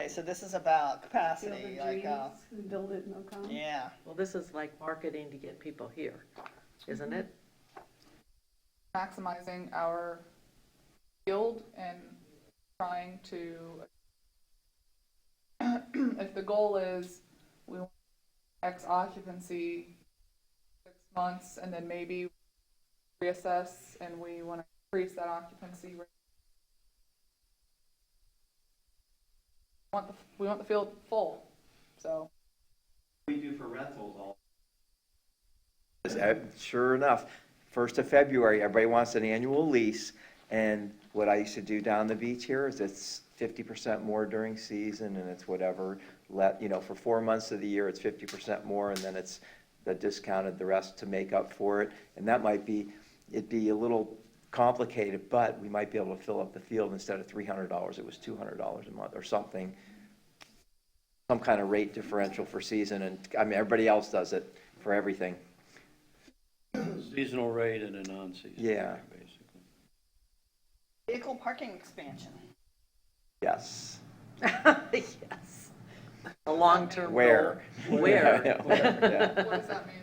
Okay, so this is about Field capacity, of like, dreams, build it, no come. yeah. Well, this is like marketing to get people here, isn't it? maximizing our field and trying to, if the goal is we want X occupancy 6 months and then maybe reassess and we want to increase that occupancy rate. We want the field full, so. We do for rentals Sure enough, 1st of February, everybody wants an annual lease, and what I used to do down the beach here is it's 50% more during season, and it's whatever, for 4 months of the year, it's 50% more, and then it's the discounted the rest to make up for it, and that it'd be a little complicated, but we might be able to fill up the field instead of $300, it was $200 a month or something. some kind of rate differential for season, and, I mean, everybody else does it for everything. Seasonal rate and a non-seasonal Yeah. rate, basically. Vehicle parking expansion. Yes. Yes. A long-term Where? goal. Where? Yeah, yeah. What does that mean?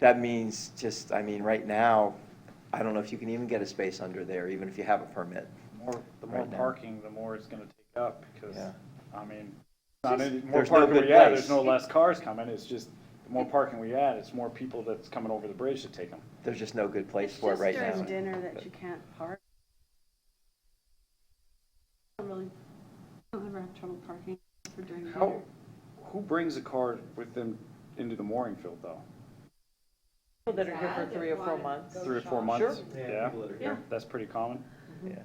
That means just, I mean, right now, I don't know if you can even get a space under there, even if you have a permit. The more Right now. parking, the more it's gonna take up, because, Yeah. I mean, not any, more There's no parking good we add, place. there's no less cars coming, it's just, the more parking we add, it's more people that's coming over the bridge to take them. There's just no good place for it right now. It's just during dinner that you can't park. I don't ever have trouble parking for during dinner. How, who brings a car with them into the mooring field, though? People that are here for 3 or 4 months. 3 or 4 months? Sure. Yeah, Yeah. that's pretty common.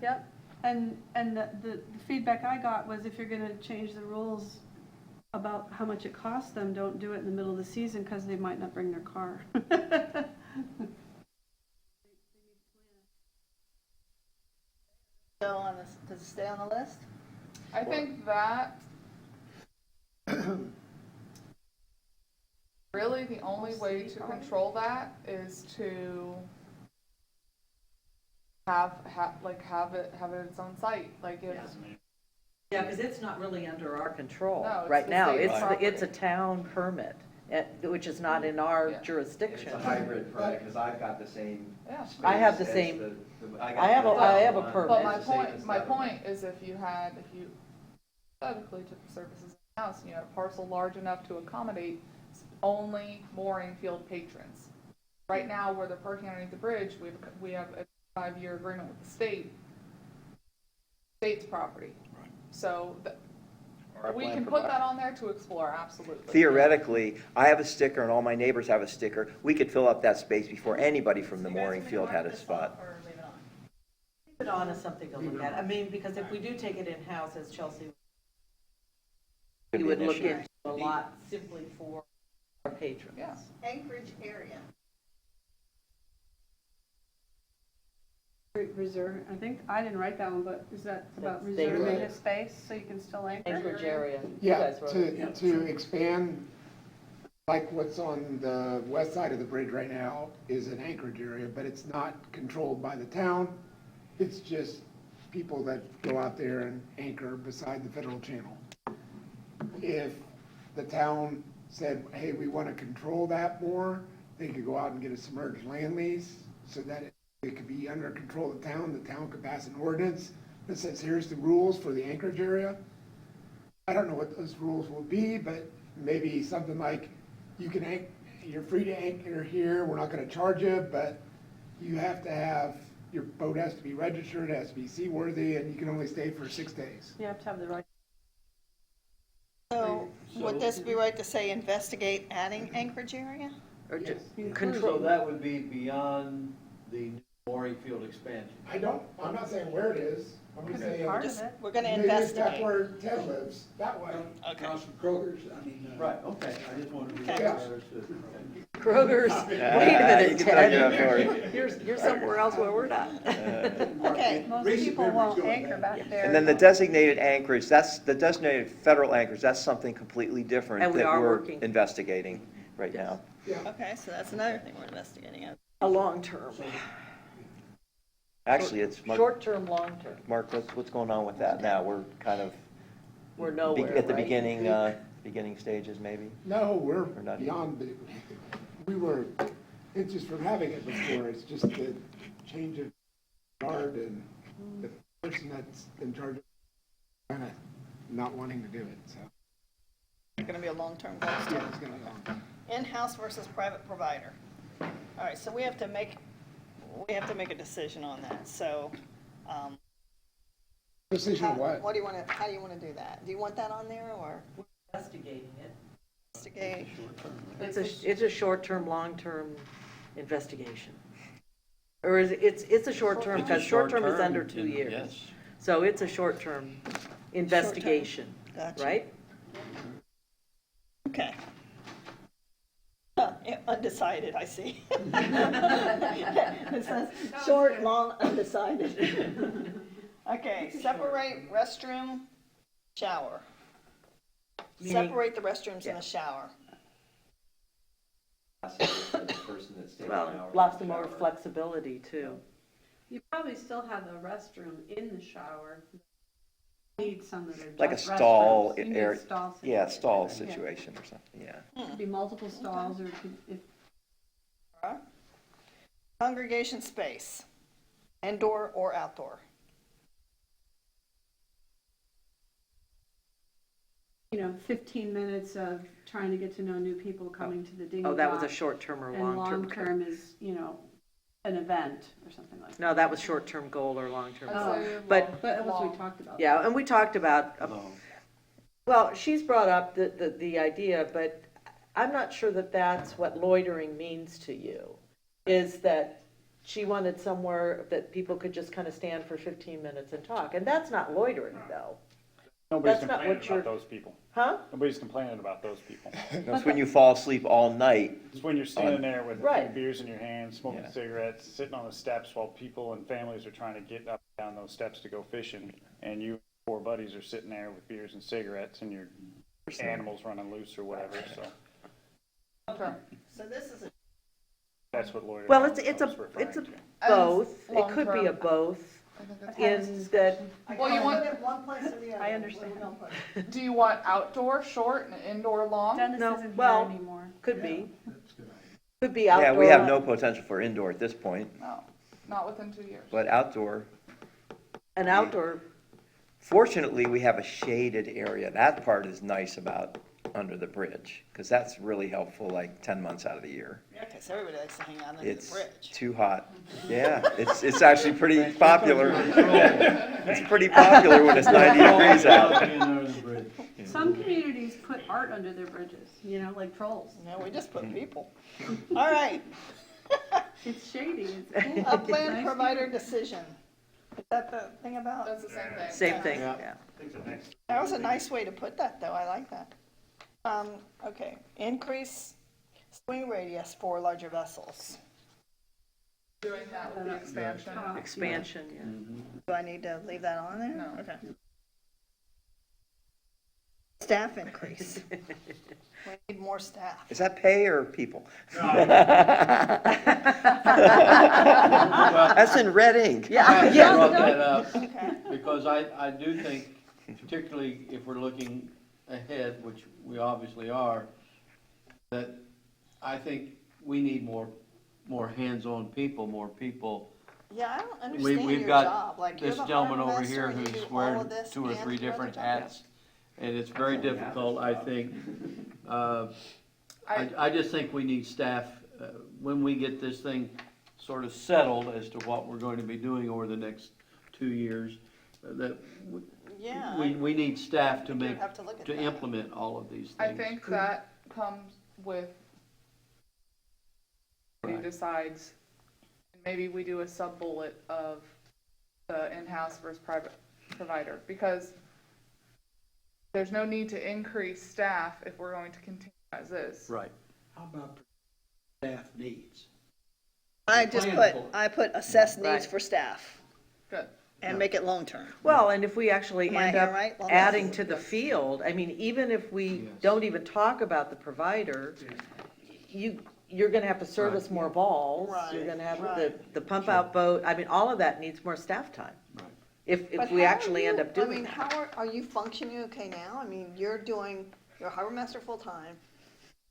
Yep, and the feedback I got was if you're gonna change the rules about how much it costs them, don't do it in the middle of the season, because they might not bring their car. So on this, does it stay on the list? I think that really the only way to control that is to have it its own site, like if. Yeah, because it's not really under our control No, it's right the now. state's It's a property. town permit, which is not in our Yeah. jurisdiction. hybrid permit, because I've got the same. Yeah. I have the space same- as I have a one. permit. But It's the same as my the other point is if you hypothetically took the services in the house and you had a parcel large enough to accommodate only mooring field patrons. Right now, where they're parking underneath the bridge, we have a 5-year agreement with the state's property. So we can put that on there to explore, absolutely. Theoretically, I have a sticker and all my neighbors have a sticker. We could fill up that space before anybody from the mooring field had a spot. Or leave it on? Leave it on as something to look at. I mean, because if we do take it in-house, as Chelsea, we Could be would an look issue. into a lot simply for our patrons. Yeah. Anchorage area. Reserve, I think, I didn't write that one, but is that about That's state reserving road. a space so you can still anchor? Anchorage area. You Yeah, guys wrote it. to expand, like what's on the west side of the bridge right now is an Anchorage area, but it's not controlled by the town. It's just people that go out there and anchor beside the federal channel. If the town said, hey, we want to control that more, they could go out and get a submerged land lease so that it could be under control of the town could pass an ordinance that says, here's the rules for the Anchorage area. I don't know what those rules will be, but maybe something like, you're free to anchor here, we're not gonna charge you, but you have to have, your boat has to be registered, it has to be seaworthy, and you can only stay for 6 days. You have to have the right. So would this be right to say investigate adding Anchorage area? Or just So control. that would be beyond the mooring field expansion. I'm not saying where it is, I'm just saying. Part of Just, it. we're gonna maybe if that's investigate. where Ted lives, that way. Okay. Across from Kroger's, I mean. Right, okay, I just wanted to be Okay. understood. Kroger's, wait a minute, you can tell you're Ted. You're somewhere else where we're not. Okay, Most people won't anchor back there. And then the designated anchorage, that's, the designated federal anchorage, that's something completely different And we that are we're working. investigating right now. okay, so that's another thing we're investigating. A long-term, Actually, it's, Mark, short-term, long-term. what's going on with that now? We're kind of We're nowhere, at the right? beginning stages, maybe? No, we're not beyond, it's just from having it before, it's just the change of guard and the person that's in charge of kind of not wanting to do it, so. It's gonna be a long-term goal Yeah, still. it's gonna be long. In-house versus private provider. All right, so we have to make a decision on that, so, Decision of what? how do you wanna do that? Do you want that on there, or Investigating it. investigate? It's a short-term, long-term investigation. Or is it's a short-term, because short-term is under 2 years. Yes. So it's a short-term investigation, Gotcha. right? Okay. Yeah, undecided, I see. It says short, long, undecided. Okay, separate restroom, shower. Meaning- Separate the restrooms and Yeah. the shower. For the person that's taking Well, an hour lots in of the more shower. flexibility too. You probably still have a restroom in the shower. You need some that are Like a just stall restrooms. You need area, stall yeah, situation. stall situation or something, yeah. It could be multiple stalls, or it could, if, Congregation space, indoor or outdoor. you know, 15 minutes of trying to get to know new people coming to the dinghy Oh, that was a dock, short-term or and long-term? long-term is, you know, an event or something like that. No, that was short-term goal or long-term I'd goal. say But- But that was what long. we talked about. Yeah, and we talked about, No. well, she's brought up the idea, but I'm not sure that that's what loitering means to you. Is that she wanted somewhere that people could just kind of stand for 15 minutes and talk, and that's not loitering though. Nobody's That's not complaining what you're- about those people. Huh? Nobody's complaining about those people. That's when you fall asleep all night. It's when you're standing there with a Right. few beers in your hand, smoking Yeah. cigarettes, sitting on the steps while people and families are trying to get up and down those steps to go fishing, and you four buddies are sitting there with beers and cigarettes, and your animals running loose or whatever, so Okay. So this is a that's what loitering Well, was it's a referring to. both. It could be a long-term. both I think that's in that, Well, you want- Put it one place or the other. I understand. Where we gonna put it? Do you want outdoor short and indoor long? Dennis No, isn't here well- anymore. could be, That's a good idea. could be outdoor. Yeah, we have no potential for indoor at this point, No, not within 2 years. but outdoor, An outdoor, fortunately, we have a shaded area. That part is nice about under the bridge, because that's really helpful like 10 months out of the year. Yeah, 'cause everybody likes to hang out under the It's bridge. too hot. Yeah, it's actually pretty popular. It's pretty popular when it's 90 degrees out. Being under the bridge. Some communities put art under their bridges, you know, like trolls. No, we just put people. All right, It's shady, it's cool. upland Nice provider decision. Is that the thing about? That's the same thing. same thing, Yeah. yeah. That was a nice way to put that, though, I like that. Okay, increase swing radius for larger vessels. Doing that with the expansion. Expansion, yeah. Do I need to leave that on there? No. Okay. Staff increase. We need more staff. Is that pay or people? Well, That's in red ink. I Yeah. brought that up Okay. because I do think, particularly if we're looking ahead, which we obviously are, that I think we need more hands-on people, more people. Yeah, I don't We- understand we've your got job. Like, you're This the gentleman harbor over master here and you who's do all wearing of this 2 or and 3 your other different job? hats, and it's very difficult, I think. I just think we need staff, when we get this thing sort of settled as to what we're going to be doing over the next 2 years, that Yeah. we need staff to I think make, we'd have to look at to that. implement all of these I things. think that comes with who decides, maybe we do a sub-bullet of the in-house versus private provider, because there's no need to increase staff if we're going to continue as is. Right. How about staff needs? I just Plan put, for it. I put assess needs Right. for staff Good. and make it long-term. Well, and if we actually Am I end here up right? Well, adding that's- to the field, I mean, even if we Yes. don't even talk about the provider, you're gonna have to service more balls, you're Right, gonna have right. the pump out boat, I mean, all of that needs more staff time. Right. If But we how are actually end you- up doing I mean, that. how are you functioning okay now? I mean, you're a harbor master full-time,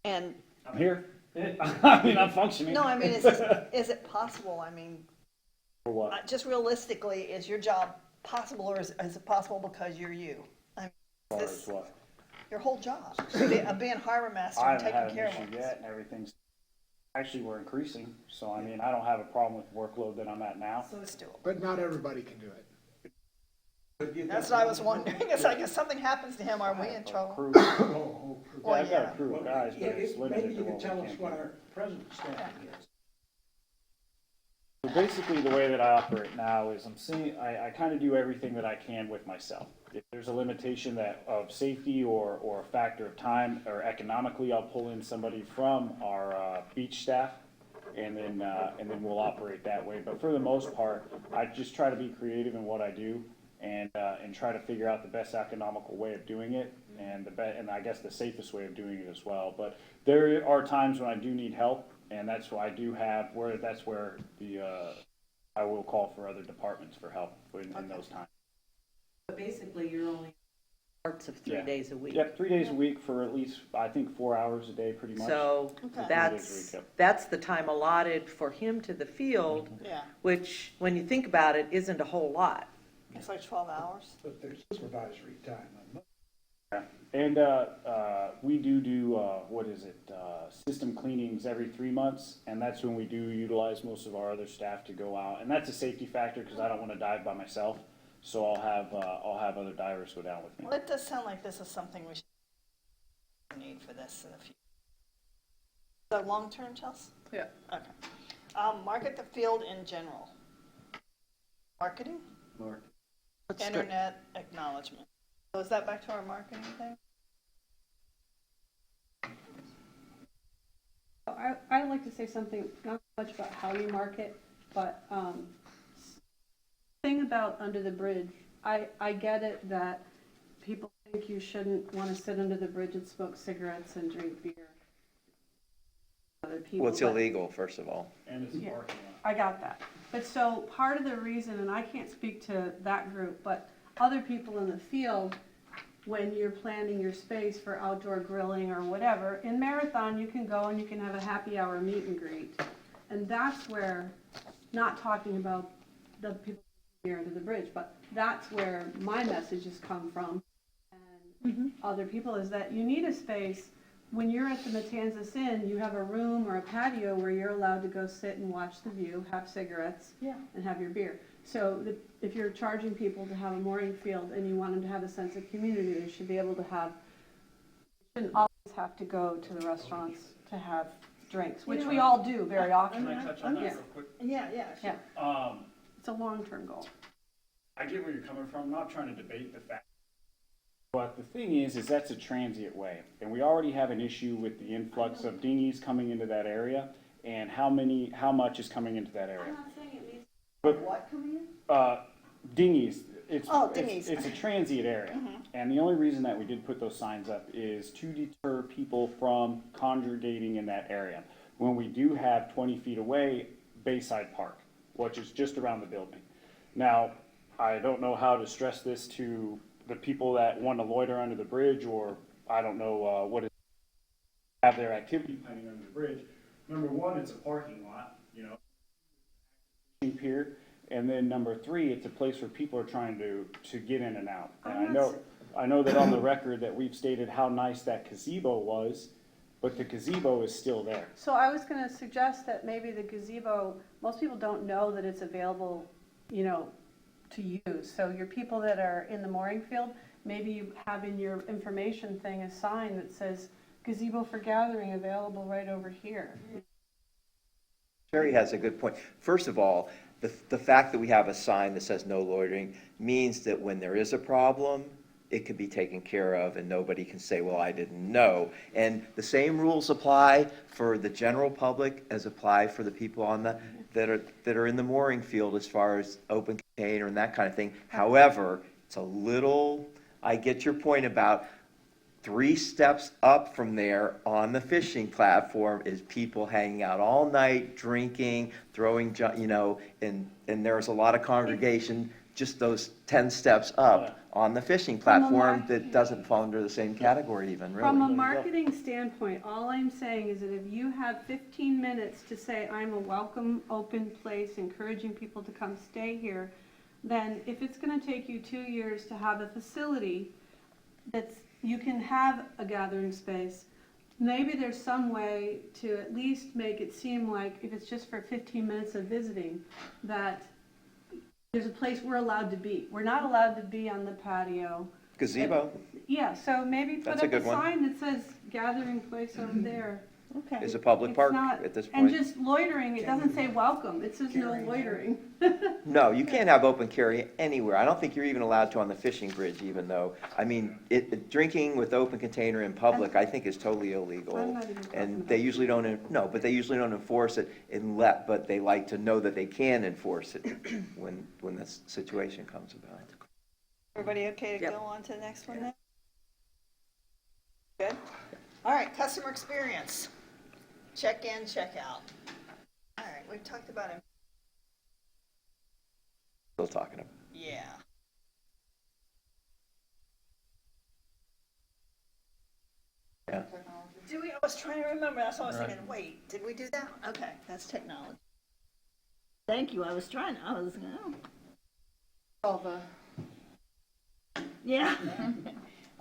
and, I'm here. I mean, I'm functioning. no, I mean, is it possible? I mean, For what? just realistically, is your job possible, or is it possible because you're you? I mean, As far this, as what? your whole job, of being harbor master I and haven't taking had care an of issue it. yet, and everything's, actually, we're increasing, so I mean, I don't have a problem with the workload that I'm at now. So it's doable. But not everybody can do it. That's what I was wondering. It's like if something happens to him, are we in A trouble? crew- Oh, Yeah, Well, I've got yeah. a crew of guys, but it's limited Maybe to you could what tell we us can what do. our present staff is. So basically, the way that I operate now is I kind of do everything that I can with myself. If there's a limitation of safety or a factor of time or economically, I'll pull in somebody from our beach staff, and then we'll operate that way. But for the most part, I just try to be creative in what I do. and try to figure out the best economical way of doing it, and and I guess the safest way of doing it as well. But there are times when I do need help, and that's why I do have, that's where I will call for other departments for help in those times. But basically, you're only parts of 3 Yeah. days a week. Yep, 3 days a week for at least, I think, 4 hours a day, pretty much. So Okay. 3 days a that's, week, yep. that's the time allotted for him to the field, Yeah, which, when you think about it, isn't a whole lot. it's like 12 hours. But there's supervisory time. Yeah. And we do system cleanings every 3 months, and that's when we do utilize most of our other staff to go out. And that's a safety factor because I don't want to dive by myself, so I'll have other divers go down with me. Well, it does sound like this is something we should need for this in the future. So long-term, Chelsea? Yeah. Okay. Market the field in general. Marketing, Mark. internet acknowledgement. So is that back to our marketing thing? I'd like to say something, not so much about how you market, but thing about under the bridge, I get it that people think you shouldn't want to sit under the bridge and smoke cigarettes and drink beer. Other people, Well, it's but- illegal, first of all. And it's a Yeah. parking lot. I got that. But so part of the reason, and I can't speak to that group, but other people in the field, when you're planning your space for outdoor grilling or whatever, in Marathon, you can go and you can have a happy hour meet and greet. And that's where, not talking about the people here under the bridge, but that's where my messages come from. And other people is that you need a space. When you're at the Matanzas Inn, you have a room or a patio where you're allowed to go sit and watch the view, have cigarettes, and have your beer. So if you're charging people to have a mooring field and you want them to have a sense of community, they should be able to have, shouldn't always have to go to the restaurants to have drinks, which we all do very often. Can I touch on that Yeah. real quick? Yeah, sure. Yeah, it's a long-term goal. I get where you're coming from. I'm not trying to debate the fact. But the thing is that's a transient way. And we already have an issue with the influx of dinghies coming into that area and how much is coming into that area. I'm not saying it needs. But What coming in? dinghies, Dinghies. it's a transient area. And the only reason that we did put those signs up is to deter people from congregating in that area. When we do have 20 feet away, Bayside Park, which is just around the building. Now, I don't know how to stress this to the people that want to loiter under the bridge, or I don't know what is have their activity planning under the bridge. Number one, it's a parking lot, pier, and then number three, it's a place where people are trying to get in and out. And I know that on the record that we've stated how nice that gazebo was, but the gazebo is still there. So I was gonna suggest that maybe the gazebo, most people don't know that it's available, to use. So your people that are in the mooring field, maybe you have in your information thing a sign that says gazebo for gathering available right over here. Sherry has a good point. First of all, the fact that we have a sign that says no loitering means that when there is a problem, it can be taken care of and nobody can say, well, I didn't know. And the same rules apply for the general public as apply for the people that are in the mooring field as far as open container and that kind of thing. However, it's a little, I get your point about 3 steps up from there on the fishing platform is people hanging out all night, drinking, throwing, and there's a lot of congregation just those 10 steps up on the fishing platform that doesn't fall under the same category even, really. From a marketing standpoint, all I'm saying is that if you have 15 minutes to say, I'm a welcome, open place, encouraging people to come stay here, then if it's gonna take you 2 years to have a facility you can have a gathering space, maybe there's some way to at least make it seem like, if it's just for 15 minutes of visiting, that there's a place we're allowed to be. We're not allowed to be on the patio. Gazebo Yeah, so maybe put That's a up a good one. sign that says gathering place over there. Okay. is a public It's park not- at this And point. just loitering, it doesn't say welcome, it says no loitering. No, you can't have open carry anywhere. I don't think you're even allowed to on the fishing bridge even though, drinking with open container in public, I think is totally illegal. I'm not even talking And about they usually but they usually don't enforce it but they like to know that they can enforce it when the situation comes about. Everybody okay to Yep. go on to the next one then? Good? All right, customer experience. Check in, check out. All right, we've talked about it. Still talking about. Yeah. Yeah. Do we, I was trying to remember, that's why I was thinking, wait, did we do that? Okay, that's technology. Thank you, I was, oh, All the, yeah.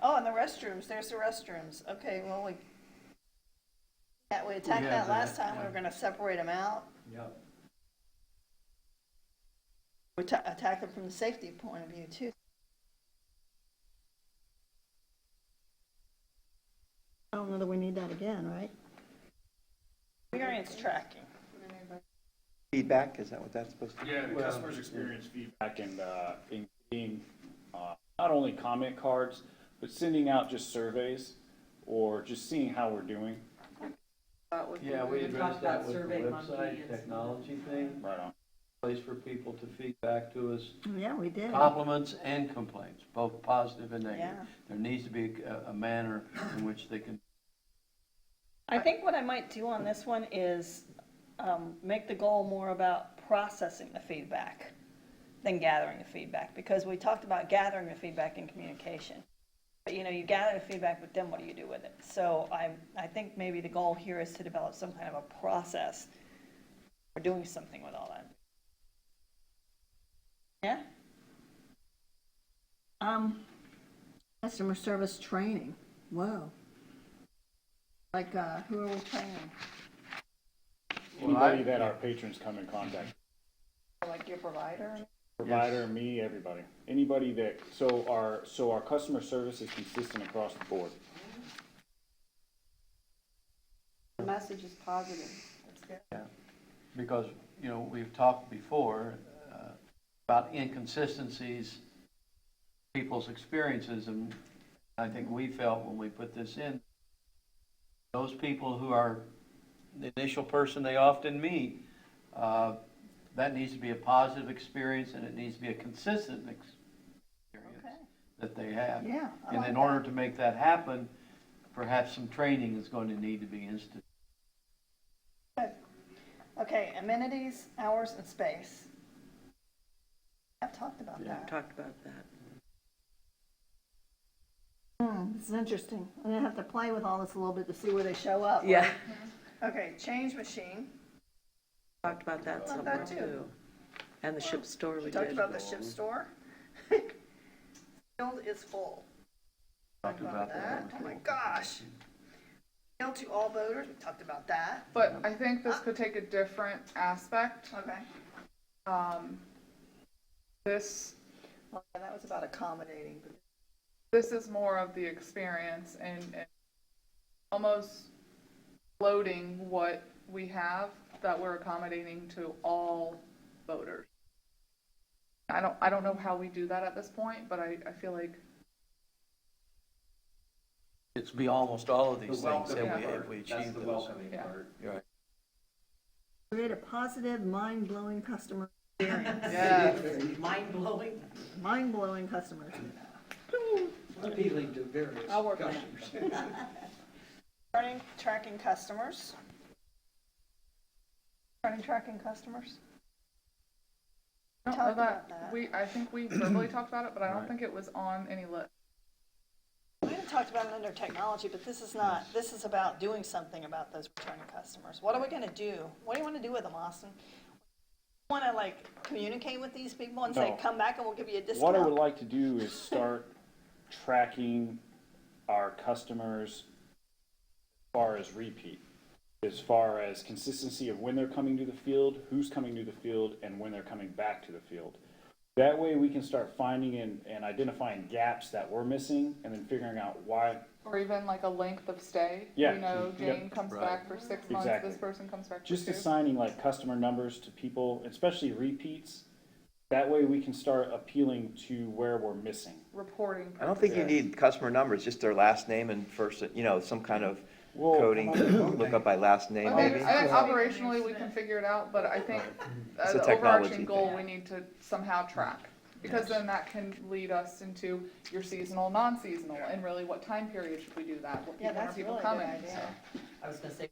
Oh, and the restrooms, there's the restrooms. Okay, well, we attacked have that last that, time, we were gonna separate them out. Yep. We attacked them from the safety point of view too. I don't know that we need that again, right? Experience tracking. Feedback, is that what that's supposed to be? Yeah, the customer's experience feedback and, in getting, not only comment cards, but sending out just surveys or just seeing how we're doing. Yeah, we addressed that with the website technology thing, Right on. place for people to feedback to us, Yeah, we did. compliments and complaints, both positive and negative. Yeah. There needs to be a manner in which they can. I think what I might do on this one is make the goal more about processing the feedback than gathering the feedback, because we talked about gathering the feedback in communication. But, you gather the feedback, but then what do you do with it? So I think maybe the goal here is to develop some kind of a process for doing something with all that. Yeah. Customer service training. Whoa. Like, who are we training? Anybody that our patrons come in contact, Like your provider? provider, me, everybody. Anybody that, so our customer service is consistent across the board. The message is positive. Because, we've talked before about inconsistencies, people's experiences, and I think we felt when we put this in, those people who are the initial person they often meet, that needs to be a positive experience, and it needs to be a consistent experience Okay. that they have. Yeah, I And like in that. order to make that happen, perhaps some training is going to need to be instituted. Okay, amenities, hours, and space. I've talked about We that. talked about that. This is interesting. I'm gonna have to play with all this a little bit to see where they show up. Yeah, right? Okay, change machine. talked about that About somewhere that too. too. And the ship store we We talked did. about the ship store. Field is full. Talked about that. Oh my gosh. Mail to all voters, we talked about that. but I think this could take a different aspect. Okay. This, Well, yeah, that was about accommodating, but this is more of the experience and almost loading what we have that we're accommodating to all voters. I don't know how we do that at this point, but I feel like, It's be almost all of these things welcoming that part. we That's achieve the those. welcoming Yeah. part. Right. create a positive, mind-blowing customer experience. yeah, Mind-blowing. Mind-blowing customer experience. Appealing to various I'll work on customers. Tracking customers. Tracking customers. I don't know Talked about that. I think we verbally talked about it, but I don't Right. think it was on any list. We haven't talked about it under technology, but this is not, this is about doing something about those returning customers. What are we gonna do? What do you wanna do with them, Austin? Wanna communicate with these people and say, No. come back and we'll give you a discount? What I would like to do is start tracking our customers as far as repeat, as far as consistency of when they're coming to the field, who's coming to the field, and when they're coming back to the field. That way we can start finding and identifying gaps that we're missing and then figuring out why. Or even like a length of stay. Yeah. You know, Yep. Jane comes Right. back for 6 months, Exactly. this person comes back for Just 2. assigning customer numbers to people, especially repeats. That way we can start appealing to where we're missing. Reporting. I don't think you Yeah. need customer numbers, just their last name and first, some kind of Well, coding, look up by last name I maybe. think operationally we can figure it out, but I think It's a the technology overarching goal thing. we need to somehow track. Because then that can lead us into your seasonal, non-seasonal, and really what time period should we do that? What Yeah, people are that's people really a good coming? idea. So, I was gonna say,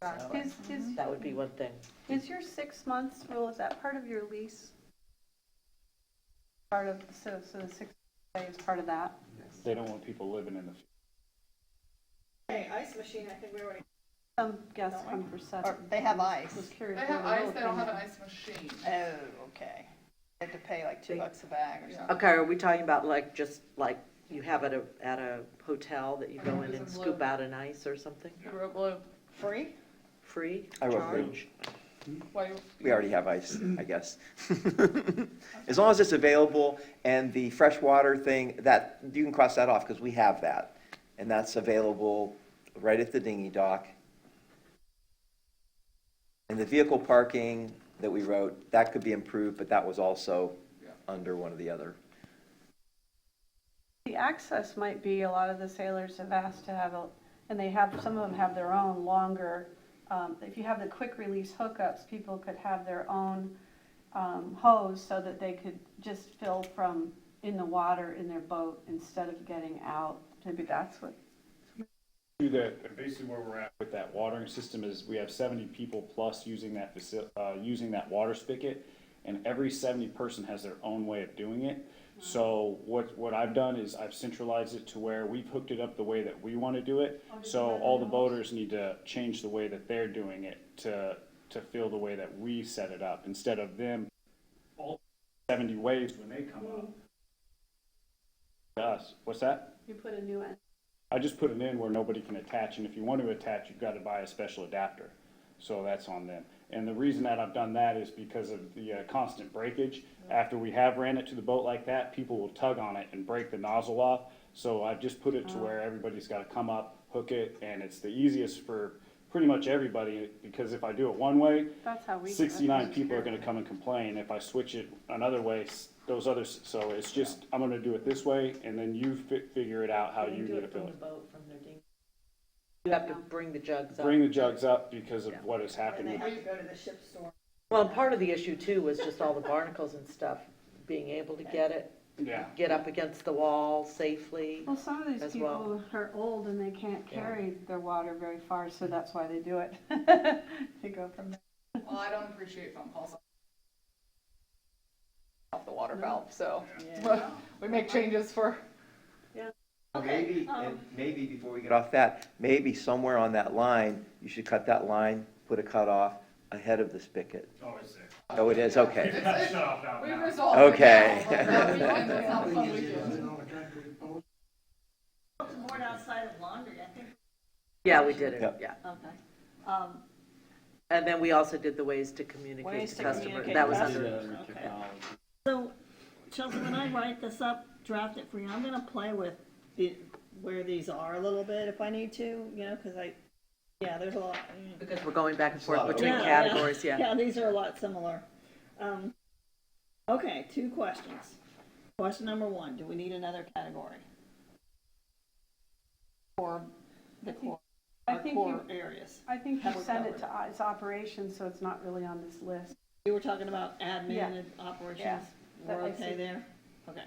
exactly. that would be one thing. Is your 6 months rule, is that part of your lease? Part of, so the 6 days is part of that? They don't want people living in the. Hey, ice machine, I think we already, Some guests come for 7. or they have ice. Was curious They where have the ice, little they don't thing have an is. ice machine. Oh, okay. They have to pay like $2 a bag or something. Okay, are we talking about like, just like you have at a hotel that you go in and It's in scoop blue. out an ice or something? You wrote blue. Free? Free? I wrote Charge? Why, We already have ice, I guess. As long as it's available, and the freshwater thing, that, you can cross that off, because we have that. And that's available right at the dinghy dock. And the vehicle parking that we wrote, that could be improved, but that was also under one of the other. The access might be, a lot of the sailors have asked to have, and they have, some of them have their own longer, if you have the quick release hookups, people could have their own hose so that they could just fill from in the water in their boat instead of getting out. Maybe that's what. Do that, and basically where we're at with that watering system is we have 70 people plus using that using that water spigot, and every 70 person has their own way of doing it. So what I've done is I've centralized it to where we've hooked it up the way that we want to do it. So all the boaters need to change the way that they're doing it to feel the way that we set it up, instead of them all 70 waves when they come up. Us, what's that? You put a new end. I just put it in where nobody can attach, and if you want to attach, you've got to buy a special adapter. So that's on them. And the reason that I've done that is because of the constant breakage. After we have ran it to the boat like that, people will tug on it and break the nozzle off. So I've just put it to where everybody's got to come up, hook it, and it's the easiest for pretty much everybody, because if I do it one way, That's how we. 69 people are going to come and complain. If I switch it another way, those others, so it's just, I'm going to do it this way, and then you figure it out how you need to fill it. boat, from their dinghy. You have to bring the jugs up. Bring the jugs up because of what has And happened. they have to go to the ship store. Well, and part of the issue too was just all the barnacles and stuff, being able to Yeah. get up against the wall safely. Well, some of these as well. people are old and they can't carry their water very far, so that's why they do it. They go from there. well, I don't appreciate phone calls off the water valve, so we make changes for. Maybe, and maybe before we get off that, maybe somewhere on that line, you should cut that line, put a cutoff ahead of the spigot. Oh, is there? Oh, it is, okay. It's- Shut off now. We resolved it Okay. now. We're not weekends, it's not a fun weekend. Board outside of laundry, I think. Yeah, we did it, Yep. yeah. Okay. And then we also did the ways to communicate Ways to to customers. communicate That to was customers. under, Okay. So, Chelsea, when I write this up, draft it for you, I'm gonna play with where these are a little bit if I need to, you know, because there's a lot. because we're going back and forth between Yeah, categories, yeah. Yeah, these are a lot similar. Okay, 2 questions. Question number 1, do we need another category? For the core, I our think core you- areas. I think Have you we send it covered? to its operations, so it's not really on this list. You were talking about admin Yeah. and operations. Yeah, We're that I okay see. there? Okay.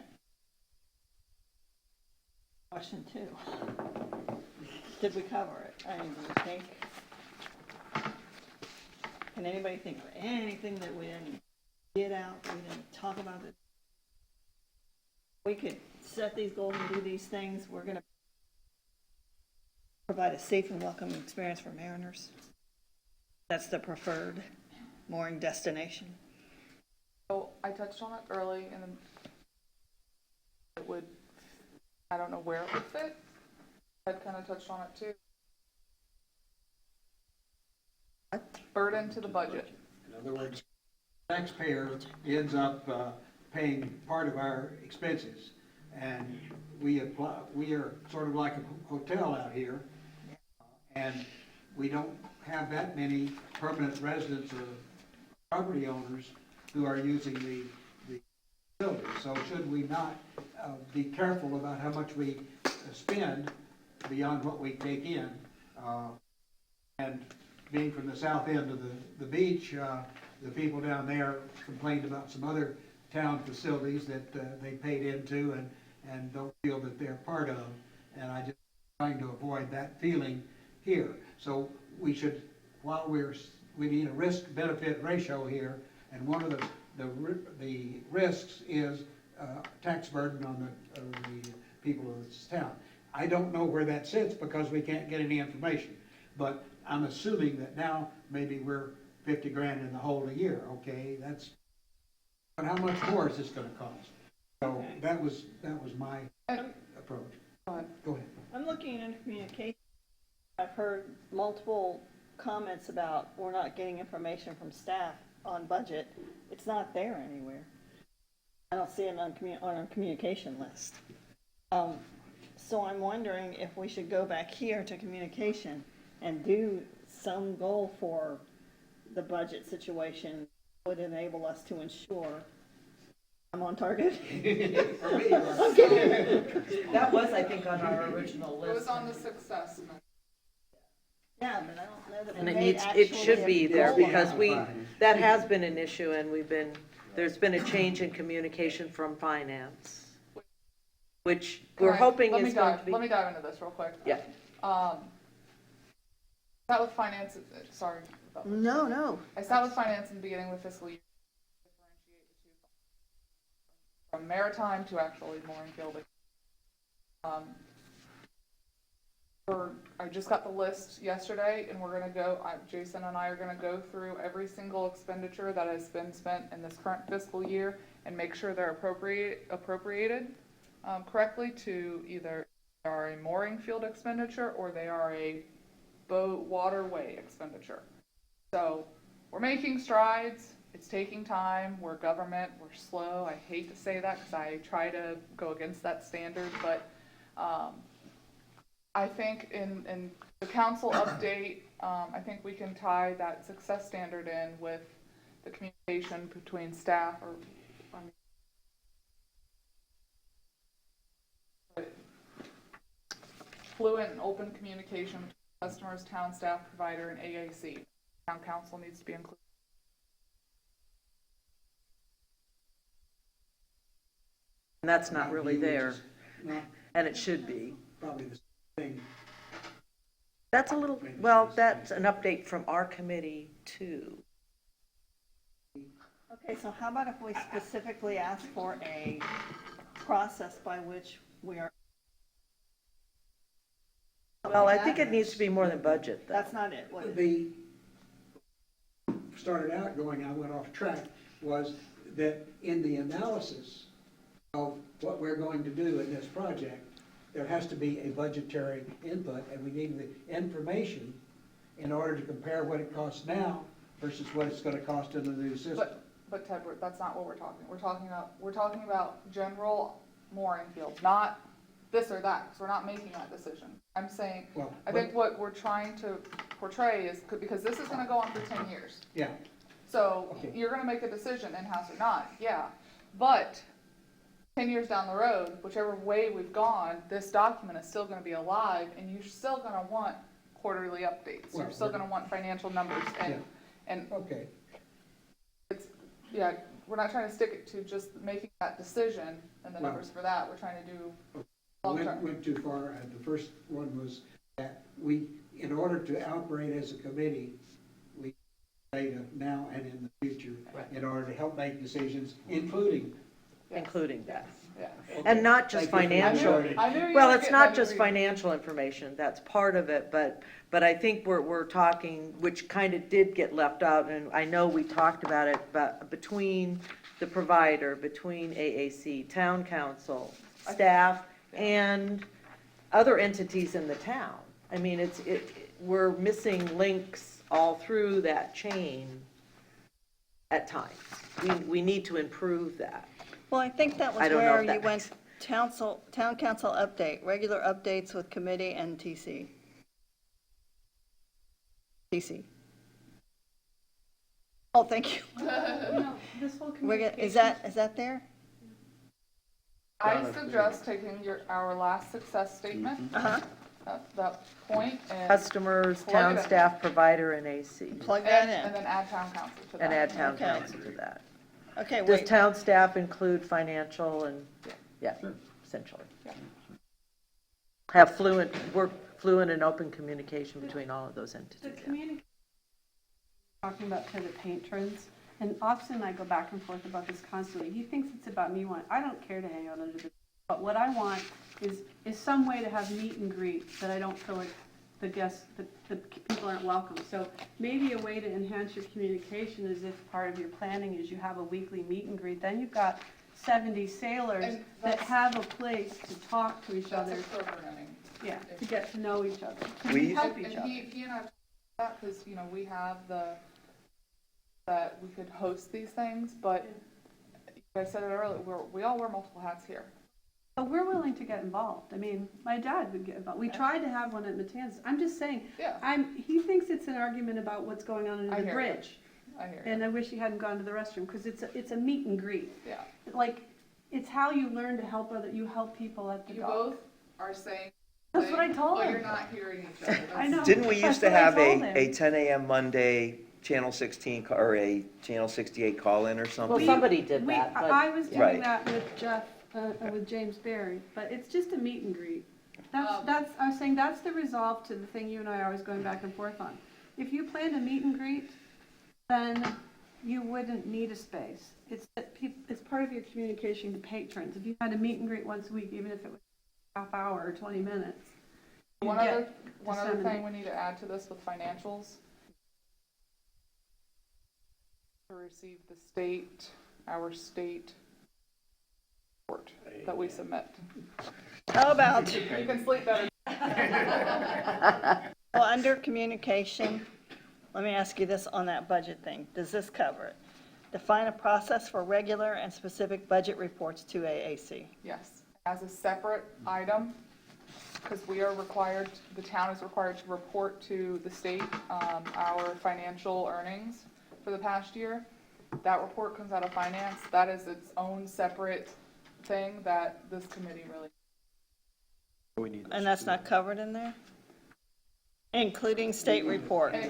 Question 2. Did we cover it? I think. Can anybody think of anything that we didn't get out, we didn't talk about it? We could set these goals and do these things. We're gonna provide a safe and welcoming experience for mariners. That's the preferred mooring destination. So I touched on it early, and then it would, I don't know where it would fit. I kind of touched on it too. Burden to the budget. In other words, taxpayer ends up paying part of our expenses. And we are sort of like a hotel out here. And we don't have that many permanent residents or property owners who are using the facility. So should we not be careful about how much we spend beyond what we take in? And being from the south end of the beach, the people down there complained about some other town facilities that they paid into and don't feel that they're part of. And I just trying to avoid that feeling here. So we should, while we need a risk-benefit ratio here, and one of the risks is tax burden on the people of this town. I don't know where that sits because we can't get any information, but I'm assuming that now maybe we're 50 grand in the hole a year, okay? But how much more is this gonna cost? So that was my approach. Go ahead. I'm looking into communication. I've heard multiple comments about we're not getting information from staff on budget. It's not there anywhere. I don't see it on our communication list. So I'm wondering if we should go back here to communication and do some goal for the budget situation would enable us to ensure I'm on target. That was, I think, on our original It was list. on the success map. Yeah, but I don't know that we And made it should actually be a there goal on because it. that has been an issue and there's been a change in communication from finance, which we're hoping is going to be. Let me dive into this real quick. Yeah. Sat with finance, sorry. about this. No. I sat with finance in the beginning of the fiscal year. Differentiate the two from maritime to actually mooring field. I just got the list yesterday, and we're gonna go, Jason and I are gonna go through every single expenditure that has been spent in this current fiscal year and make sure they're appropriated correctly to either they are a mooring field expenditure or they are a boat waterway expenditure. So we're making strides. It's taking time. We're government. We're slow. I hate to say that because I try to go against that standard, but I think in the council update, I think we can tie that success standard in with the communication between staff fluent and open communication between customers, town staff, provider, and AAC. Town council needs to be included. And that's not really there, and it should be. Probably the same thing. That's a little, well, that's an update from our committee too. Okay, so how about if we specifically ask for a process by which we are. Well, I think it needs to be more than budget, though. That's not it. What The started out going, I went off track, was that in the analysis of what we're going to do in this project, there has to be a budgetary input, and we need the information in order to compare what it costs now versus what it's gonna cost in the new system. But Ted, that's not what we're talking. We're talking about general mooring fields, not this or that, because we're not making that decision. I'm saying, Well, I think what we're trying to portray is, because this is gonna go on for 10 years. Yeah, So Okay. you're gonna make a decision in-house or not, yeah. But 10 years down the road, whichever way we've gone, this document is still gonna be alive, and you're still gonna want quarterly updates. Well, You're still gonna want financial numbers, and okay. it's, yeah, we're not trying to stick it to just making that decision and the Well- numbers for that. We're trying to do Went too far, and the first one was that we, in order to operate as a committee, we data now and in the future, in order to help make decisions, including. Including that. Yeah. And not just Thank you for financial. clarity. I knew you Well, were it's getting not that just read. financial information, that's part of it, but I think we're talking, which kind of did get left out, and I know we talked about it, but between the provider, between AAC, town council, staff, and other entities in the town. I mean, we're missing links all through that chain at times. We need to improve that. Well, I think that was I don't know where if that you went, town council update, regular updates with committee and TC. TC. Oh, thank you. This whole We're communication. is that there? I suggest taking our last success statement Uh-huh. that point and. Customers, plug town it in. staff, provider, and AC. Plug that And in. then add town council to that. And add town Okay. council to that. Okay, Does wait, town staff include financial and, yeah, essentially. Yeah. Have work fluent and open communication between all of those The entities. communication, talking about to the patrons, and Austin and I go back and forth about this constantly. He thinks it's about me wanting, I don't care to hang out under the, but what I want is some way to have meet and greet that I don't feel like the guests, the people aren't welcome. So maybe a way to enhance your communication is if part of your planning is you have a weekly meet and greet, then you've got 70 sailors And that that's- have a place to talk to each That's other, a programming. yeah, to get to know each other. We- Help And each other. he and I talked about that, because, we have that we could host these things, but I said it earlier, we all wear multiple hats here. But we're willing to get involved. I mean, my dad would get involved. We tried to have one at Matanzas. I'm just saying, Yeah. he thinks it's an argument about what's going on I under the hear you. bridge. I hear you. And I wish he hadn't gone to the restroom, because it's a meet and greet. Yeah. Like, it's how you learn to help you help people at the You dock. both are saying. That's what I told But him. you're not hearing each other. I know. Didn't we That's used to what I have told him. a 10 a.m. Monday Channel 16 or a Channel 68 call-in or Well, something? somebody did that, but. I was doing Right. that with Jeff, with James Barry, but it's just a meet and greet. Um, I was saying that's the resolve to the thing you and I are always going back and forth on. If you planned a meet and greet, then you wouldn't need a space. It's part of your communication to patrons. If you had a meet and greet once a week, even if it was a half hour or 20 minutes. One you'd other, get one other disseminate. thing we need to add to this with financials. To receive our state report that we submit. how about, You can sleep better. well, under communication, let me ask you this on that budget thing. Does this cover it? Define a process for regular and specific budget reports to AAC. Yes, as a separate item, because the town is required to report to the state, our financial earnings for the past year. That report comes out of finance. That is its own separate thing that this committee really. And that's not covered in there? Including state report. There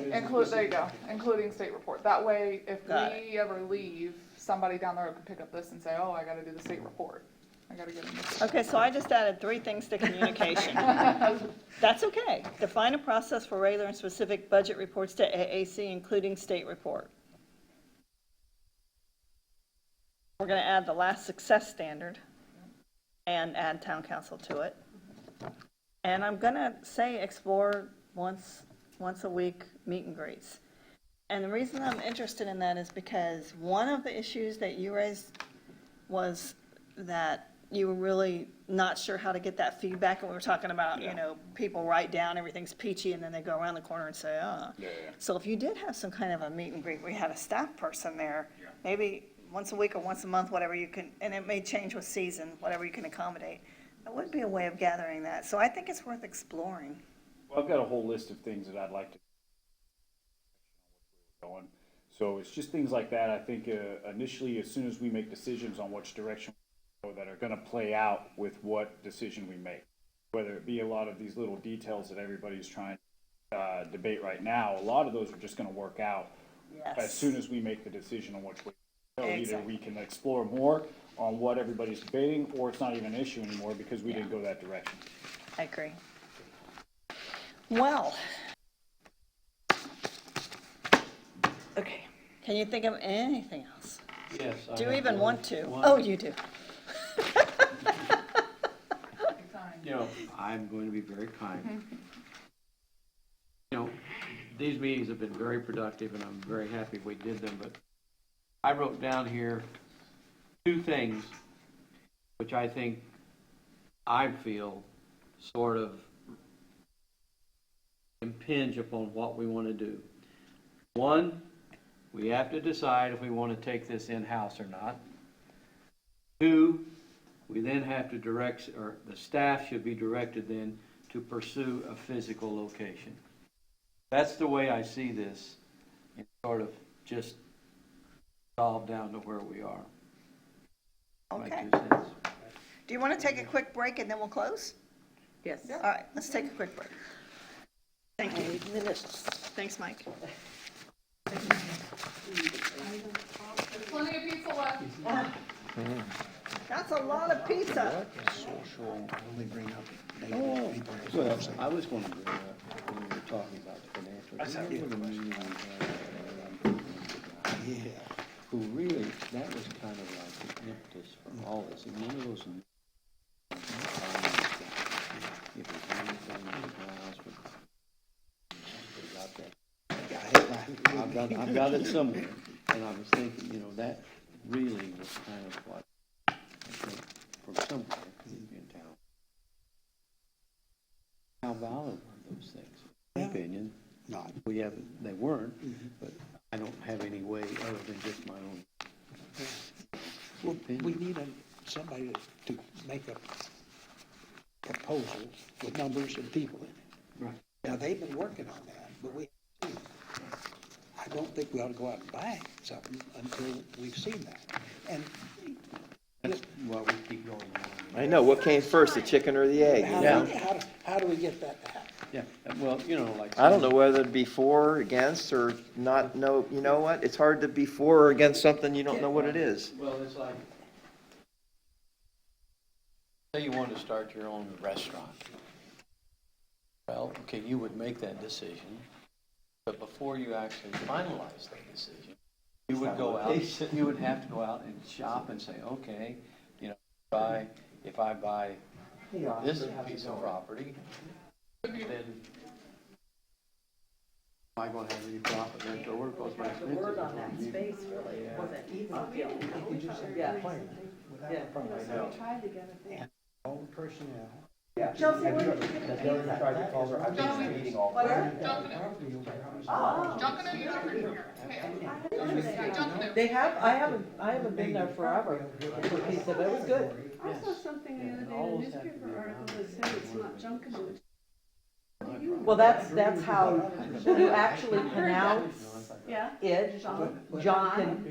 you go, including state report. That way, if Got we ever leave, somebody down there can pick up this and say, oh, I gotta do the state report. I gotta get in this. Okay, so I just added 3 things to communication. That's okay. Define a process for regular and specific budget reports to AAC, including state report. We're gonna add the last success standard and add town council to it. And I'm gonna say explore once a week meet and greets. And the reason I'm interested in that is because one of the issues that you raised was that you were really not sure how to get that feedback, and we were talking about, people write down everything's peachy, and then they go around the corner and say, So if you did have some kind of a meet and greet, where you had a staff person there, maybe once a week or once a month, whatever you can, and it may change with season, whatever you can accommodate, that would be a way of gathering that. So I think it's worth exploring. Well, I've got a whole list of things that I'd like to going. So it's just things like that. I think initially, as soon as we make decisions on which direction we go, that are going to play out with what decision we make, whether it be a lot of these little details that everybody's trying to debate right now, a lot of those are just going to work out as soon as we make the decision on which way to go. Either we can explore more on what everybody's debating, or it's not even an issue anymore because we didn't go that direction. I agree. Well, Okay. can you think of anything else? Yes. I Do you have even one- want to? one- Oh, you do. I'm going to be very kind. These meetings have been very productive, and I'm very happy we did them, but I wrote down here 2 things which I feel sort of impinge upon what we want to do. 1, we have to decide if we want to take this in-house or not. 2, we then have to the staff should be directed then to pursue a physical location. That's the way I see this, and sort of just solve down to where we are. My Okay. 2 cents. Do you want to take a quick break and then we'll close? Yes. All right, let's take a quick break. Thank you. 8 minutes. Thanks, Mike. Plenty of pizza left. That's a lot of pizza. Social, only bring up Oh, people. well, I was going to bring up, when we were talking about the financial. Remember the meeting we had, Yeah. who really, that was kind of like the impetus for all this, and one of those. If there's anything in the house, about that. I've got it somewhere, and I was thinking, that really was kind of what, I think, from somewhere in town. How valid are those things? In my opinion, Not. they weren't, but I don't have any way other than just my own. Well, we need somebody to make a proposal with numbers and people in it. Right. Now, they've been working on that, but I don't think we ought to go out and buy something until we've seen that. And That's why we keep going on. I know, what came first, the chicken or the egg, you know? how do we get that to happen? Yeah, well, like. I don't know whether to be for or against or not know, you know what? It's hard to be for or against something you don't know what it is. Well, it's like, say you wanted to start your own restaurant. Well, okay, you would make that decision, but before you actually finalize that decision, you would go out, you would have to go out and shop and say, okay, if I buy this piece of property, then am I going to have any profit left over? Because my expenses Word are on that going to be. space really wasn't easy. You could just have Yeah. a plan without a problem. I know. Tried to get it. All the personnel. Chelsea, what did you get? Junkanoo, you never here. Junkanoo. They have, I haven't been there forever for pizza, but it was good. I saw something the other day in a newspaper article that said it's not Junkanoo. Well, that's how you actually pronounce Yeah? it. Jean? John,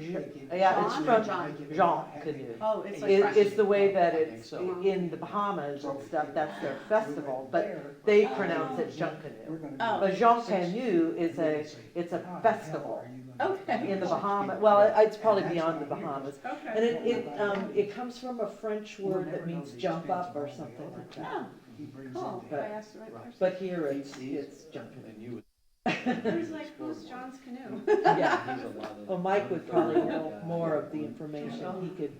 yeah, it's from Jean Canoe. Oh, it's like. It's the way that it's in the Bahamas and stuff, that's their festival, but they pronounce it Junkanoo. Oh. But Jean Canoe it's a festival Okay. in the Bahamas, well, it's probably beyond the Bahamas. And Okay. it comes from a French word that means jump up or something like that. Oh, cool. But- I asked the right person. But here it's Junkanoo. And you would. Who's like, who's John's canoe? Yeah. He's a lot of- Well, Mike would probably know more of the information, he could.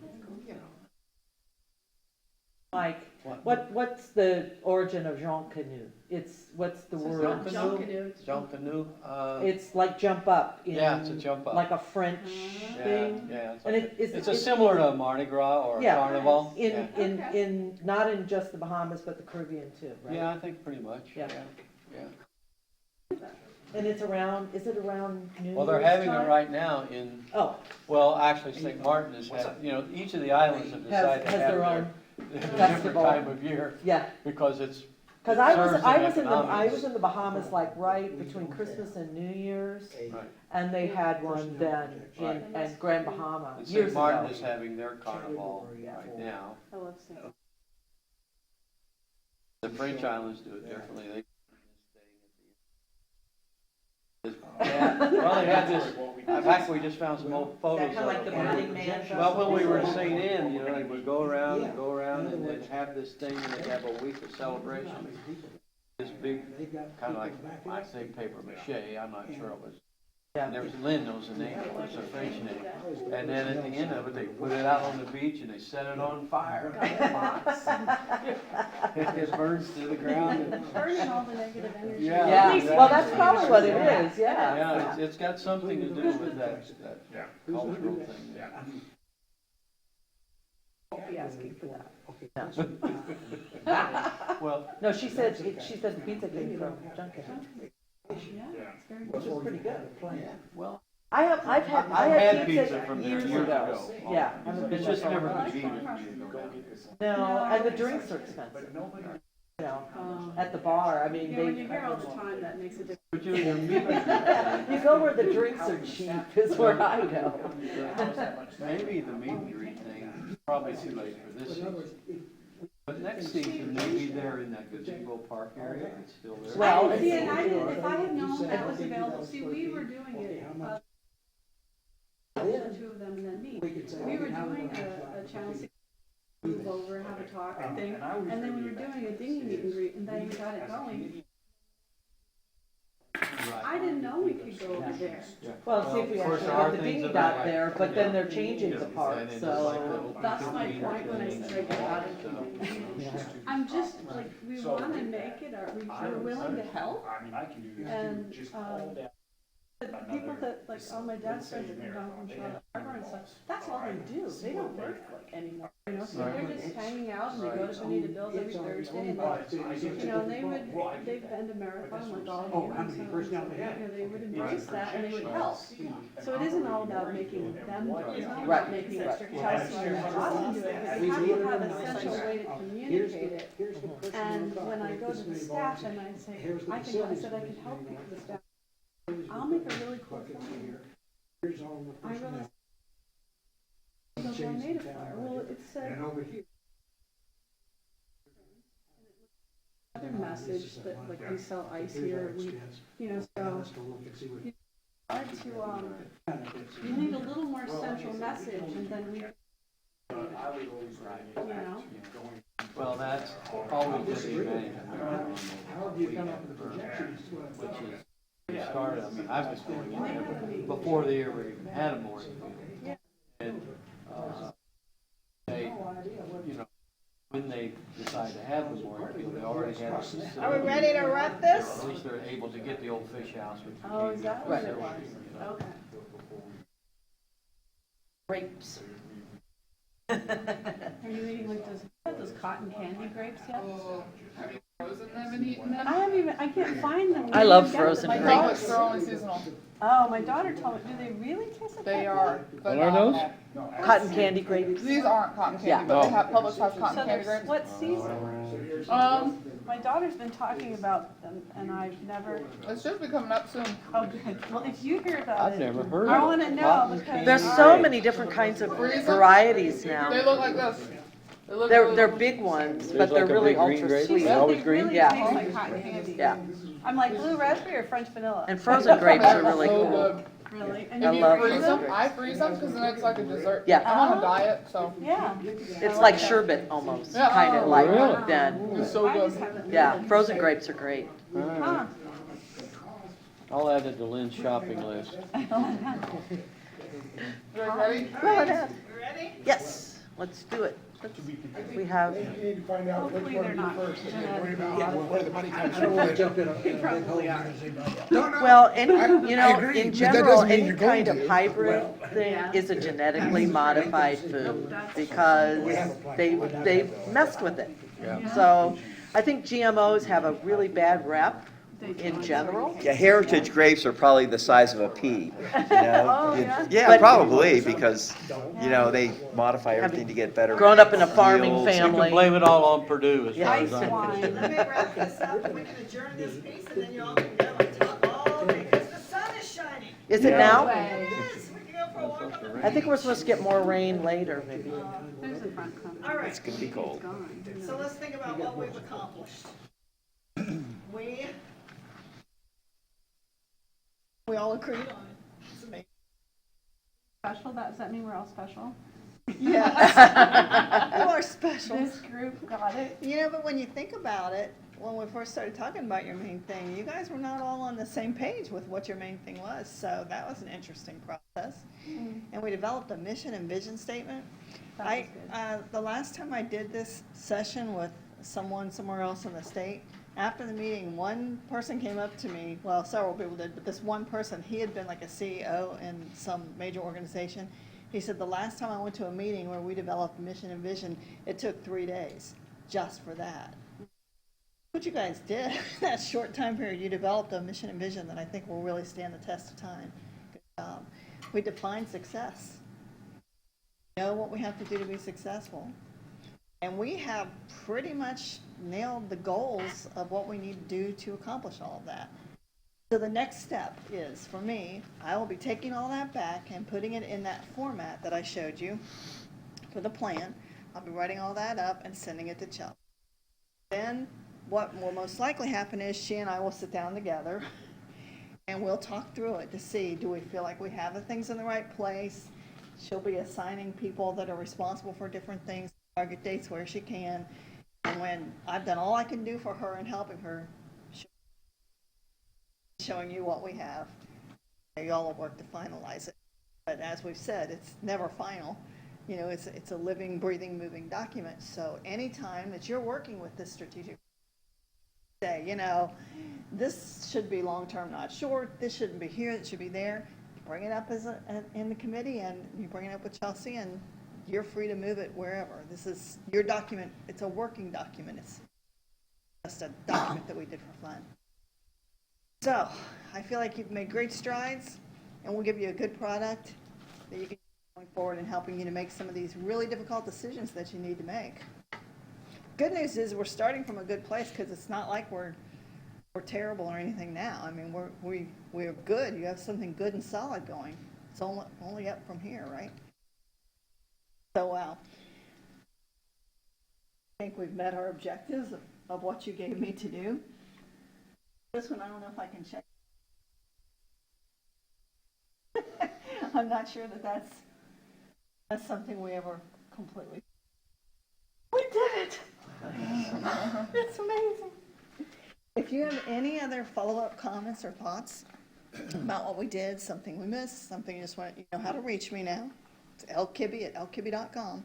Mike, what's the origin of Jean Canoe? What's the word? Jean canoe. Jean Canoe, It's like jump up in. yeah, it's a jump up. Like a French Yeah, thing. yeah. It's And like it's a similar to Mardi Gras or Yeah. Carnival. In, Yeah. not in just the Bahamas, but the Caribbean too, right? Yeah, I think pretty much, Yeah. yeah. And is it around New Year's Well, they're having it time? right now in, Oh, well, actually, St. Martin is, each of the islands have decided to has have their their own different festival. time of year, yeah. because it's. Cause it I serves was an in the economic- Bahamas like right between Christmas and New Year's, Right. and they had one then in Grand Bahama And years St. Martin ago. is having their carnival right now. I love St. The French islands do it differently. Yeah, well, they had this, in fact, we just found some old photos Kinda like of the it. Burning Man. Well, when we were in St. Anne, they would go around and they'd have this thing and they'd have a week of celebration. This big, kind of like, I say paper mache, I'm not sure it was. Yeah. And there was, Lynn knows the name, it was a French name. And then at the end of it, they put it out on the beach and they set it on fire. It just burns to the ground. and- Burning all the negative energy. Yeah. Yeah, well, that's probably what it is, yeah. Yeah, it's got something to do with that cultural thing. Don't be asking for that. Well, No, she said the pizza came from Junkin, Yeah, it's very which was pretty good. well, I've had pizza pizza from there years years ago. ago. Yeah. haven't been It's just there for a never while. convenient. No, and the drinks are expensive. You know, at the bar, I mean, Yeah, when you hear all the time, that makes a difference. But your meat, you go where the drinks are cheap is where I go. maybe the meat and greet thing, is probably too late for this season. But next season, maybe they're in that gazebo park area, it's still there. Well, See, and I didn't, if I had known that was available, see, we were doing it, the two of them and then me. We were doing a channel 6 move over, have a talk thing, and then we were doing a dinghy meet and greet, and then we got it going. I didn't know we could go over there. Well, see if we Of course, actually there are get the things dinghy that I dock like. there, but then they're changing the And park, it's like so. the- That's my point when I said I got it. I'm just, like, we wanna make it, we're willing to help, I mean, I can do and, just all day. the people that, like, all my dad's friends that come down from Charlotte Harbor and stuff, that's all they do, they don't work, like, anymore, you know, so they're just hanging out, and they go to Bonita Bills every Thursday, and they, you know, and they've been to Marathon like all of you, and so, you know, they would embrace that, and they would help. So it isn't all about making them, it's not about making Chelsea or Boston do it, but you have to have a central way to communicate it. And when I go to the staff and I say, I said I can help you, the staff, I'll make a really cool flyer. I realized, I made a flyer, well, it said, other message that, like, we sell ice here, we, you know, so, hard to, you need a little more central message, and then we, you know? Well, that's always been the advantage of Maryland, which is, we started, I mean, I've been going in there before they ever even had a mooring field. And, they, you know, when they decide to have the mooring field, they already have a facility. Are we ready to wrap this? At least they're able to get the old fish house, which is. Oh, is that what it was? you know. Okay. Grapes. Are you eating like those cotton candy grapes yet? Have you frozen them and eaten them? I can't find them. I love frozen My grapes. daughter- They're only seasonal. Oh, my daughter told me, do they really taste like They that? are What are those? phenomenal. Cotton candy grapes. These aren't cotton Yeah. candy, but they Oh. have, Publix has cotton So candy they're grapes. what season? My daughter's been talking about them, and I've never, It should be coming up soon. oh, good. Well, if you hear about I've it, never heard I of wanna it. know, Cotton because. candy. There's so many different kinds of varieties They now. look like this. They look They're really- big ones, There's but they're like a really big green ultra grape. sweet. She Always said they green? really Yeah. taste like cotton candy. Yeah, I'm like, blue raspberry or French vanilla? and frozen grapes are really So cool. good. Really? And I you love freeze Freeze them? them, I freeze them because then it's like a dessert. Yeah. I'm on a diet, so Yeah. It's like sherbet almost, Yeah. kind of Oh, like really? then. it's so I good. just haven't. Yeah, frozen grapes are great. Huh. I'll add it to Lynn's shopping list. You guys ready? Yes, let's do it. We have, You need to find out which Hopefully one they're to do not first, and then gonna- worry about where the money comes from. They probably are. well, any, you I know, agree, in but that general, doesn't mean any you're going kind of to. hybrid thing Yeah. is a genetically modified food because they messed with it. So I think GMOs have a really bad rep in general. Yeah, heritage grapes are probably the size of a pea, you know? Oh, yeah? Yeah, But- probably, because, you know, they modify everything to get better. Grown up in a farming yields. You can family. blame it all on Purdue as far Ice as I'm wine. Let me wrap this up, and we can adjourn this piece, and then you all can go and talk all day, because the sun is shining. Is it now? Yes, we can go for a walk on the I think we're supposed to get more rain later, maybe. There's the front cover. All right, It's gonna be cold. so let's think about what we've accomplished. We all agreed on it. It's amazing. Special, does that mean we're all special? Yes. You are special. This group got it. You know, but when you think about it, when we first started talking about your main thing, you guys were not all on the same page with what your main thing was, so that was an interesting process. And we developed a mission and vision statement. The last time I did this session with someone somewhere else in the state, after the meeting, one person came up to me, well, several people did, but this one person, he had been like a CEO in some major organization. He said, the last time I went to a meeting where we developed mission and vision, it took 3 days just for that. What you guys did, that short time period, you developed a mission and vision that I think will really stand the test of time. Good job. We defined success. We know what we have to do to be successful. And we have pretty much nailed the goals of what we need to do to accomplish all of that. So the next step is, for me, I will be taking all that back and putting it in that format that I showed you for the plan. I'll be writing all that up and sending it to Chelsea. Then what will most likely happen is she and I will sit down together and we'll talk through it to see, do we feel like we have the things in the right place? She'll be assigning people that are responsible for different things, target dates where she can. And when I've done all I can do for her and helping her, showing you what we have, you all will work to finalize it. But as we've said, it's never final. You know, it's a living, breathing, moving document. So anytime that you're working with this strategic, say, you know, this should be long-term, not short. This shouldn't be here. It should be there. Bring it up in the committee, and you bring it up with Chelsea, and you're free to move it wherever. This is your document. It's a working document. It's just a document that we did for fun. So I feel like you've made great strides, and we'll give you a good product that you can going forward and helping you to make some of these really difficult decisions that you need to make. Good news is we're starting from a good place, because it's not like we're terrible or anything now. I mean, we're good. You have something good and solid going. It's only up from here, right? So, I think we've met our objectives of what you gave me to do. This one, I don't know if I can check. I'm not sure that that's something we ever completely. We did it! It's amazing. If you have any other follow-up comments or thoughts about what we did, something we missed, something you just want, you know how to reach me now. It's lkibbe@lkibbe.com.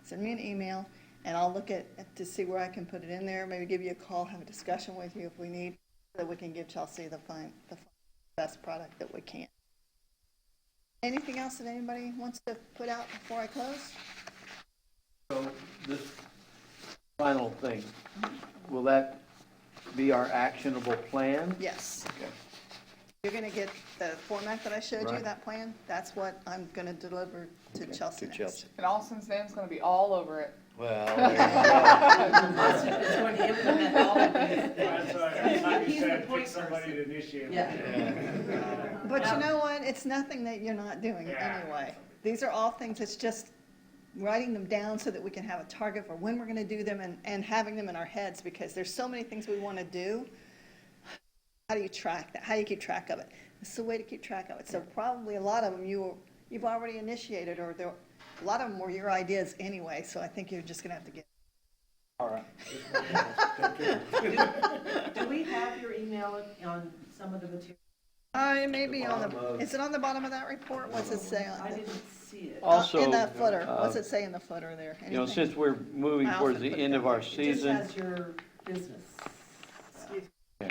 Send me an email, and I'll look to see where I can put it in there, maybe give you a call, have a discussion with you if we need, so that we can give Chelsea the best product that we can. Anything else that anybody wants to put out before I close? So this final thing, will that be our actionable plan? Yes. Okay. You're going to get the format that I showed you, Right. that plan. That's what I'm going to deliver to Chelsea next. Chelsea. And Austin's name's gonna be all over it. Well, there you go. It's going to implement all of these That's why every time you said pick somebody to initiate. But you know what? It's nothing that you're not doing Yeah. anyway. These are all things, it's just writing them down so that we can have a target for when we're going to do them, and having them in our heads, because there's so many things we want to do. How do you track that? How do you keep track of it? It's the way to keep track of it. So probably a lot of them you've already initiated, or a lot of them were your ideas anyway, so I think you're just going to have to get. All right. Do we have your email on some of the material? It may be on is it on the bottom of that report? What's it say on I it? didn't see it. Also, in that footer. What's it say in the footer there? You know, Anything? since we're moving I towards also the put it end of down our there. It just season, has your business. Excuse me.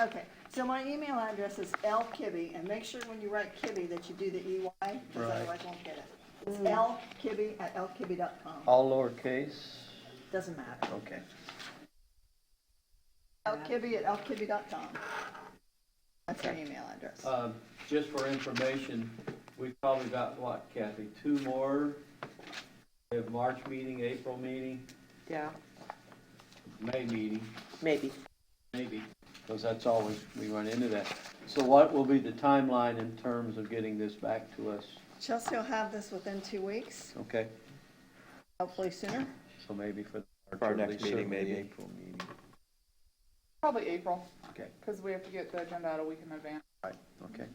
Okay, so my email address is lkibbe, and make sure when you write kibbe that you do the EY, because Right. otherwise you won't get it. It's lkibbe@lkibbe.com. all lowercase, Doesn't matter. okay. lkibbe@lkibbe.com. That's our email address. Just for information, we've probably got, what, Kathy, 2 more? We have March meeting, April meeting, Yeah, May meeting, maybe. maybe. Because that's always, we run into that. So what will be the timeline in terms of getting this back to us? Chelsea will have this within 2 weeks, Okay, hopefully sooner. so maybe for our early, next meeting, certainly maybe. April meeting. Probably April, Okay, because we have to get the agenda out a week in advance. right, okay.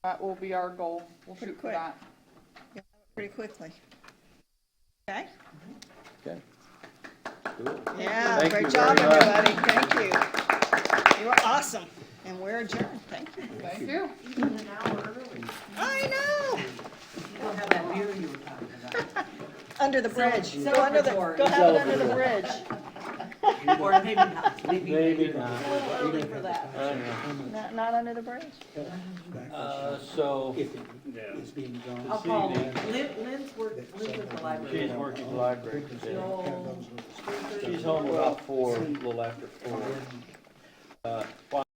That will be our goal. We'll Pretty shoot for quick. that. Yeah, pretty quickly. Okay? Okay. Cool. Yeah, Thank great you job, very much. everybody. Thank you. You were awesome. And we're adjourned. Thank you. Thank you. Even an hour early. I know. You don't have that beer you were talking about. Under the bridge. Celebratory. Go under the, go have it under the bridge. Or maybe not. Maybe not. A little early for that. Not under the bridge? So, It's being done. I'll call Lynn. Lynn's at the library. she's working the library. So, She's home about 4, a little after 4.